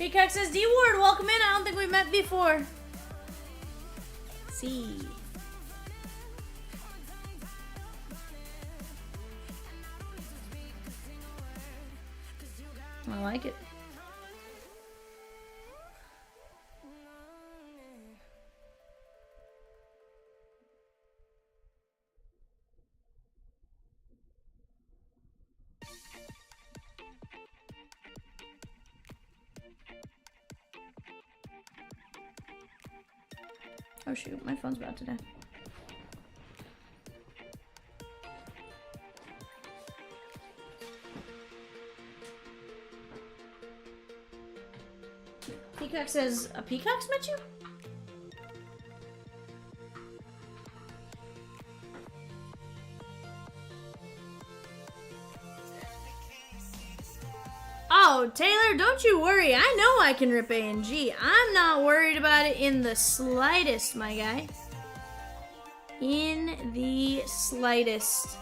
Peacock says, D Ward, welcome in. I don't think we met before. See. I like it. Oh shoot, my phone's about to die. Peacock says, a peacock's met you? Oh, Taylor, don't you worry. I know I can rip A&G. I'm not worried about it in the slightest, my guy. In the slightest.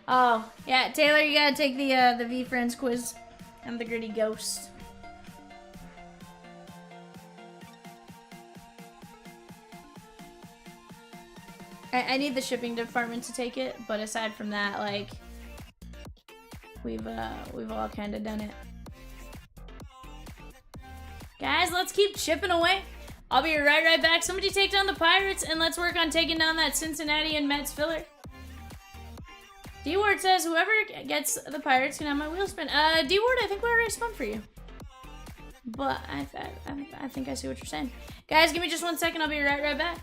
Oh, yeah, Taylor, you gotta take the V-Friends quiz. I'm the gritty ghost. I need the shipping department to take it, but aside from that, like, we've all kind of done it. Guys, let's keep chipping away. I'll be right back. Somebody take down the Pirates, and let's work on taking down that Cincinnati and Mets filler. D-Ward says, whoever gets the Pirates can have my wheel spin. D-Ward, I think we already spun for you. But I think I see what you're saying. Guys, give me just 1 second. I'll be right back.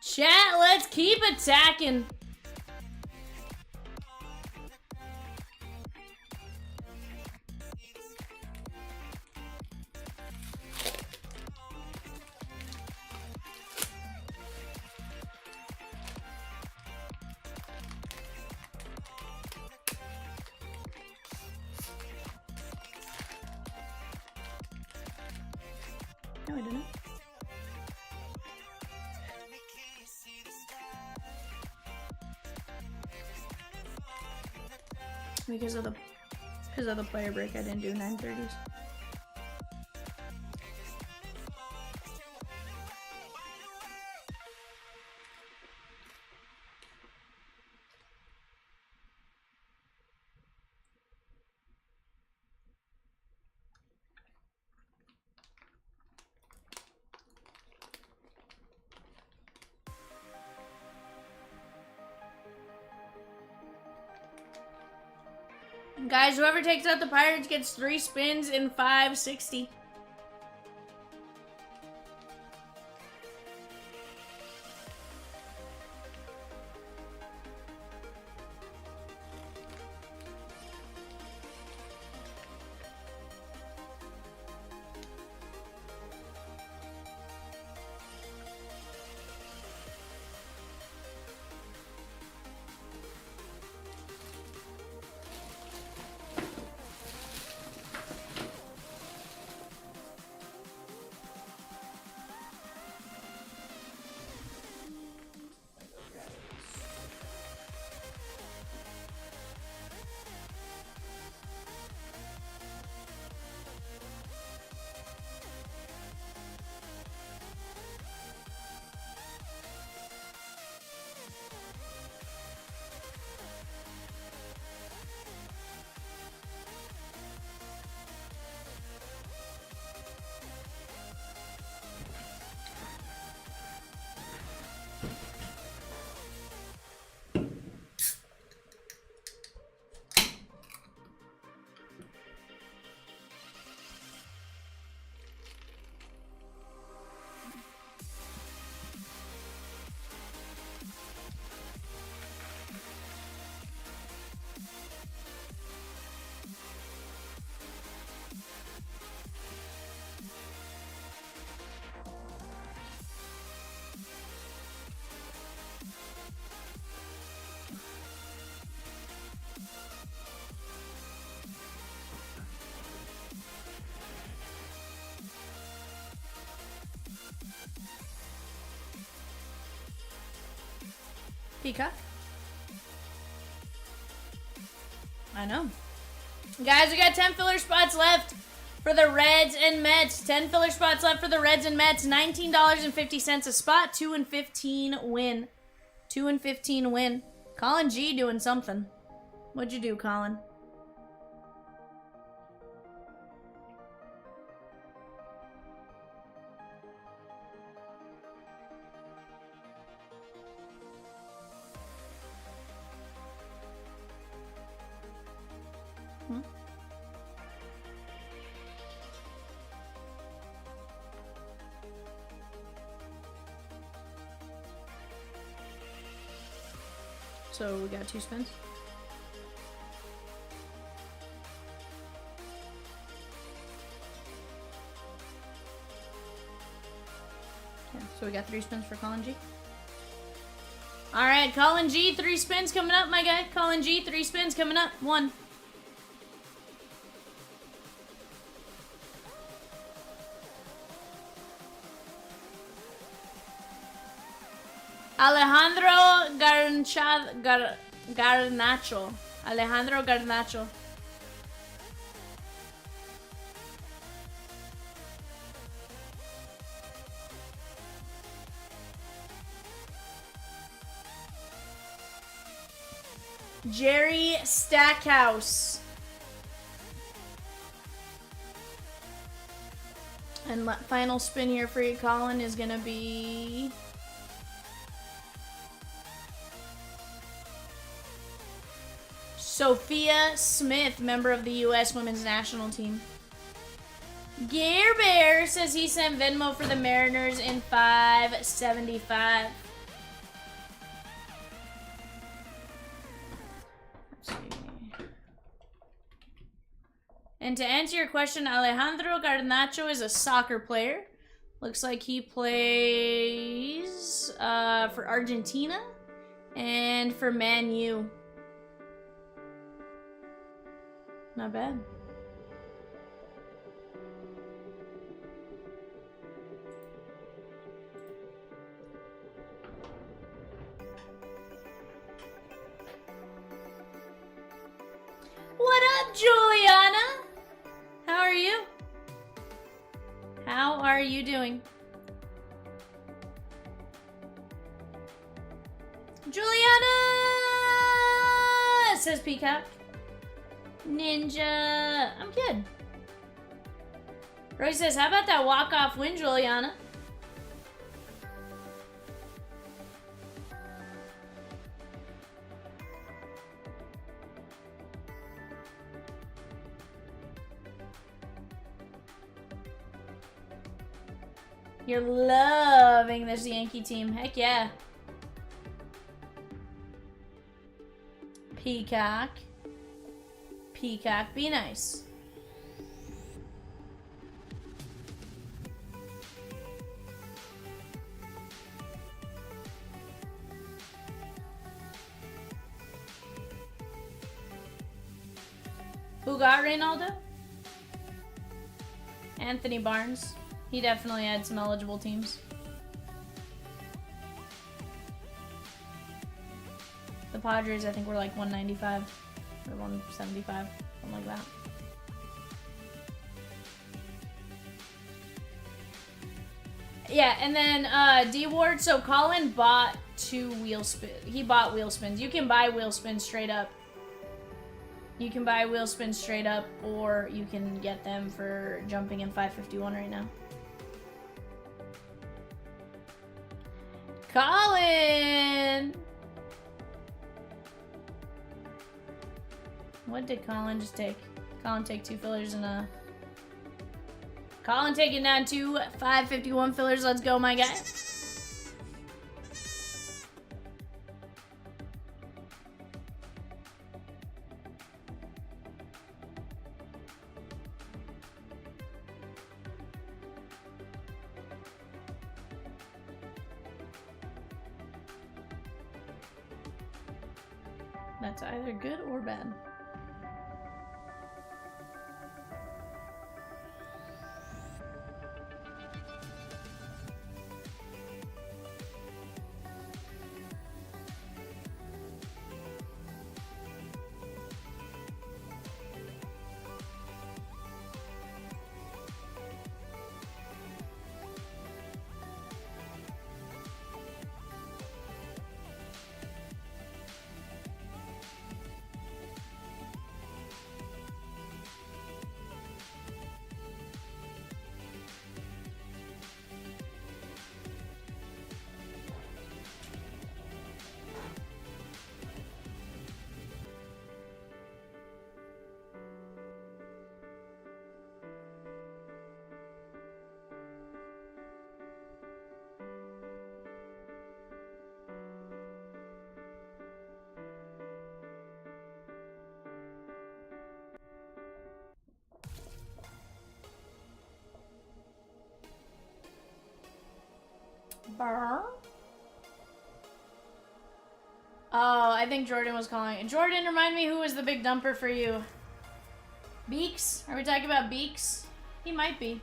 Chat, let's keep attacking. No, I didn't. Because of the player break, I didn't do 930s. Guys, whoever takes out the Pirates gets 3 spins in 560. Peacock. I know. Guys, we got 10 filler spots left for the Reds and Mets. 10 filler spots left for the Reds and Mets. $19.50 a spot. 2 and 15 win. 2 and 15 win. Colin G doing something. What'd you do, Colin? So we got 2 spins. Okay, so we got 3 spins for Colin G. All right, Colin G, 3 spins coming up, my guy. Colin G, 3 spins coming up. 1. Alejandro Garnacho. Alejandro Garnacho. Jerry Stackhouse. And final spin here for you, Colin, is going to be... Sophia Smith, member of the U.S. Women's National Team. Gear Bear says he sent Venmo for the Mariners in $5.75. Let's see. And to answer your question, Alejandro Garnacho is a soccer player. Looks like he plays for Argentina and for Man U. Not bad. What up, Juliana? How are you? How are you doing? Juliana! Says Peacock. Ninja. I'm good. Roy says, how about that walk-off win, Juliana? You're loving this Yankee team. Heck yeah. Peacock. Peacock, be nice. Who got Reynaldo? Anthony Barnes. He definitely had some eligible teams. The Padres, I think, were like 195 or 175, something like that. Yeah, and then D-Ward, so Colin bought 2 wheel spins. He bought wheel spins. You can buy wheel spins straight up. You can buy wheel spins straight up, or you can get them for jumping in 551 right now. Colin! What did Colin just take? Colin take 2 fillers and Colin taking down 2 551 fillers. Let's go, my guy. That's either good or bad. Burr. Oh, I think Jordan was calling. Jordan, remind me who was the big dumper for you? Beaks? Are we talking about Beaks? He might be.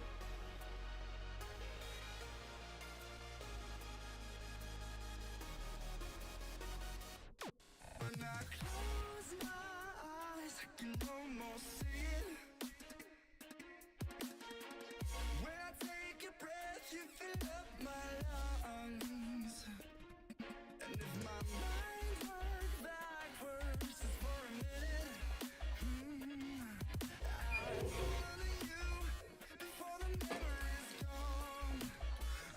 When I close my eyes, I can almost see it. When I take a breath, you fill up my lungs. And if my mind works backwards just for a minute, I'll follow you before the memory's gone.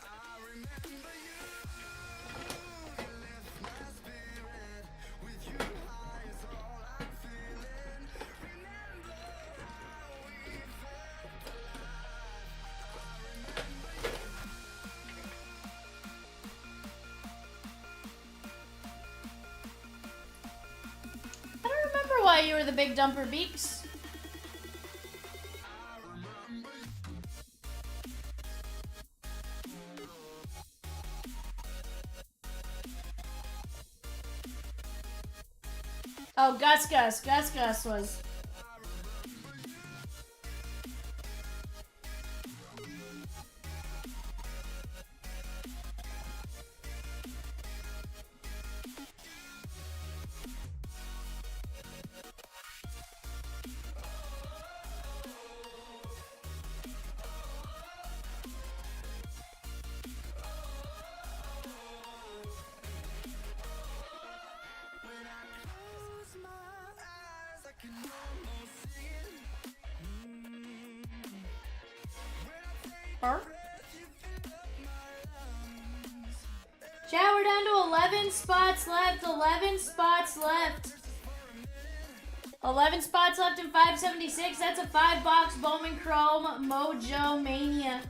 I remember you. You lift my spirit. With you high is all I'm feeling. Remember how we felt alive. I don't remember why you were the big dumper, Beaks. Oh, Gus was. When I close my eyes, I can almost see it. When I take Burr. a breath, you fill up my lungs. Chat, we're down to 11 spots left. 11 spots left. 11 spots left in 576. That's a 5-box Bowman Chrome Mojo Mania.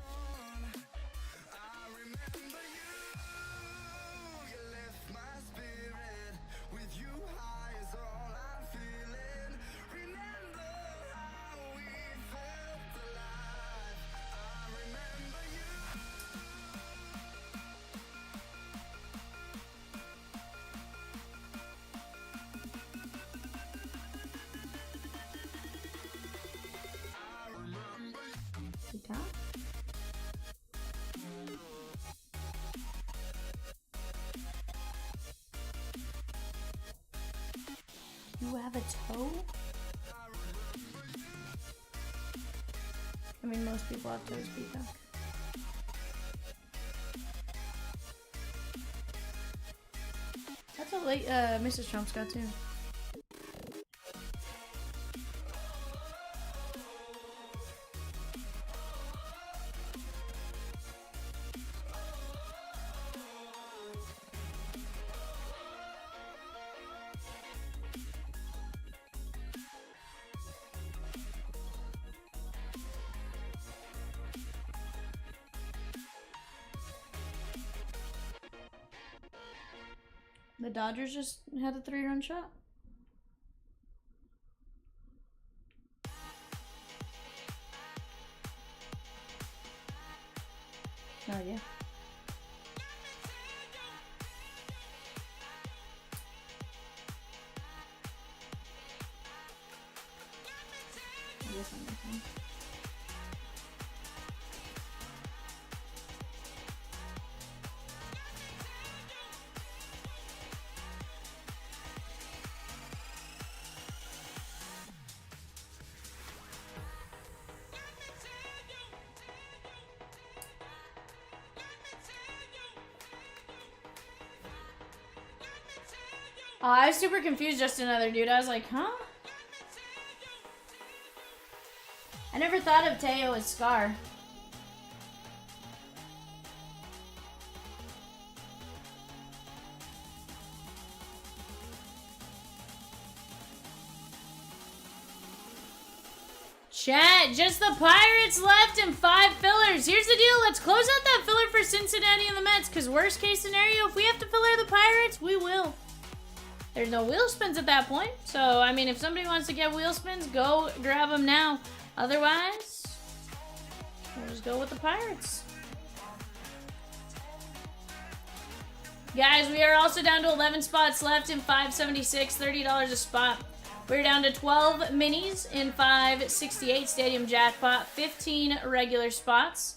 You lift my spirit. With you high is all I'm feeling. Remember how we felt alive. I remember you. You have a toe? I mean, most people have toes, Peacock. That's what late, Mrs. Chomps got too. The Dodgers just had a 3-run shot. No idea. I guess I'm missing. Oh, I was super confused just another dude. I was like, huh? I never thought of Teo as Scar. Chat, just the Pirates left and 5 fillers. Here's the deal. Let's close out that filler for Cincinnati and the Mets, because worst case scenario, if we have to filler the Pirates, we will. There's no wheel spins at that point. So, I mean, if somebody wants to get wheel spins, go grab them now. Otherwise, we'll just go with the Pirates. Guys, we are also down to 11 spots left in 576, $30 a spot. We're down to 12 minis in 568 Stadium Jackpot, 15 regular spots,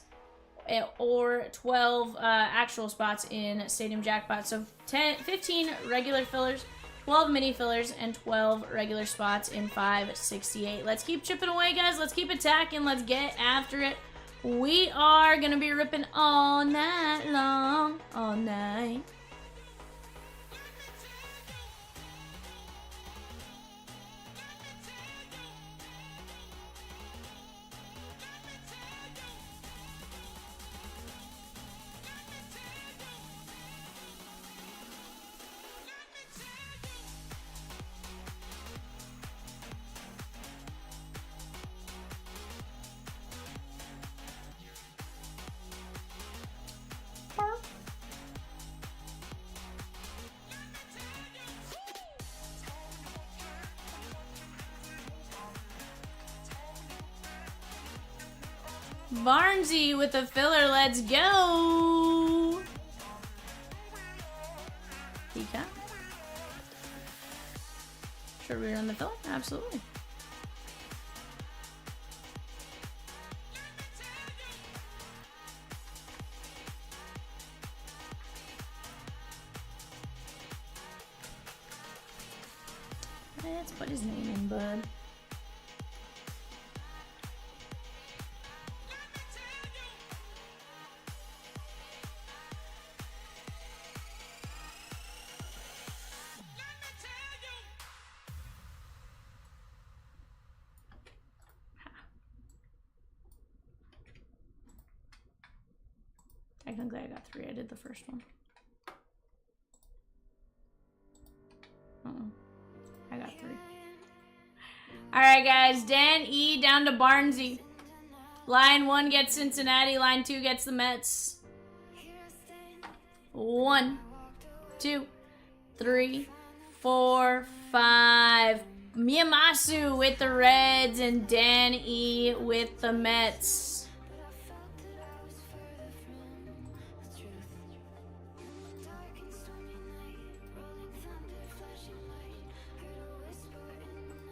or 12 actual spots in Stadium Jackpot. So 15 regular fillers, 12 mini fillers, and 12 regular spots in 568. Let's keep chipping away, guys. Let's keep attacking. Let's get after it. We are going to be ripping all night long. All night. Barnesy with a filler, let's go! Pika. Should we run the filler? Absolutely. Let's put his name in, bud. Technically, I got 3. I did the first one. I got 3. Alright, guys. Dan E down to Barnesy. Line 1 gets Cincinnati. Line 2 gets the Mets. 1, 2, 3, 4, 5. Miyamasu with the Reds and Dan E with the Mets.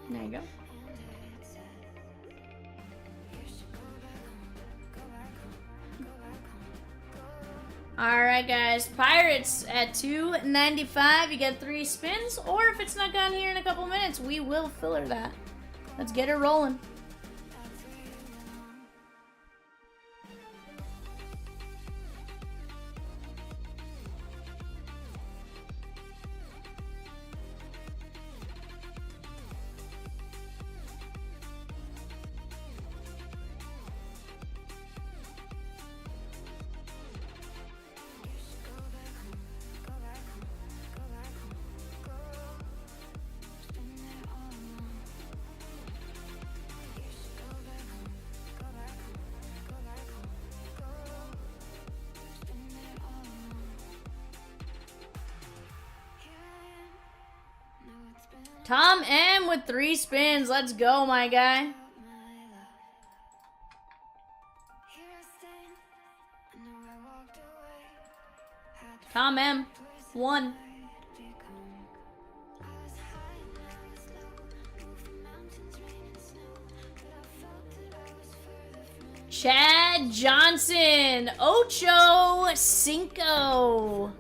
There you go. Alright, guys. Pirates at $2.95. You get 3 spins. Or if it's not gone here in a couple minutes, we will filler that. Let's get it rolling. Tom M with 3 spins. Let's go, my guy. Tom M. 1. Chad Johnson. Ocho Cinco.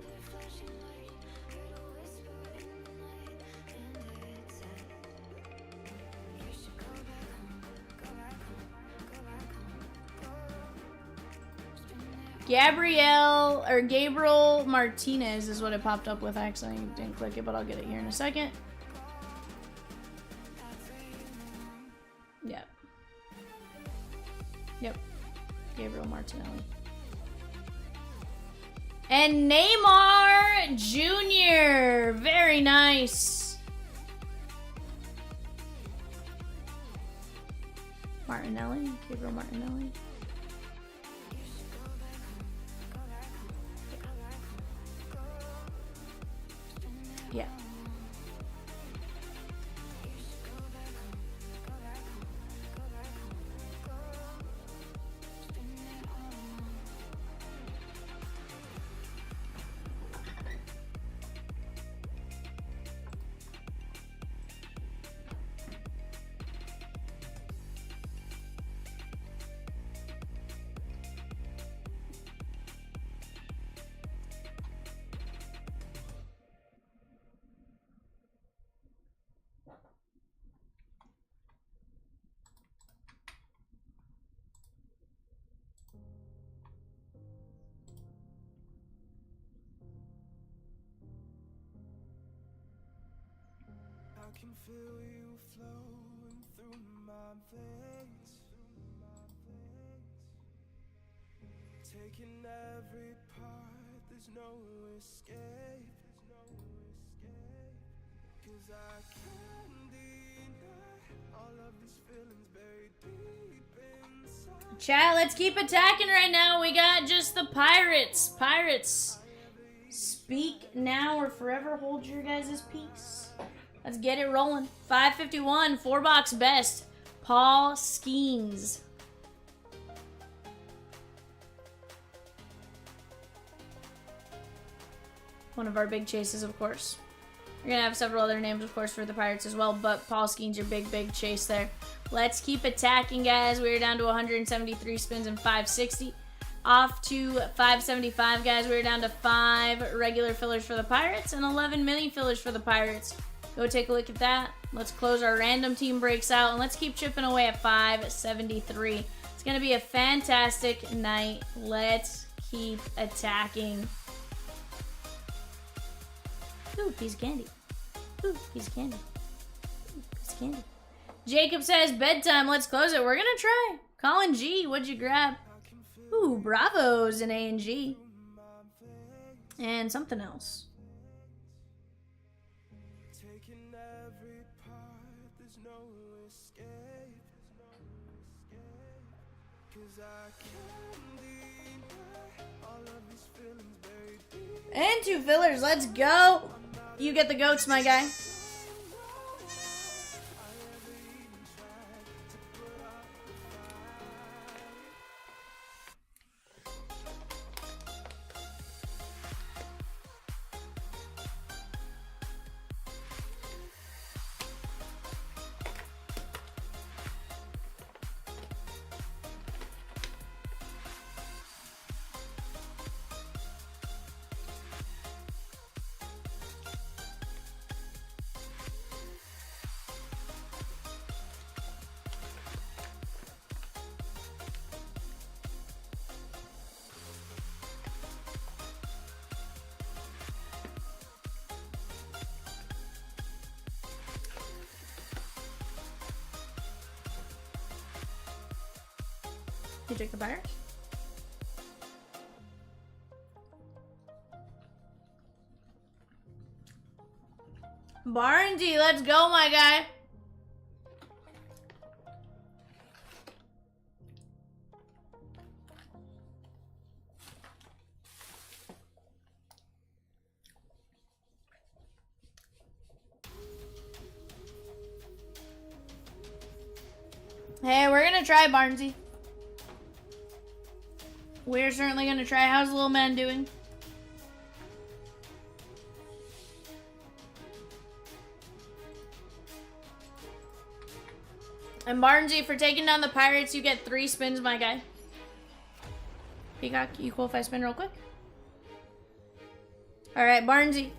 Gabriel Martinez is what it popped up with. I accidentally didn't click it, but I'll get it here in a second. Yep. Yep. Gabriel Martinelli. And Neymar Jr. Very nice. Martinelli. Gabriel Martinelli. Yeah. feel you flowing through my veins. Taking every part, there's no escape. 'Cause I can't deny all of these feelings buried deep inside. Chat, let's keep attacking right now. We got just the Pirates. Pirates. Speak now or forever hold your guys' peace. Let's get it rolling. 551, 4-box best. Paul Skeens. One of our big chases, of course. We're going to have several other names, of course, for the Pirates as well, but Paul Skeens, your big chase there. Let's keep attacking, guys. We're down to 173 spins and 560. Off to 575, guys. We're down to 5 regular fillers for the Pirates and 11 mini fillers for the Pirates. Go take a look at that. Let's close our random team breaks out, and let's keep chipping away at 573. It's going to be a fantastic night. Let's keep attacking. Ooh, piece of candy. Ooh, piece of candy. Ooh, piece of candy. Jacob says, bedtime, let's close it. We're gonna try. Colin G, what'd you grab? Ooh, Bravos in A and G. And something else. Taking every part, there's no escape. 'Cause I can't deny all of these feelings buried deep. And 2 fillers, let's go. You get the goats, my guy. You took the Pirates? Barnesy, let's go, my guy. Hey, we're gonna try, Barnesy. We're certainly gonna try. How's the little man doing? And Barnesy, for taking down the Pirates, you get 3 spins, my guy. Peacock, you cool if I spin real quick? Alright, Barnesy.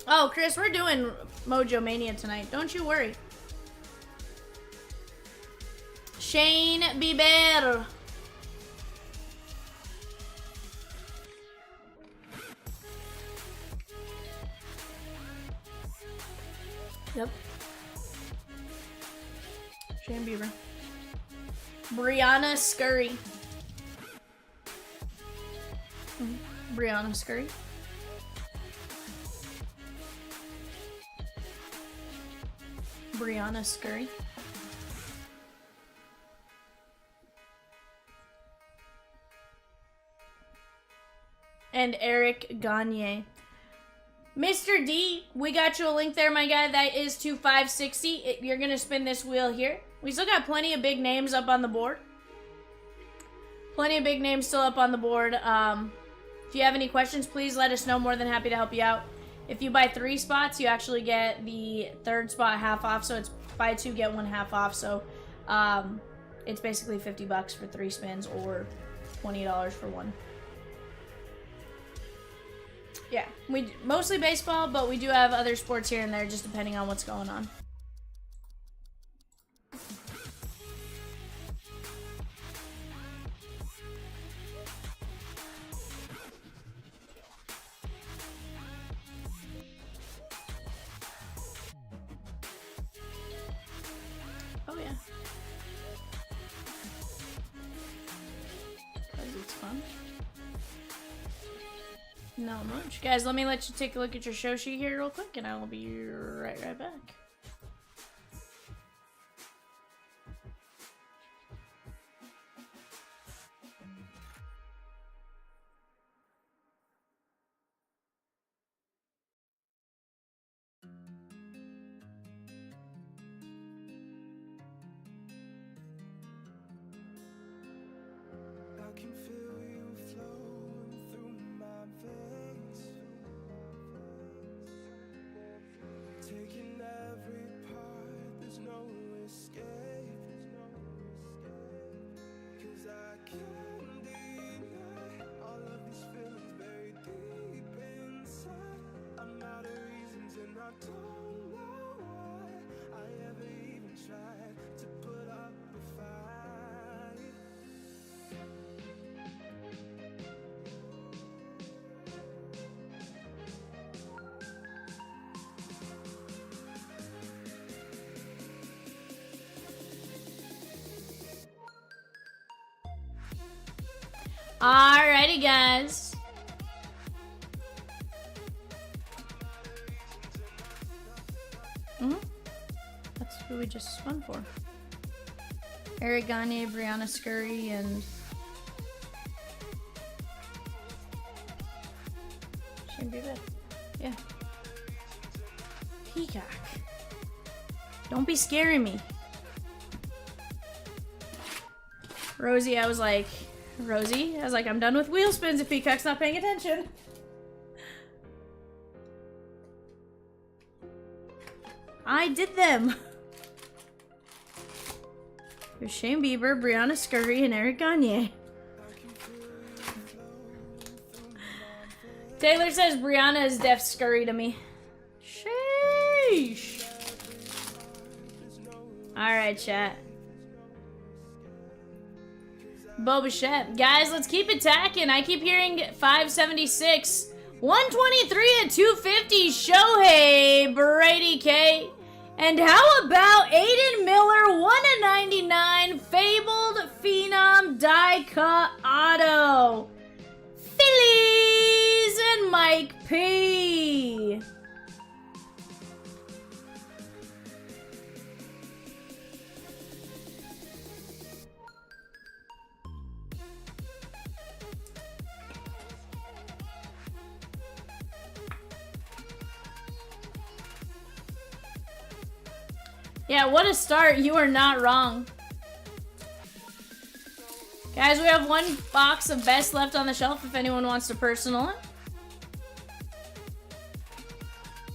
Oh, Chris, we're doing Mojo Mania tonight. Don't you worry. Shane Bieber. Yep. Shane Bieber. Brianna Scurry. Brianna Scurry. Brianna Scurry. And Eric Gagne. Mr. D, we got you a link there, my guy. That is to 560. You're going to spin this wheel here. We still got plenty of big names up on the board. Plenty of big names still up on the board. If you have any questions, please let us know. More than happy to help you out. If you buy 3 spots, you actually get the 3rd spot half off. So it's buy 2, get 1 half off. So it's basically $50 for 3 spins or $20 for 1. Yeah, we mostly baseball, but we do have other sports here and there, just depending on what's going on. yeah. Because it's fun. No much. Guys, let me let you take a look at your show sheet here real quick, and I will be right back. I can feel you flowing through my veins, taking every part, there's no escape, 'cause I can't deny all of these feelings buried deep inside. I'm out of reasons and I don't know why I ever even tried to put up a fight. Alrighty, guys. That's who we just spun for. Eric Gagne, Brianna Scurry, and shouldn't be bad. Yeah. Peacock. Don't be scaring me. Rosie, I was like, I'm done with wheel spins if Peacock's not paying attention. I did them. There's Shane Bieber, Brianna Scurry, and Eric Gagne. Taylor says Brianna is deaf Scurry to me. Sheesh. Alright, chat. Boba Shep. Guys, let's keep attacking. I keep hearing 576. 123 and 250. Shohei, Brady K. And how about Aiden Miller, 1/99, Fabled Phenom die cut auto. Phillies and Mike P. Yeah, what a start. You are not wrong. Guys, we have one box of best left on the shelf if anyone wants to personal it.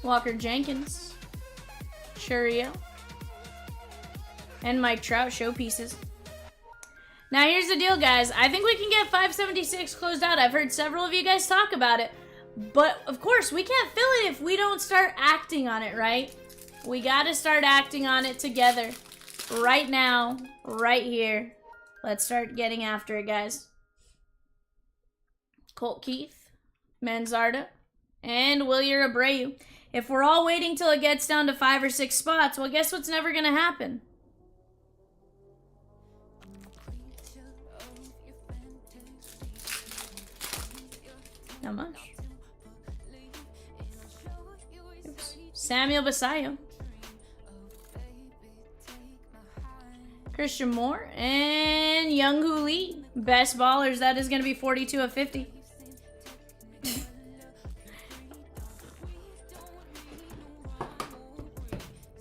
Walker Jenkins. Churio. And Mike Trout showpieces. Now here's the deal, guys. I think we can get 576 closed out. I've heard several of you guys talk about it. But, of course, we can't fill it if we don't start acting on it, right? We gotta start acting on it together. Right now. Right here. Let's start getting after it, guys. Colt Keith. Manzardo. And Wilyer Abreu. If we're all waiting till it gets down to 5 or 6 spots, well, guess what's never gonna happen? Not much. Oops. Samuel Basayo. Christian Moore and Young-Hoo Lee. Best ballers. That is going to be 42 of 50.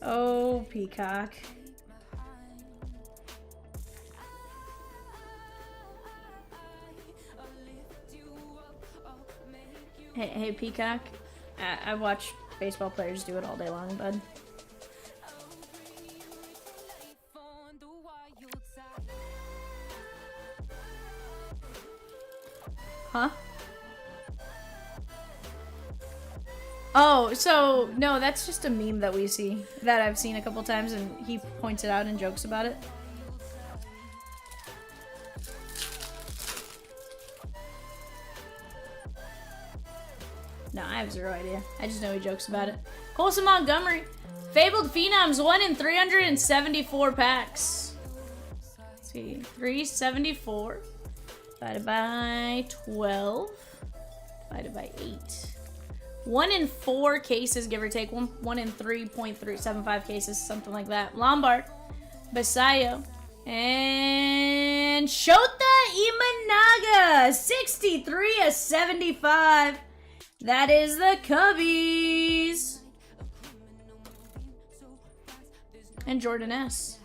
Oh, Peacock. Hey, Peacock. I watch baseball players do it all day long, bud. Huh? Oh, so, no, that's just a meme that we see, that I've seen a couple times, and he points it out and jokes about it. No, I have zero idea. I just know he jokes about it. Colson Montgomery. Fabled Phenoms, 1 in 374 packs. Let's see, 374 divided by 12 divided by 8. 1 in 4 cases, give or take. 1 in 3.375 cases, something like that. Lombard, Basayo, and Shota Imanaga, 63/75. That is the Cubbies. And Jordan S.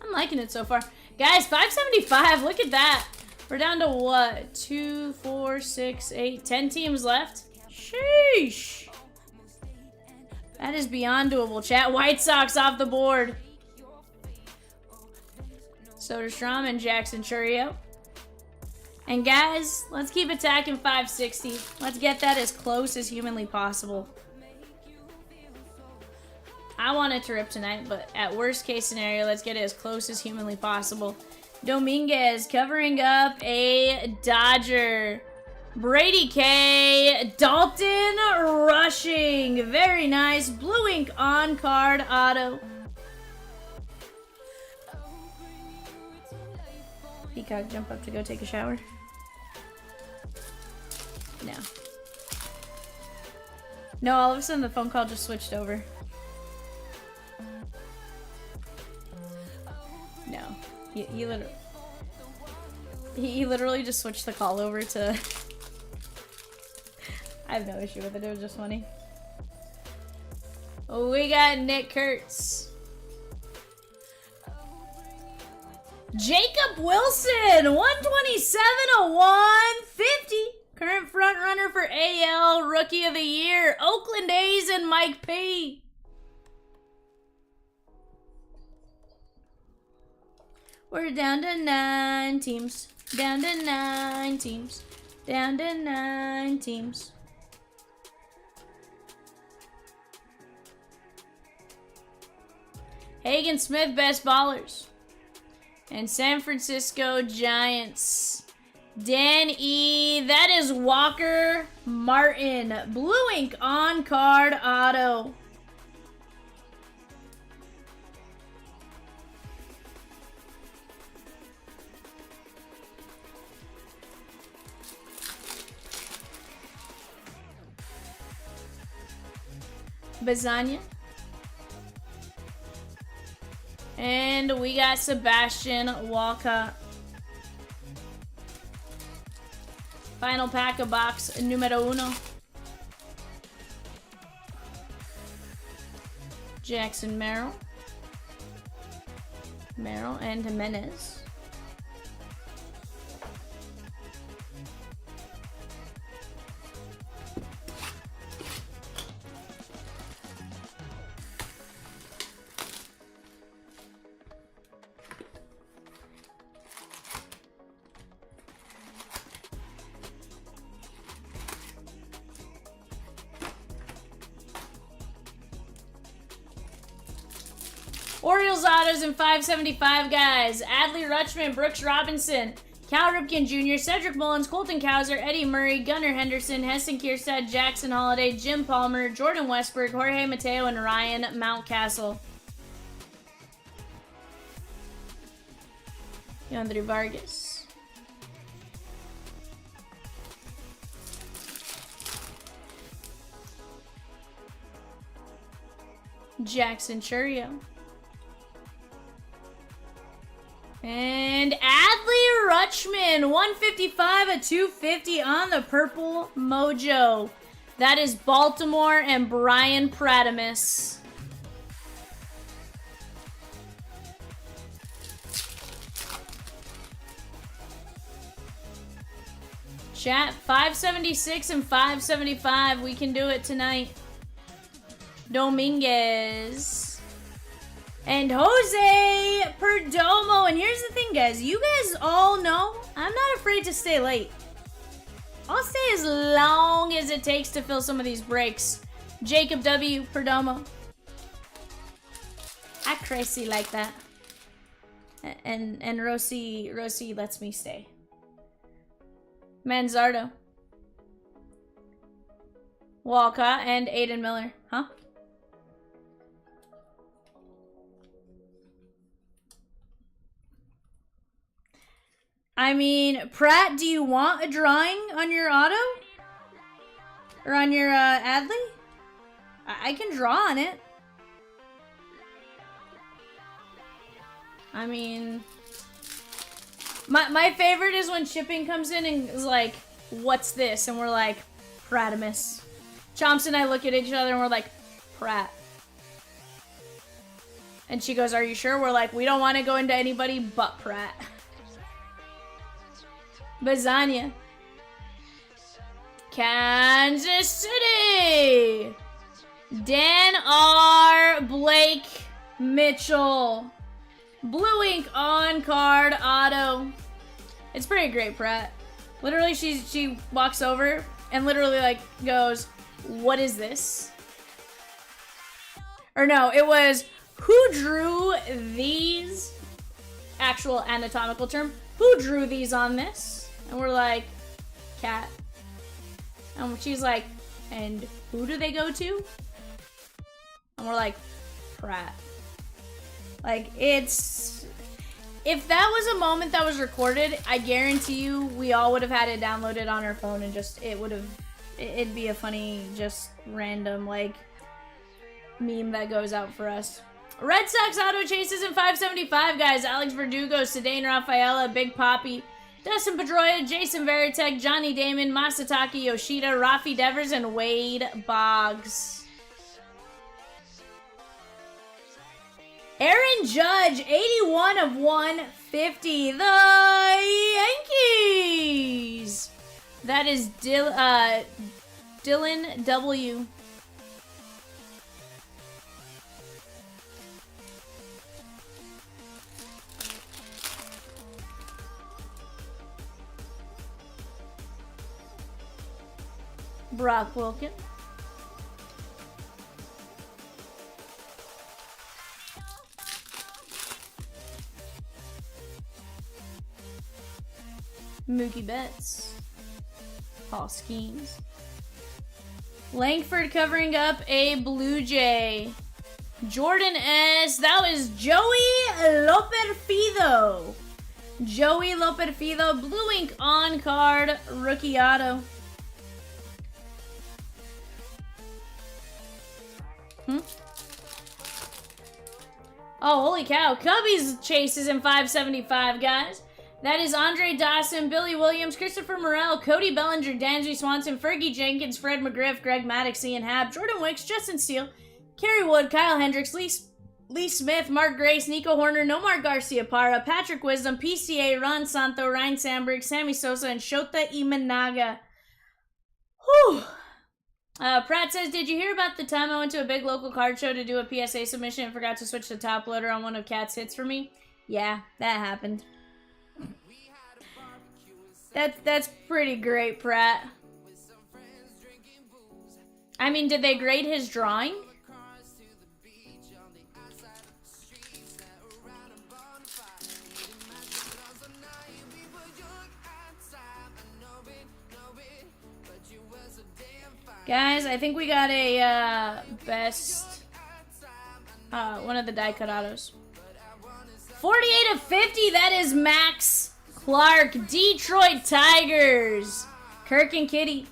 I'm liking it so far. Guys, 575, look at that. We're down to what? 2, 4, 6, 8, 10 teams left? Sheesh. That is beyond doable, chat. White Sox off the board. Soderstrom and Jackson Chourio. And guys, let's keep attacking 560. Let's get that as close as humanly possible. I want it to rip tonight, but at worst case scenario, let's get it as close as humanly possible. Dominguez covering up a Dodger. Brady K. Dalton rushing. Very nice. Blue ink on card auto. Peacock, jump up to go take a shower. No. No, all of a sudden the phone call just switched over. No. He literally just switched the call over to... I have no issue with it. It was just funny. We got Nick Kurtz. Jacob Wilson, 127/150. Current front runner for AL Rookie of the Year. Oakland A's and Mike P. We're down to 9 teams. Down to 9 teams. Down to 9 teams. Hagen Smith, best ballers. And San Francisco Giants. Dan E. That is Walker Martin. Blue ink on card auto. Bazania. And we got Sebastian Walcott. Final pack of box numero uno. Jackson Merrill. Merrill and Jimenez. Orioles autos in 575, guys. Adley Rutschman, Brooks Robinson, Cal Ripken Jr., Cedric Mullins, Colton Cowser, Eddie Murray, Gunnar Henderson, Heston Kierstad, Jackson Holiday, Jim Palmer, Jordan Westberg, Jorge Mateo, and Ryan Mountcastle. Yandri Vargas. Jackson Chourio. And Adley Rutschman, 155/250 on the purple mojo. That is Baltimore and Brian Pradamus. Chat, 576 and 575. We can do it tonight. Dominguez. And Jose Perdomo. And here's the thing, guys. You guys all know I'm not afraid to stay late. I'll stay as long as it takes to fill some of these breaks. Jacob W. Perdomo. I crazy like that. And Rossi lets me stay. Manzardo. Walcott, and Aiden Miller. Huh? I mean, Pratt, do you want a drawing on your auto? Or on your Adley? I can draw on it. I mean... My favorite is when shipping comes in and is like, what's this? And we're like, Pratimus. Chomps and I look at each other and we're like, Pratt. And she goes, are you sure? We're like, we don't want to go into anybody but Pratt. Bazania. Kansas City. Dan R. Blake Mitchell. Blue ink on card auto. It's pretty great, Pratt. Literally, she walks over and literally like goes, what is this? Or no, it was, who drew these? Actual anatomical term. Who drew these on this? And we're like, Cat. And she's like, and who do they go to? And we're like, Pratt. Like, it's... If that was a moment that was recorded, I guarantee you we all would have had it downloaded on our phone and just, it would have... It'd be a funny, just random, like, meme that goes out for us. Red Sox auto chases in 575, guys. Alex Verdugo, Sedane Rafaela, Big Poppy, Dustin Pedroia, Jason Veritek, Johnny Damon, Masataki Yoshida, Rafi Devers, and Wade Boggs. Aaron Judge, 81 of 150. The Yankees. That is Dylan W. Brock Wilkin. Mookie Betts. Paul Skeens. Langford covering up a Blue Jay. Jordan S. That was Joey Loperfido. Joey Loperfido. Blue ink on card. Rookie auto. Oh, holy cow. Cubbies chases in 575, guys. That is Andre Dawson, Billy Williams, Christopher Morel, Cody Bellinger, Dansby Swanson, Fergie Jenkins, Fred McGriff, Greg Maddox, Ian Habb, Jordan Wicks, Justin Steele, Kerry Wood, Kyle Hendricks, Lee Smith, Mark Grace, Nico Horner, Nomar Garcia Parra, Patrick Wisdom, PCA, Ron Santo, Ryan Sandberg, Sammy Sosa, and Shota Imanaga. Whew. Pratt says, did you hear about the time I went to a big local card show to do a PSA submission and forgot to switch the top loader on one of Cat's hits for me? Yeah, that happened. That's pretty great, Pratt. I mean, did they grade his drawing? Guys, I think we got a best one of the die cut autos. 48 of 50, that is Max Clark, Detroit Tigers. Kirk and Kitty.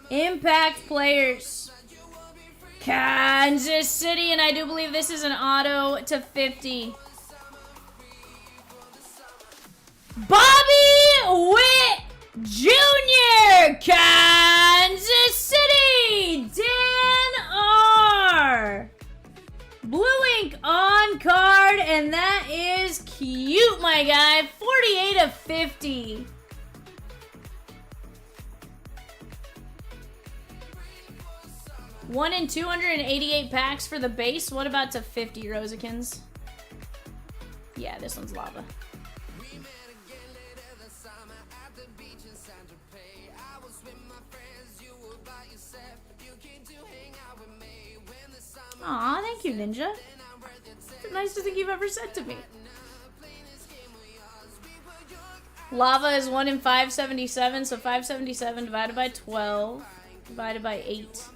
Impact players. Kansas City, and I do believe this is an auto to 50. Bobby Witt Jr. Kansas City. Dan R. Blue ink on card, and that is cute, my guy. 48 of 50. One in 288 packs for the base. What about to 50 Rosikins? Yeah, this one's lava. Aw, thank you, Ninja. It's the nicest thing you've ever said to me. Lava is 1 in 577, so 577 divided by 12. divided by 8.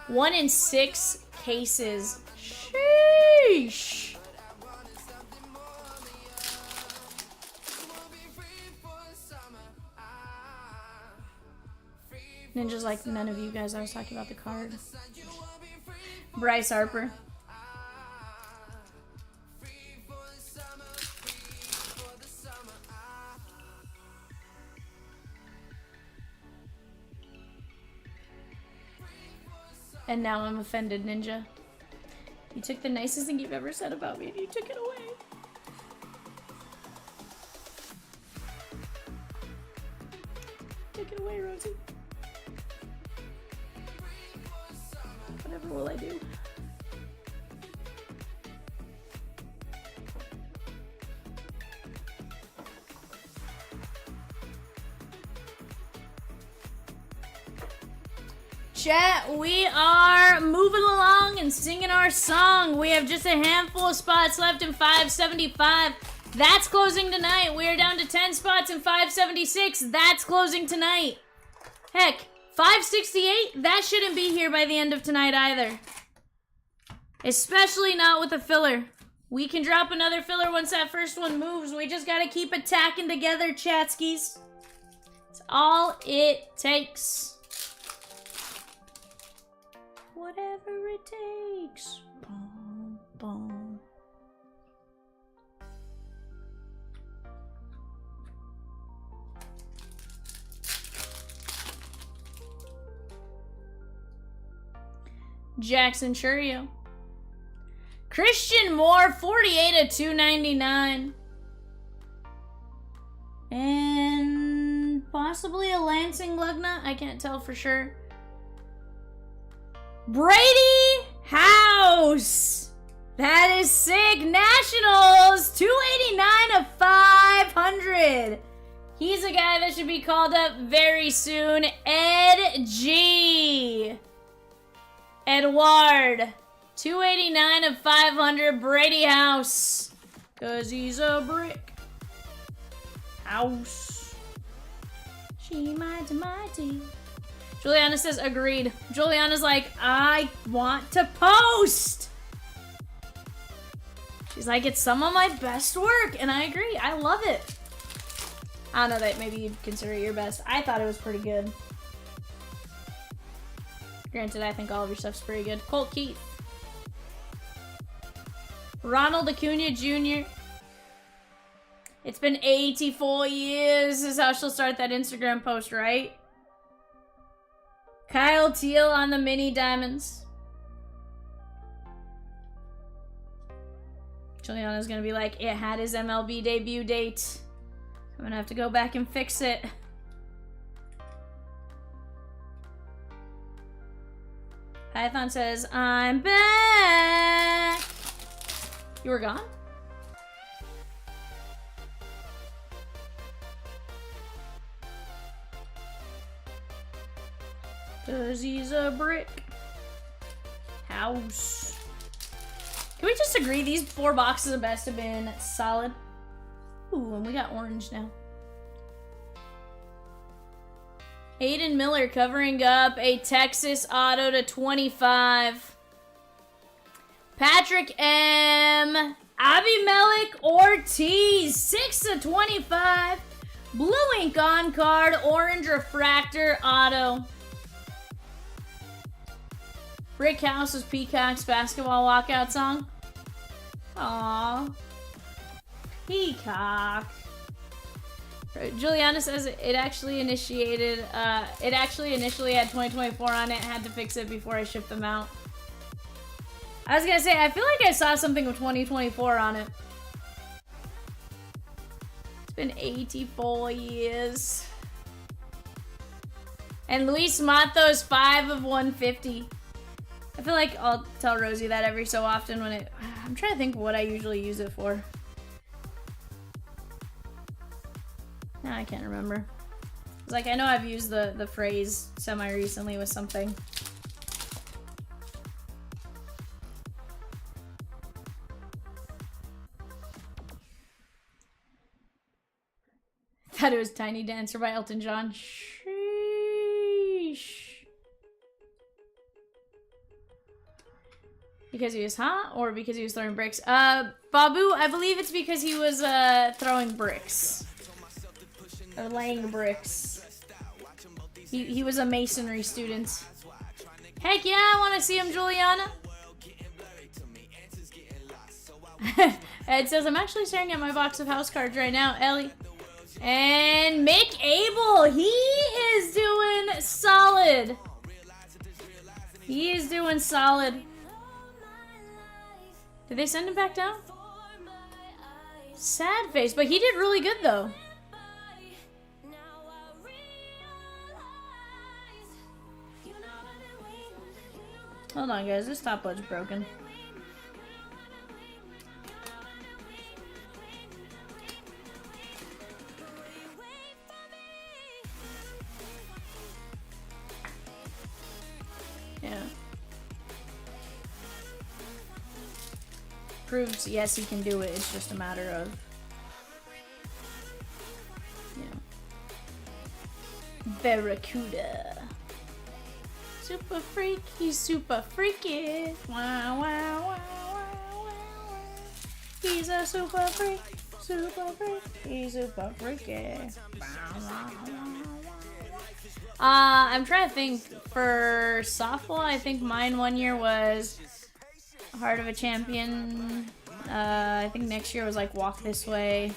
1 in 6 cases. Sheesh. Ninja's like none of you guys. I was talking about the card. Bryce Harper. And now I'm offended, Ninja. You took the nicest thing you've ever said about me and you took it away. Take it away, Rosie. Whatever will I do? Chat, we are moving along and singing our song. We have just a handful of spots left in 575. That's closing tonight. We are down to 10 spots in 576. That's closing tonight. Heck, 568, that shouldn't be here by the end of tonight either. Especially not with a filler. We can drop another filler once that first one moves. We just gotta keep attacking together, chatskis. That's all it takes. Whatever it takes. Boom, boom. Jackson Churio. Christian Moore, 48/299. And possibly a Lansing Lugnut. I can't tell for sure. Brady House. That is sick. Nationals, 289/500. He's a guy that should be called up very soon. Ed G. Edward. 289/500. Brady House. Cause he's a brick. House. She mighty. Juliana says, agreed. Juliana's like, I want to post. She's like, it's some of my best work. And I agree. I love it. I don't know that maybe you'd consider it your best. I thought it was pretty good. Granted, I think all of your stuff's pretty good. Colt Keith. Ronald Acuna Jr. It's been 84 years. This is how she'll start that Instagram post, right? Kyle Teal on the mini diamonds. Juliana's gonna be like, it had his MLB debut date. I'm gonna have to go back and fix it. Python says, I'm back. You were gone? Cause he's a brick. House. Can we just agree these 4 boxes of best have been solid? Ooh, and we got orange now. Aiden Miller covering up a Texas auto /25. Patrick M. Abimelech Ortiz, 6/25. Blue ink on card, orange refractor auto. Rick House's Peacock's basketball walkout song. Aww. Peacock. Juliana says it actually initially had 2024 on it. Had to fix it before I shipped them out. I was gonna say, I feel like I saw something with 2024 on it. It's been 84 years. And Luis Matos, 5/150. I feel like I'll tell Rosie that every so often when I'm trying to think what I usually use it for. No, I can't remember. It's like, I know I've used the phrase semi-recently with something. Thought it was Tiny Dancer by Elton John. Sheesh. Because he was hot or because he was throwing bricks? Babu, I believe it's because he was throwing bricks. Or laying bricks. He was a masonry student. Heck yeah, I want to see him, Juliana. Ed says, I'm actually staring at my box of house cards right now, Ellie. And Mick Abel, he is doing solid. He is doing solid. Did they send him back down? Sad face, but he did really good though. Hold on guys, this stopwatch broken. Yeah. Proves, yes, he can do it. It's just a matter of, you know, Barracuda. Super freaky, super freaky. Wow, wow, wow, wow, wow. He's a super freak, super freak. He's super freaky. I'm trying to think. For softball, I think mine one year was Heart of a Champion. I think next year was like Walk This Way.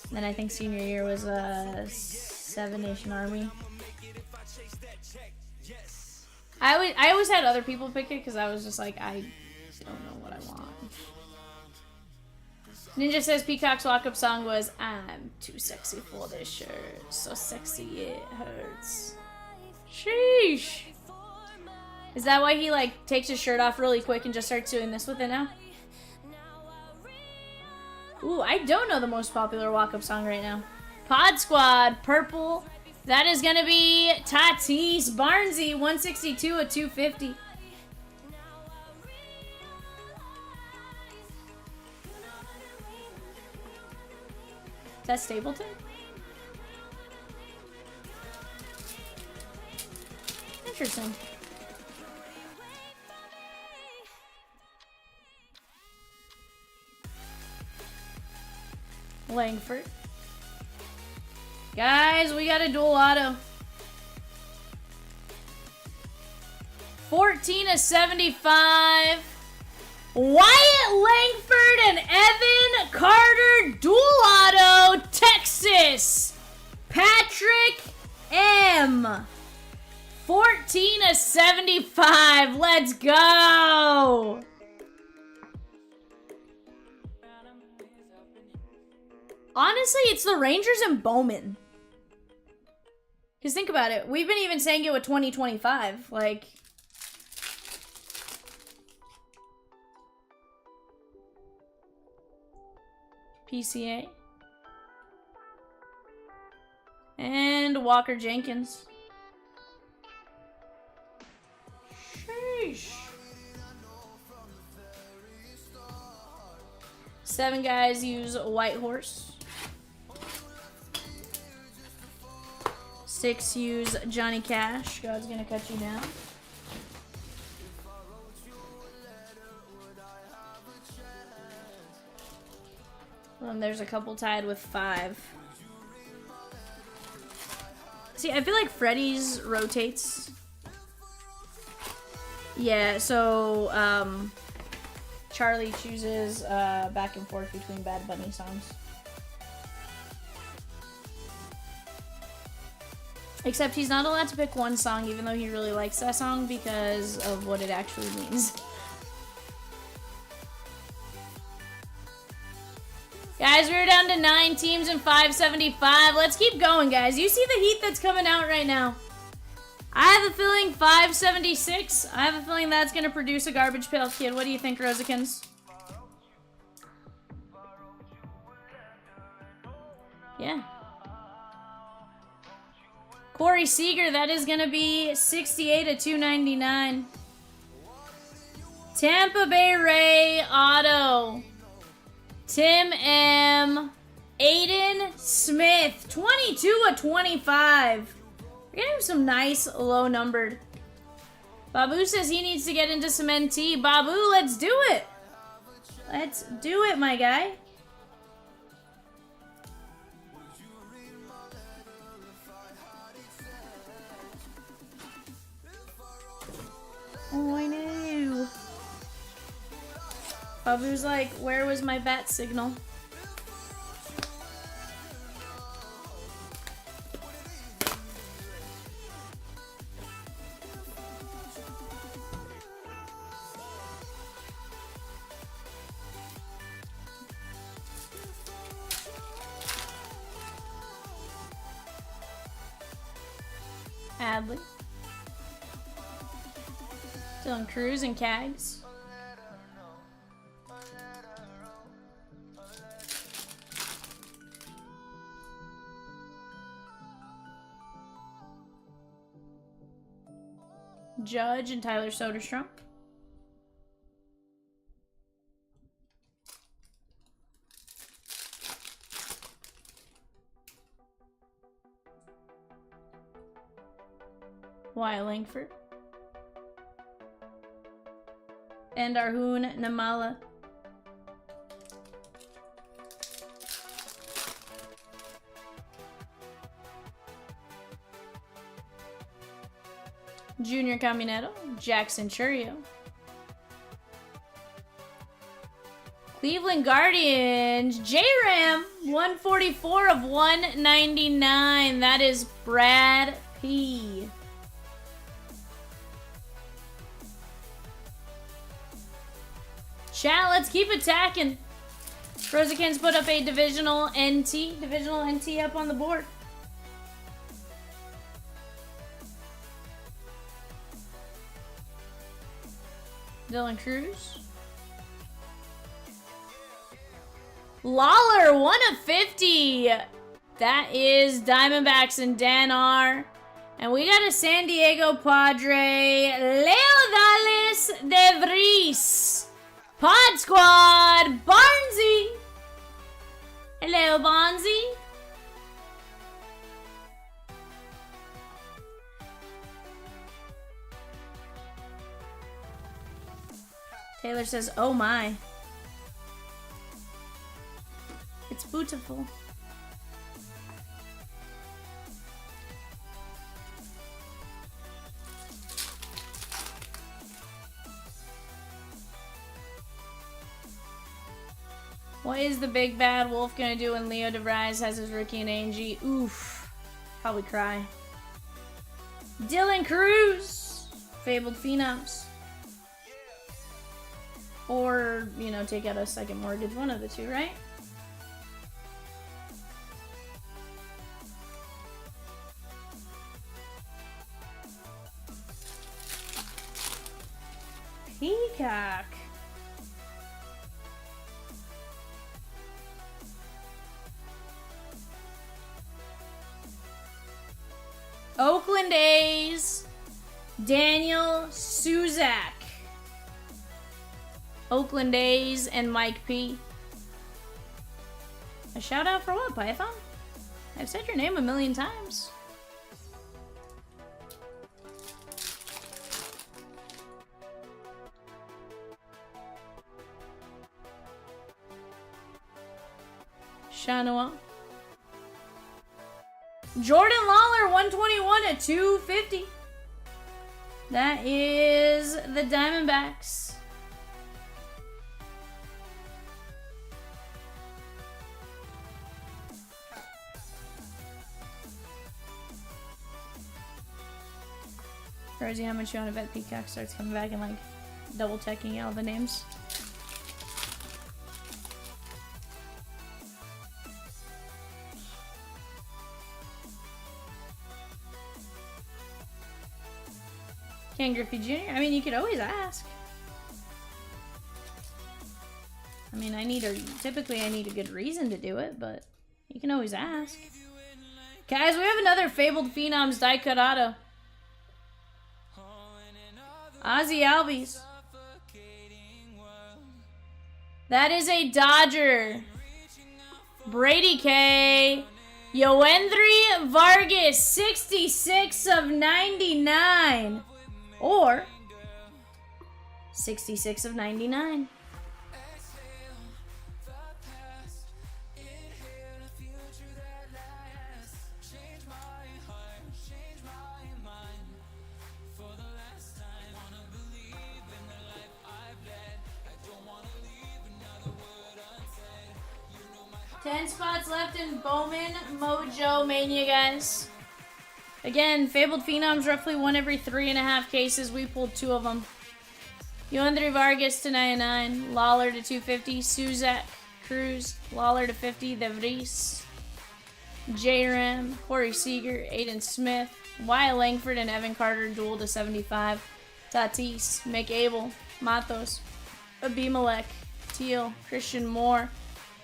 And then I think senior year was Seven Nation Army. I always had other people pick it because I was just like, I don't know what I want. Ninja says Peacock's walk-up song was I'm too sexy for this shirt. So sexy it hurts. Sheesh. Is that why he like takes his shirt off really quick and just starts doing this with it now? Ooh, I don't know the most popular walk-up song right now. Pod Squad, purple. That is gonna be Tatis Barnesy, 162 at 250. Is that Stapleton? Interesting. Langford. Guys, we got a dual auto. 14/75. Wyatt Langford and Evan Carter dual auto. Texas. Patrick M. 14/75. Let's go. Honestly, it's the Rangers and Bowman. Because think about it. We've been even saying it with 2025. Like, PCA. And Walker Jenkins. Sheesh. 7 guys use White Horse. 6 use Johnny Cash. God's gonna cut you down. And there's a couple tied with 5. See, I feel like Freddy's rotates. Yeah, so Charlie chooses back and forth between Bad Bunny songs. Except he's not allowed to pick one song, even though he really likes that song, because of what it actually means. Guys, we're down to 9 teams and 575. Let's keep going, guys. You see the heat that's coming out right now. I have a feeling 576. I have a feeling that's going to produce a Garbage Pail Kid. What do you think, Rosikins? Yeah. Corey Seager, that is going to be 68 at 299. Tampa Bay Ray Auto. Tim M. Aiden Smith, 22 at 25. We're getting some nice low numbered. Babu says he needs to get into some NT. Babu, let's do it. Let's do it, my guy. Oh, I know. Babu's like, where was my bat signal? Adley. Dylan Cruz and Cags. Judge and Tyler Soderstrom. Wyatt Langford. And Arhoon Namala. Junior Caminero, Jackson Churio. Cleveland Guardians, J-Ram, 144 of 199. That is Brad P. Chat, let's keep attacking. Rosicans put up a divisional NT up on the board. Dylan Cruz. Lawler, 1 of 50. That is Diamondbacks and Dan R. And we got a San Diego Padre, Leodalis De Vries. Pod Squad, Barnsey. Hello, Bonzi. Taylor says, oh my. It's beautiful. What is the big bad wolf gonna do when Leo DeVries has his rookie and A&G? Oof. Probably cry. Dylan Cruz. Fabled Phenoms. Or, you know, take out a second mortgage. One of the two, right? Peacock. Oakland A's, Daniel Suzak. Oakland A's and Mike P. A shout out for what, Python? I've said your name a million times. Shanoa. Jordan Lawler, 121 at 250. That is the Diamondbacks. Crazy how much you want to bet Peacock starts coming back and like double checking all the names. Ken Griffey Jr. I mean, you could always ask. I mean, typically I need a good reason to do it, but you can always ask. Guys, we have another Fabled Phenoms die cut auto. Ozzy Albies. That is a Dodger. Brady K. Yoendry Vargas, 66 of 99. Or 66 of 99. Ten spots left in Bowman Mojo Mania, guys. Again, Fabled Phenoms roughly one every 3.5 cases. We pulled 2 of them. Yoandre Vargas to 99. Lawler to 250. Suzak Cruz. Lawler to 50. The Vries. J-Ram. Corey Seager. Aiden Smith. Wyatt Langford and Evan Carter duel to 75. Tatis. McAble. Matos. Abimelech. Teal. Christian Moore.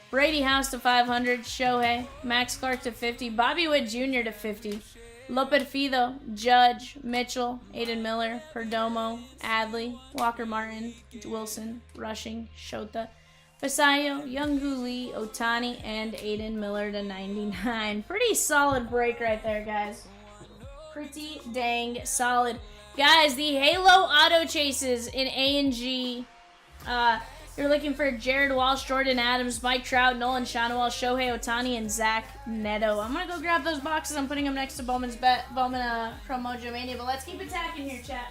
Brady House to 500. Shohei. Max Clark to 50. Bobby Witt Jr. to 50. Loperfido, Judge, Mitchell, Aiden Miller, Perdomo, Adley, Walker Martin, Wilson, Rushing, Shota, Fasayo, Younghoon Lee, Otani, and Aiden Miller to 99. Pretty solid break right there, guys. Pretty dang solid. Guys, the Halo auto chases in A and G. You're looking for Jared Walsh, Jordan Adams, Mike Trout, Nolan Shanawal, Shohei Otani, and Zach Neto. I'm going to go grab those boxes. I'm putting them next to Bowman Chrome Mojo Mania. But let's keep attacking here, chat.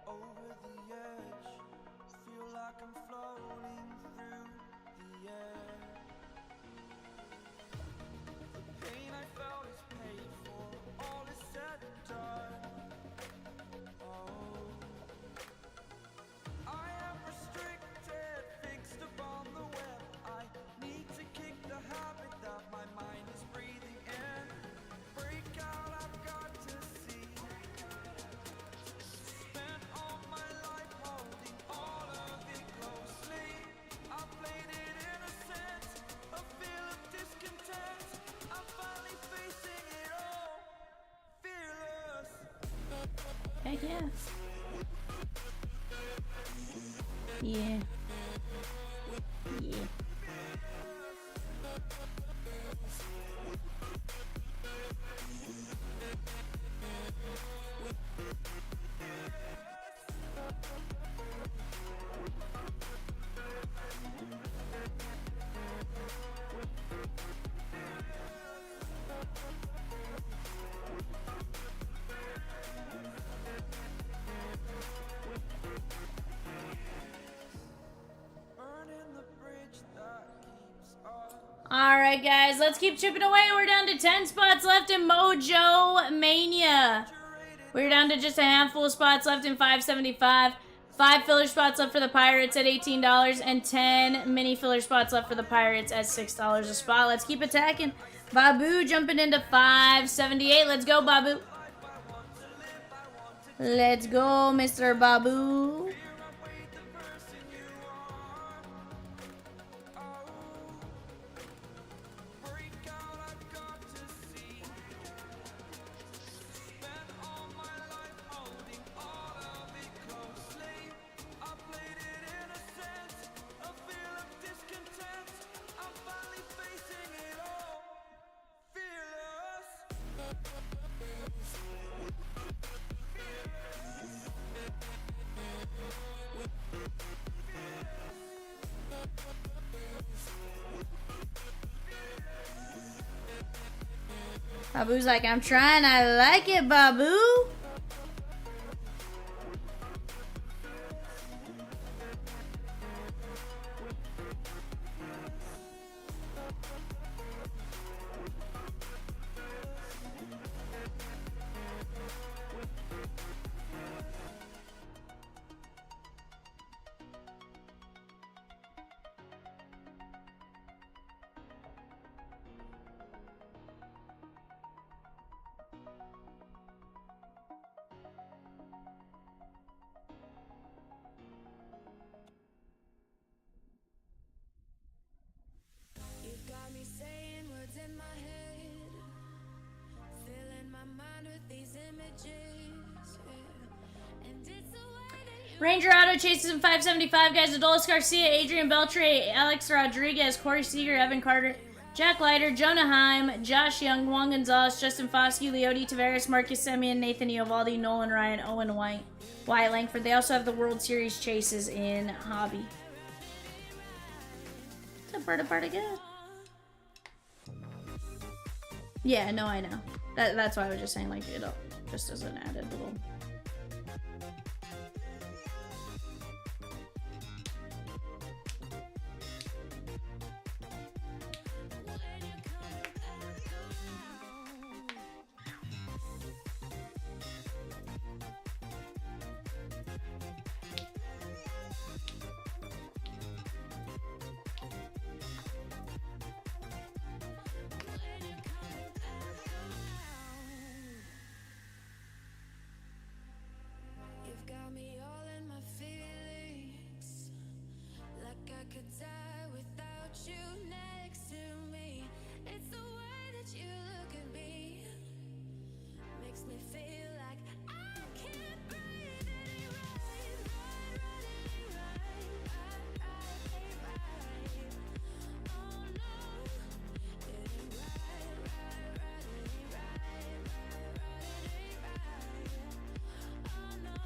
Over the edge, feel like I'm floating through the air. The pain I felt is paid for, all is said and done. Oh, I am restricted, fixed upon the web. I need to kick the habit that my mind is breathing in. Break out, I've got to see. Spent all my life holding all of it closely. I played it innocent, a feel of discontent. I'm finally facing it all, fearless. Heck yeah. Yeah. Yeah. Burning the bridge that keeps us. Alright, guys, let's keep chipping away. We're down to 10 spots left in Mojo Mania. We're down to just a handful of spots left in 575. 5 filler spots left for the Pirates at $18, and 10 mini filler spots left for the Pirates at $6 a spot. Let's keep attacking. Babu jumping into 578. Let's go, Babu. Let's go, Mr. Babu. Babu's like, I'm trying, I like it, Babu. Ranger Auto chases in 575 guys. Adolis Garcia, Adrian Beltre, Alex Rodriguez, Corey Seager, Evan Carter, Jack Leiter, Jonah Heim, Josh Young, Juan Gonzalez, Justin Foskey, Leody Tavares, Marcus Semien, Nathan Eovaldi, Nolan Ryan, Owen White, Wyatt Langford. They also have the World Series chases in Hobby. It's a pretty good. Yeah, no, I know. That's why I was just saying, like, it just as an added little... Got me all in my feelings, like I could die without you next to me. It's the way that you look at me, makes me feel like I can't breathe. It ain't right, oh no, it ain't right, it ain't right, oh no.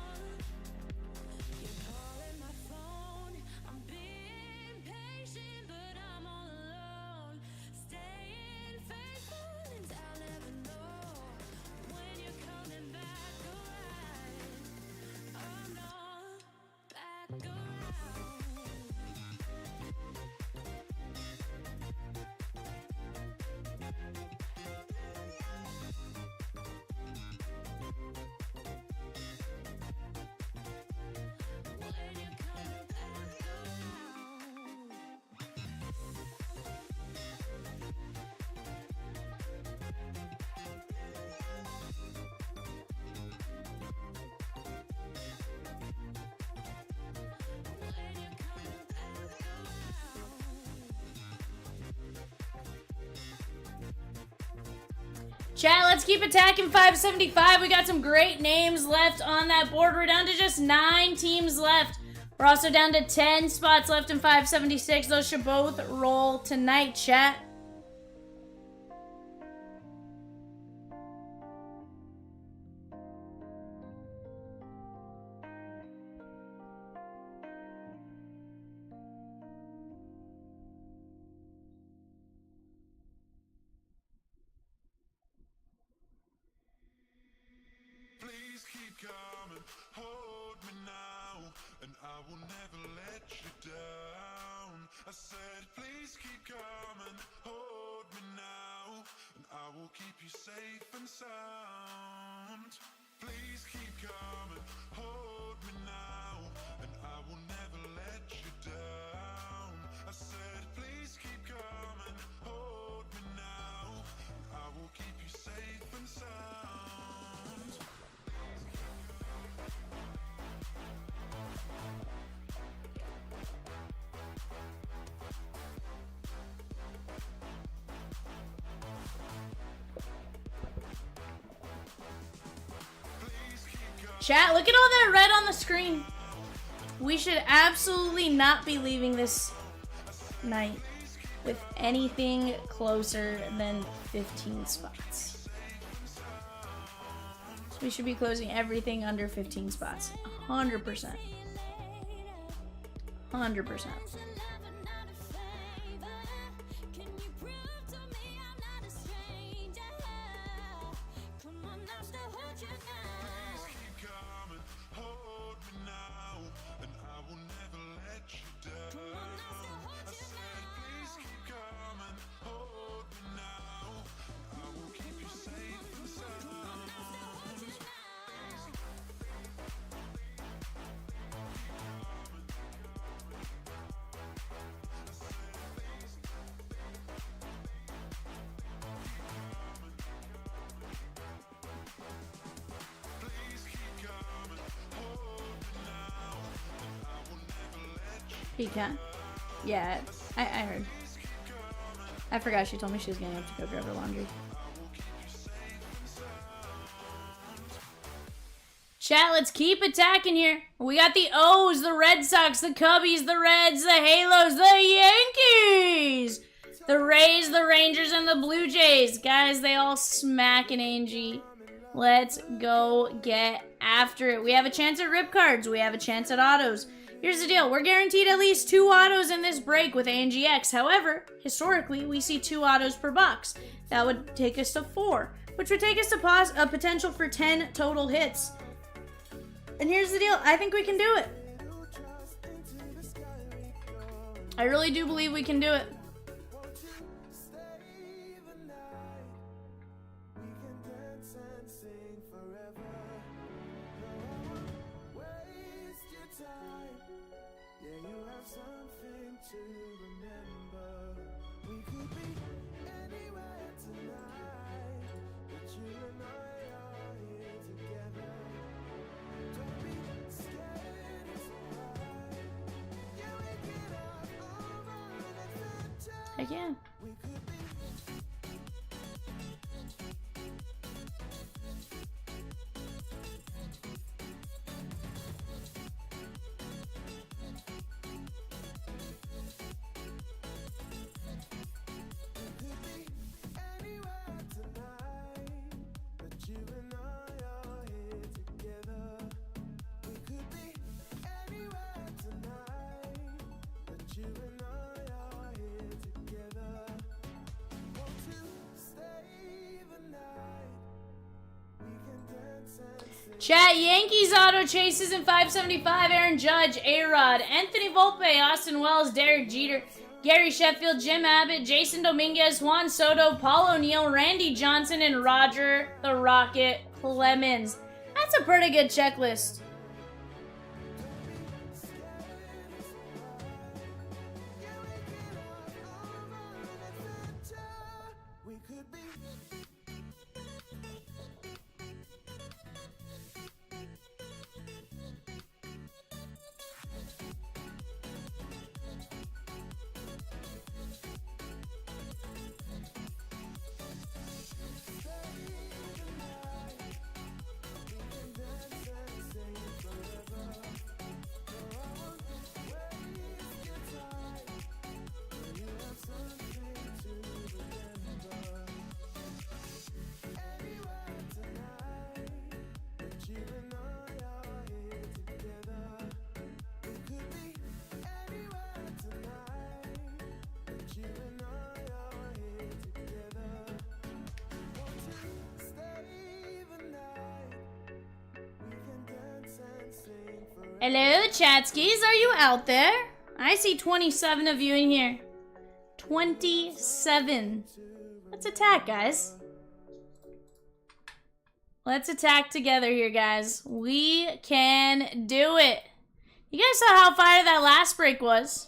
You're calling my phone, I'm being patient, but I'm all alone. Staying faithful and I'll never know when you're coming back around. Oh no, back around. When you're coming back Chat, let's keep attacking 575. We got some great names left on that board. We're down to just 9 teams left. We're also down to 10 spots left in 576. Those should both roll tonight, chat. Please keep coming, hold me now, and I will never let you down. I said, please keep coming, hold me now, and I will keep you safe and sound. Please keep coming, hold me now, and I will never let you down. I said, please keep coming, hold me now, and I will keep you safe and sound. Chat, look at all that red on the screen. We should absolutely not be leaving this night with anything closer than 15 spots. We should be closing everything under 15 spots. 100%. 100%. Pecan? Yeah, I heard. I forgot she told me she was getting up to go grab her laundry. Chat, let's keep attacking here. We got the O's, the Red Sox, the Cubbies, the Reds, the Halos, the Yankees, the Rays, the Rangers, and the Blue Jays. Guys, they all smacking Angie. Let's go get after it. We have a chance at rip cards. We have a chance at autos. Here's the deal. We're guaranteed at least 2 autos in this break with Angie X. However, historically, we see 2 autos per box. That would take us to 4, which would take us to a potential for 10 total hits. And here's the deal. I think we can do it. I really do believe we can do it. Heck yeah. Chat, Yankees auto chases in 575. Aaron Judge, A-Rod, Anthony Volpe, Austin Wells, Derek Jeter, Gary Sheffield, Jim Abbott, Jason Dominguez, Juan Soto, Paul O'Neill, Randy Johnson, and Roger the Rocket Clemens. That's a pretty good checklist. Hello, Chatskis. Are you out there? I see 27 of you in here. 27. Let's attack, guys. Let's attack together here, guys. We can do it. You guys saw how fire that last break was.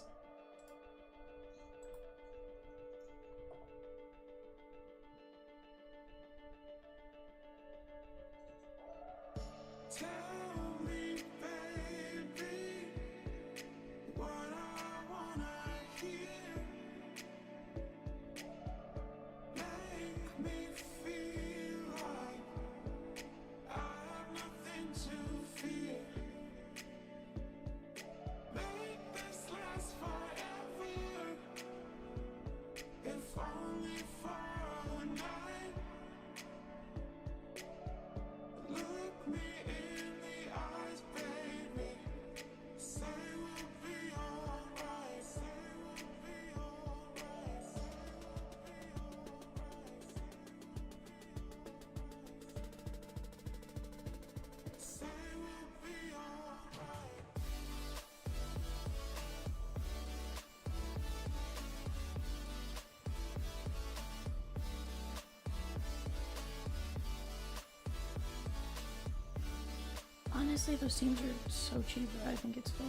Honestly, those teams are so cheap, I think it's full.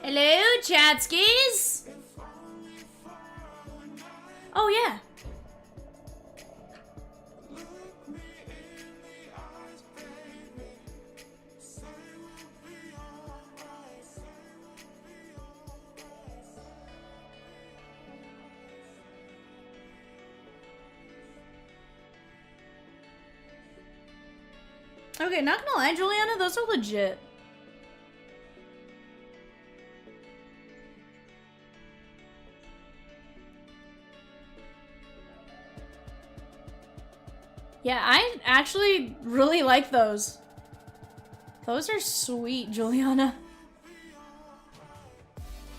Hello, chatskis. Oh yeah. Okay, not gonna lie, Juliana, those are legit. Yeah, I actually really like those. Those are sweet, Juliana.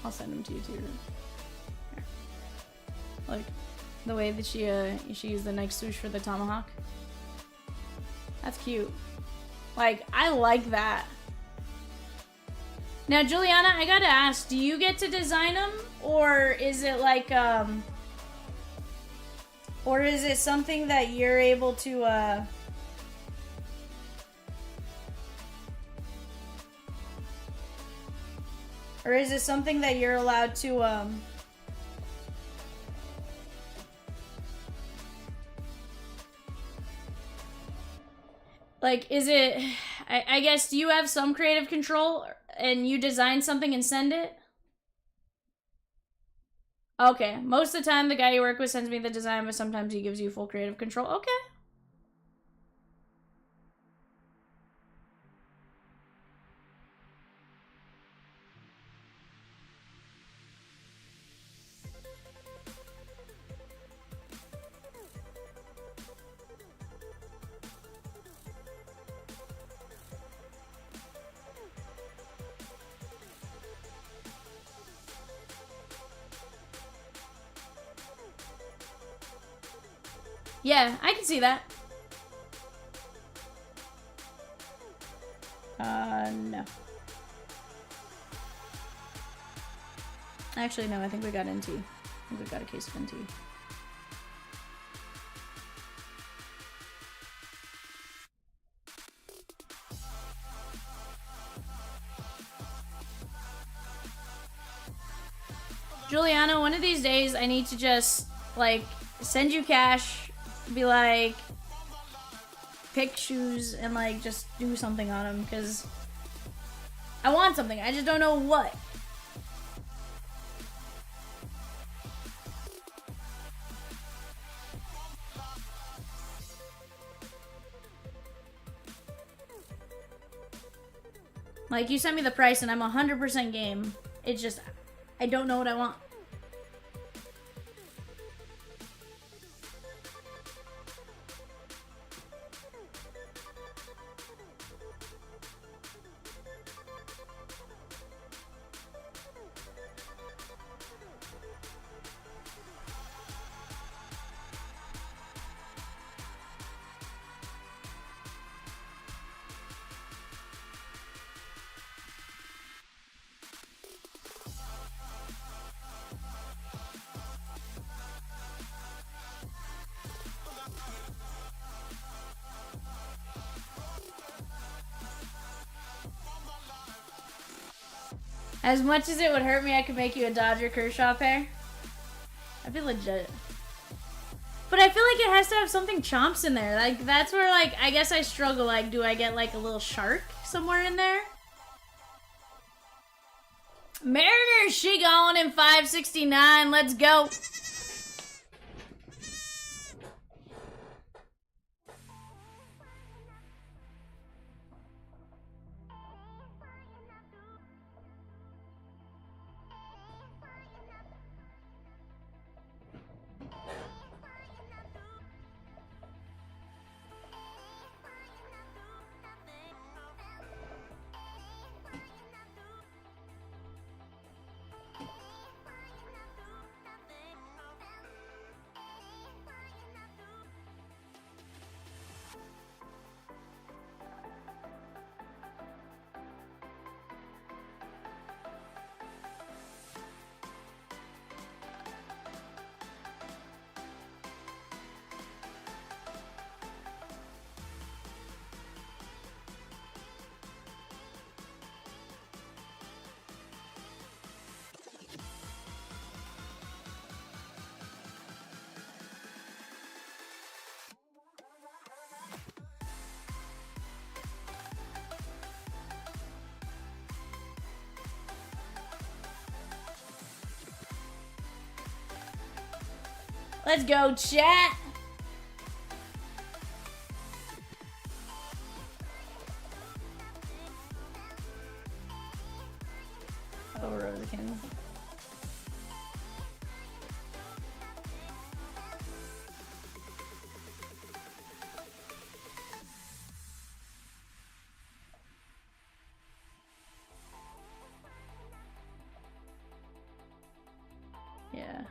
I'll send them to you too. Here. Like the way that she used the Nike swoosh for the tomahawk. That's cute. Like, I like that. Now, Juliana, I gotta ask, do you get to design them? Or is it like, or is it something that you're able to, or is it something that you're allowed to, like, is it, I guess, do you have some creative control and you design something and send it? Okay, most of the time the guy you work with sends me the design, but sometimes he gives you full creative control. Okay. Yeah, I can see that. No. Actually, no, I think we got NT. I think we got a case of NT. Juliana, one of these days I need to just, like, send you cash, be like, pick shoes, and, like, just do something on them, because I want something. I just don't know what. Like, you sent me the price, and I'm 100% game. It's just, I don't know what I want. As much as it would hurt me, I could make you a Dodger Kershaw pair. That'd be legit. But I feel like it has to have something Chomps in there. Like, that's where, like, I guess I struggle. Like, do I get, like, a little shark somewhere in there? Mariners, she going in 569. Let's go. Let's go, chat. Oh, Rosekin. Yeah.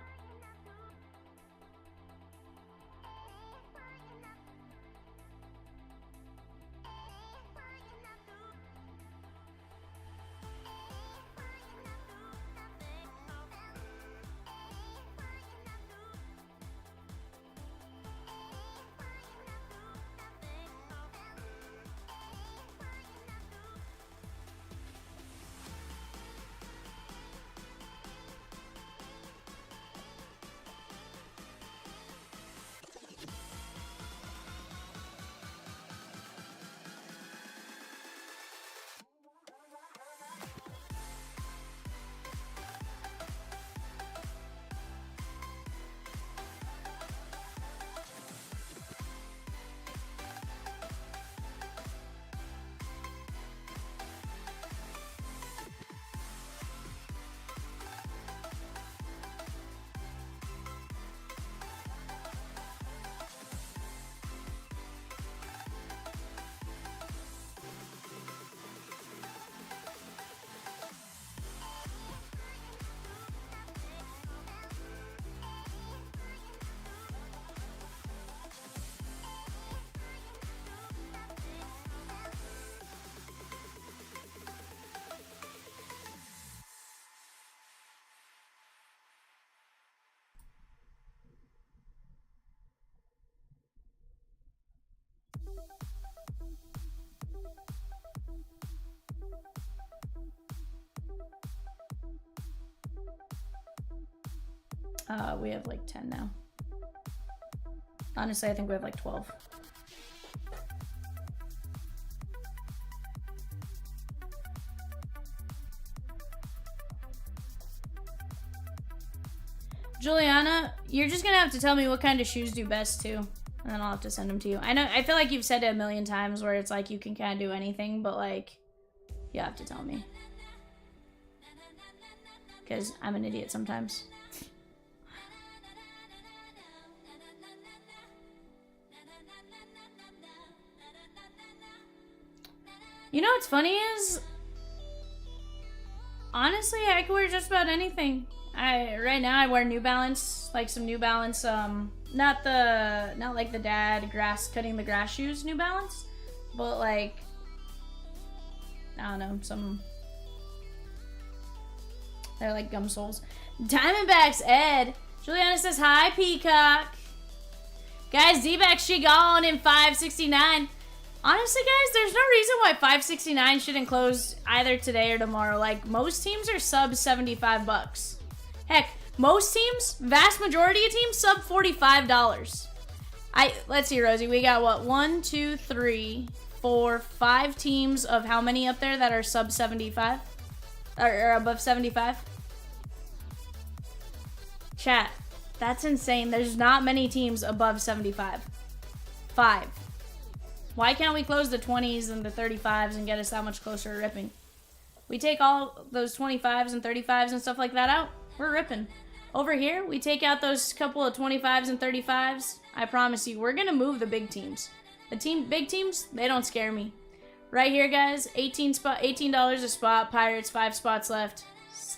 We have like 10 now. Honestly, I think we have like 12. Juliana, you're just gonna have to tell me what kind of shoes do best too, and then I'll have to send them to you. I feel like you've said it a million times where it's like you can kind of do anything, but like you have to tell me, because I'm an idiot sometimes. You know what's funny is, honestly, I can wear just about anything. Right now I wear New Balance, like some New Balance, not like the dad cutting the grass shoes New Balance, but like, I don't know, they're like gum soles. Diamondbacks, Ed. Juliana says hi, Peacock. Guys, D-back she gone in 569. Honestly, guys, there's no reason why 569 shouldn't close either today or tomorrow. Like, most teams are sub $75. Heck, most teams, vast majority of teams, sub $45. Let's see, Rosie. We got what? 1, 2, 3, 4, 5 teams of how many up there that are sub 75? Or above 75? Chat. That's insane. There's not many teams above 75. 5. Why can't we close the 20s and the 35s and get us that much closer to ripping? We take all those 25s and 35s and stuff like that out, we're ripping. Over here, we take out those couple of 25s and 35s. I promise you, we're going to move the big teams. Big teams, they don't scare me. Right here, guys, $18 a spot. Pirates, 5 spots left.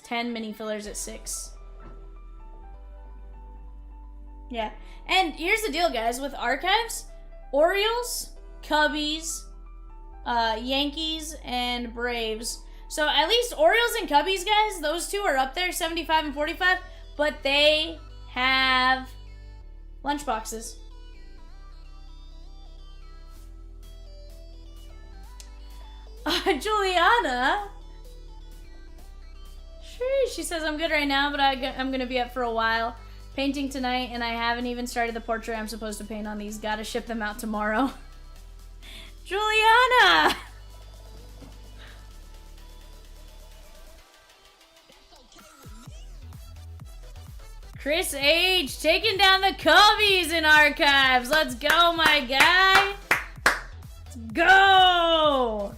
10 mini fillers at 6. Yeah. And here's the deal, guys. With archives, Orioles, Cubbies, Yankees, and Braves. So at least Orioles and Cubbies, guys, those two are up there, 75 and 45, but they have lunchboxes. Juliana. She says, I'm good right now, but I'm going to be up for a while. Painting tonight, and I haven't even started the portrait I'm supposed to paint on these. Gotta ship them out tomorrow. Juliana! Chris H. taking down the Cubbies in archives. Let's go, my guy. Let's go.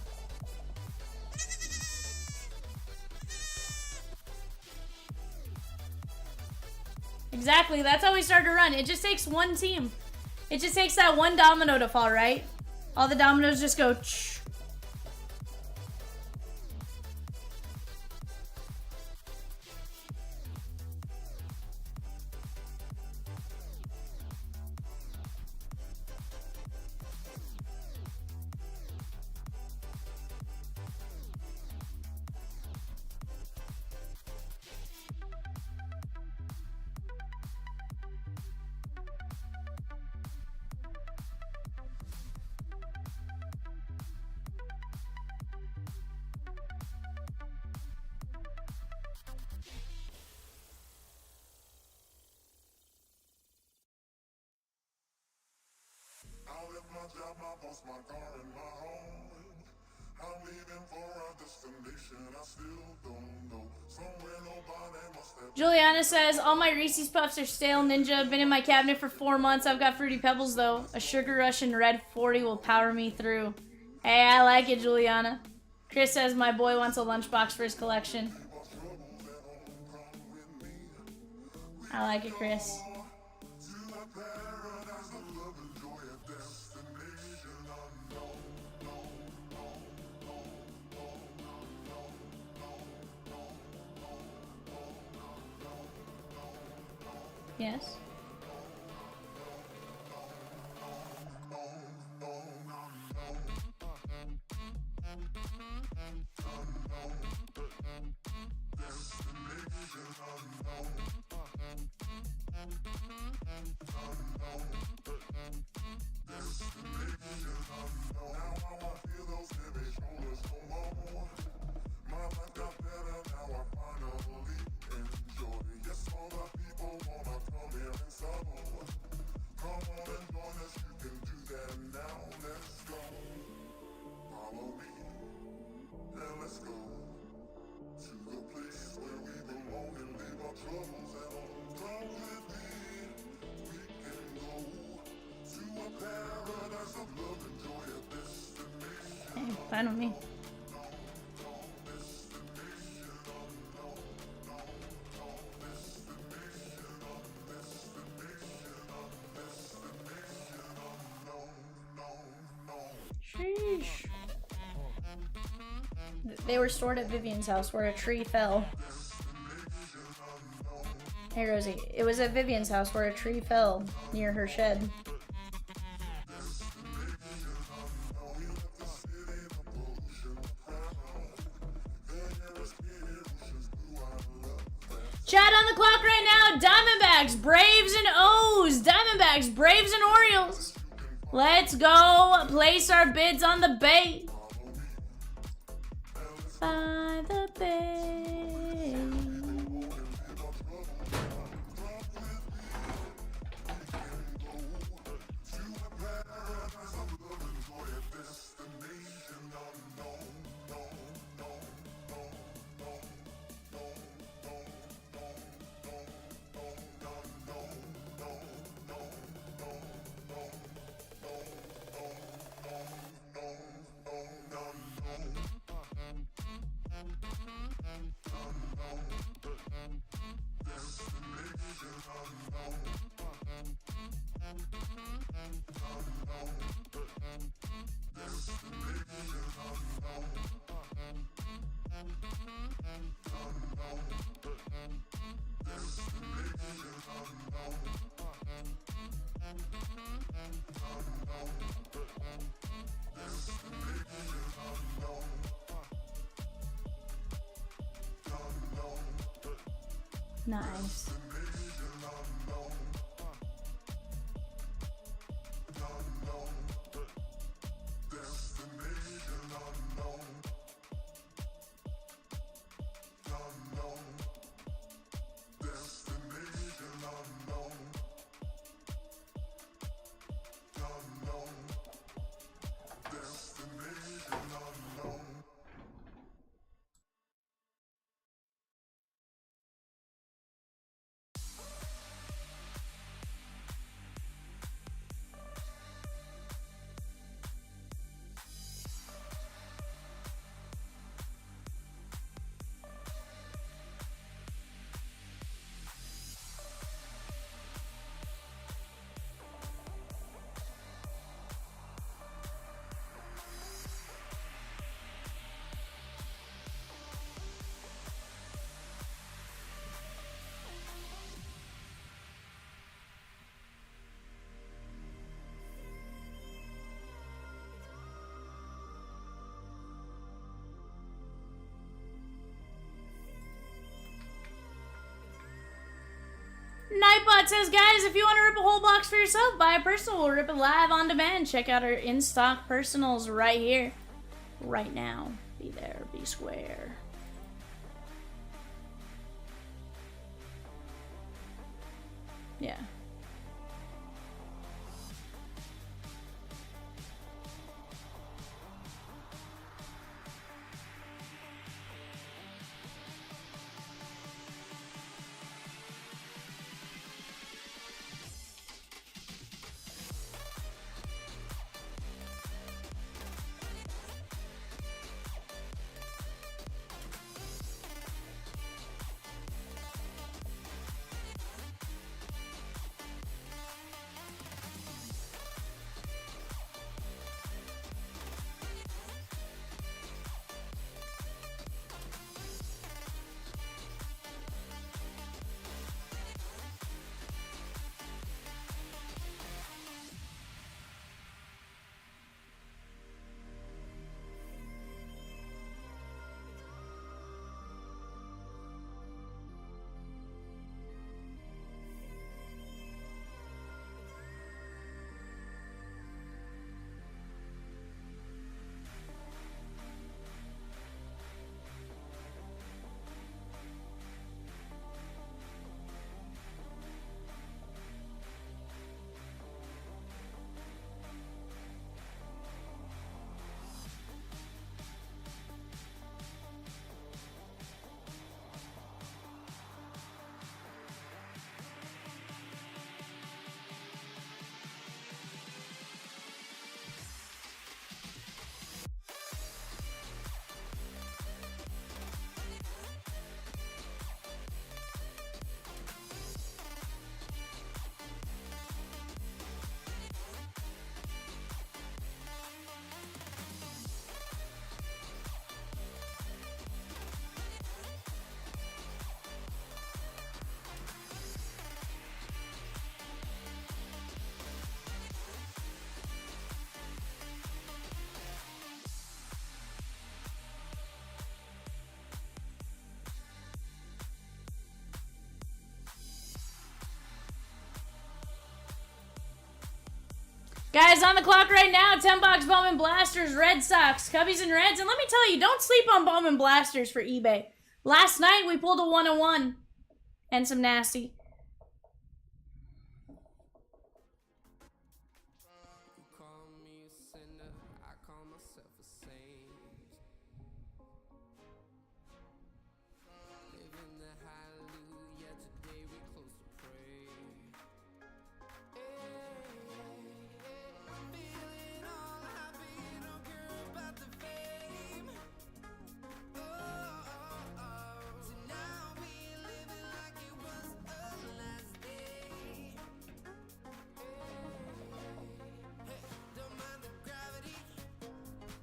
Exactly. That's how we start to run. It just takes one team. It just takes that one domino to fall, right? All the dominoes just go. I left my job, my boss, my car, and my home. I'm leaving for a destination I still don't know. Somewhere nobody must have. Juliana says, all my Reese's Puffs are stale, Ninja. Been in my cabinet for 4 months. I've got Fruity Pebbles, though. A Sugar Rush and Red 40 will power me through. Hey, I like it, Juliana. Chris says, my boy wants a lunchbox for his collection. I like it, Chris. Yes. Fine with me. Sheesh. They were stored at Vivian's house where a tree fell. Hey Rosie, it was at Vivian's house where a tree fell near her shed. Chat on the clock right now. Diamondbacks, Braves, and O's. Diamondbacks, Braves, and Orioles. Let's go place our bids on the bay. By the bay. Nice. Bot says, guys, if you want to rip a whole box for yourself, buy a personal. We'll rip it live on demand. Check out our in-stock personals right here, right now. Be there, be square. Yeah. Guys, on the clock right now, 10-box Bowman Blasters, Red Sox, Cubbies and Reds. And let me tell you, don't sleep on Bowman Blasters for eBay. Last night, we pulled a 101 and some nasty. You call me a sinner, I call myself a saint. Living the hallelujah, today we close to pray. I'm feeling all happy, don't care about the fame. So now we living like it was the last day. Don't mind the gravity,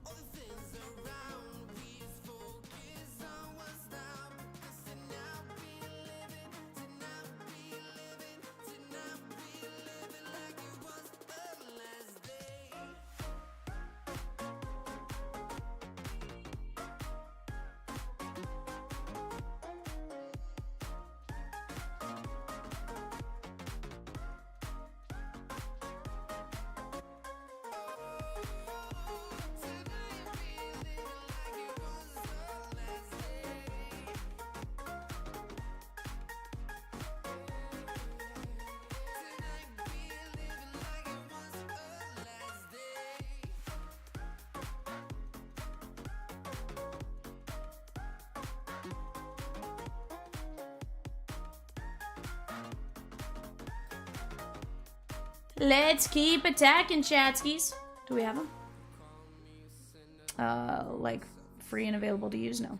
all the things around. We just focus on what's now. Cause tonight we living, tonight we living, tonight we living like it was the last day. Let's keep attacking, Chatskis. Do we have them? Like free and available to use? No.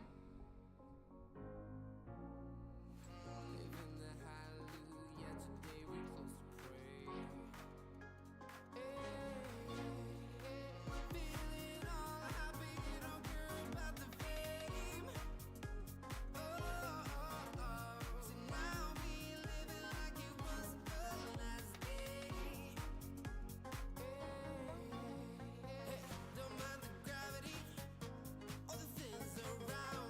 Don't mind the gravity, all the things around.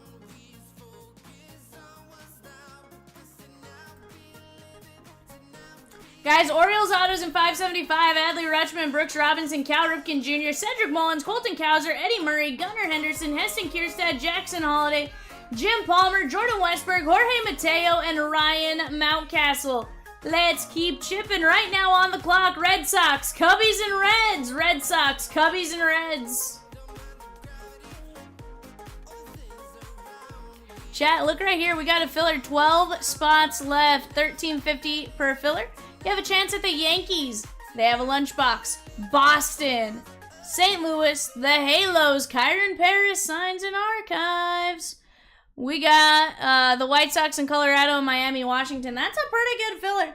Guys, Orioles autos in 575. Adley Rutschman, Brooks Robinson, Cal Ripken Jr., Cedric Mullins, Colton Cowser, Eddie Murray, Gunnar Henderson, Heston Kierstad, Jackson Holiday, Jim Palmer, Jordan Westberg, Jorge Mateo, and Ryan Mountcastle. Let's keep chipping right now on the clock. Red Sox, Cubbies, and Reds. Red Sox, Cubbies, and Reds. Chat, look right here. We got a filler. 12 spots left. $13.50 per filler. You have a chance at the Yankees. They have a lunchbox. Boston, St. Louis, the Halos, Kyron Paris, signs and archives. We got the White Sox in Colorado, Miami, Washington. That's a pretty good filler.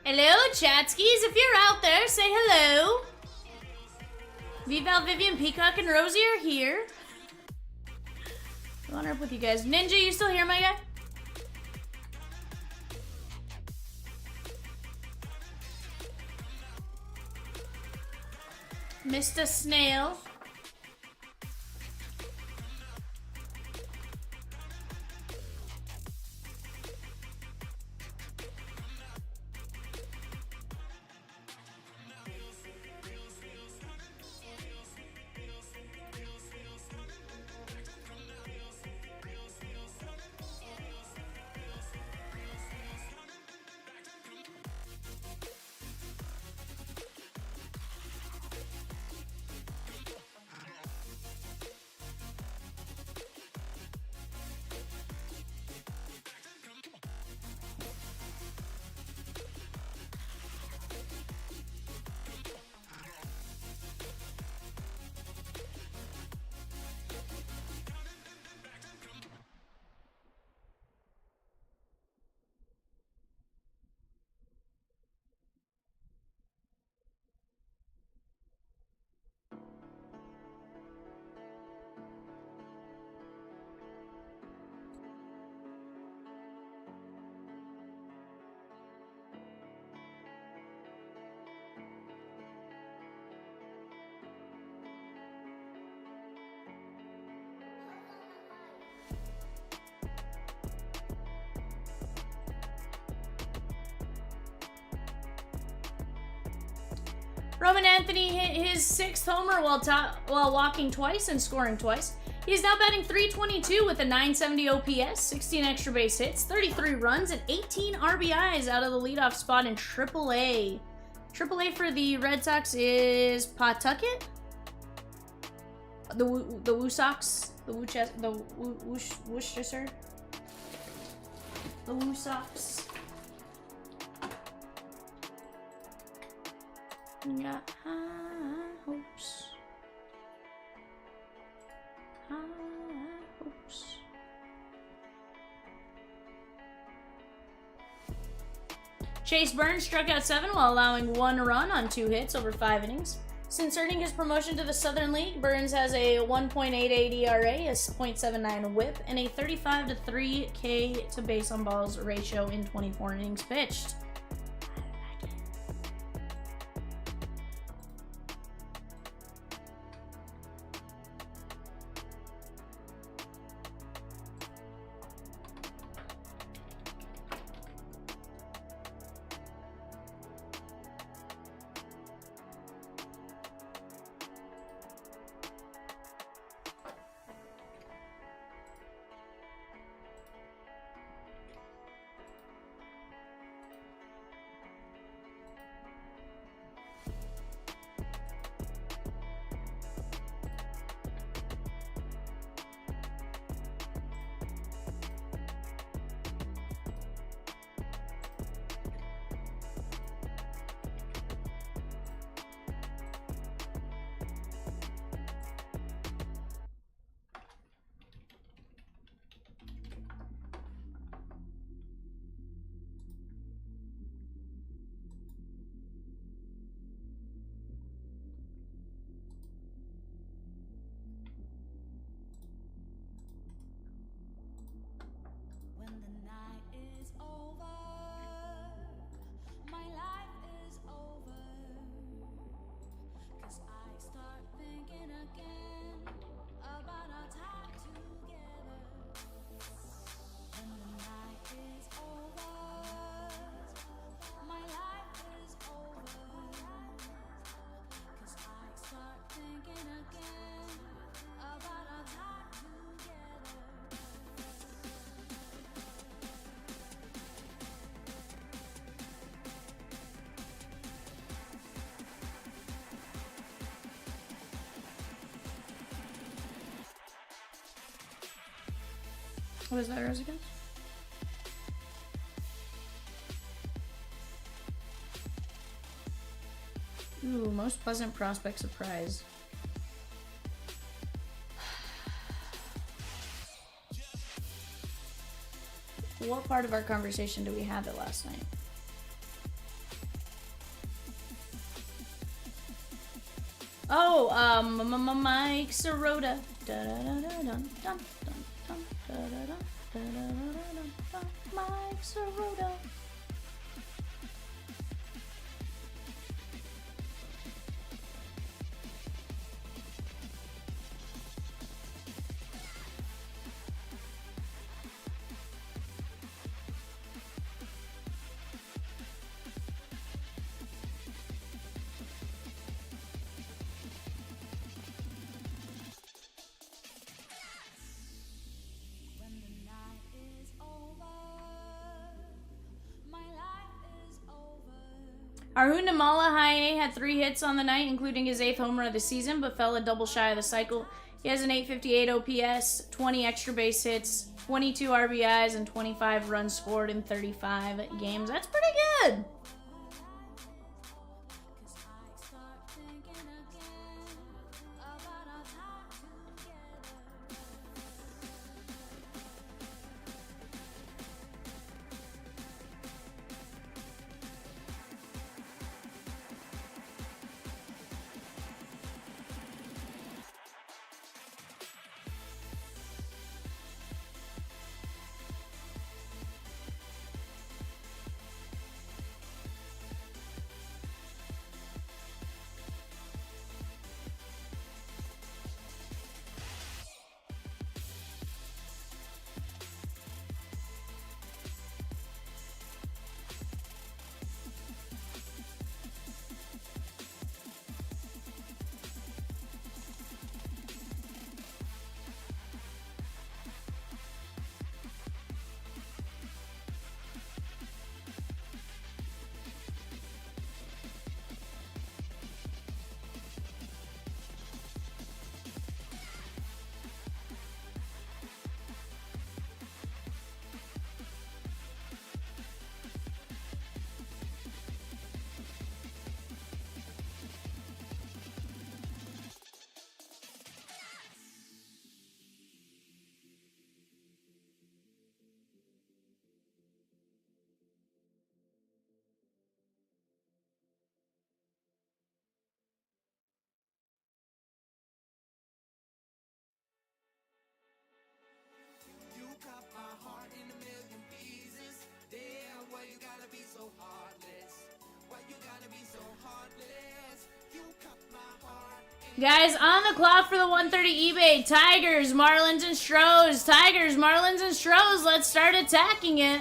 Hello, Chatskis. If you're out there, say hello. Vival, Vivian, Peacock, and Rosie are here. I'll honor up with you guys. Ninja, you still here, my guy? Mr. Snail. Roman Anthony hit his 6th homer while walking twice and scoring twice. He's now batting .322 with a .970 OPS, 16 extra base hits, 33 runs, and 18 RBIs out of the leadoff spot in AAA. AAA for the Red Sox is Pawtucket. The Woo Sox, the Worcester, the Woo Sox. Got high hopes. High hopes. Chase Burns struck out 7 while allowing 1 run on 2 hits over 5 innings. Since earning his promotion to the Southern League, Burns has a 1.88 ERA, a .79 WHIP, and a 35-3 K to base on balls ratio in 24 innings pitched. When the night is over, my life is over. 'Cause I start thinking again about our time together. When the night is over, my life is over. 'Cause I start thinking again about our time together. What is that, Rose again? Ooh, most pleasant prospect surprise. What part of our conversation do we have it last night? Oh, Mike Sirota. Mike Sirota. When the night is over, my life is over. Arjun Namala High A had 3 hits on the night, including his 8th homer of the season, but fell a double shy of the cycle. He has an 858 OPS, 20 extra base hits, 22 RBIs, and 25 runs scored in 35 games. That's pretty good. 'Cause I start thinking again about our time together. Guys, on the clock for the 130 eBay. Tigers, Marlins, and Stros. Tigers, Marlins, and Stros. Let's start attacking it.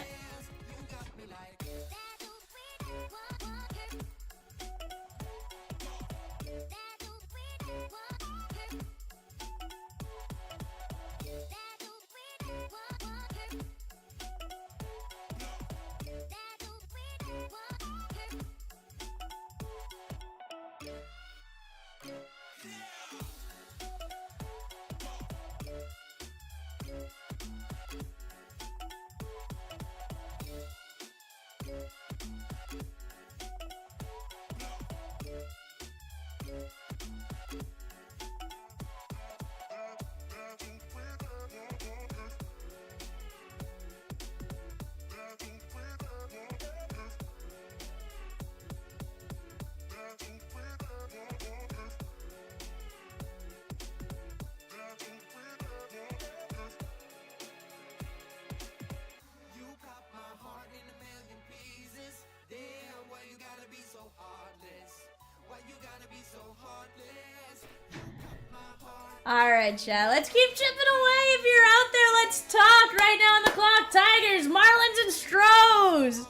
You cut my heart in a million pieces. Damn, why you gotta be so heartless? Why you gotta be so heartless? You cut my heart. Alright, chat. Let's keep chipping away. If you're out there, let's talk. Right now on the clock, Tigers, Marlins, and Stros.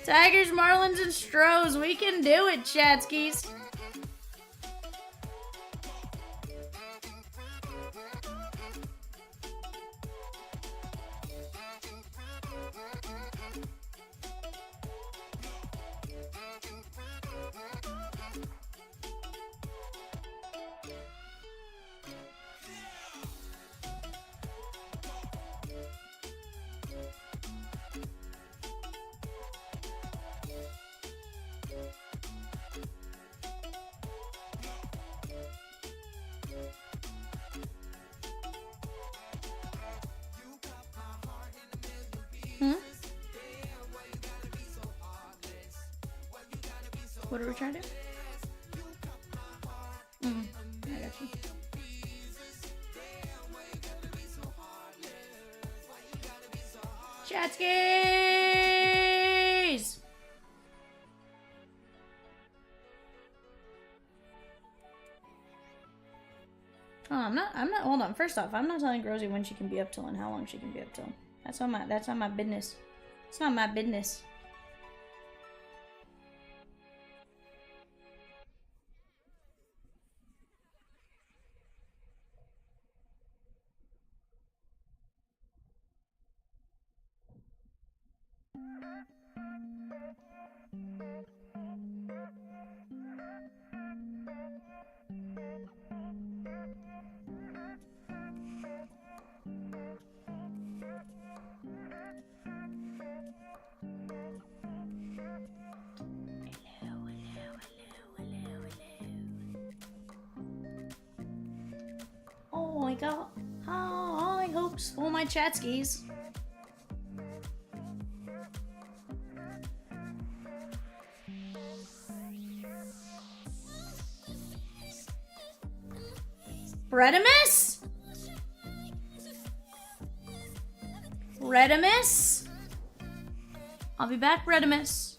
Tigers, Marlins, and Stros. We can do it, chatskis. What are we trying to do? I got you. Chatskis! Oh, I'm not, hold on. First off, I'm not telling Rosie when she can be up till and how long she can be up till. That's not my business. It's not my business. Oh my god. Oh, I hopes for my chatskis. Redimus? Redimus? I'll be back, Redimus.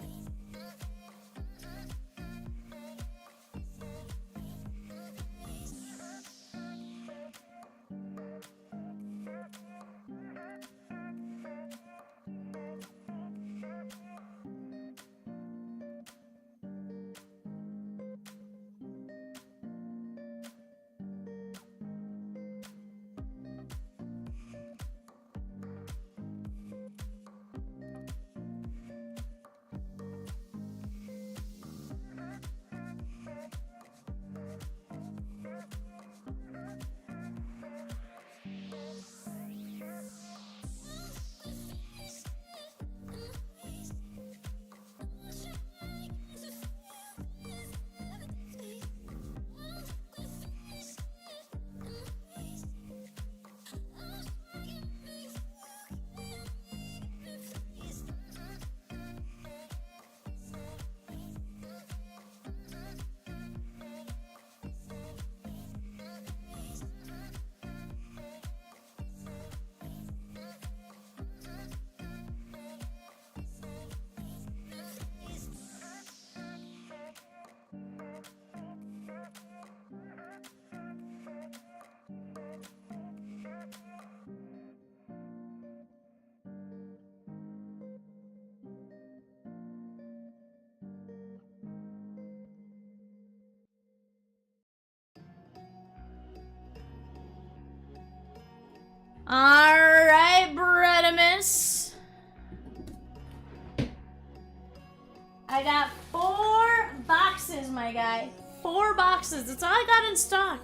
got 4 boxes, my guy. 4 boxes. That's all I got in stock.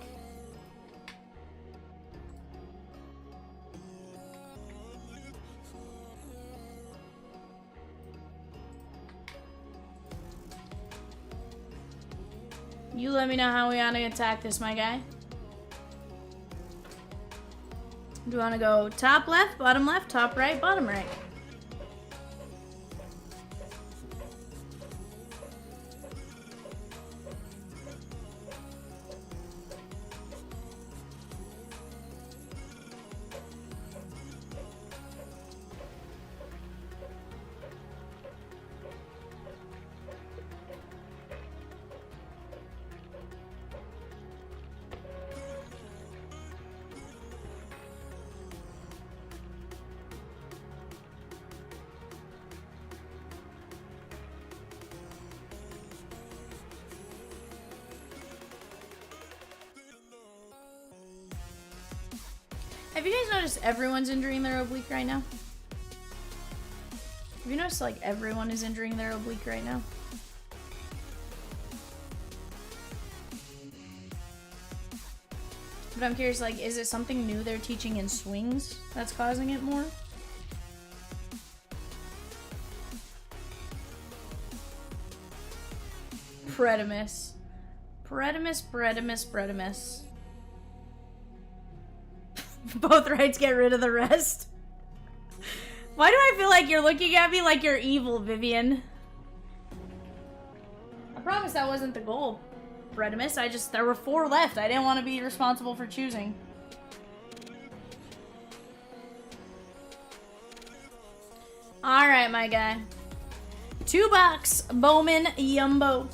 You let me know how we want to attack this, my guy. Do you want to go top left, top right, bottom right? Have you guys noticed everyone's injuring their oblique right now? Have you noticed like everyone is injuring their oblique right now? But I'm curious, like, is it something new they're teaching in swings that's causing it more? Predimus. Predimus. Both rights get rid of the rest. Why do I feel like you're looking at me like you're evil, Vivian? I promise that wasn't the goal, Predimus. There were 4 left. I didn't want to be responsible for choosing. Alright, my guy. 2-box Bowman Yumbo.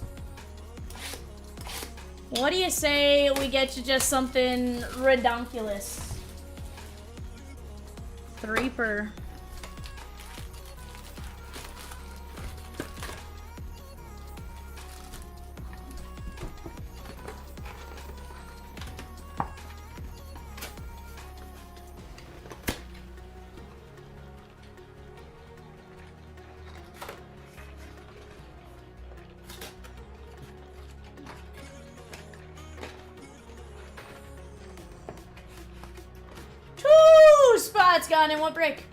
What do you say we get you just something redonkulous? 3 per. Spots gone in 1 break.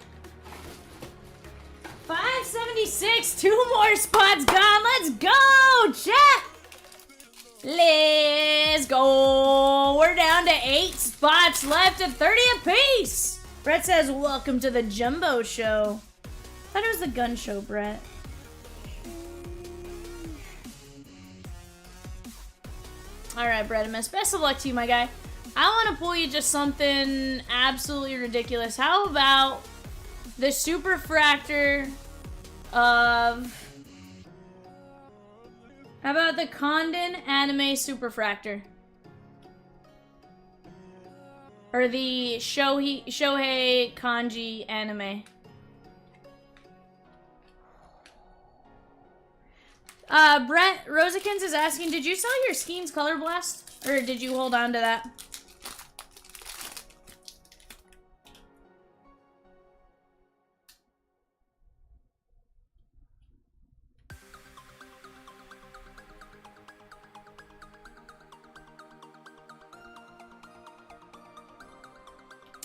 576, 2 more spots gone. Let's go, chat. Let's go. We're down to 8 spots left at 30 apiece. Brett says, welcome to the Jumbo Show. I thought it was the gun show, Brett. All right, Bredimus. Best of luck to you, my guy. I want to pull you just something absolutely ridiculous. How about the Superfractor of... How about the Condon Anime Superfractor? Or the Shohei Kanji Anime. Brett Rosikins is asking, did you sell your Skeens Color Blast? Or did you hold on to that?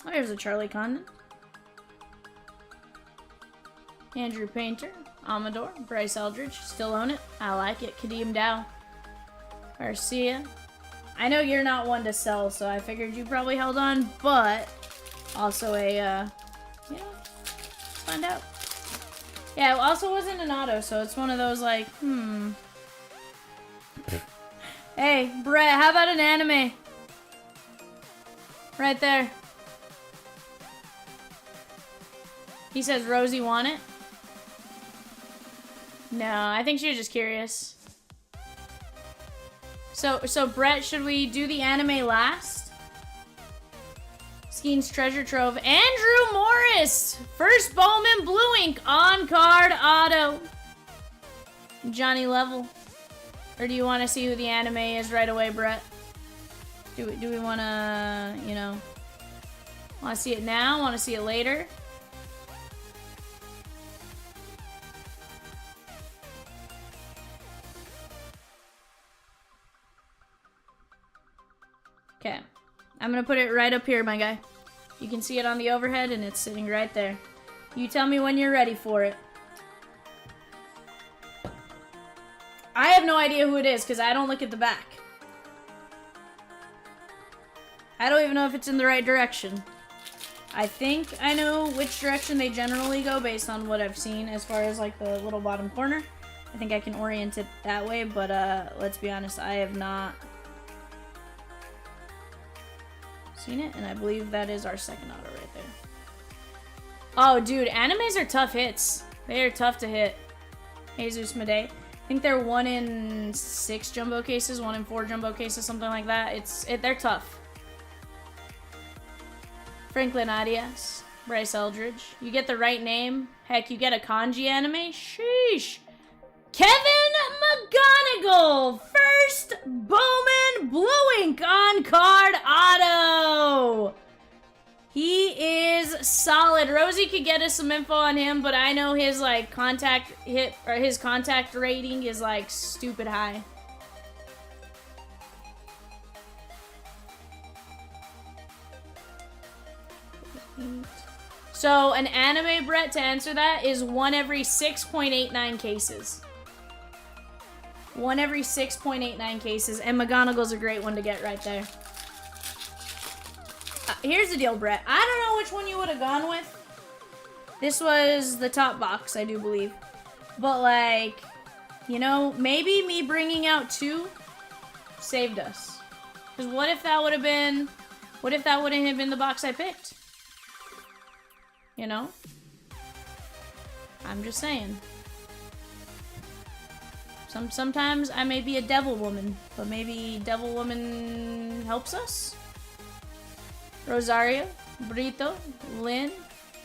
Oh, here's a Charlie Condon. Andrew Painter. Amador. Bryce Eldridge. Still own it. I like it. Kadeem Dow. Garcia. I know you're not one to sell, so I figured you probably held on, but also a, yeah, let's find out. Yeah, it also wasn't an auto, so it's one of those like, Hey, Brett, how about an anime? Right there. He says, Rosie want it? No, I think she was just curious. So Brett, should we do the anime last? Skeens Treasure Trove. Andrew Morris! First Bowman Blue Ink on card auto. Johnny Level. Or do you want to see who the anime is right away, Brett? Do we want to, you know, want to see it now? Want to see it later? Okay. I'm gonna put it right up here, my guy. You can see it on the overhead, and it's sitting right there. You tell me when you're ready for it. I have no idea who it is, because I don't look at the back. I don't even know if it's in the right direction. I think I know which direction they generally go based on what I've seen as far as like the little bottom corner. I think I can orient it that way, but let's be honest, I have not seen it, and I believe that is our second auto right there. Oh, dude, animes are tough hits. They are tough to hit. Jesus Madei. I think they're 1 in 6 jumbo cases, 1 in 4 jumbo cases, something like that. They're tough. Franklin Arias, Bryce Eldridge. You get the right name. Heck, you get a kanji anime. Sheesh. Kevin McGonigal, first Bowman Blue Ink on card auto. He is solid. Rosie could get us some info on him, but I know his like contact hit or his contact rating is like stupid high. So an anime, Brett, to answer that, is 1 every 6.89 cases. 1 every 6.89 cases, and McGonagall's a great one to get right there. Here's the deal, Brett. I don't know which one you would have gone with. This was the top box, I do believe. But like, you know, maybe me bringing out 2 saved us. Because what if that would have been, what if that wouldn't have been the box I picked? You know? I'm just saying. Sometimes I may be a devil woman, but maybe devil woman helps us? Rosario, Brito, Lynn,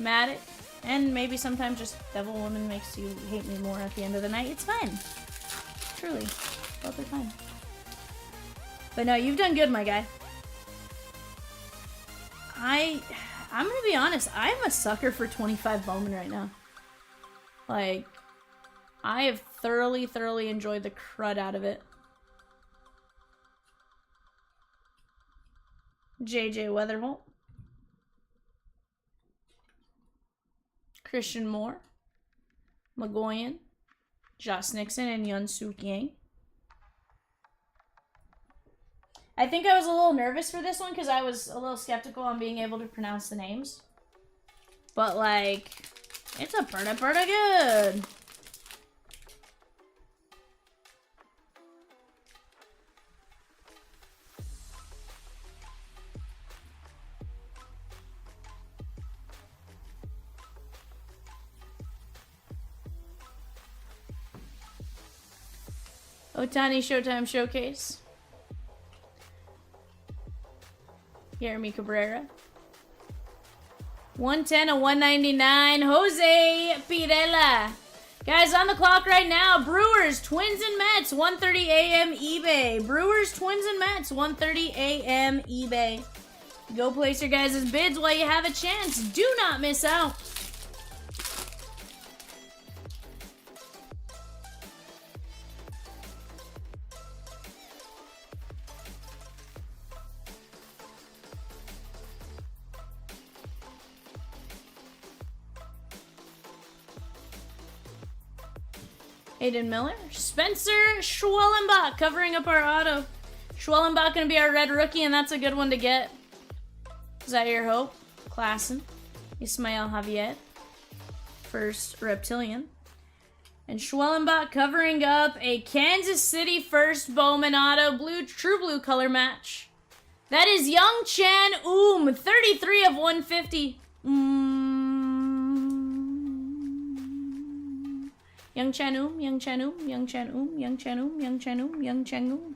Matic, and maybe sometimes just devil woman makes you hate me more at the end of the night. It's fine. Truly. Both are fine. But no, you've done good, my guy. I'm gonna be honest, I'm a sucker for 25 Bowman right now. Like, I have thoroughly enjoyed the crud out of it. JJ Weatherholt. Christian Moore. McGoyan. Josh Nixon and Yun Suk Yang. I think I was a little nervous for this one because I was a little skeptical on being able to pronounce the names. But, like, it's a pretty good. Otani Showtime Showcase. Jeremy Cabrera. 110 of 199. Jose Pirela. Guys, on the clock right now. Brewers, Twins, and Mets. 1:30 a.m. eBay. Brewers, Twins, and Mets. 1:30 a.m. eBay. Go place your guys' bids while you have a chance. Do not miss out. Aiden Miller. Spencer Schwellenbach covering up our auto. Schwellenbach gonna be our red rookie, and that's a good one to get. Is that your hope? Klassen. Ismael Javier. First Reptilian. And Schwellenbach covering up a Kansas City first Bowman auto. True blue color match. That is Young Chan 33 of 150. Young Chanum, Young Chanum, Young Chanum, Young Chanum, Young Chanum, Young Chanum.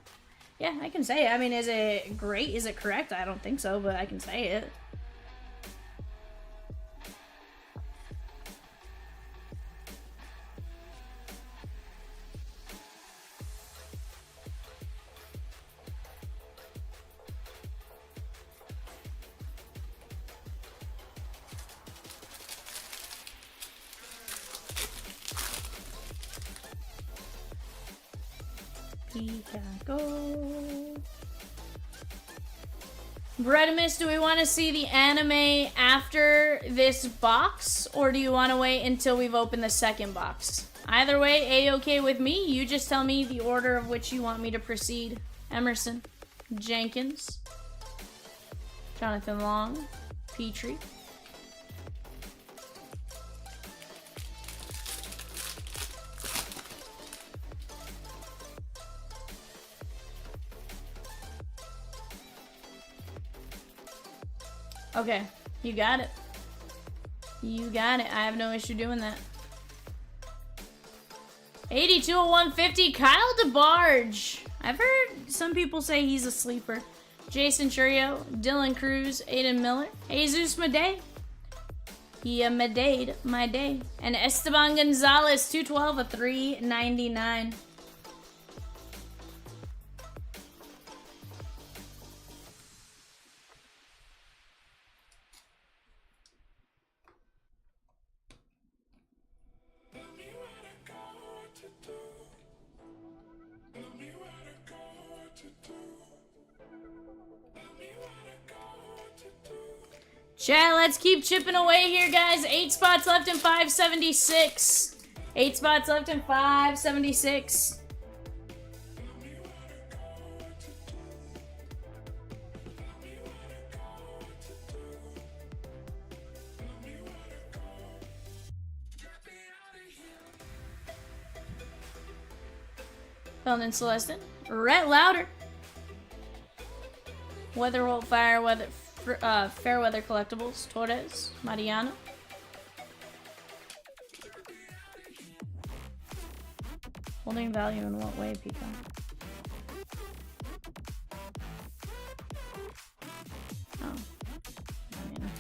Yeah, I can say it. I mean, is it great? Is it correct? I don't think so, but I can say it. Go. Bredimus, do we want to see the anime after this box, or do you want to wait until we've opened the second box? Either way, A-okay with me. You just tell me the order of which you want me to proceed. Emerson, Jenkins, Jonathan Long, Petrie. Okay, you got it. You got it. I have no issue doing that. 82 of 150, Kyle DeBarge. I've heard some people say he's a sleeper. Jason Churio, Dylan Cruz, Aiden Miller, Jesus Madej. He Madej'd my day. And Esteban Gonzalez, 212 of 399. Chat, let's keep chipping away here, guys. 8 spots left in 576. 8 spots left in 576. Felton Celestin. Rhett Louder. Weatherholt Fire, Fairweather Collectibles, Torres, Mariano. Holding value in what way, Pico? Oh. I mean.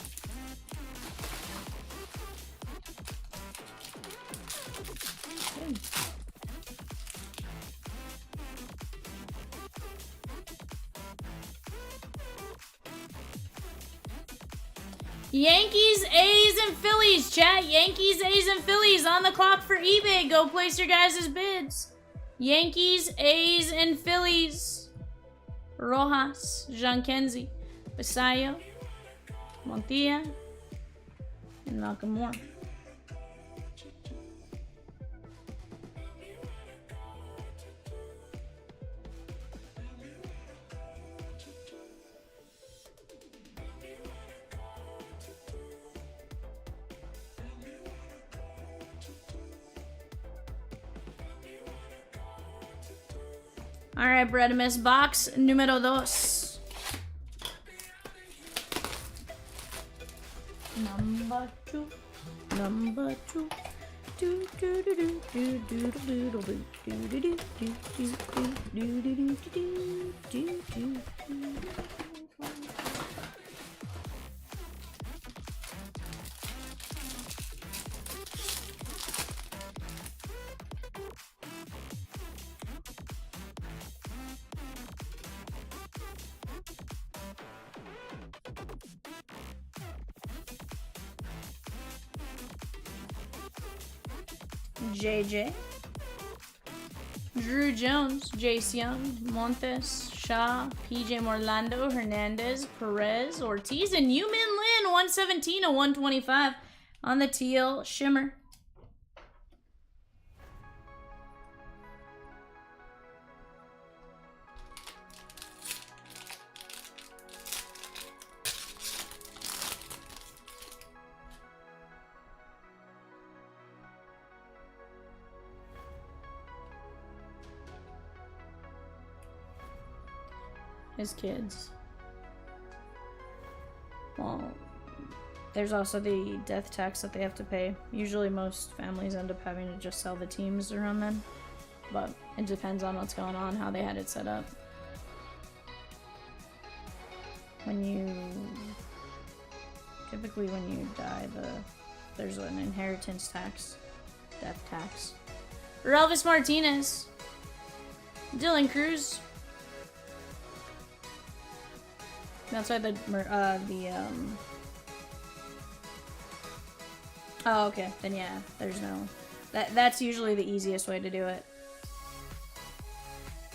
Good. Yankees, A's, and Phillies, chat. Yankees, A's, and Phillies on the clock for eBay. Go place your guys' bids. Yankees, A's, and Phillies. Rojas, Jean-Kenzie, Basayo, Montilla, and Malcolm Moore. All right, Bredimus, box número 2. Number 2. Number 2. Do do do do do do do do do do do do do do do do. JJ, Drew Jones, Jace Young, Montes, Shaw, PJ Morlando, Hernandez, Perez, Ortiz, and Yumin Lin, 117 of 125 on the teal shimmer. His kids. Well, there's also the death tax that they have to pay. Usually most families end up having to just sell the teams around then. But it depends on what's going on, how they had it set up. Typically when you die, there's an inheritance tax, death tax. Relvis Martinez, Dylan Cruz. That's why oh, okay. Then yeah, there's no... That's usually the easiest way to do it.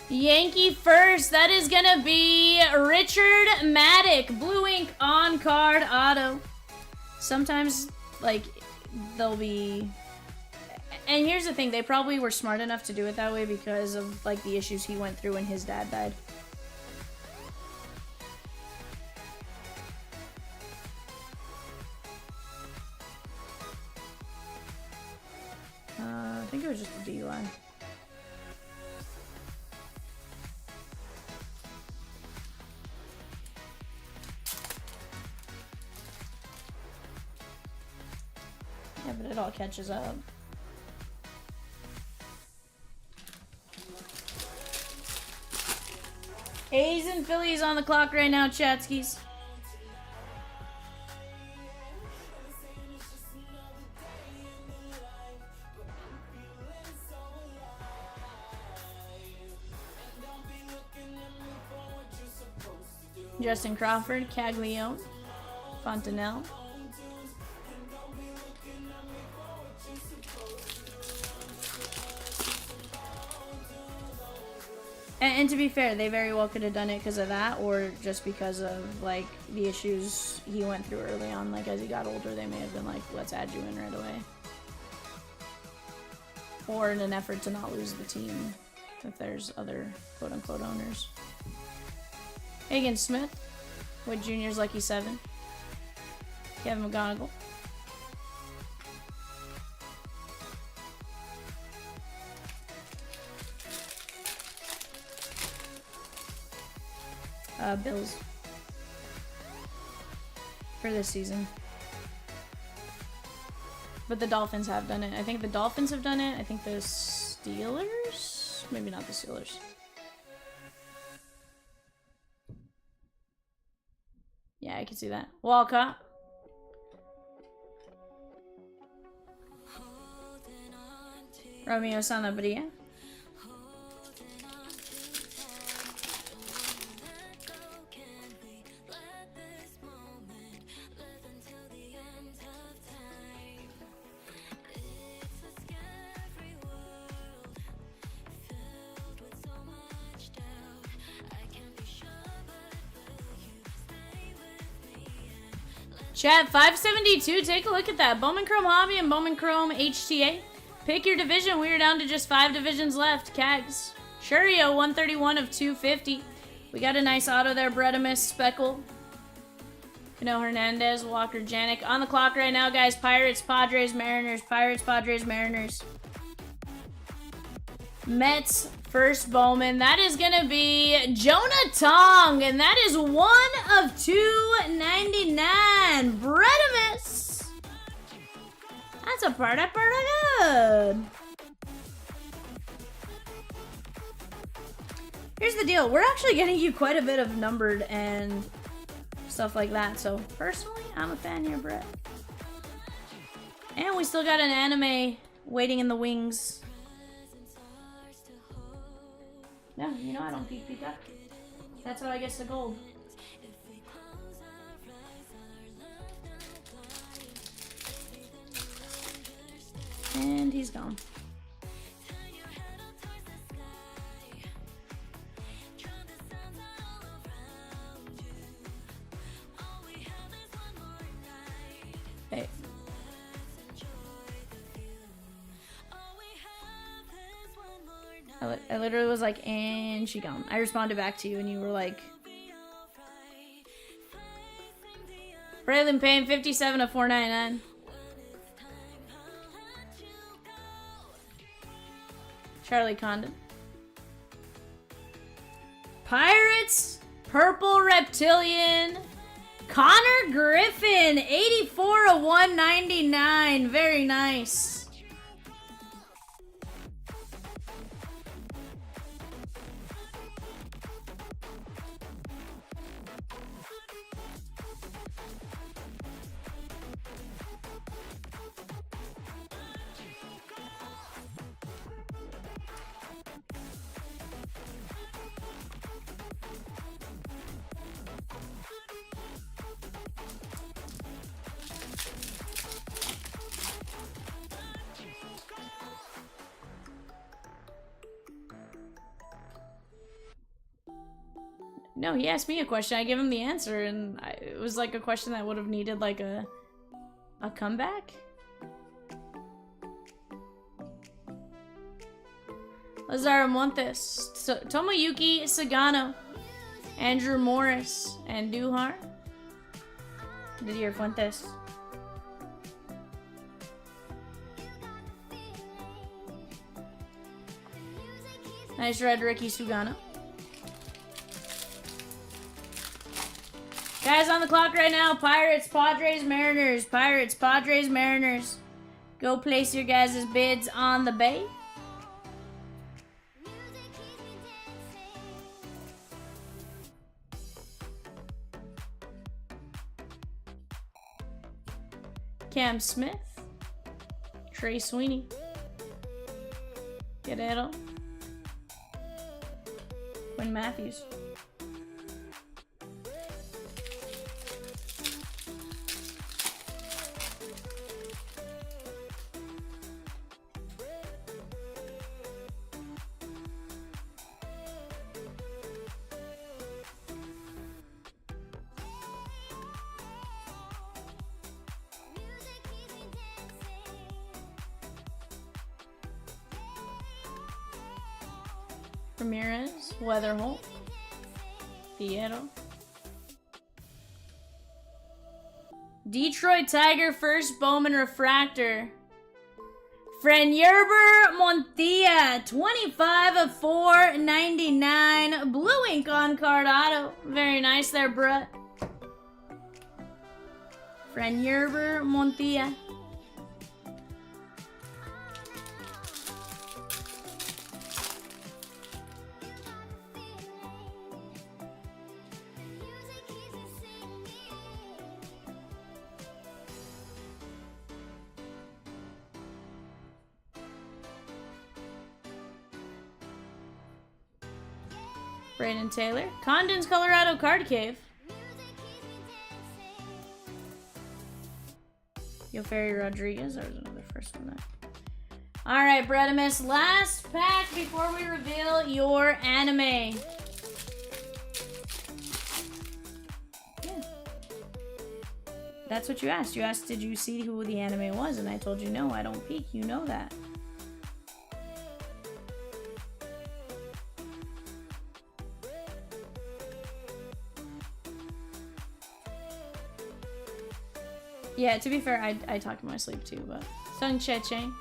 Yankee first. That is gonna be Richard Maddock. Blue ink on card auto. Sometimes, like, they'll be... And here's the thing. They probably were smart enough to do it that way because of, like, the issues he went through when his dad died. I think it was just a D line. Yeah, but it all catches up. A's and Phillies on the clock right now, Chatskis. Justin Crawford, Caglione, Fontanelle. And to be fair, they very well could have done it because of that, or just because of, like, the issues he went through early on. Like, as he got older, they may have been like, let's add you in right away. Or in an effort to not lose the team, if there's other quote-unquote owners. Hagen Smith, with Junior's Lucky 7. Kevin McGonigal. Bills. For this season. But the Dolphins have done it. I think the Dolphins have done it. I think the Steelers? Maybe not the Steelers. Yeah, I can see that. Walcott. Romeo Sanabria. Chat 572, take a look at that. Bowman Chrome Hobby and Bowman Chrome HTA. Pick your division. We are down to just 5 divisions left. Cags. Shurio, 131 of 250. We got a nice auto there. Bredemus, Speckle. Cano Hernandez, Walker Janik. On the clock right now, guys. Pirates, Padres, Mariners. Pirates, Padres, Mariners. Mets, first Bowman. That is going to be Jonah Tong. And that is 1 of 299. Bredemus. That's a pretty good. Here's the deal. We're actually getting you quite a bit of numbered and stuff like that. So, personally, I'm a fan here, Brett. And we still got an anime waiting in the wings. No, you know I don't peek up. That's how I get the gold. And he's gone. Hey. I literally was like, and she gone. I responded back to you and you were like, Braylon Payne, 57 of 499. Charlie Condon. Pirates, Purple Reptilian. Connor Griffin, 84 of 199. Very nice. No, he asked me a question. I gave him the answer, and it was like a question that would have needed like a comeback. Lazar Montes, Tomoyuki Sagano, Andrew Morris, and Duhar. Didier Fuentes. Nice red Ricky Sugano. Guys on the clock right now. Pirates, Padres, Mariners. Pirates, Padres, Mariners. Go place your guys' bids on the bay. Cam Smith. Trey Sweeney. Guerrero. Quinn Matthews. Ramirez, Weatherholt, Piero. Detroit Tiger first Bowman refractor. Frenierber Montilla, 25 of 499. Blue ink on card auto. Very nice there, Brett. Frenierber Montilla. Brandon Taylor. Condon's Colorado Card Cave. Yoferi Rodriguez. That was another first one there. Alright, Bredimus. Last pack before we reveal your anime. Yeah. That's what you asked. You asked, did you see who the anime was? And I told you, no, I don't peek. You know that. Yeah, to be fair, I talk in my sleep too, but... Sung Che-Cheng.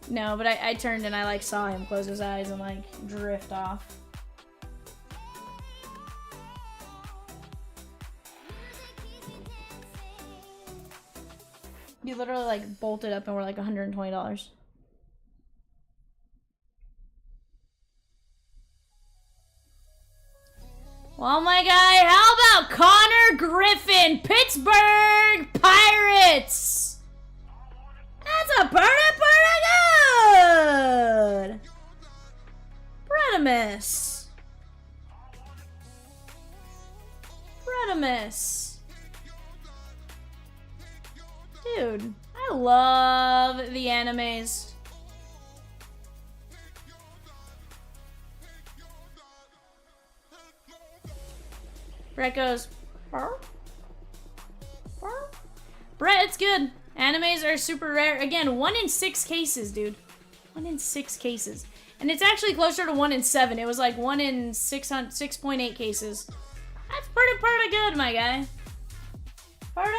No, but I turned and I, like, saw him close his eyes and, like, drift off. You literally, like, bolted up and were, like, $120. Well, my guy, how about Connor Griffin, Pittsburgh Pirates? That's a pretty good. Bredimus. Dude, I love the animes. Brett goes, burr? Burr? Brett, it's good. Animes are super rare. Again, 1 in 6 cases, dude. 1 in 6 cases. And it's actually closer to 1 in 7. It was like 1 in 6.8 cases. That's pretty good, my guy. Pretty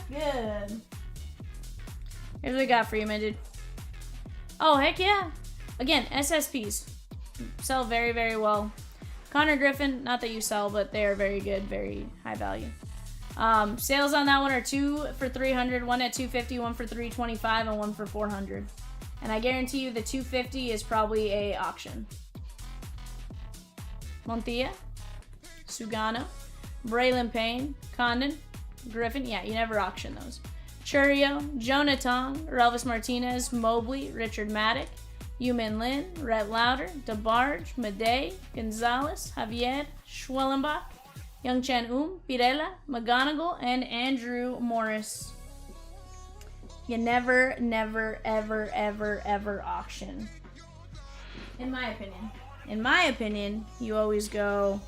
good. Here's what we got for you, my dude. Oh, heck yeah. Again, SSPs. Sell very, very well. Connor Griffin, not that you sell, but they are very good, very high value. Sales on that one are 2 for $300, 1 at $250, 1 for $325, and 1 for $400. And I guarantee you the $250 is probably a auction. Montilla, Sugano, Braylon Payne, Condon, Griffin. Yeah, you never auction those. Churio, Jonathan, Relvis Martinez, Mobley, Richard Maddock, Yumin Lin, Rhett Lauder, DeBarge, Madej, Gonzalez, Javier, Schwellenbach, Youngchan Pirela, McGonigal, and Andrew Morris. You never, ever auction. In my opinion. In my opinion, you always go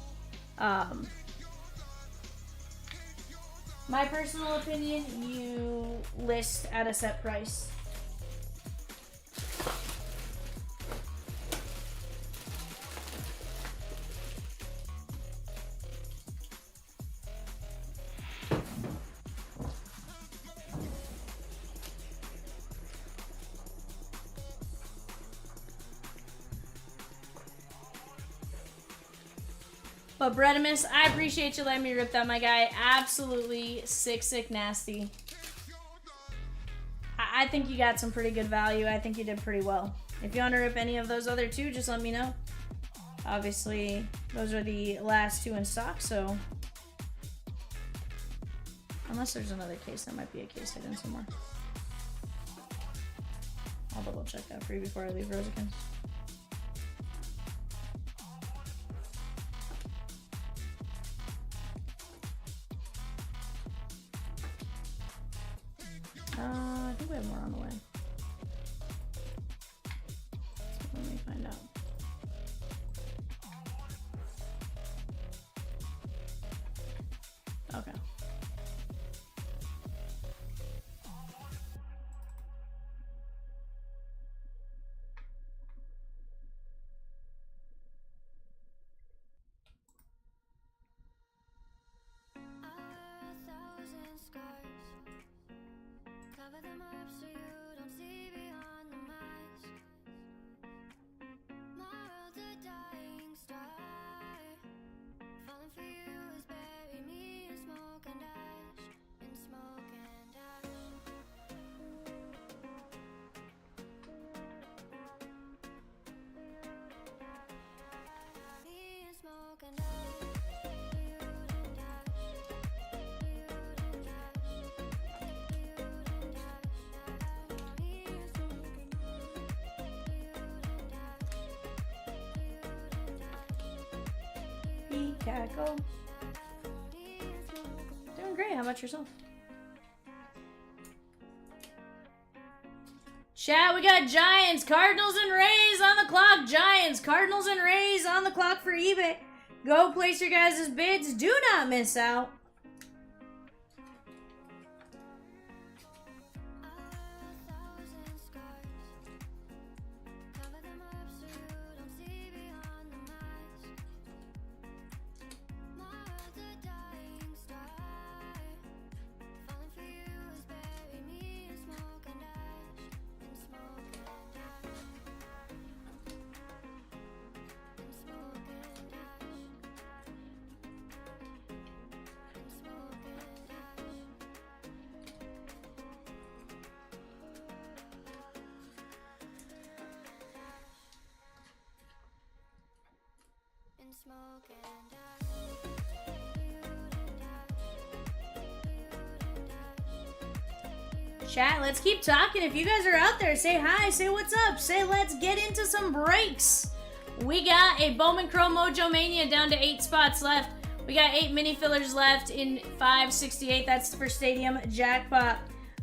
My personal opinion, you list at a set price. But Bredimus, I appreciate you letting me rip that, my guy. Absolutely sick, nasty. I think you got some pretty good value. I think you did pretty well. If you want to rip any of those other two, just let me know. Obviously, those are the last two in stock, so... Unless there's another case, that might be a case hidden somewhere. I'll double check that for you before I leave Rosikins. I think we have more on the way. So let me find out. Okay. Cover them up so you don't see beyond the mask. My world's a dying star. Falling for you is bury me in smoke and ash. In smoke and ash. Me in smoke and ash. Cackle. Doing great. How about yourself? Chat, we got Giants, Cardinals, and Rays on the clock. Giants, Cardinals, and Rays on the clock for eBay. Go place your guys' bids. Do not miss out. Smoke and ash. Chat, let's keep talking. If you guys are out there, say hi, say what's up, say let's get into some breaks. We got a Bowman Chrome Mojo Mania down to 8 spots left. We got 8 mini fillers left in 568. That's for Stadium Jackpot.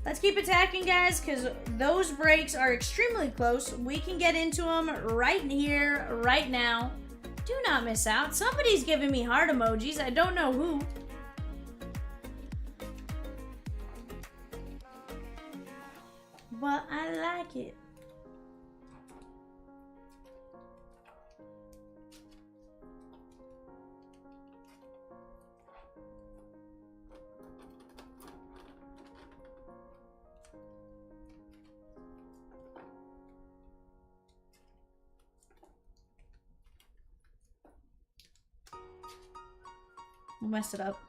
Let's keep attacking, guys, because those breaks are extremely close. We can get into them right here, right now. Do not miss out. Somebody's giving me heart emojis. I don't know who. But I like it. We'll mess it up.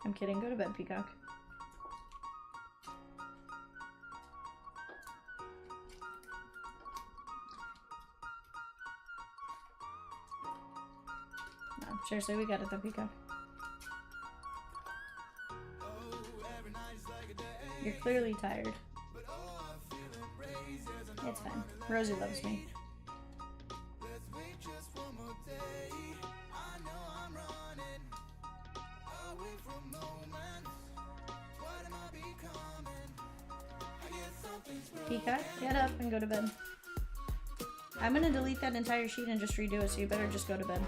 I'm kidding. Go to bed, Peacock. No, seriously, we got it, though, Peacock. You're clearly tired. It's fine. Rosie loves me. Peacock, get up and go to bed. I'm gonna delete that entire sheet and just redo it, so you better just go to bed.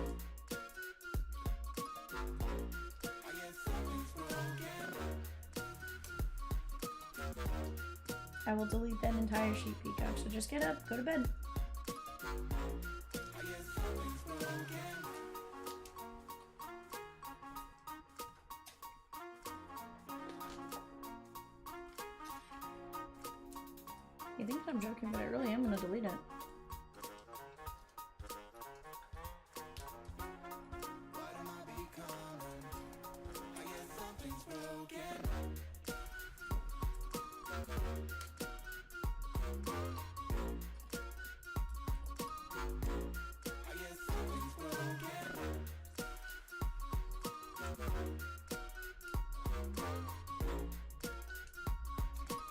I will delete that entire sheet, Peacock. So just get up, go to bed. You think I'm joking, but I really am gonna delete it.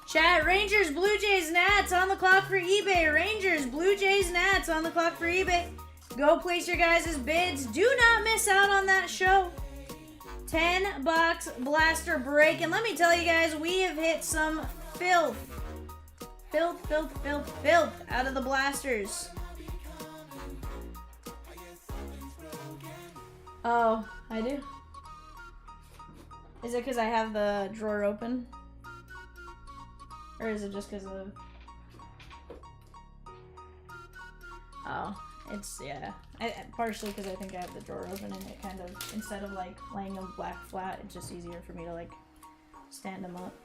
Chat, Rangers, Blue Jays, Nats on the clock for eBay. Rangers, Blue Jays, Nats on the clock for eBay. Go place your guys' bids. Do not miss out on that show. 10-box blaster break. And let me tell you guys, we have hit some filth. Filth out of the blasters. Oh, I do? Is it because I have the drawer open? Or is it just because of... Oh, it's, yeah. Partially because I think I have the drawer open and it kind of, instead of like laying them black flat, it's just easier for me to like stand them up.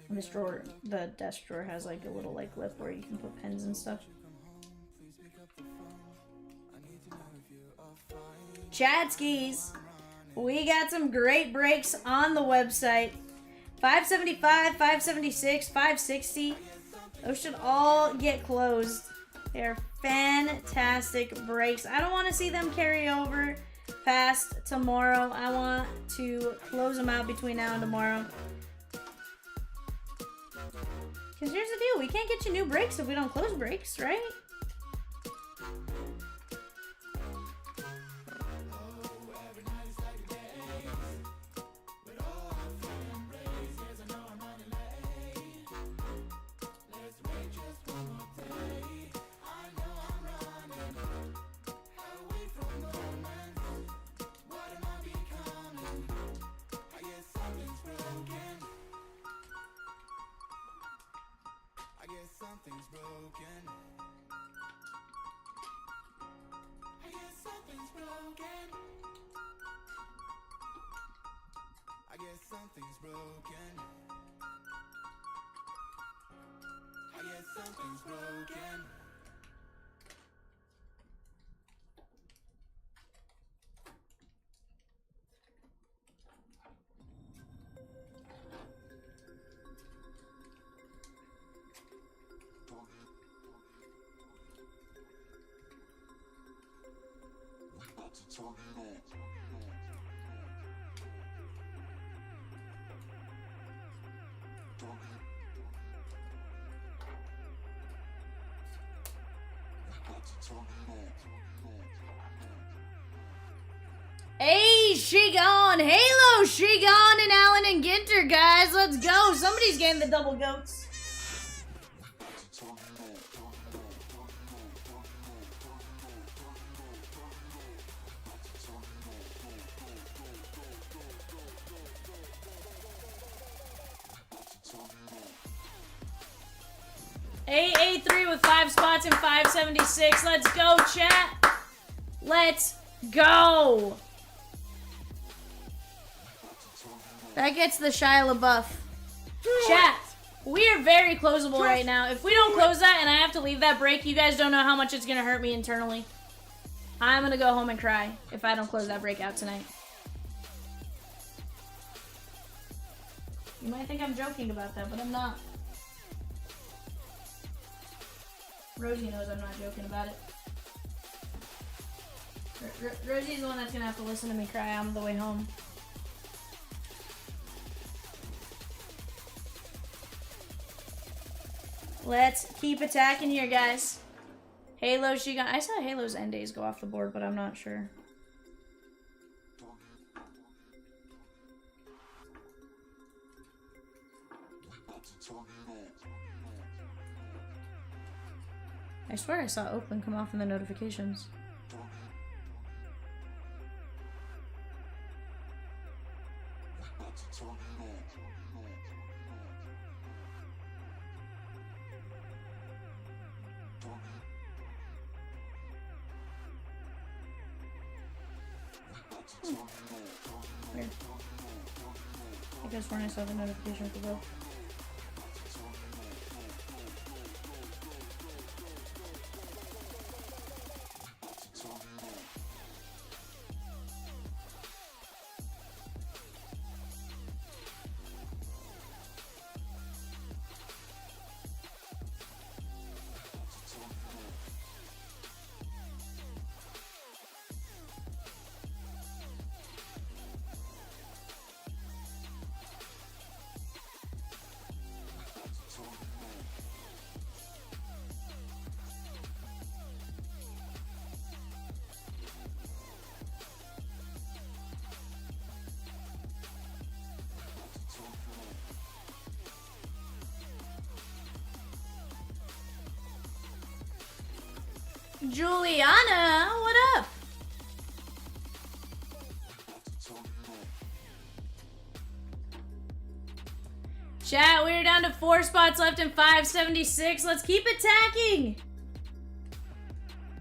And this drawer, the desk drawer has like a little like lip where you can put pens and stuff. Chatskis, we got some great breaks on the website. 575, 576, 560. Those should all get closed. They're fantastic breaks. I don't want to see them carry over past tomorrow. I want to close them out between now and tomorrow. Because here's the deal. We can't get you new breaks if we don't close breaks, right? Something's broken. I guess something's broken. I guess something's broken. I guess something's broken. Hey, she gone. Halo, she gone, and Alan and Ginter, guys. Let's go. Somebody's getting the double goats. AA3 with 5 spots and 576. Let's go, chat. Let's go. That gets the Shia LaBeouf. Chat, we are very closable right now. If we don't close that and I have to leave that break, you guys don't know how much it's going to hurt me internally. I'm going to go home and cry if I don't close that break out tonight. You might think I'm joking about that, but I'm not. Rosie knows I'm not joking about it. Rosie's the one that's going to have to listen to me cry on the way home. Let's keep attacking here, guys. Halo, she got... I saw Halo's end days go off the board, but I'm not sure. I swear I saw Oakland come off in the notifications. Weird. I guess when I saw the notification for both. Juliana, what up? Chat, we're down to 4 spots left in 576. Let's keep attacking.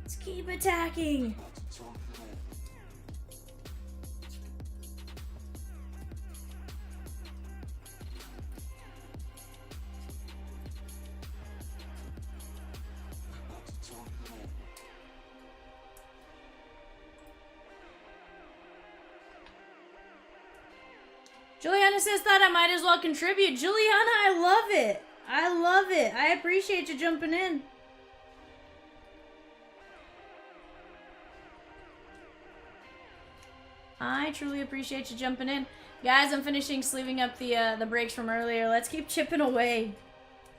Let's keep attacking. Juliana says, thought I might as well contribute. Juliana, I love it. I love it. I appreciate you jumping in. I truly appreciate you jumping in. Guys, I'm finishing sleeving up the breaks from earlier. Let's keep chipping away.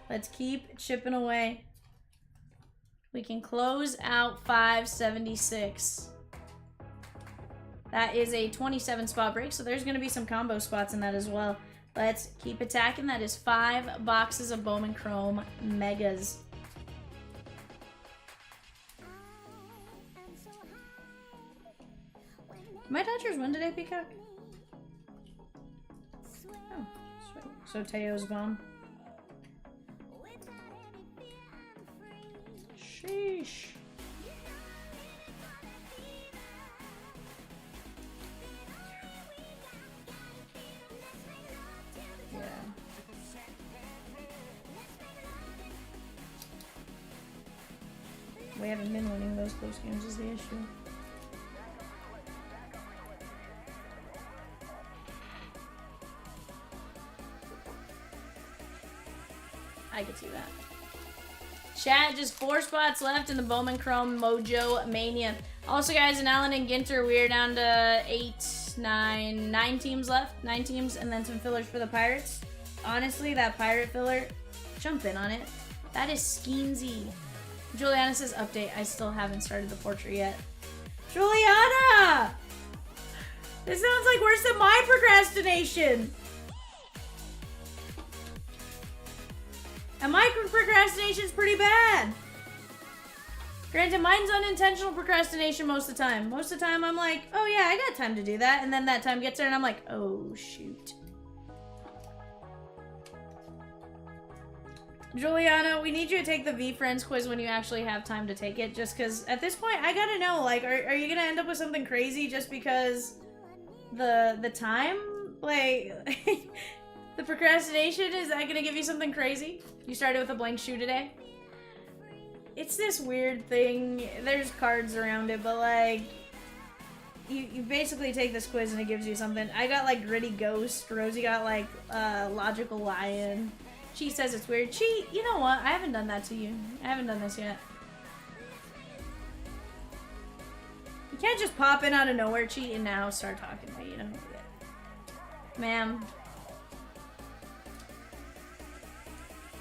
Let's keep chipping away. We can close out 576. That is a 27 spot break, so there's going to be some combo spots in that as well. Let's keep attacking. That is 5 boxes of Bowman Chrome Megas. My Dodgers win today, Peacock? Oh, sweet. So Teo's gone. Sheesh. Yeah. We haven't been winning those close games is the issue. I could see that. Chat, just 4 spots left in the Bowman Chrome Mojo Mania. Also, guys, in Allen and Ginter, we're down to 9 teams left. 9 teams, and then some fillers for the Pirates. Honestly, that Pirate filler, jump in on it. That is skeensy. Juliana says, update, I still haven't started the portrait yet. Juliana! This sounds like worse than my procrastination. And my procrastination's pretty bad. Granted, mine's unintentional procrastination most of the time. Most of the time, I'm like, oh yeah, I got time to do that. And then that time gets there and I'm like, oh shoot. Juliana, we need you to take the V-Friends quiz when you actually have time to take it. Just because at this point, I gotta know, like, are you gonna end up with something crazy just because the time? Like, the procrastination, is that gonna give you something crazy? You started with a blank shoe today? It's this weird thing. There's cards around it, but like, you basically take this quiz and it gives you something. I got like Gritty Ghost. Rosie got like Logical Lion. She says it's weird. Cheat, you know what? I haven't done that to you. I haven't done this yet. You can't just pop in out of nowhere, cheat, and now start talking to me, you know? Ma'am.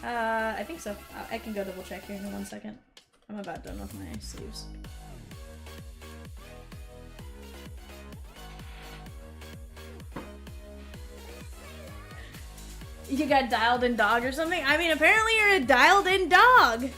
I think so. I can go double check here in 1 second. I'm about done with my sleeves. You got dialed in dog or something? I mean, apparently you're a dialed in dog.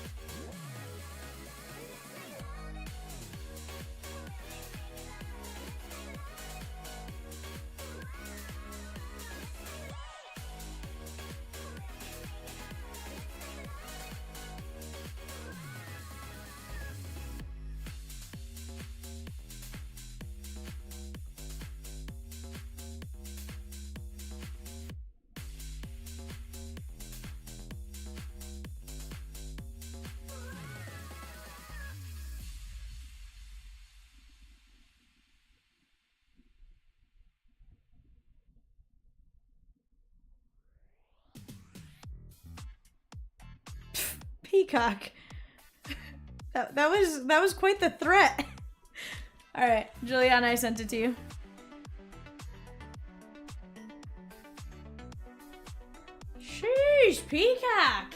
Peacock. That was quite the threat. All right, Juliana, I sent it to you. Sheesh, Peacock.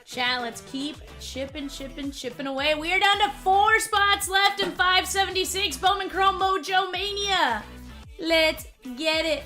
Chat, let's keep shipping away. We are down to 4 spots left in 576 Bowman Chrome Mojo Mania. Let's get it.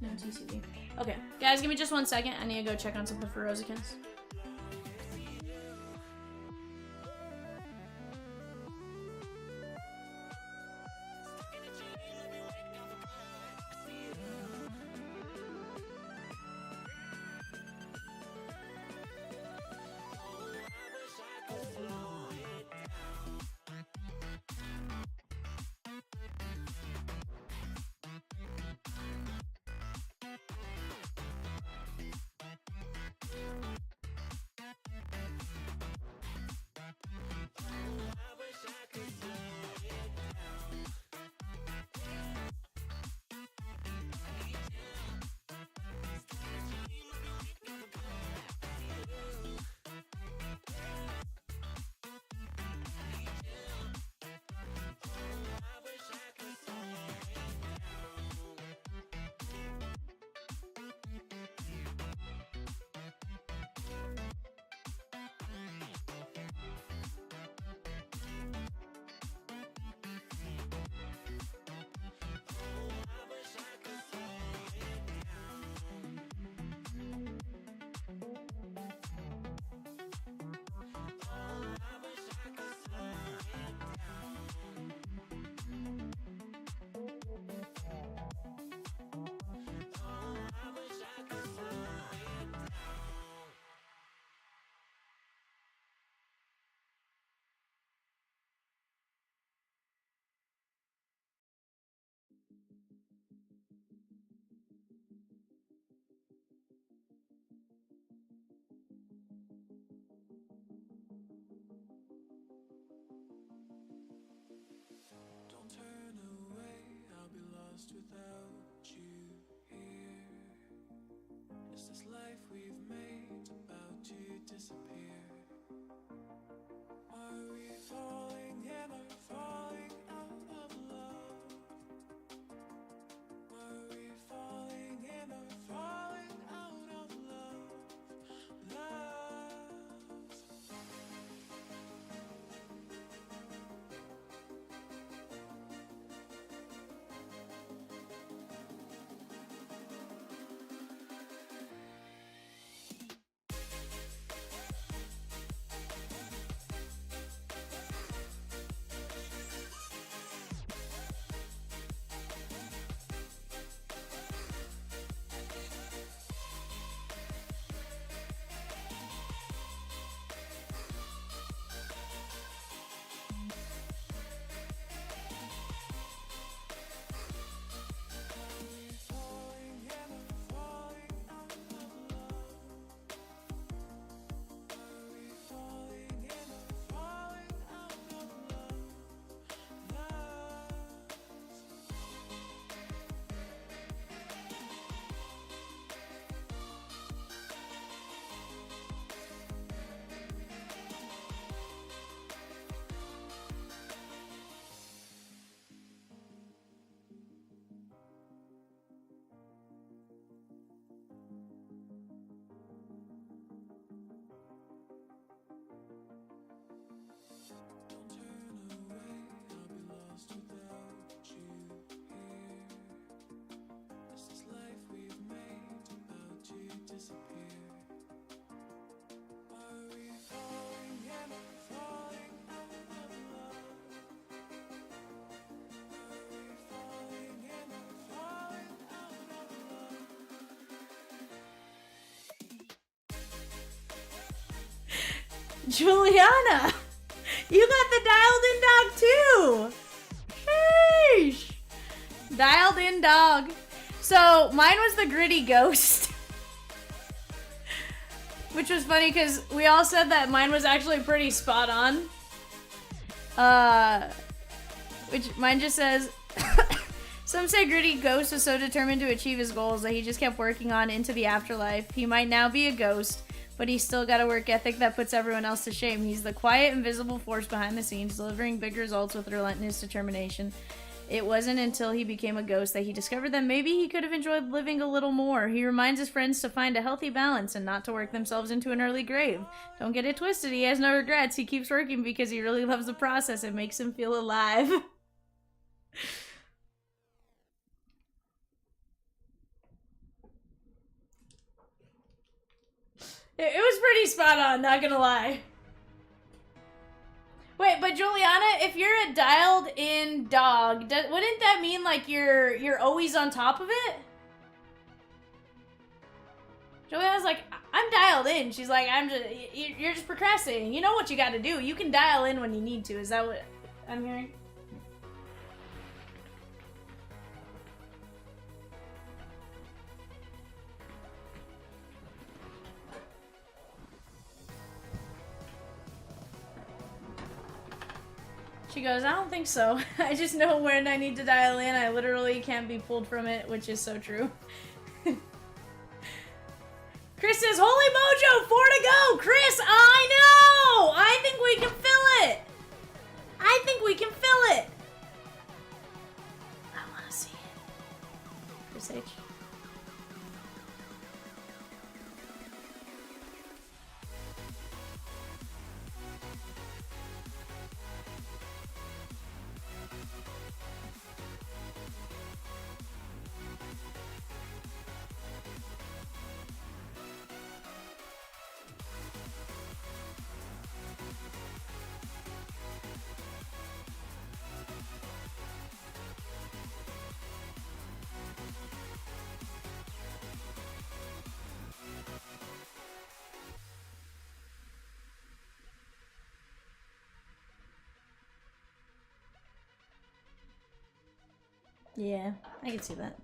No TCB. Okay, guys, give me just 1 second. I need to go check on something for Rosikins. Don't turn away, I'll be lost without you here. Is this life we've made about to disappear? Are we falling in or falling out of love? Are we falling in or falling out of love? Love. disappear. Are we falling and falling out of love? Are we falling and falling out of love? Juliana, you got the dialed in dog too. Sheesh. Dialed in dog. So mine was the gritty ghost. Which was funny because we all said that mine was actually pretty spot on. Which mine just says, some say Gritty Ghost was so determined to achieve his goals that he just kept working on into the afterlife. He might now be a ghost, but he's still got a work ethic that puts everyone else to shame. He's the quiet, invisible force behind the scenes, delivering big results with relentless determination. It wasn't until he became a ghost that he discovered that maybe he could have enjoyed living a little more. He reminds his friends to find a healthy balance and not to work themselves into an early grave. Don't get it twisted, he has no regrets. He keeps working because he really loves the process. It makes him feel alive. It was pretty spot on, not gonna lie. Wait, but Juliana, if you're a dialed in dog, wouldn't that mean like you're always on top of it? Juliana's like, I'm dialed in. She's like, you're just procrastinating. You know what you got to do. You can dial in when you need to. Is that what I'm hearing? She goes, I don't think so. I just know when I need to dial in. I literally can't be pulled from it, which is so true. Chris says, Holy Mojo, 4 to go. Chris, I know. I think we can fill it. I think we can fill it. I want to see it. Chris H. Yeah, I can see that.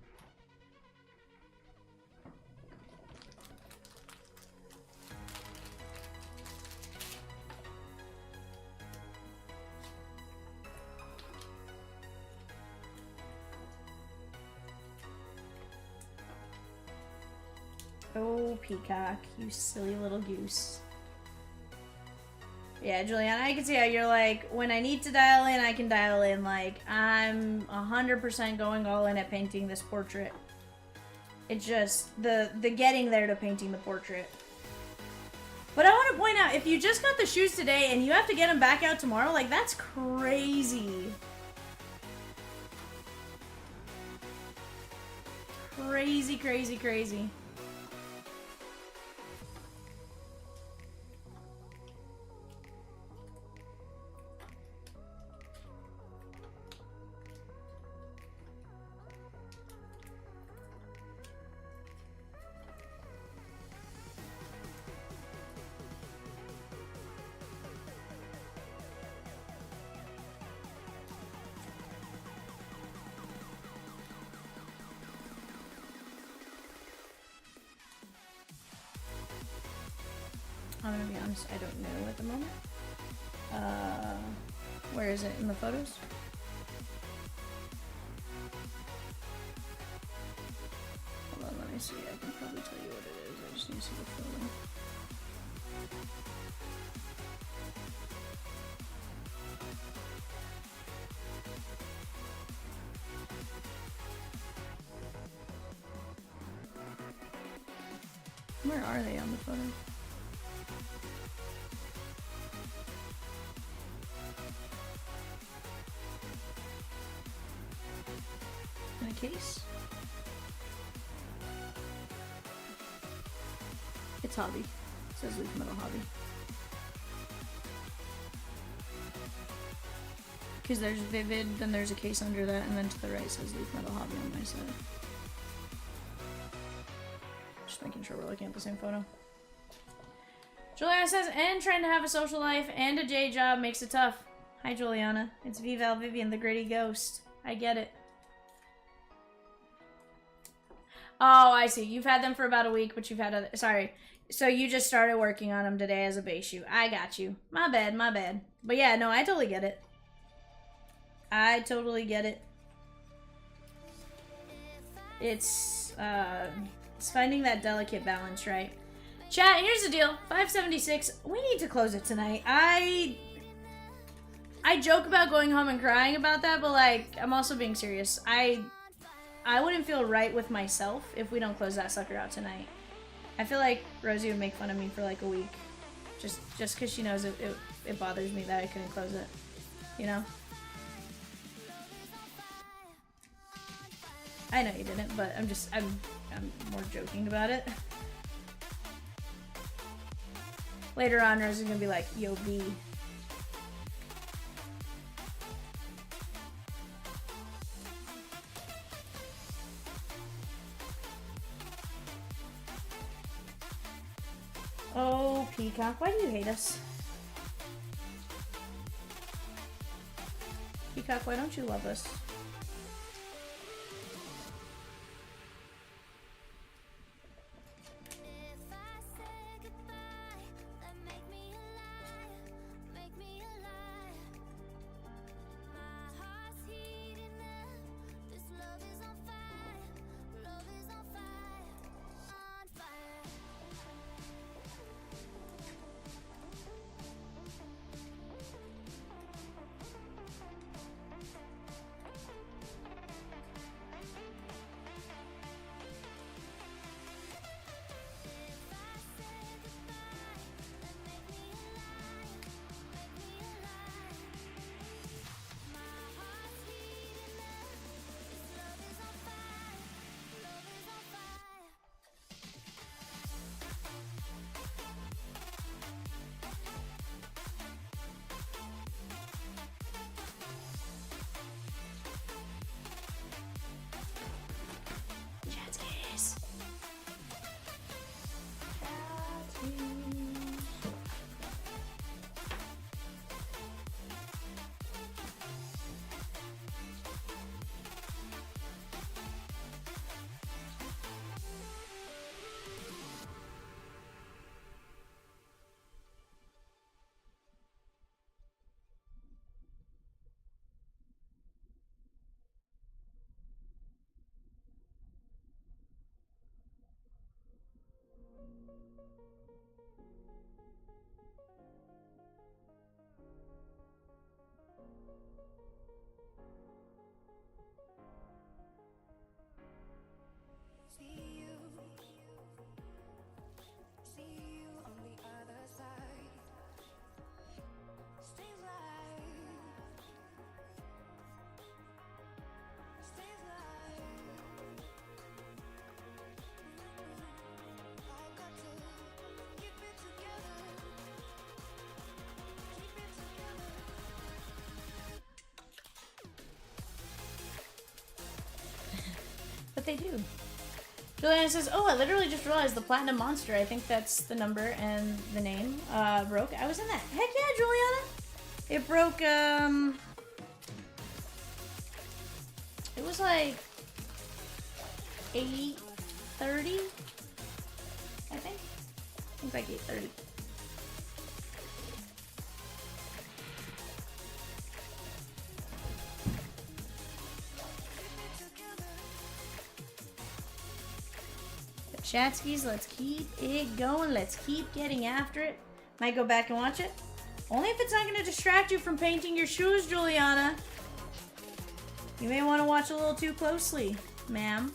Oh, Peacock, you silly little goose. Yeah, Juliana, I can see how you're like, when I need to dial in, I can dial in. Like, I'm 100% going all in at painting this portrait. It's just the getting there to painting the portrait. But I want to point out, if you just got the shoes today and you have to get them back out tomorrow, like, that's crazy. Crazy, crazy, crazy. I'm gonna be honest, I don't know at the moment. Where is it in the photos? Hold on, let me see. I can probably tell you what it is. I just need to see the photo. Where are they on the photo? In a case? It's hobby. It says leaf metal hobby. Because there's Vivid, then there's a case under that, and then to the right says leaf metal hobby on my side. Just making sure we're looking at the same photo. Juliana says, and trying to have a social life and a day job makes it tough. Hi, Juliana. It's Vivian, the gritty ghost. I get it. Oh, I see. You've had them for about a week, but you've had other... Sorry. So you just started working on them today as a base shoot. I got you. My bad, my bad. But yeah, no, I totally get it. I totally get it. It's finding that delicate balance, right? Chat, here's the deal. 576. We need to close it tonight. I joke about going home and crying about that, but like, I'm also being serious. I wouldn't feel right with myself if we don't close that sucker out tonight. I feel like Rosie would make fun of me for like a week. Just because she knows it bothers me that I couldn't close it. You know? I know you didn't, but I'm more joking about it. Later on, Rosie's gonna be like, yo, B. Oh, Peacock, why do you hate us? Peacock, why don't you love us? But they do. Juliana says, oh, I literally just realized the Platinum Monster, I think that's the number and the name, broke. I was in that. Heck yeah, Juliana! It broke, it was like 8:30, I think. I think like 8:30. Chatskis, let's keep it going. Let's keep getting after it. Might go back and watch it. Only if it's not going to distract you from painting your shoes, Juliana. You may want to watch a little too closely, ma'am.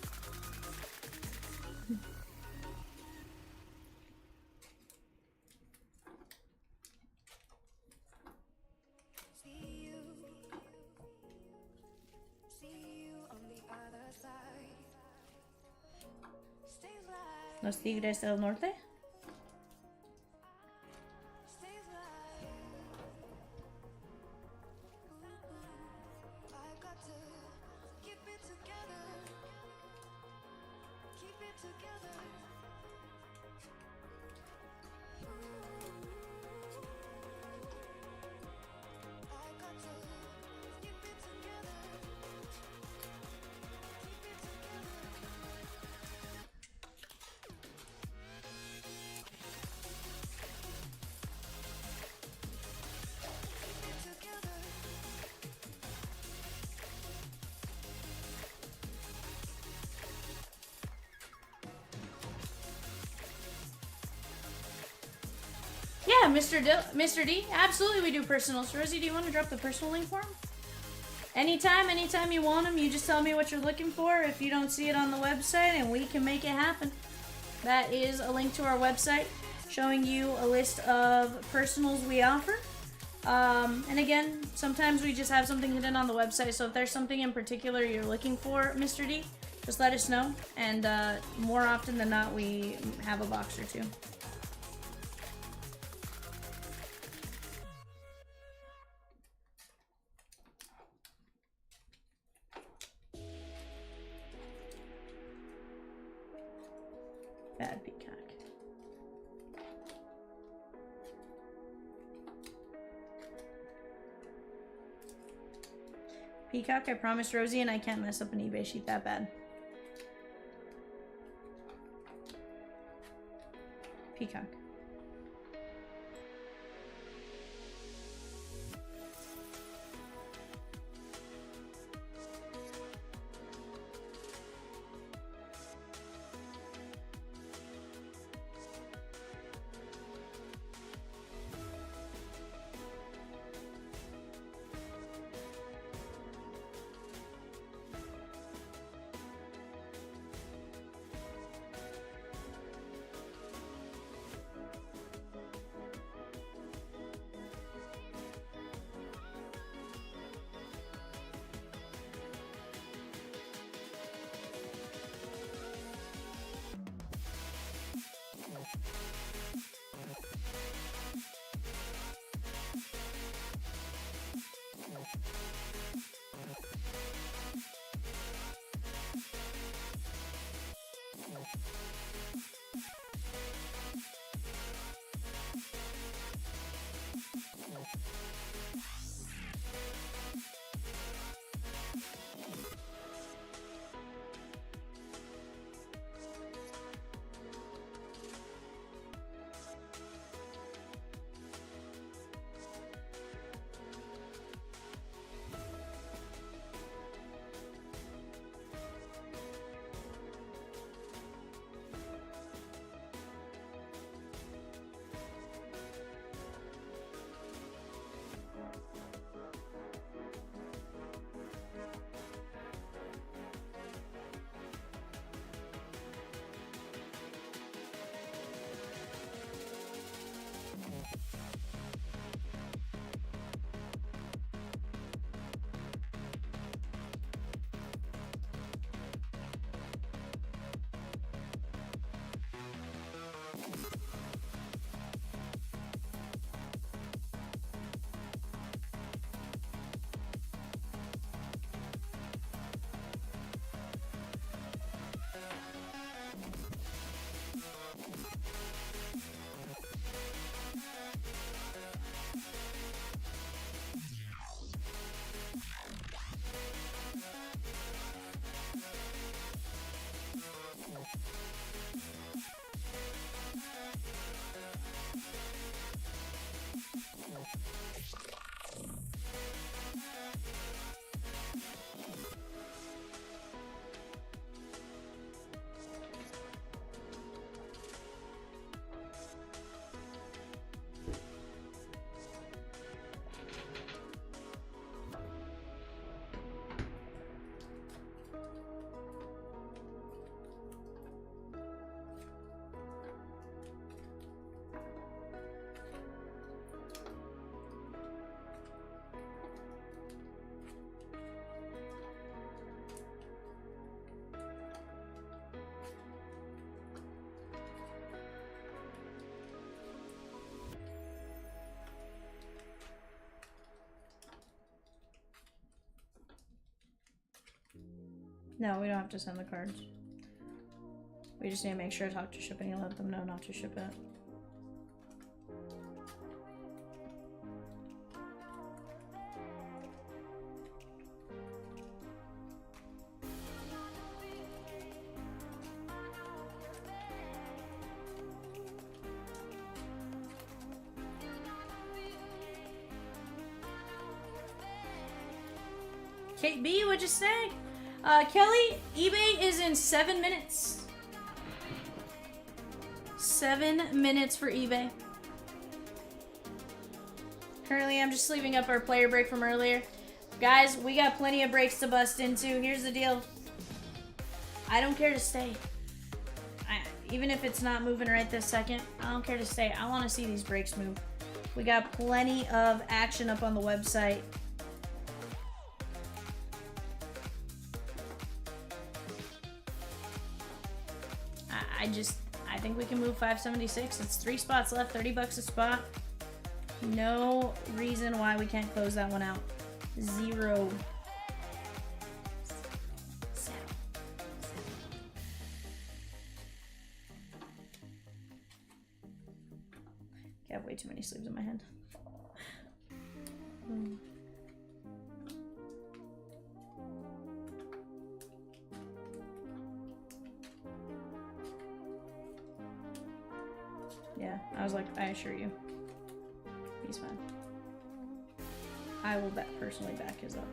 Los Tigres del Norte? Mr. D. Absolutely, we do personals. Rosie, do you want to drop the personal link for him? Anytime you want them, you just tell me what you're looking for if you don't see it on the website, and we can make it happen. That is a link to our website showing you a list of personals we offer. And again, sometimes we just have something hidden on the website, so if there's something in particular you're looking for, Mr. D, just let us know, and more often than not, we have a box or two. Bad peacock. Peacock, I promised Rosie, and I can't mess up an eBay sheet that bad. Peacock. No, we don't have to send the cards. We just need to make sure to talk to shipping and let them know not to ship it. Kate B, what'd you say? Kelly, eBay is in 7 minutes. 7 minutes for eBay. Currently, I'm just sleeving up our player break from earlier. Guys, we got plenty of breaks to bust into. Here's the deal. I don't care to stay. Even if it's not moving right this second, I don't care to stay. I want to see these breaks move. We got plenty of action up on the website. I think we can move 576. It's 3 spots left, 30 bucks a spot. No reason why we can't close that one out. 0. I have way too many sleeves in my hand. Yeah, I was like, I assure you, he's fine. I will personally back his up.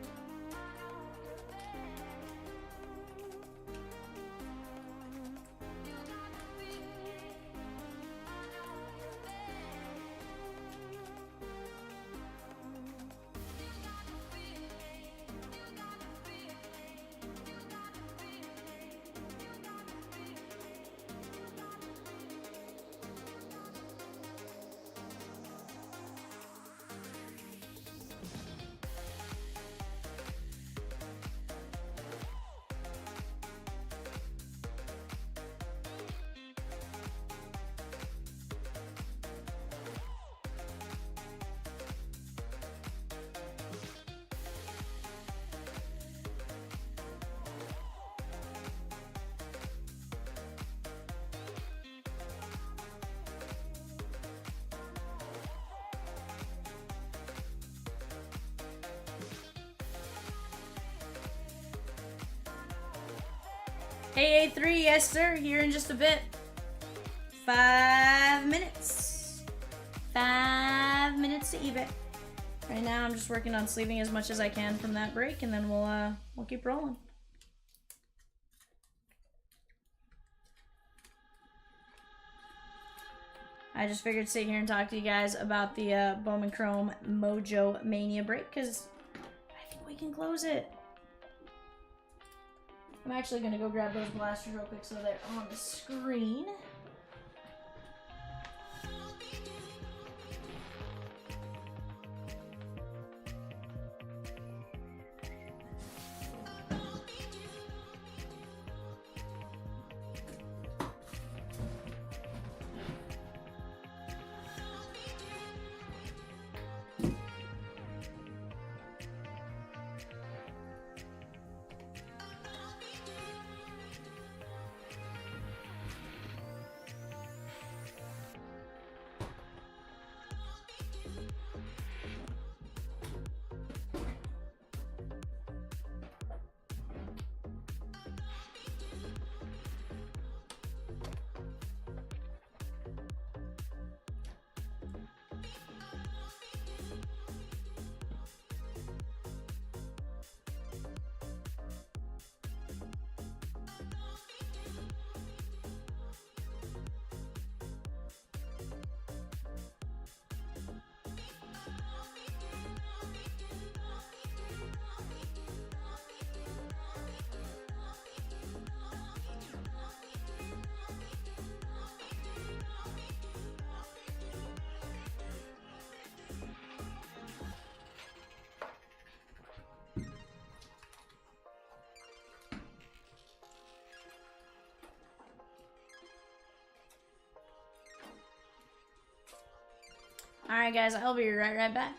Hey, A3, yes sir, here in just a bit. 5 minutes. 5 minutes to eBay. Right now I'm just working on sleeving as much as I can from that break, and then we'll keep rolling. I just figured to sit here and talk to you guys about the Bowman Chrome Mojo Mania break, because I think we can close it. I'm actually going to go grab those blasters real quick so they're on the screen. Alright guys, I'll be right back.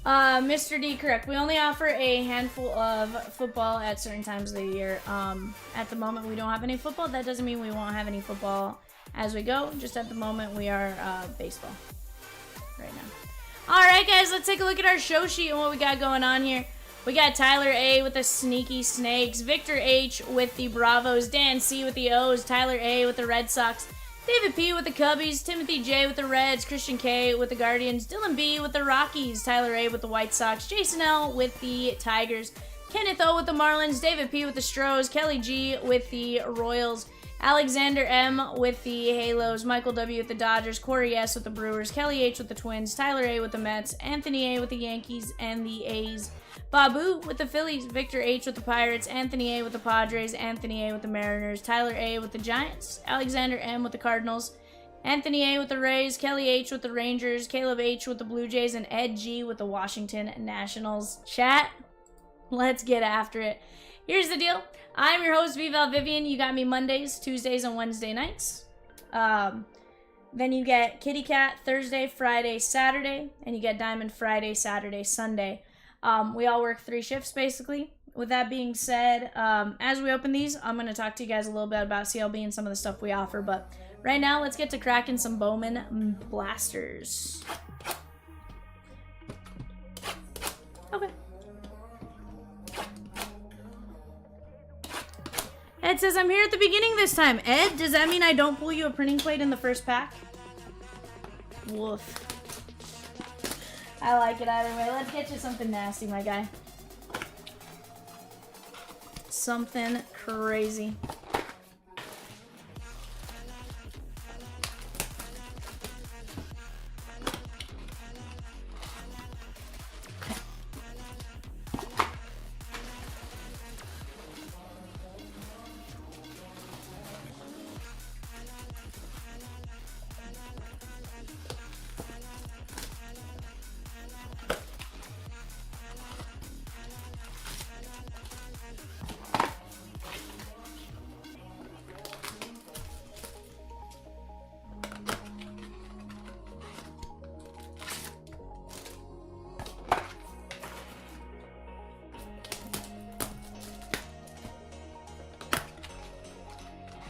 Mr. D, correct. We only offer a handful of football at certain times of the year. At the moment, we don't have any football. That doesn't mean we won't have any football as we go. Just at the moment, we are baseball right now. All right, guys, let's take a look at our show sheet and what we got going on here. We got Tyler A with the Sneaky Snakes, Victor H with the Bravos, Dan C with the O's, Tyler A with the Red Sox, David P with the Cubbies, Timothy J with the Reds, Christian K with the Guardians, Dylan B with the Rockies, Tyler A with the White Sox, Jason L with the Tigers, Kenneth O with the Marlins, David P with the Stros, Kelly G with the Royals, Alexander M with the Halos, Michael W with the Dodgers, Corey S with the Brewers, Kelly H with the Twins, Tyler A with the Mets, Anthony A with the Yankees and the A's, Babu with the Phillies, Victor H with the Pirates, Anthony A with the Padres, Anthony A with the Mariners, Tyler A with the Giants, Alexander M with the Cardinals, Anthony A with the Rays, Kelly H with the Rangers, Caleb H with the Blue Jays, and Ed G with the Washington Nationals. Chat, let's get after it. Here's the deal. I'm your host, Vivian. You got me Mondays, Tuesdays, and Wednesday nights. Then you get Kitty Cat Thursday, Friday, Saturday, and you get Diamond Friday, Saturday, Sunday. We all work 3 shifts, basically. With that being said, as we open these, I'm going to talk to you guys a little bit about CLB and some of the stuff we offer. But right now, let's get to cracking some Bowman blasters. Okay. Ed says, I'm here at the beginning this time. Ed, does that mean I don't pull you a printing plate in the first pack? Woof. I like it either way. Let's get you something nasty, my guy. Something crazy.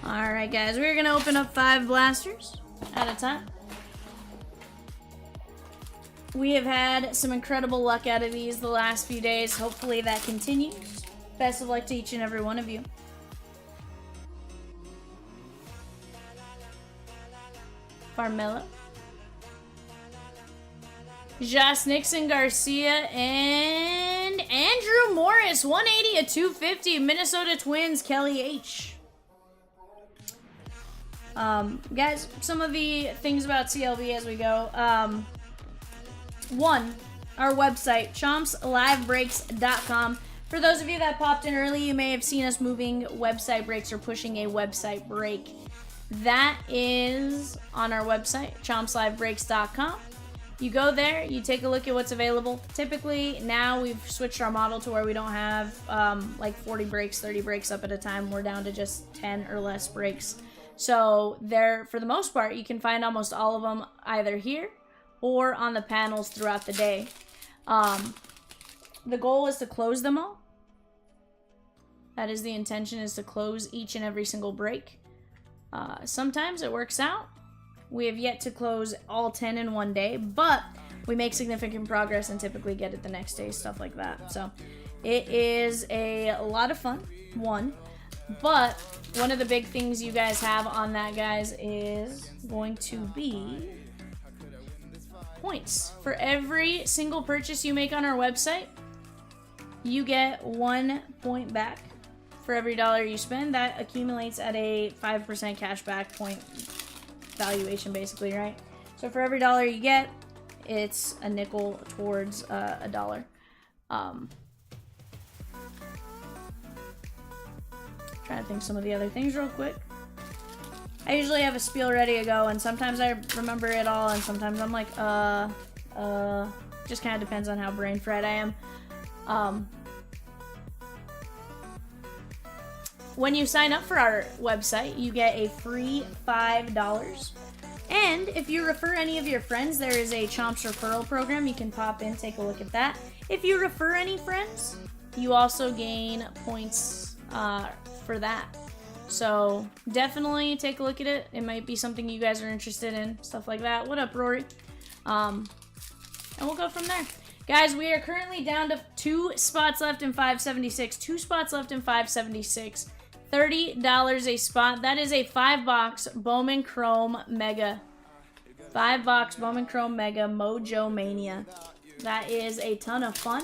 Alright guys, we're gonna open up 5 blasters at a time. We have had some incredible luck out of these the last few days. Hopefully that continues. Best of luck to each and every one of you. Farmella, Josh Nixon, Garcia, and Andrew Morris. 180 at 250. Minnesota Twins, Kelly H. Guys, some of the things about CLB as we go. One, our website, chompslivebreaks.com. For those of you that popped in early, you may have seen us moving website breaks or pushing a website break. That is on our website, chompslivebreaks.com. You go there, you take a look at what's available. Typically, now we've switched our model to where we don't have like 40 breaks, 30 breaks up at a time. We're down to just 10 or less breaks. So there, for the most part, you can find almost all of them either here or on the panels throughout the day. The goal is to close them all. That is the intention, is to close each and every single break. Sometimes it works out. We have yet to close all 10 in one day, but we make significant progress and typically get it the next day, stuff like that. So it is a lot of fun, one. But one of the big things you guys have on that, guys, is going to be points. For every single purchase you make on our website, you get 1 point back. For every $1 you spend, that accumulates at a 5% cashback point valuation, basically, right? So for every $1 you get, it's a nickel towards $1. Trying to think some of the other things real quick. I usually have a spiel ready to go, and sometimes I remember it all, and sometimes I'm like, just kind of depends on how brain fried I am. When you sign up for our website, you get a free $5. And if you refer any of your friends, there is a Chomps referral program. You can pop in, take a look at that. If you refer any friends, you also gain points for that. So definitely take a look at it. It might be something you guys are interested in, stuff like that. What up, Rory? And we'll go from there. Guys, we are currently down to 2 spots left in 576. 2 spots left in 576. $30 a spot. That is a 5-box Bowman Chrome Mega. 5-box Bowman Chrome Mega Mojo Mania. That is a ton of fun.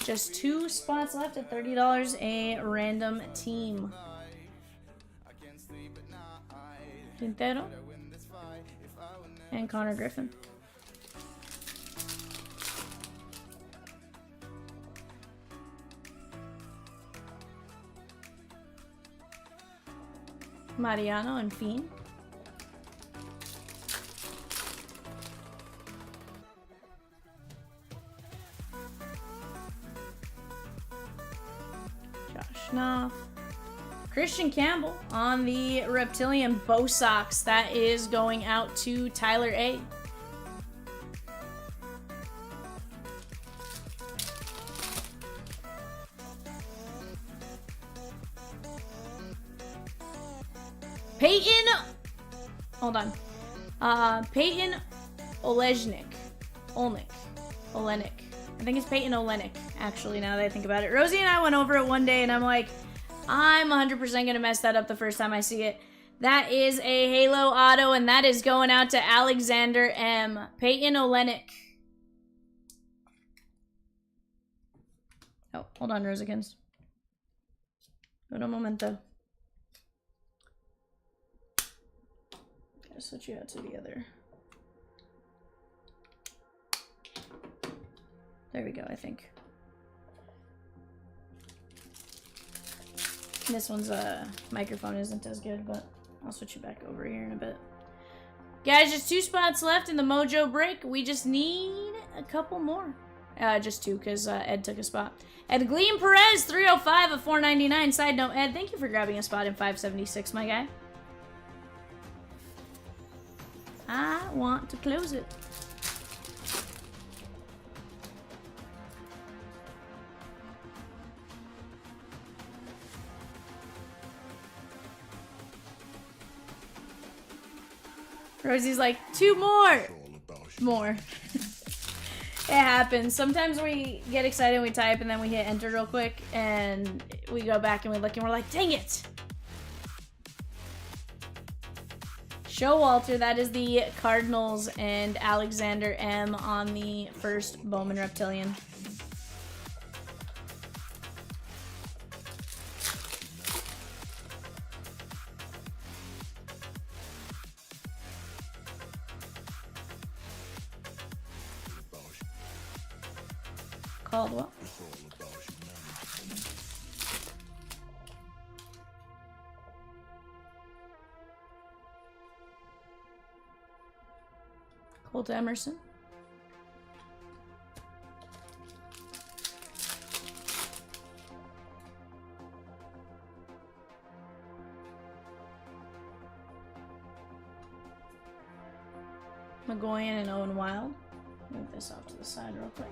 Just 2 spots left at $30 a random team. Quintero and Connor Griffin. Mariano and Fiend. Josh Knopf. Christian Campbell on the Reptilian Bow Sox. That is going out to Tyler A. Peyton, hold on. Peyton Olenek. I think it's Peyton Olenek, actually, now that I think about it. Rosie and I went over it one day, and I'm like, I'm 100% going to mess that up the first time I see it. That is a Halo auto, and that is going out to Alexander M. Peyton Olenek. Oh, hold on, Rosikins. Un momento. Gotta switch you out to the other. There we go, I think. This one's microphone isn't as good, but I'll switch you back over here in a bit. Guys, just 2 spots left in the Mojo break. We just need a couple more. Just 2, because Ed took a spot. Ed Gleam Perez, 305 of 499. Side note, Ed, thank you for grabbing a spot in 576, my guy. I want to close it. Rosie's like, 2 more. More. It happens. Sometimes we get excited and we type and then we hit enter real quick and we go back and we look and we're like, dang it. Showalter, that is the Cardinals and Alexander M on the first Bowman Reptilian. Caldwell. Colt Emerson. McGoyan and Owen Wild. Move this off to the side real quick.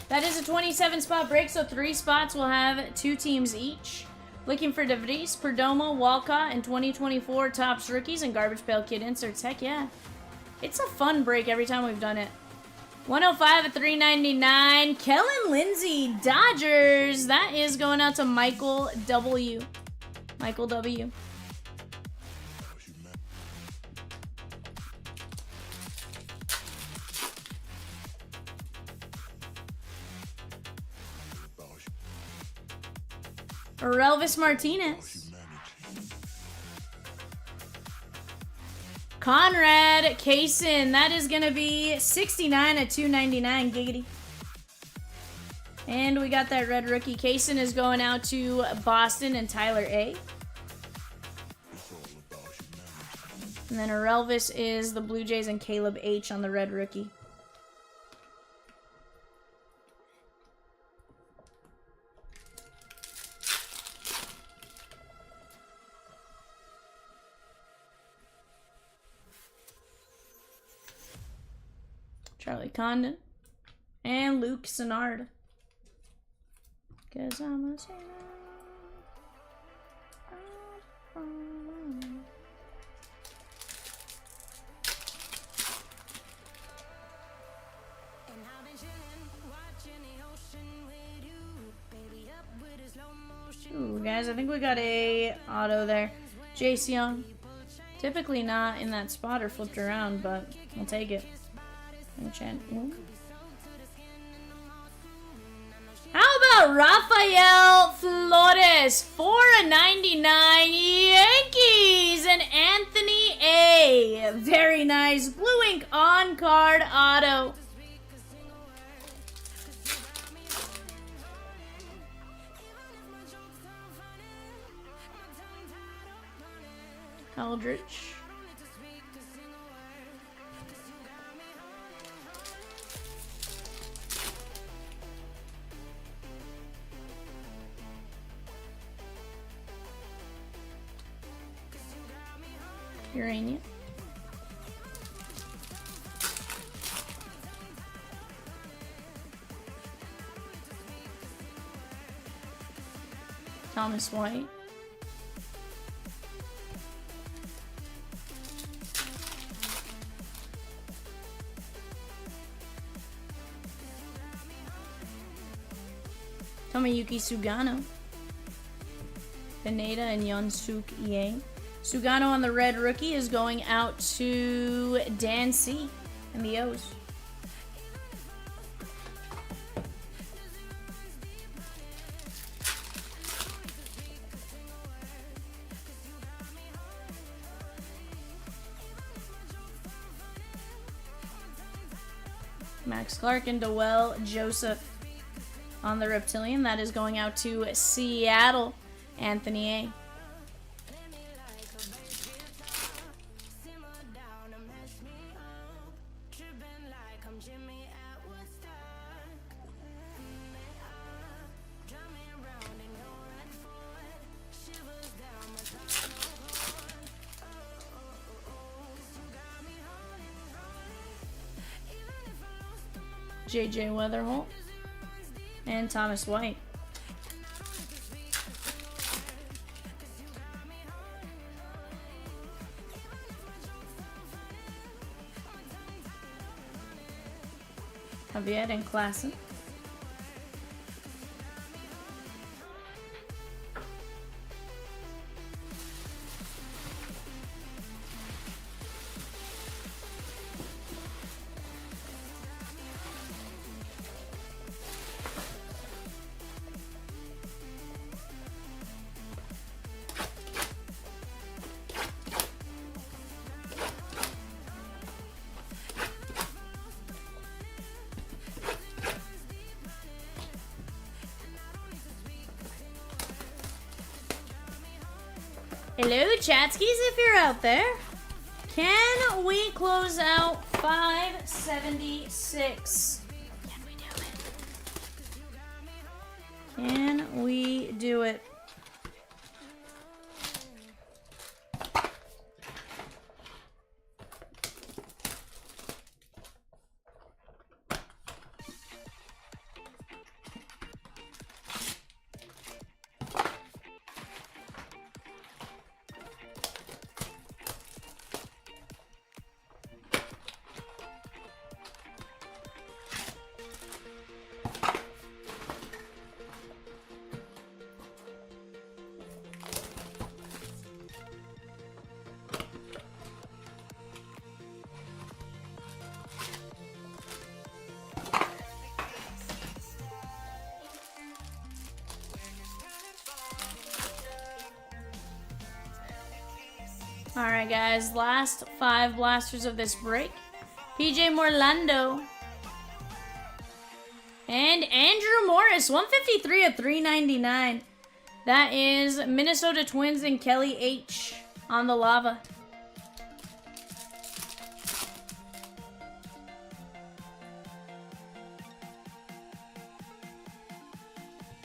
That is a 27 spot break, so 3 spots will have 2 teams each. Looking for DeVries, Perdomo, Walcott, and 2024 Topps rookies and Garbage Pail Kid inserts. Heck yeah. It's a fun break every time we've done it. 105 at 399. Kellen Lindsay, Dodgers. That is going out to Michael W. Michael W. Relvis Martinez. Conrad Kaysen. That is going to be 69 at 299. Giggity. And we got that red rookie. Kaysen is going out to Boston and Tyler A. And then Relvis is the Blue Jays and Caleb H on the red rookie. Charlie Condon. And Luke Sennard. Cause I'm a sinner. Ooh, guys, I think we got a auto there. Jace Young. Typically not in that spot or flipped around, but I'll take it. Ooh. How about Rafael Flores? 4/99 Yankees and Anthony A. Very nice. Blue ink on card auto. Eldritch. Urania. Thomas White. Tomoyuki Sugano. Pineda and Yonsuk Yang. Sugano on the red rookie is going out to Dan C. and the O's. Max Clark and Dowell Joseph on the Reptilian. That is going out to Seattle, Anthony A. JJ Weatherholt and Thomas White. Javier and Klassen. Hello, Chatskis, if you're out there. Can we close out 576? Can we do it? Can we do it? Alright guys, last 5 blasters of this break. PJ Morlando. And Andrew Morris, 153 of 399. That is Minnesota Twins and Kelly H. on the lava.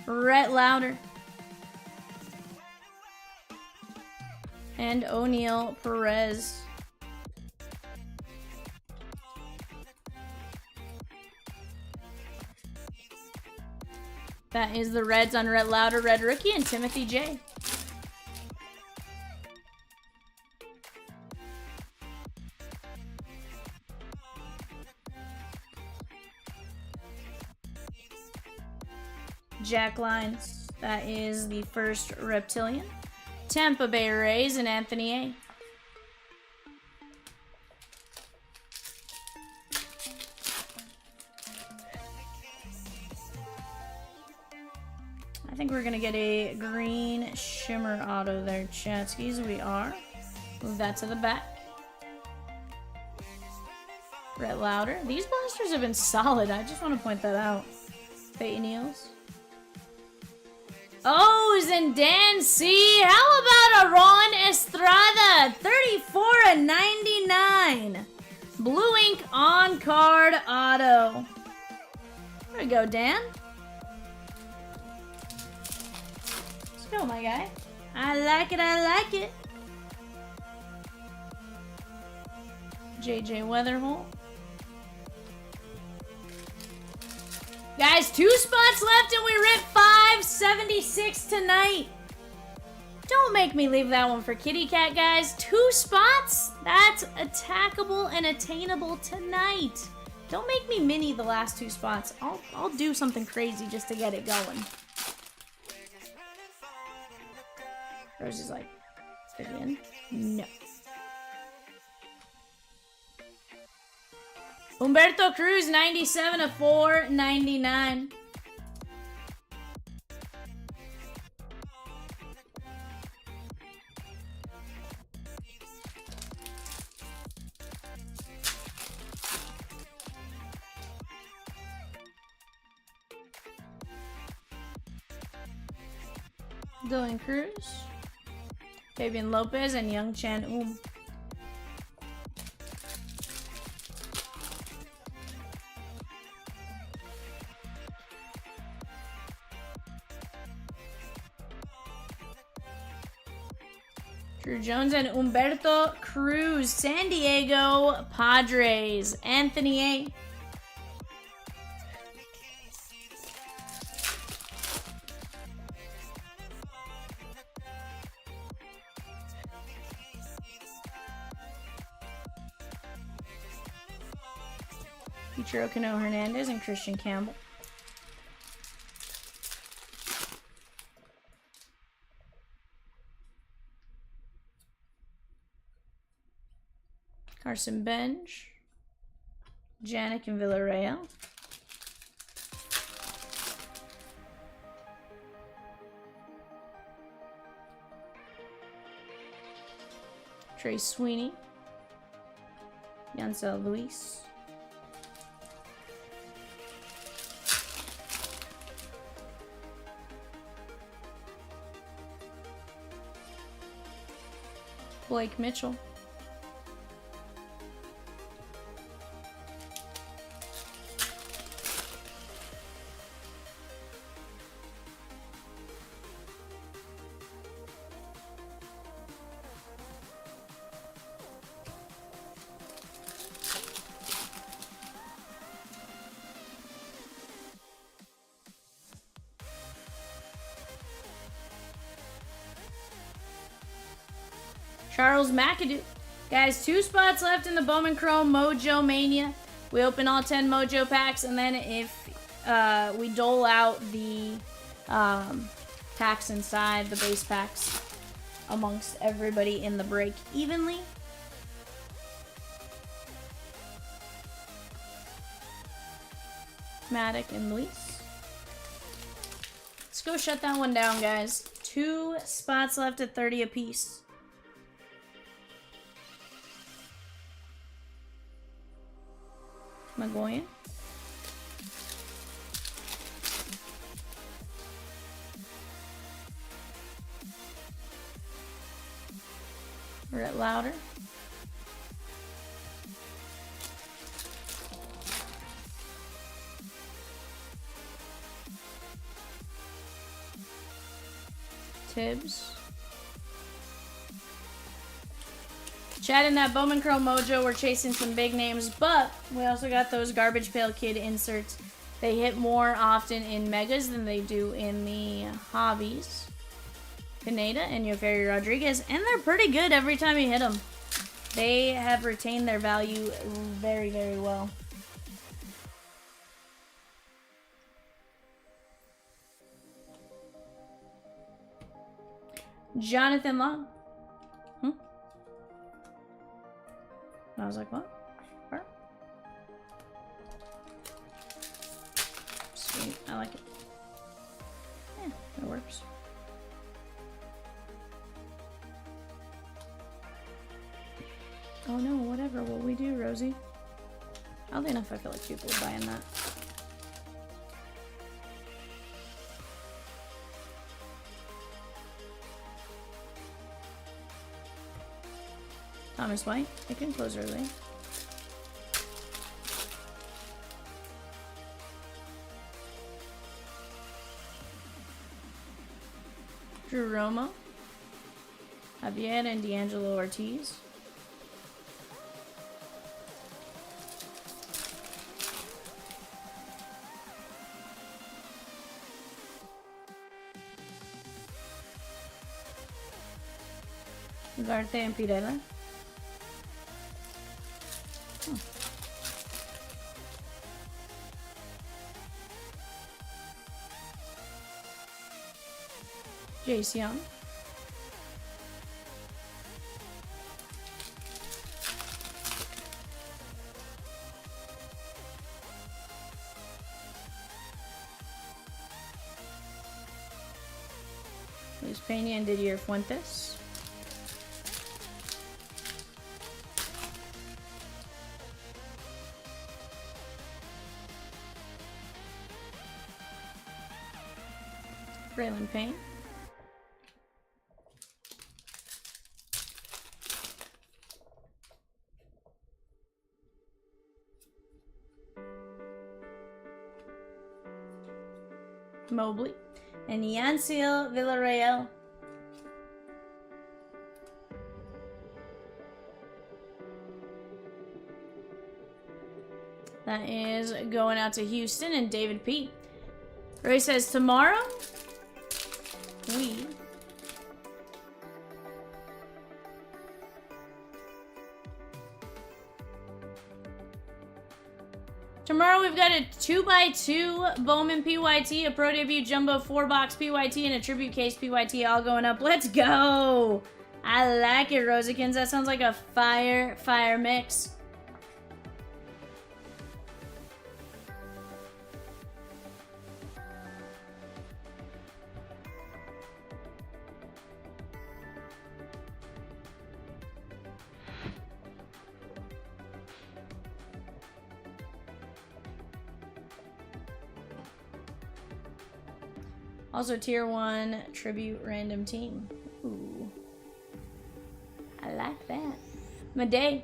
Rhett Lauder. And O'Neal Perez. That is the Reds on Red Louder, Red Rookie, and Timothy J. Jack Lines. That is the first Reptilian. Tampa Bay Rays and Anthony A. I think we're going to get a green shimmer auto there, Chatskis. We are. Move that to the back. Brett Louder. These blasters have been solid. I just want to point that out. Peyton Eels. O's and Dan C. How about a Ron Estrada? 34/99. Blue ink on card auto. There we go, Dan. Let's go, my guy. I like it, I like it. JJ Weatherhole. Guys, 2 spots left and we rip 576 tonight. Don't make me leave that one for Kitty Cat, guys. 2 spots? That's attackable and attainable tonight. Don't make me mini the last 2 spots. I'll do something crazy just to get it going. Rose is like, Vivian? No. Humberto Cruz, 97/499. Dylan Cruz, Fabian Lopez, and Young Chan. Drew Jones and Humberto Cruz. San Diego Padres. Anthony A. Ichiro Cano Hernandez and Christian Campbell. Carson Bench, Janik and Villarreal. Trey Sweeney, Yancel Luis. Blake Mitchell. Charles McAdoo. Guys, 2 spots left in the Bowman Chrome Mojo Mania. We open all 10 Mojo packs, and then if we dole out the packs inside, the base packs, amongst everybody in the break evenly. Maddock and Luis. Let's go shut that one down, guys. 2 spots left at 30 apiece. Magoyan. Brett Louder. Tibbs. Chad, in that Bowman Chrome Mojo, we're chasing some big names, but we also got those Garbage Pail Kid inserts They hit more often in megas than they do in the hobbies. Pineda and Yoferi Rodriguez, and they're pretty good every time you hit them. They have retained their value very, very well. Jonathan Long. I was like, what? Where? Sweet, I like it. Yeah, it works. Oh no, whatever will we do, Rosie? Oddly enough, I feel like people are buying that. Thomas White, it can close early. Drew Romo, Javier and D'Angelo Ortiz. Ugarte and Pirela. Jace Young. Luis Pena and Didier Fuentes. Braylon Payne. Mobley and Yancil Villarreal. That is going out to Houston and David P. Roy says tomorrow we've got a 2x2 Bowman PYT, a Pro Debut Jumbo 4-box PYT, and a Tribute Case PYT all going up. Let's go! I like it, Rosikins. That sounds like a fire mix. Also, Tier 1 Tribute Random Team. Ooh. I like that. Madej,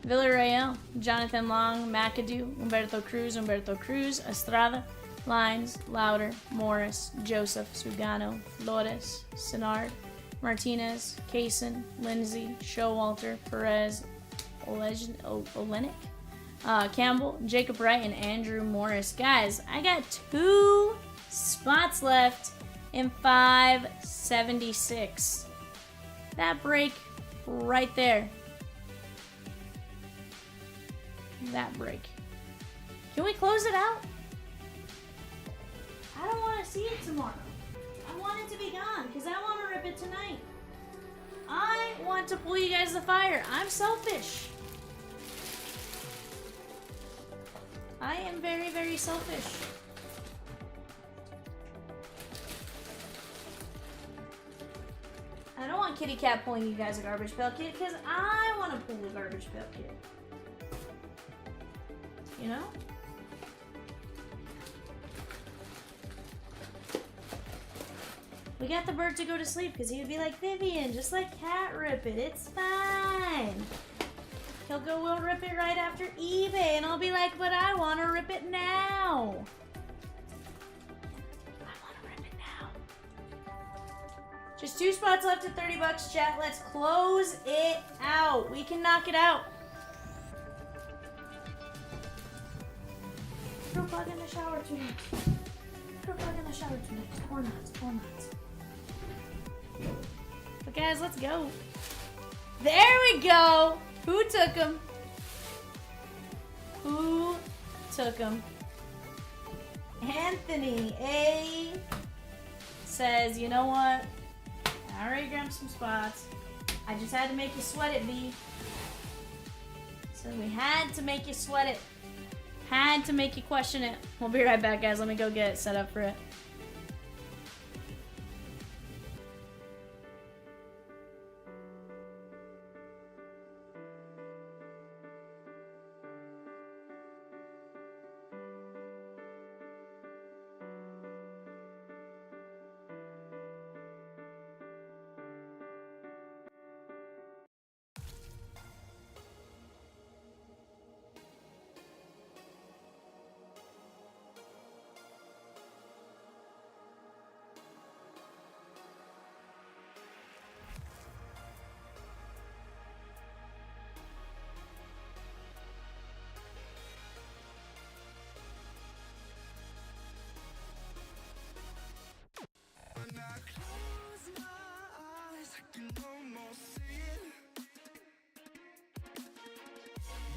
Villarreal, Jonathan Long, McAdoo, Humberto Cruz, Estrada, Lines, Lauder, Morris, Joseph, Sugano, Flores, Sinard, Martinez, Kaysen, Lindsay, Showalter, Perez, Olenek, Campbell, Jacob Wright, and Andrew Morris. Guys, I got 2 spots left in 576. That break right there. That break. Can we close it out? I don't want to see it tomorrow. I want it to be gone because I want to rip it tonight. I want to pull you guys the fire. I'm selfish. I am very, very selfish. I don't want Kitty Cat pulling you guys a Garbage Pail Kid because I want to pull the Garbage Pail Kid. You know? We got the bird to go to sleep because he would be like, Vivian, just let Cat rip it. It's fine. We'll rip it right after eBay. And I'll be like, but I want to rip it now. Just 2 spots left at 30 bucks, chat. Let's close it out. We can knock it out. Throw bug in the shower tonight. Throw bug in the shower tonight. Or not. But guys, let's go. There we go. Who took him? Who took him? Anthony A says, you know what? I already grabbed some spots. I just had to make you sweat it, V. So we had to make you sweat it. Had to make you question it. We'll be right back, guys. Let me go get it set up for it. When I close my eyes, I can almost see it.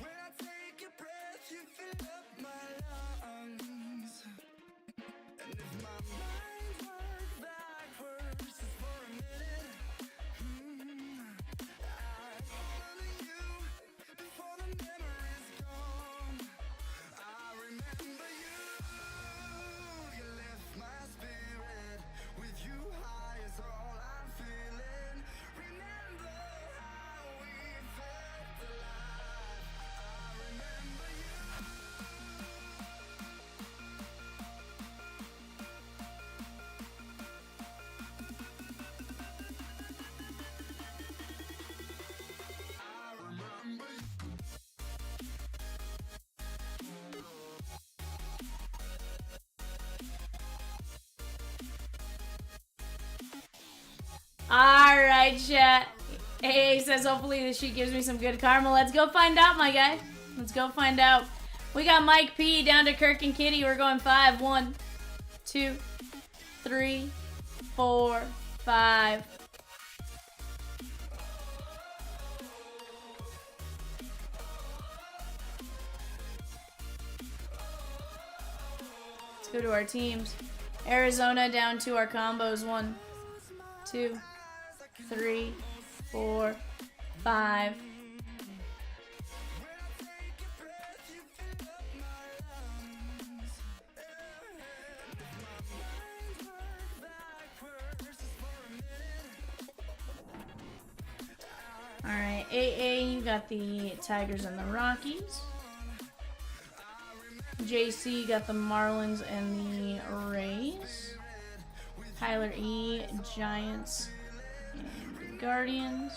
When I take a breath, you fill up my lungs. And if my mind worked backwards just for a minute, I'd honor you before the memory's gone. I remember you. You lift my spirit. With you high is all I'm feeling. Remember how we felt alive. I remember you. I remember you. Alright, chat. AA says hopefully this sheet gives me some good karma. Let's go find out, my guy. Let's go find out. We got Mike P down to Kirk and Kitty. We're going 5. 1, 2, 3, 4, 5. Let's go to our teams. Arizona down to our combos. 1, 2, 3, 4, 5. Alright, AA, you got the Tigers and the Rockies. JC, you got the Marlins and the Rays. Tyler E, Giants and the Guardians.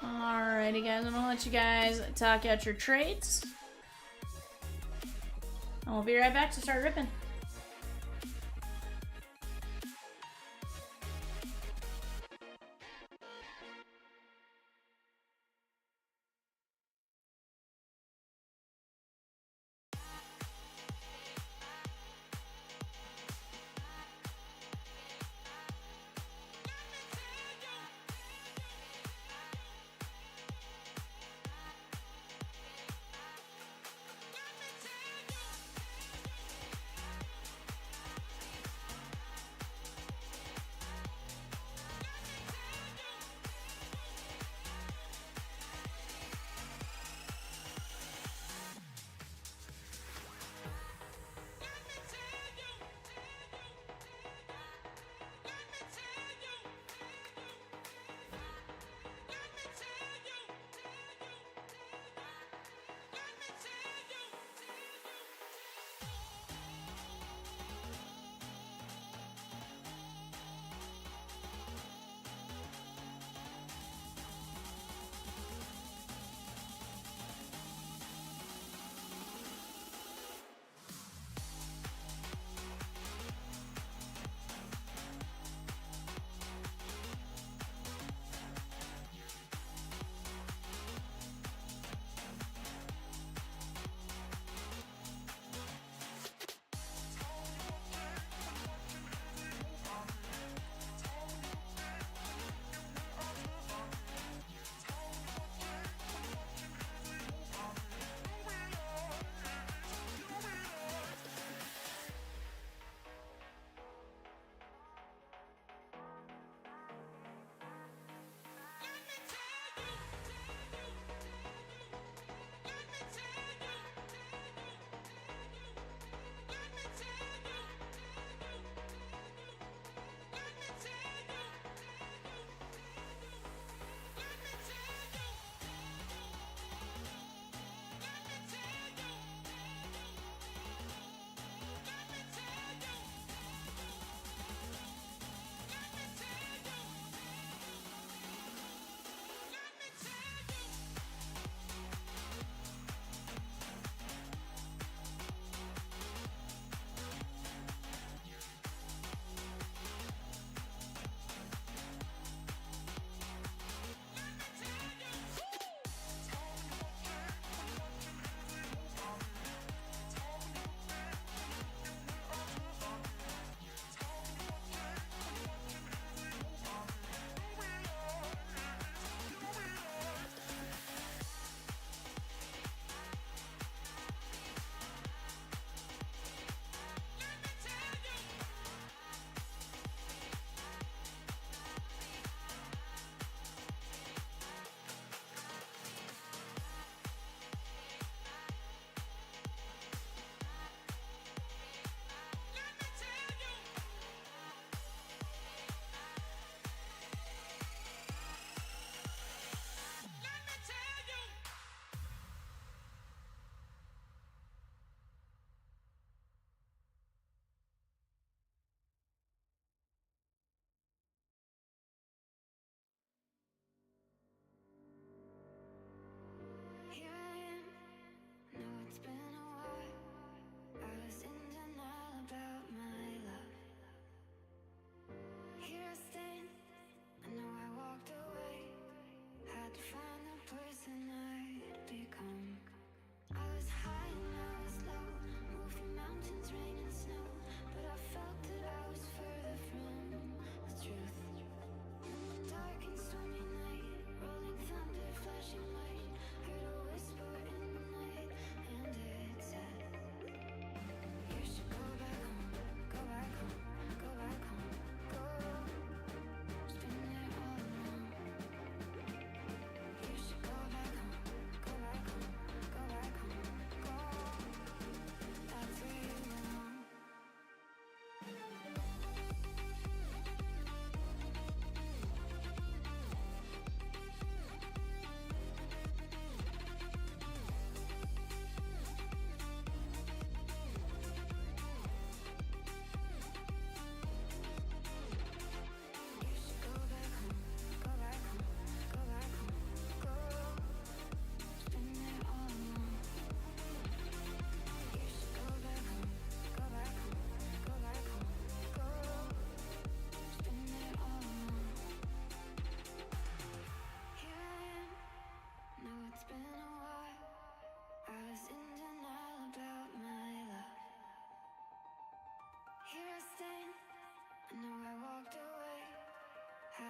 Alrighty, guys, I'm gonna let you guys talk out your trades. And we'll be right back to start ripping.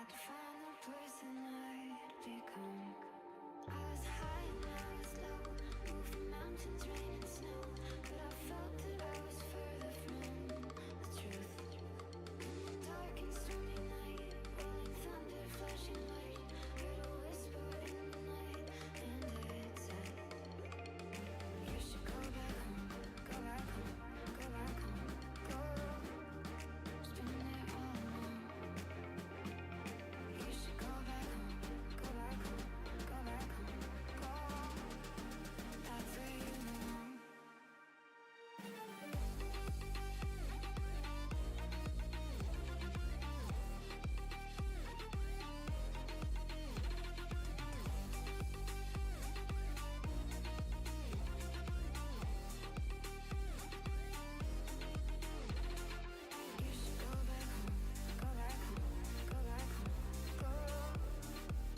hard to find the person I'd become. I was high and I was low, moving mountains, rain and snow, but I felt that I was further from the truth. Dark and stormy night, rolling thunder, flashing light, heard a whisper in the night, and it said, you should go back home, go back home, go back home, go. It's been there all along. You should go back home, go back home, go back home, go. That's where you belong. You should go back home, go back home, go back home, go.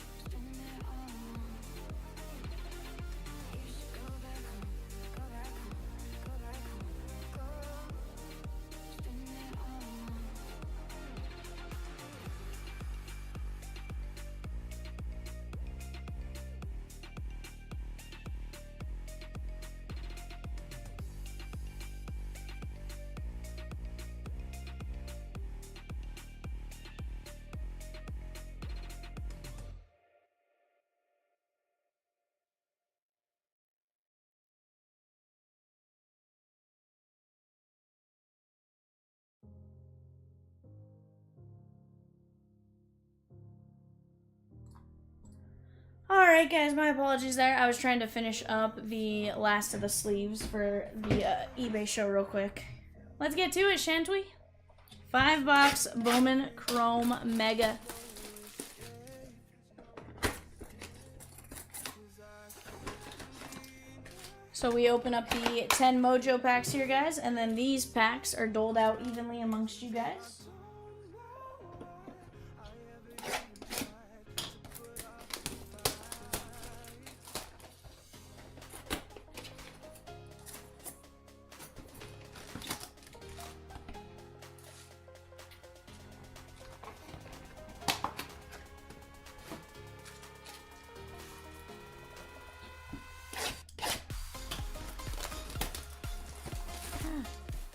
It's been there all along. You should go back home, go back home, go back home, go. It's been there all along. Alright guys, my apologies there. I was trying to finish up the last of the sleeves for the eBay show real quick. Let's get to it, shan't we? 5-box Bowman Chrome Mega. So we open up the 10 Mojo packs here, guys, and then these packs are doled out evenly amongst you guys.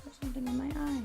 There's something in my eye.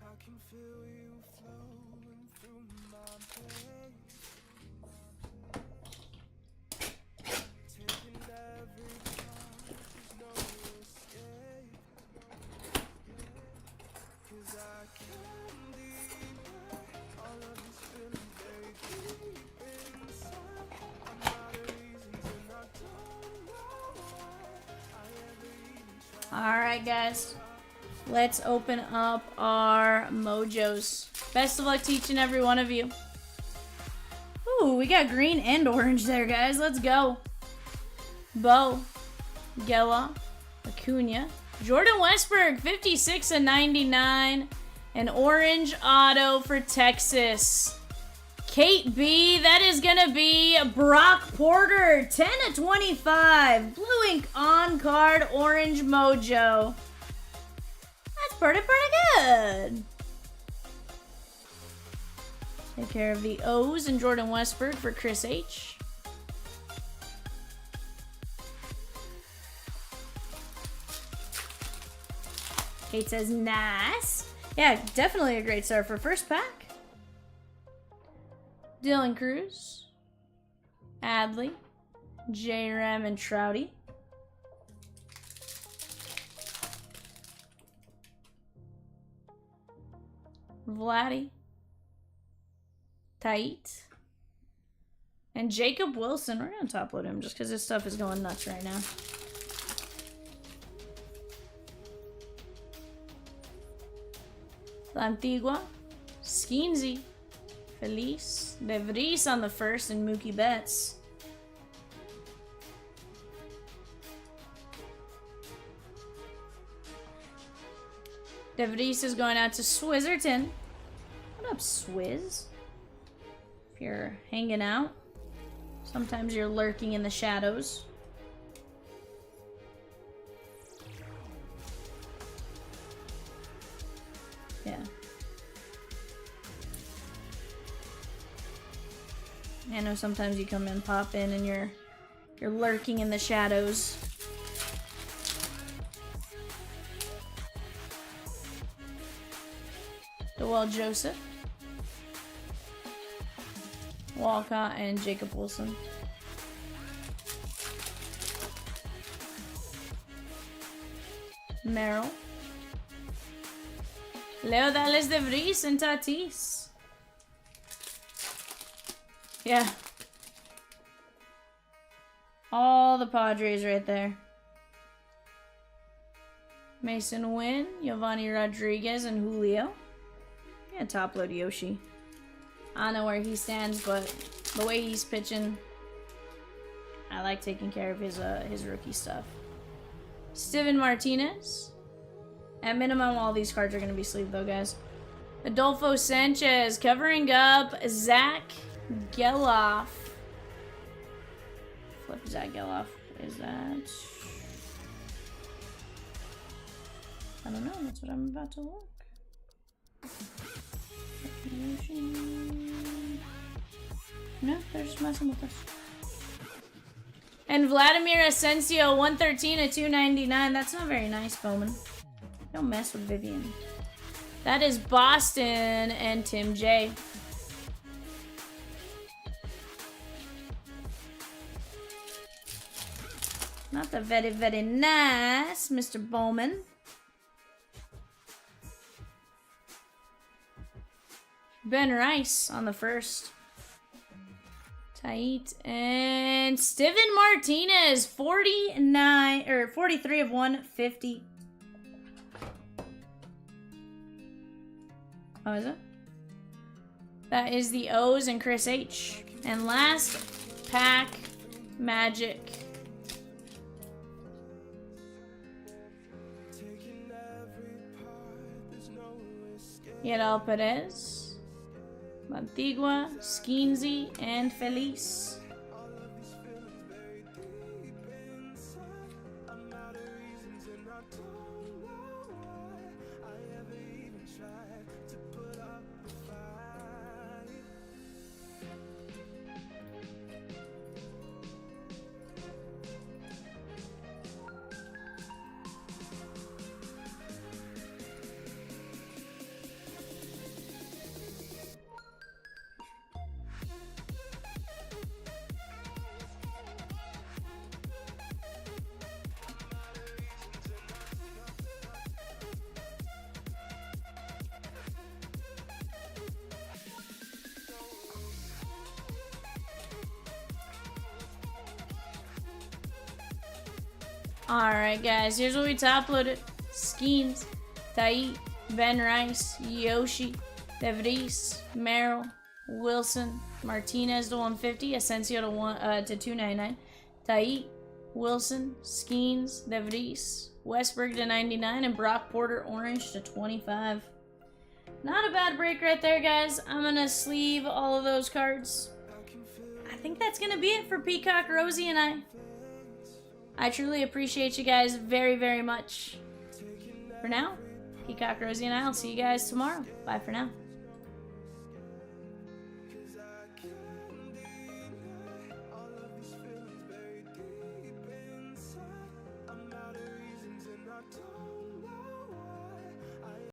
I can feel you flowing through my veins, taking every part, there's no escape. 'Cause I can't deny all of these feelings very deep inside. I'm out of reasons and I don't know why I ever even tried. Alright guys, let's open up our Mojos. Best of luck to each and every one of you. Ooh, we got green and orange there, guys. Let's go. Bo, Gela, Acuna, Jordan Westberg, 56/99. An orange auto for Texas. Kate B, that is going to be Brock Porter, 10/25. Blue ink on card, orange Mojo. That's pretty good. Take care of the O's and Jordan Westberg for Chris H. Kate says, nice. Yeah, definitely a great start for first pack. Dylan Cruz, Adley, J-Ram, and Trouty. Vladdy, Tait, and Jacob Wilson. We're going to top load him just because his stuff is going nuts right now. Antigua, Skeensy, Felice. De Vries on the first and Mookie Betts. De Vries is going out to Swizzerton. What up, Swizz? If you're hanging out, sometimes you're lurking in the shadows. Yeah. I know sometimes you come in, pop in, and you're lurking in the shadows. Dewell Joseph, Walcott, and Jacob Wilson. Merrill. Leo Dallas de Vries and Tatis. Yeah. All the Padres right there. Mason Wynn, Giovanni Rodriguez, and Julio. Yeah, top load Yoshi. I don't know where he stands, but the way he's pitching, I like taking care of his rookie stuff. Steven Martinez. At minimum, all these cards are going to be sleeved, though, guys. Adolfo Sanchez covering up Zach Geloff. Flip Zach Geloff. Is that? I don't know. That's what I'm about to look. No, they're just messing with us. And Vladimir Asensio, 113 at 299. That's not very nice, Bowman. Don't mess with Vivian. That is Boston and Tim J. Not the very, very nice Mr. Bowman. Ben Rice on the first. Tight. And Steven Martinez, 43 of 150. Oh, is it? That is the O's and Chris H. And last pack, Magic. Yedal Perez, Mantigua, Skeensy, and Felice. Alright, guys, here's what we top loaded. Skeens, Tait, Ben Rice, Yoshi, De Vries, Merrill, Wilson, Martinez to 150, Asensio to 299, Tait, Wilson, Skeens, De Vries, Westberg to 99, and Brock Porter orange to 25. Not a bad break right there, guys. I'm gonna sleeve all of those cards. I think that's gonna be it for Peacock, Rosie, and I. I truly appreciate you guys very, very much. For now, Peacock, Rosie, and I will see you guys tomorrow. Bye for now.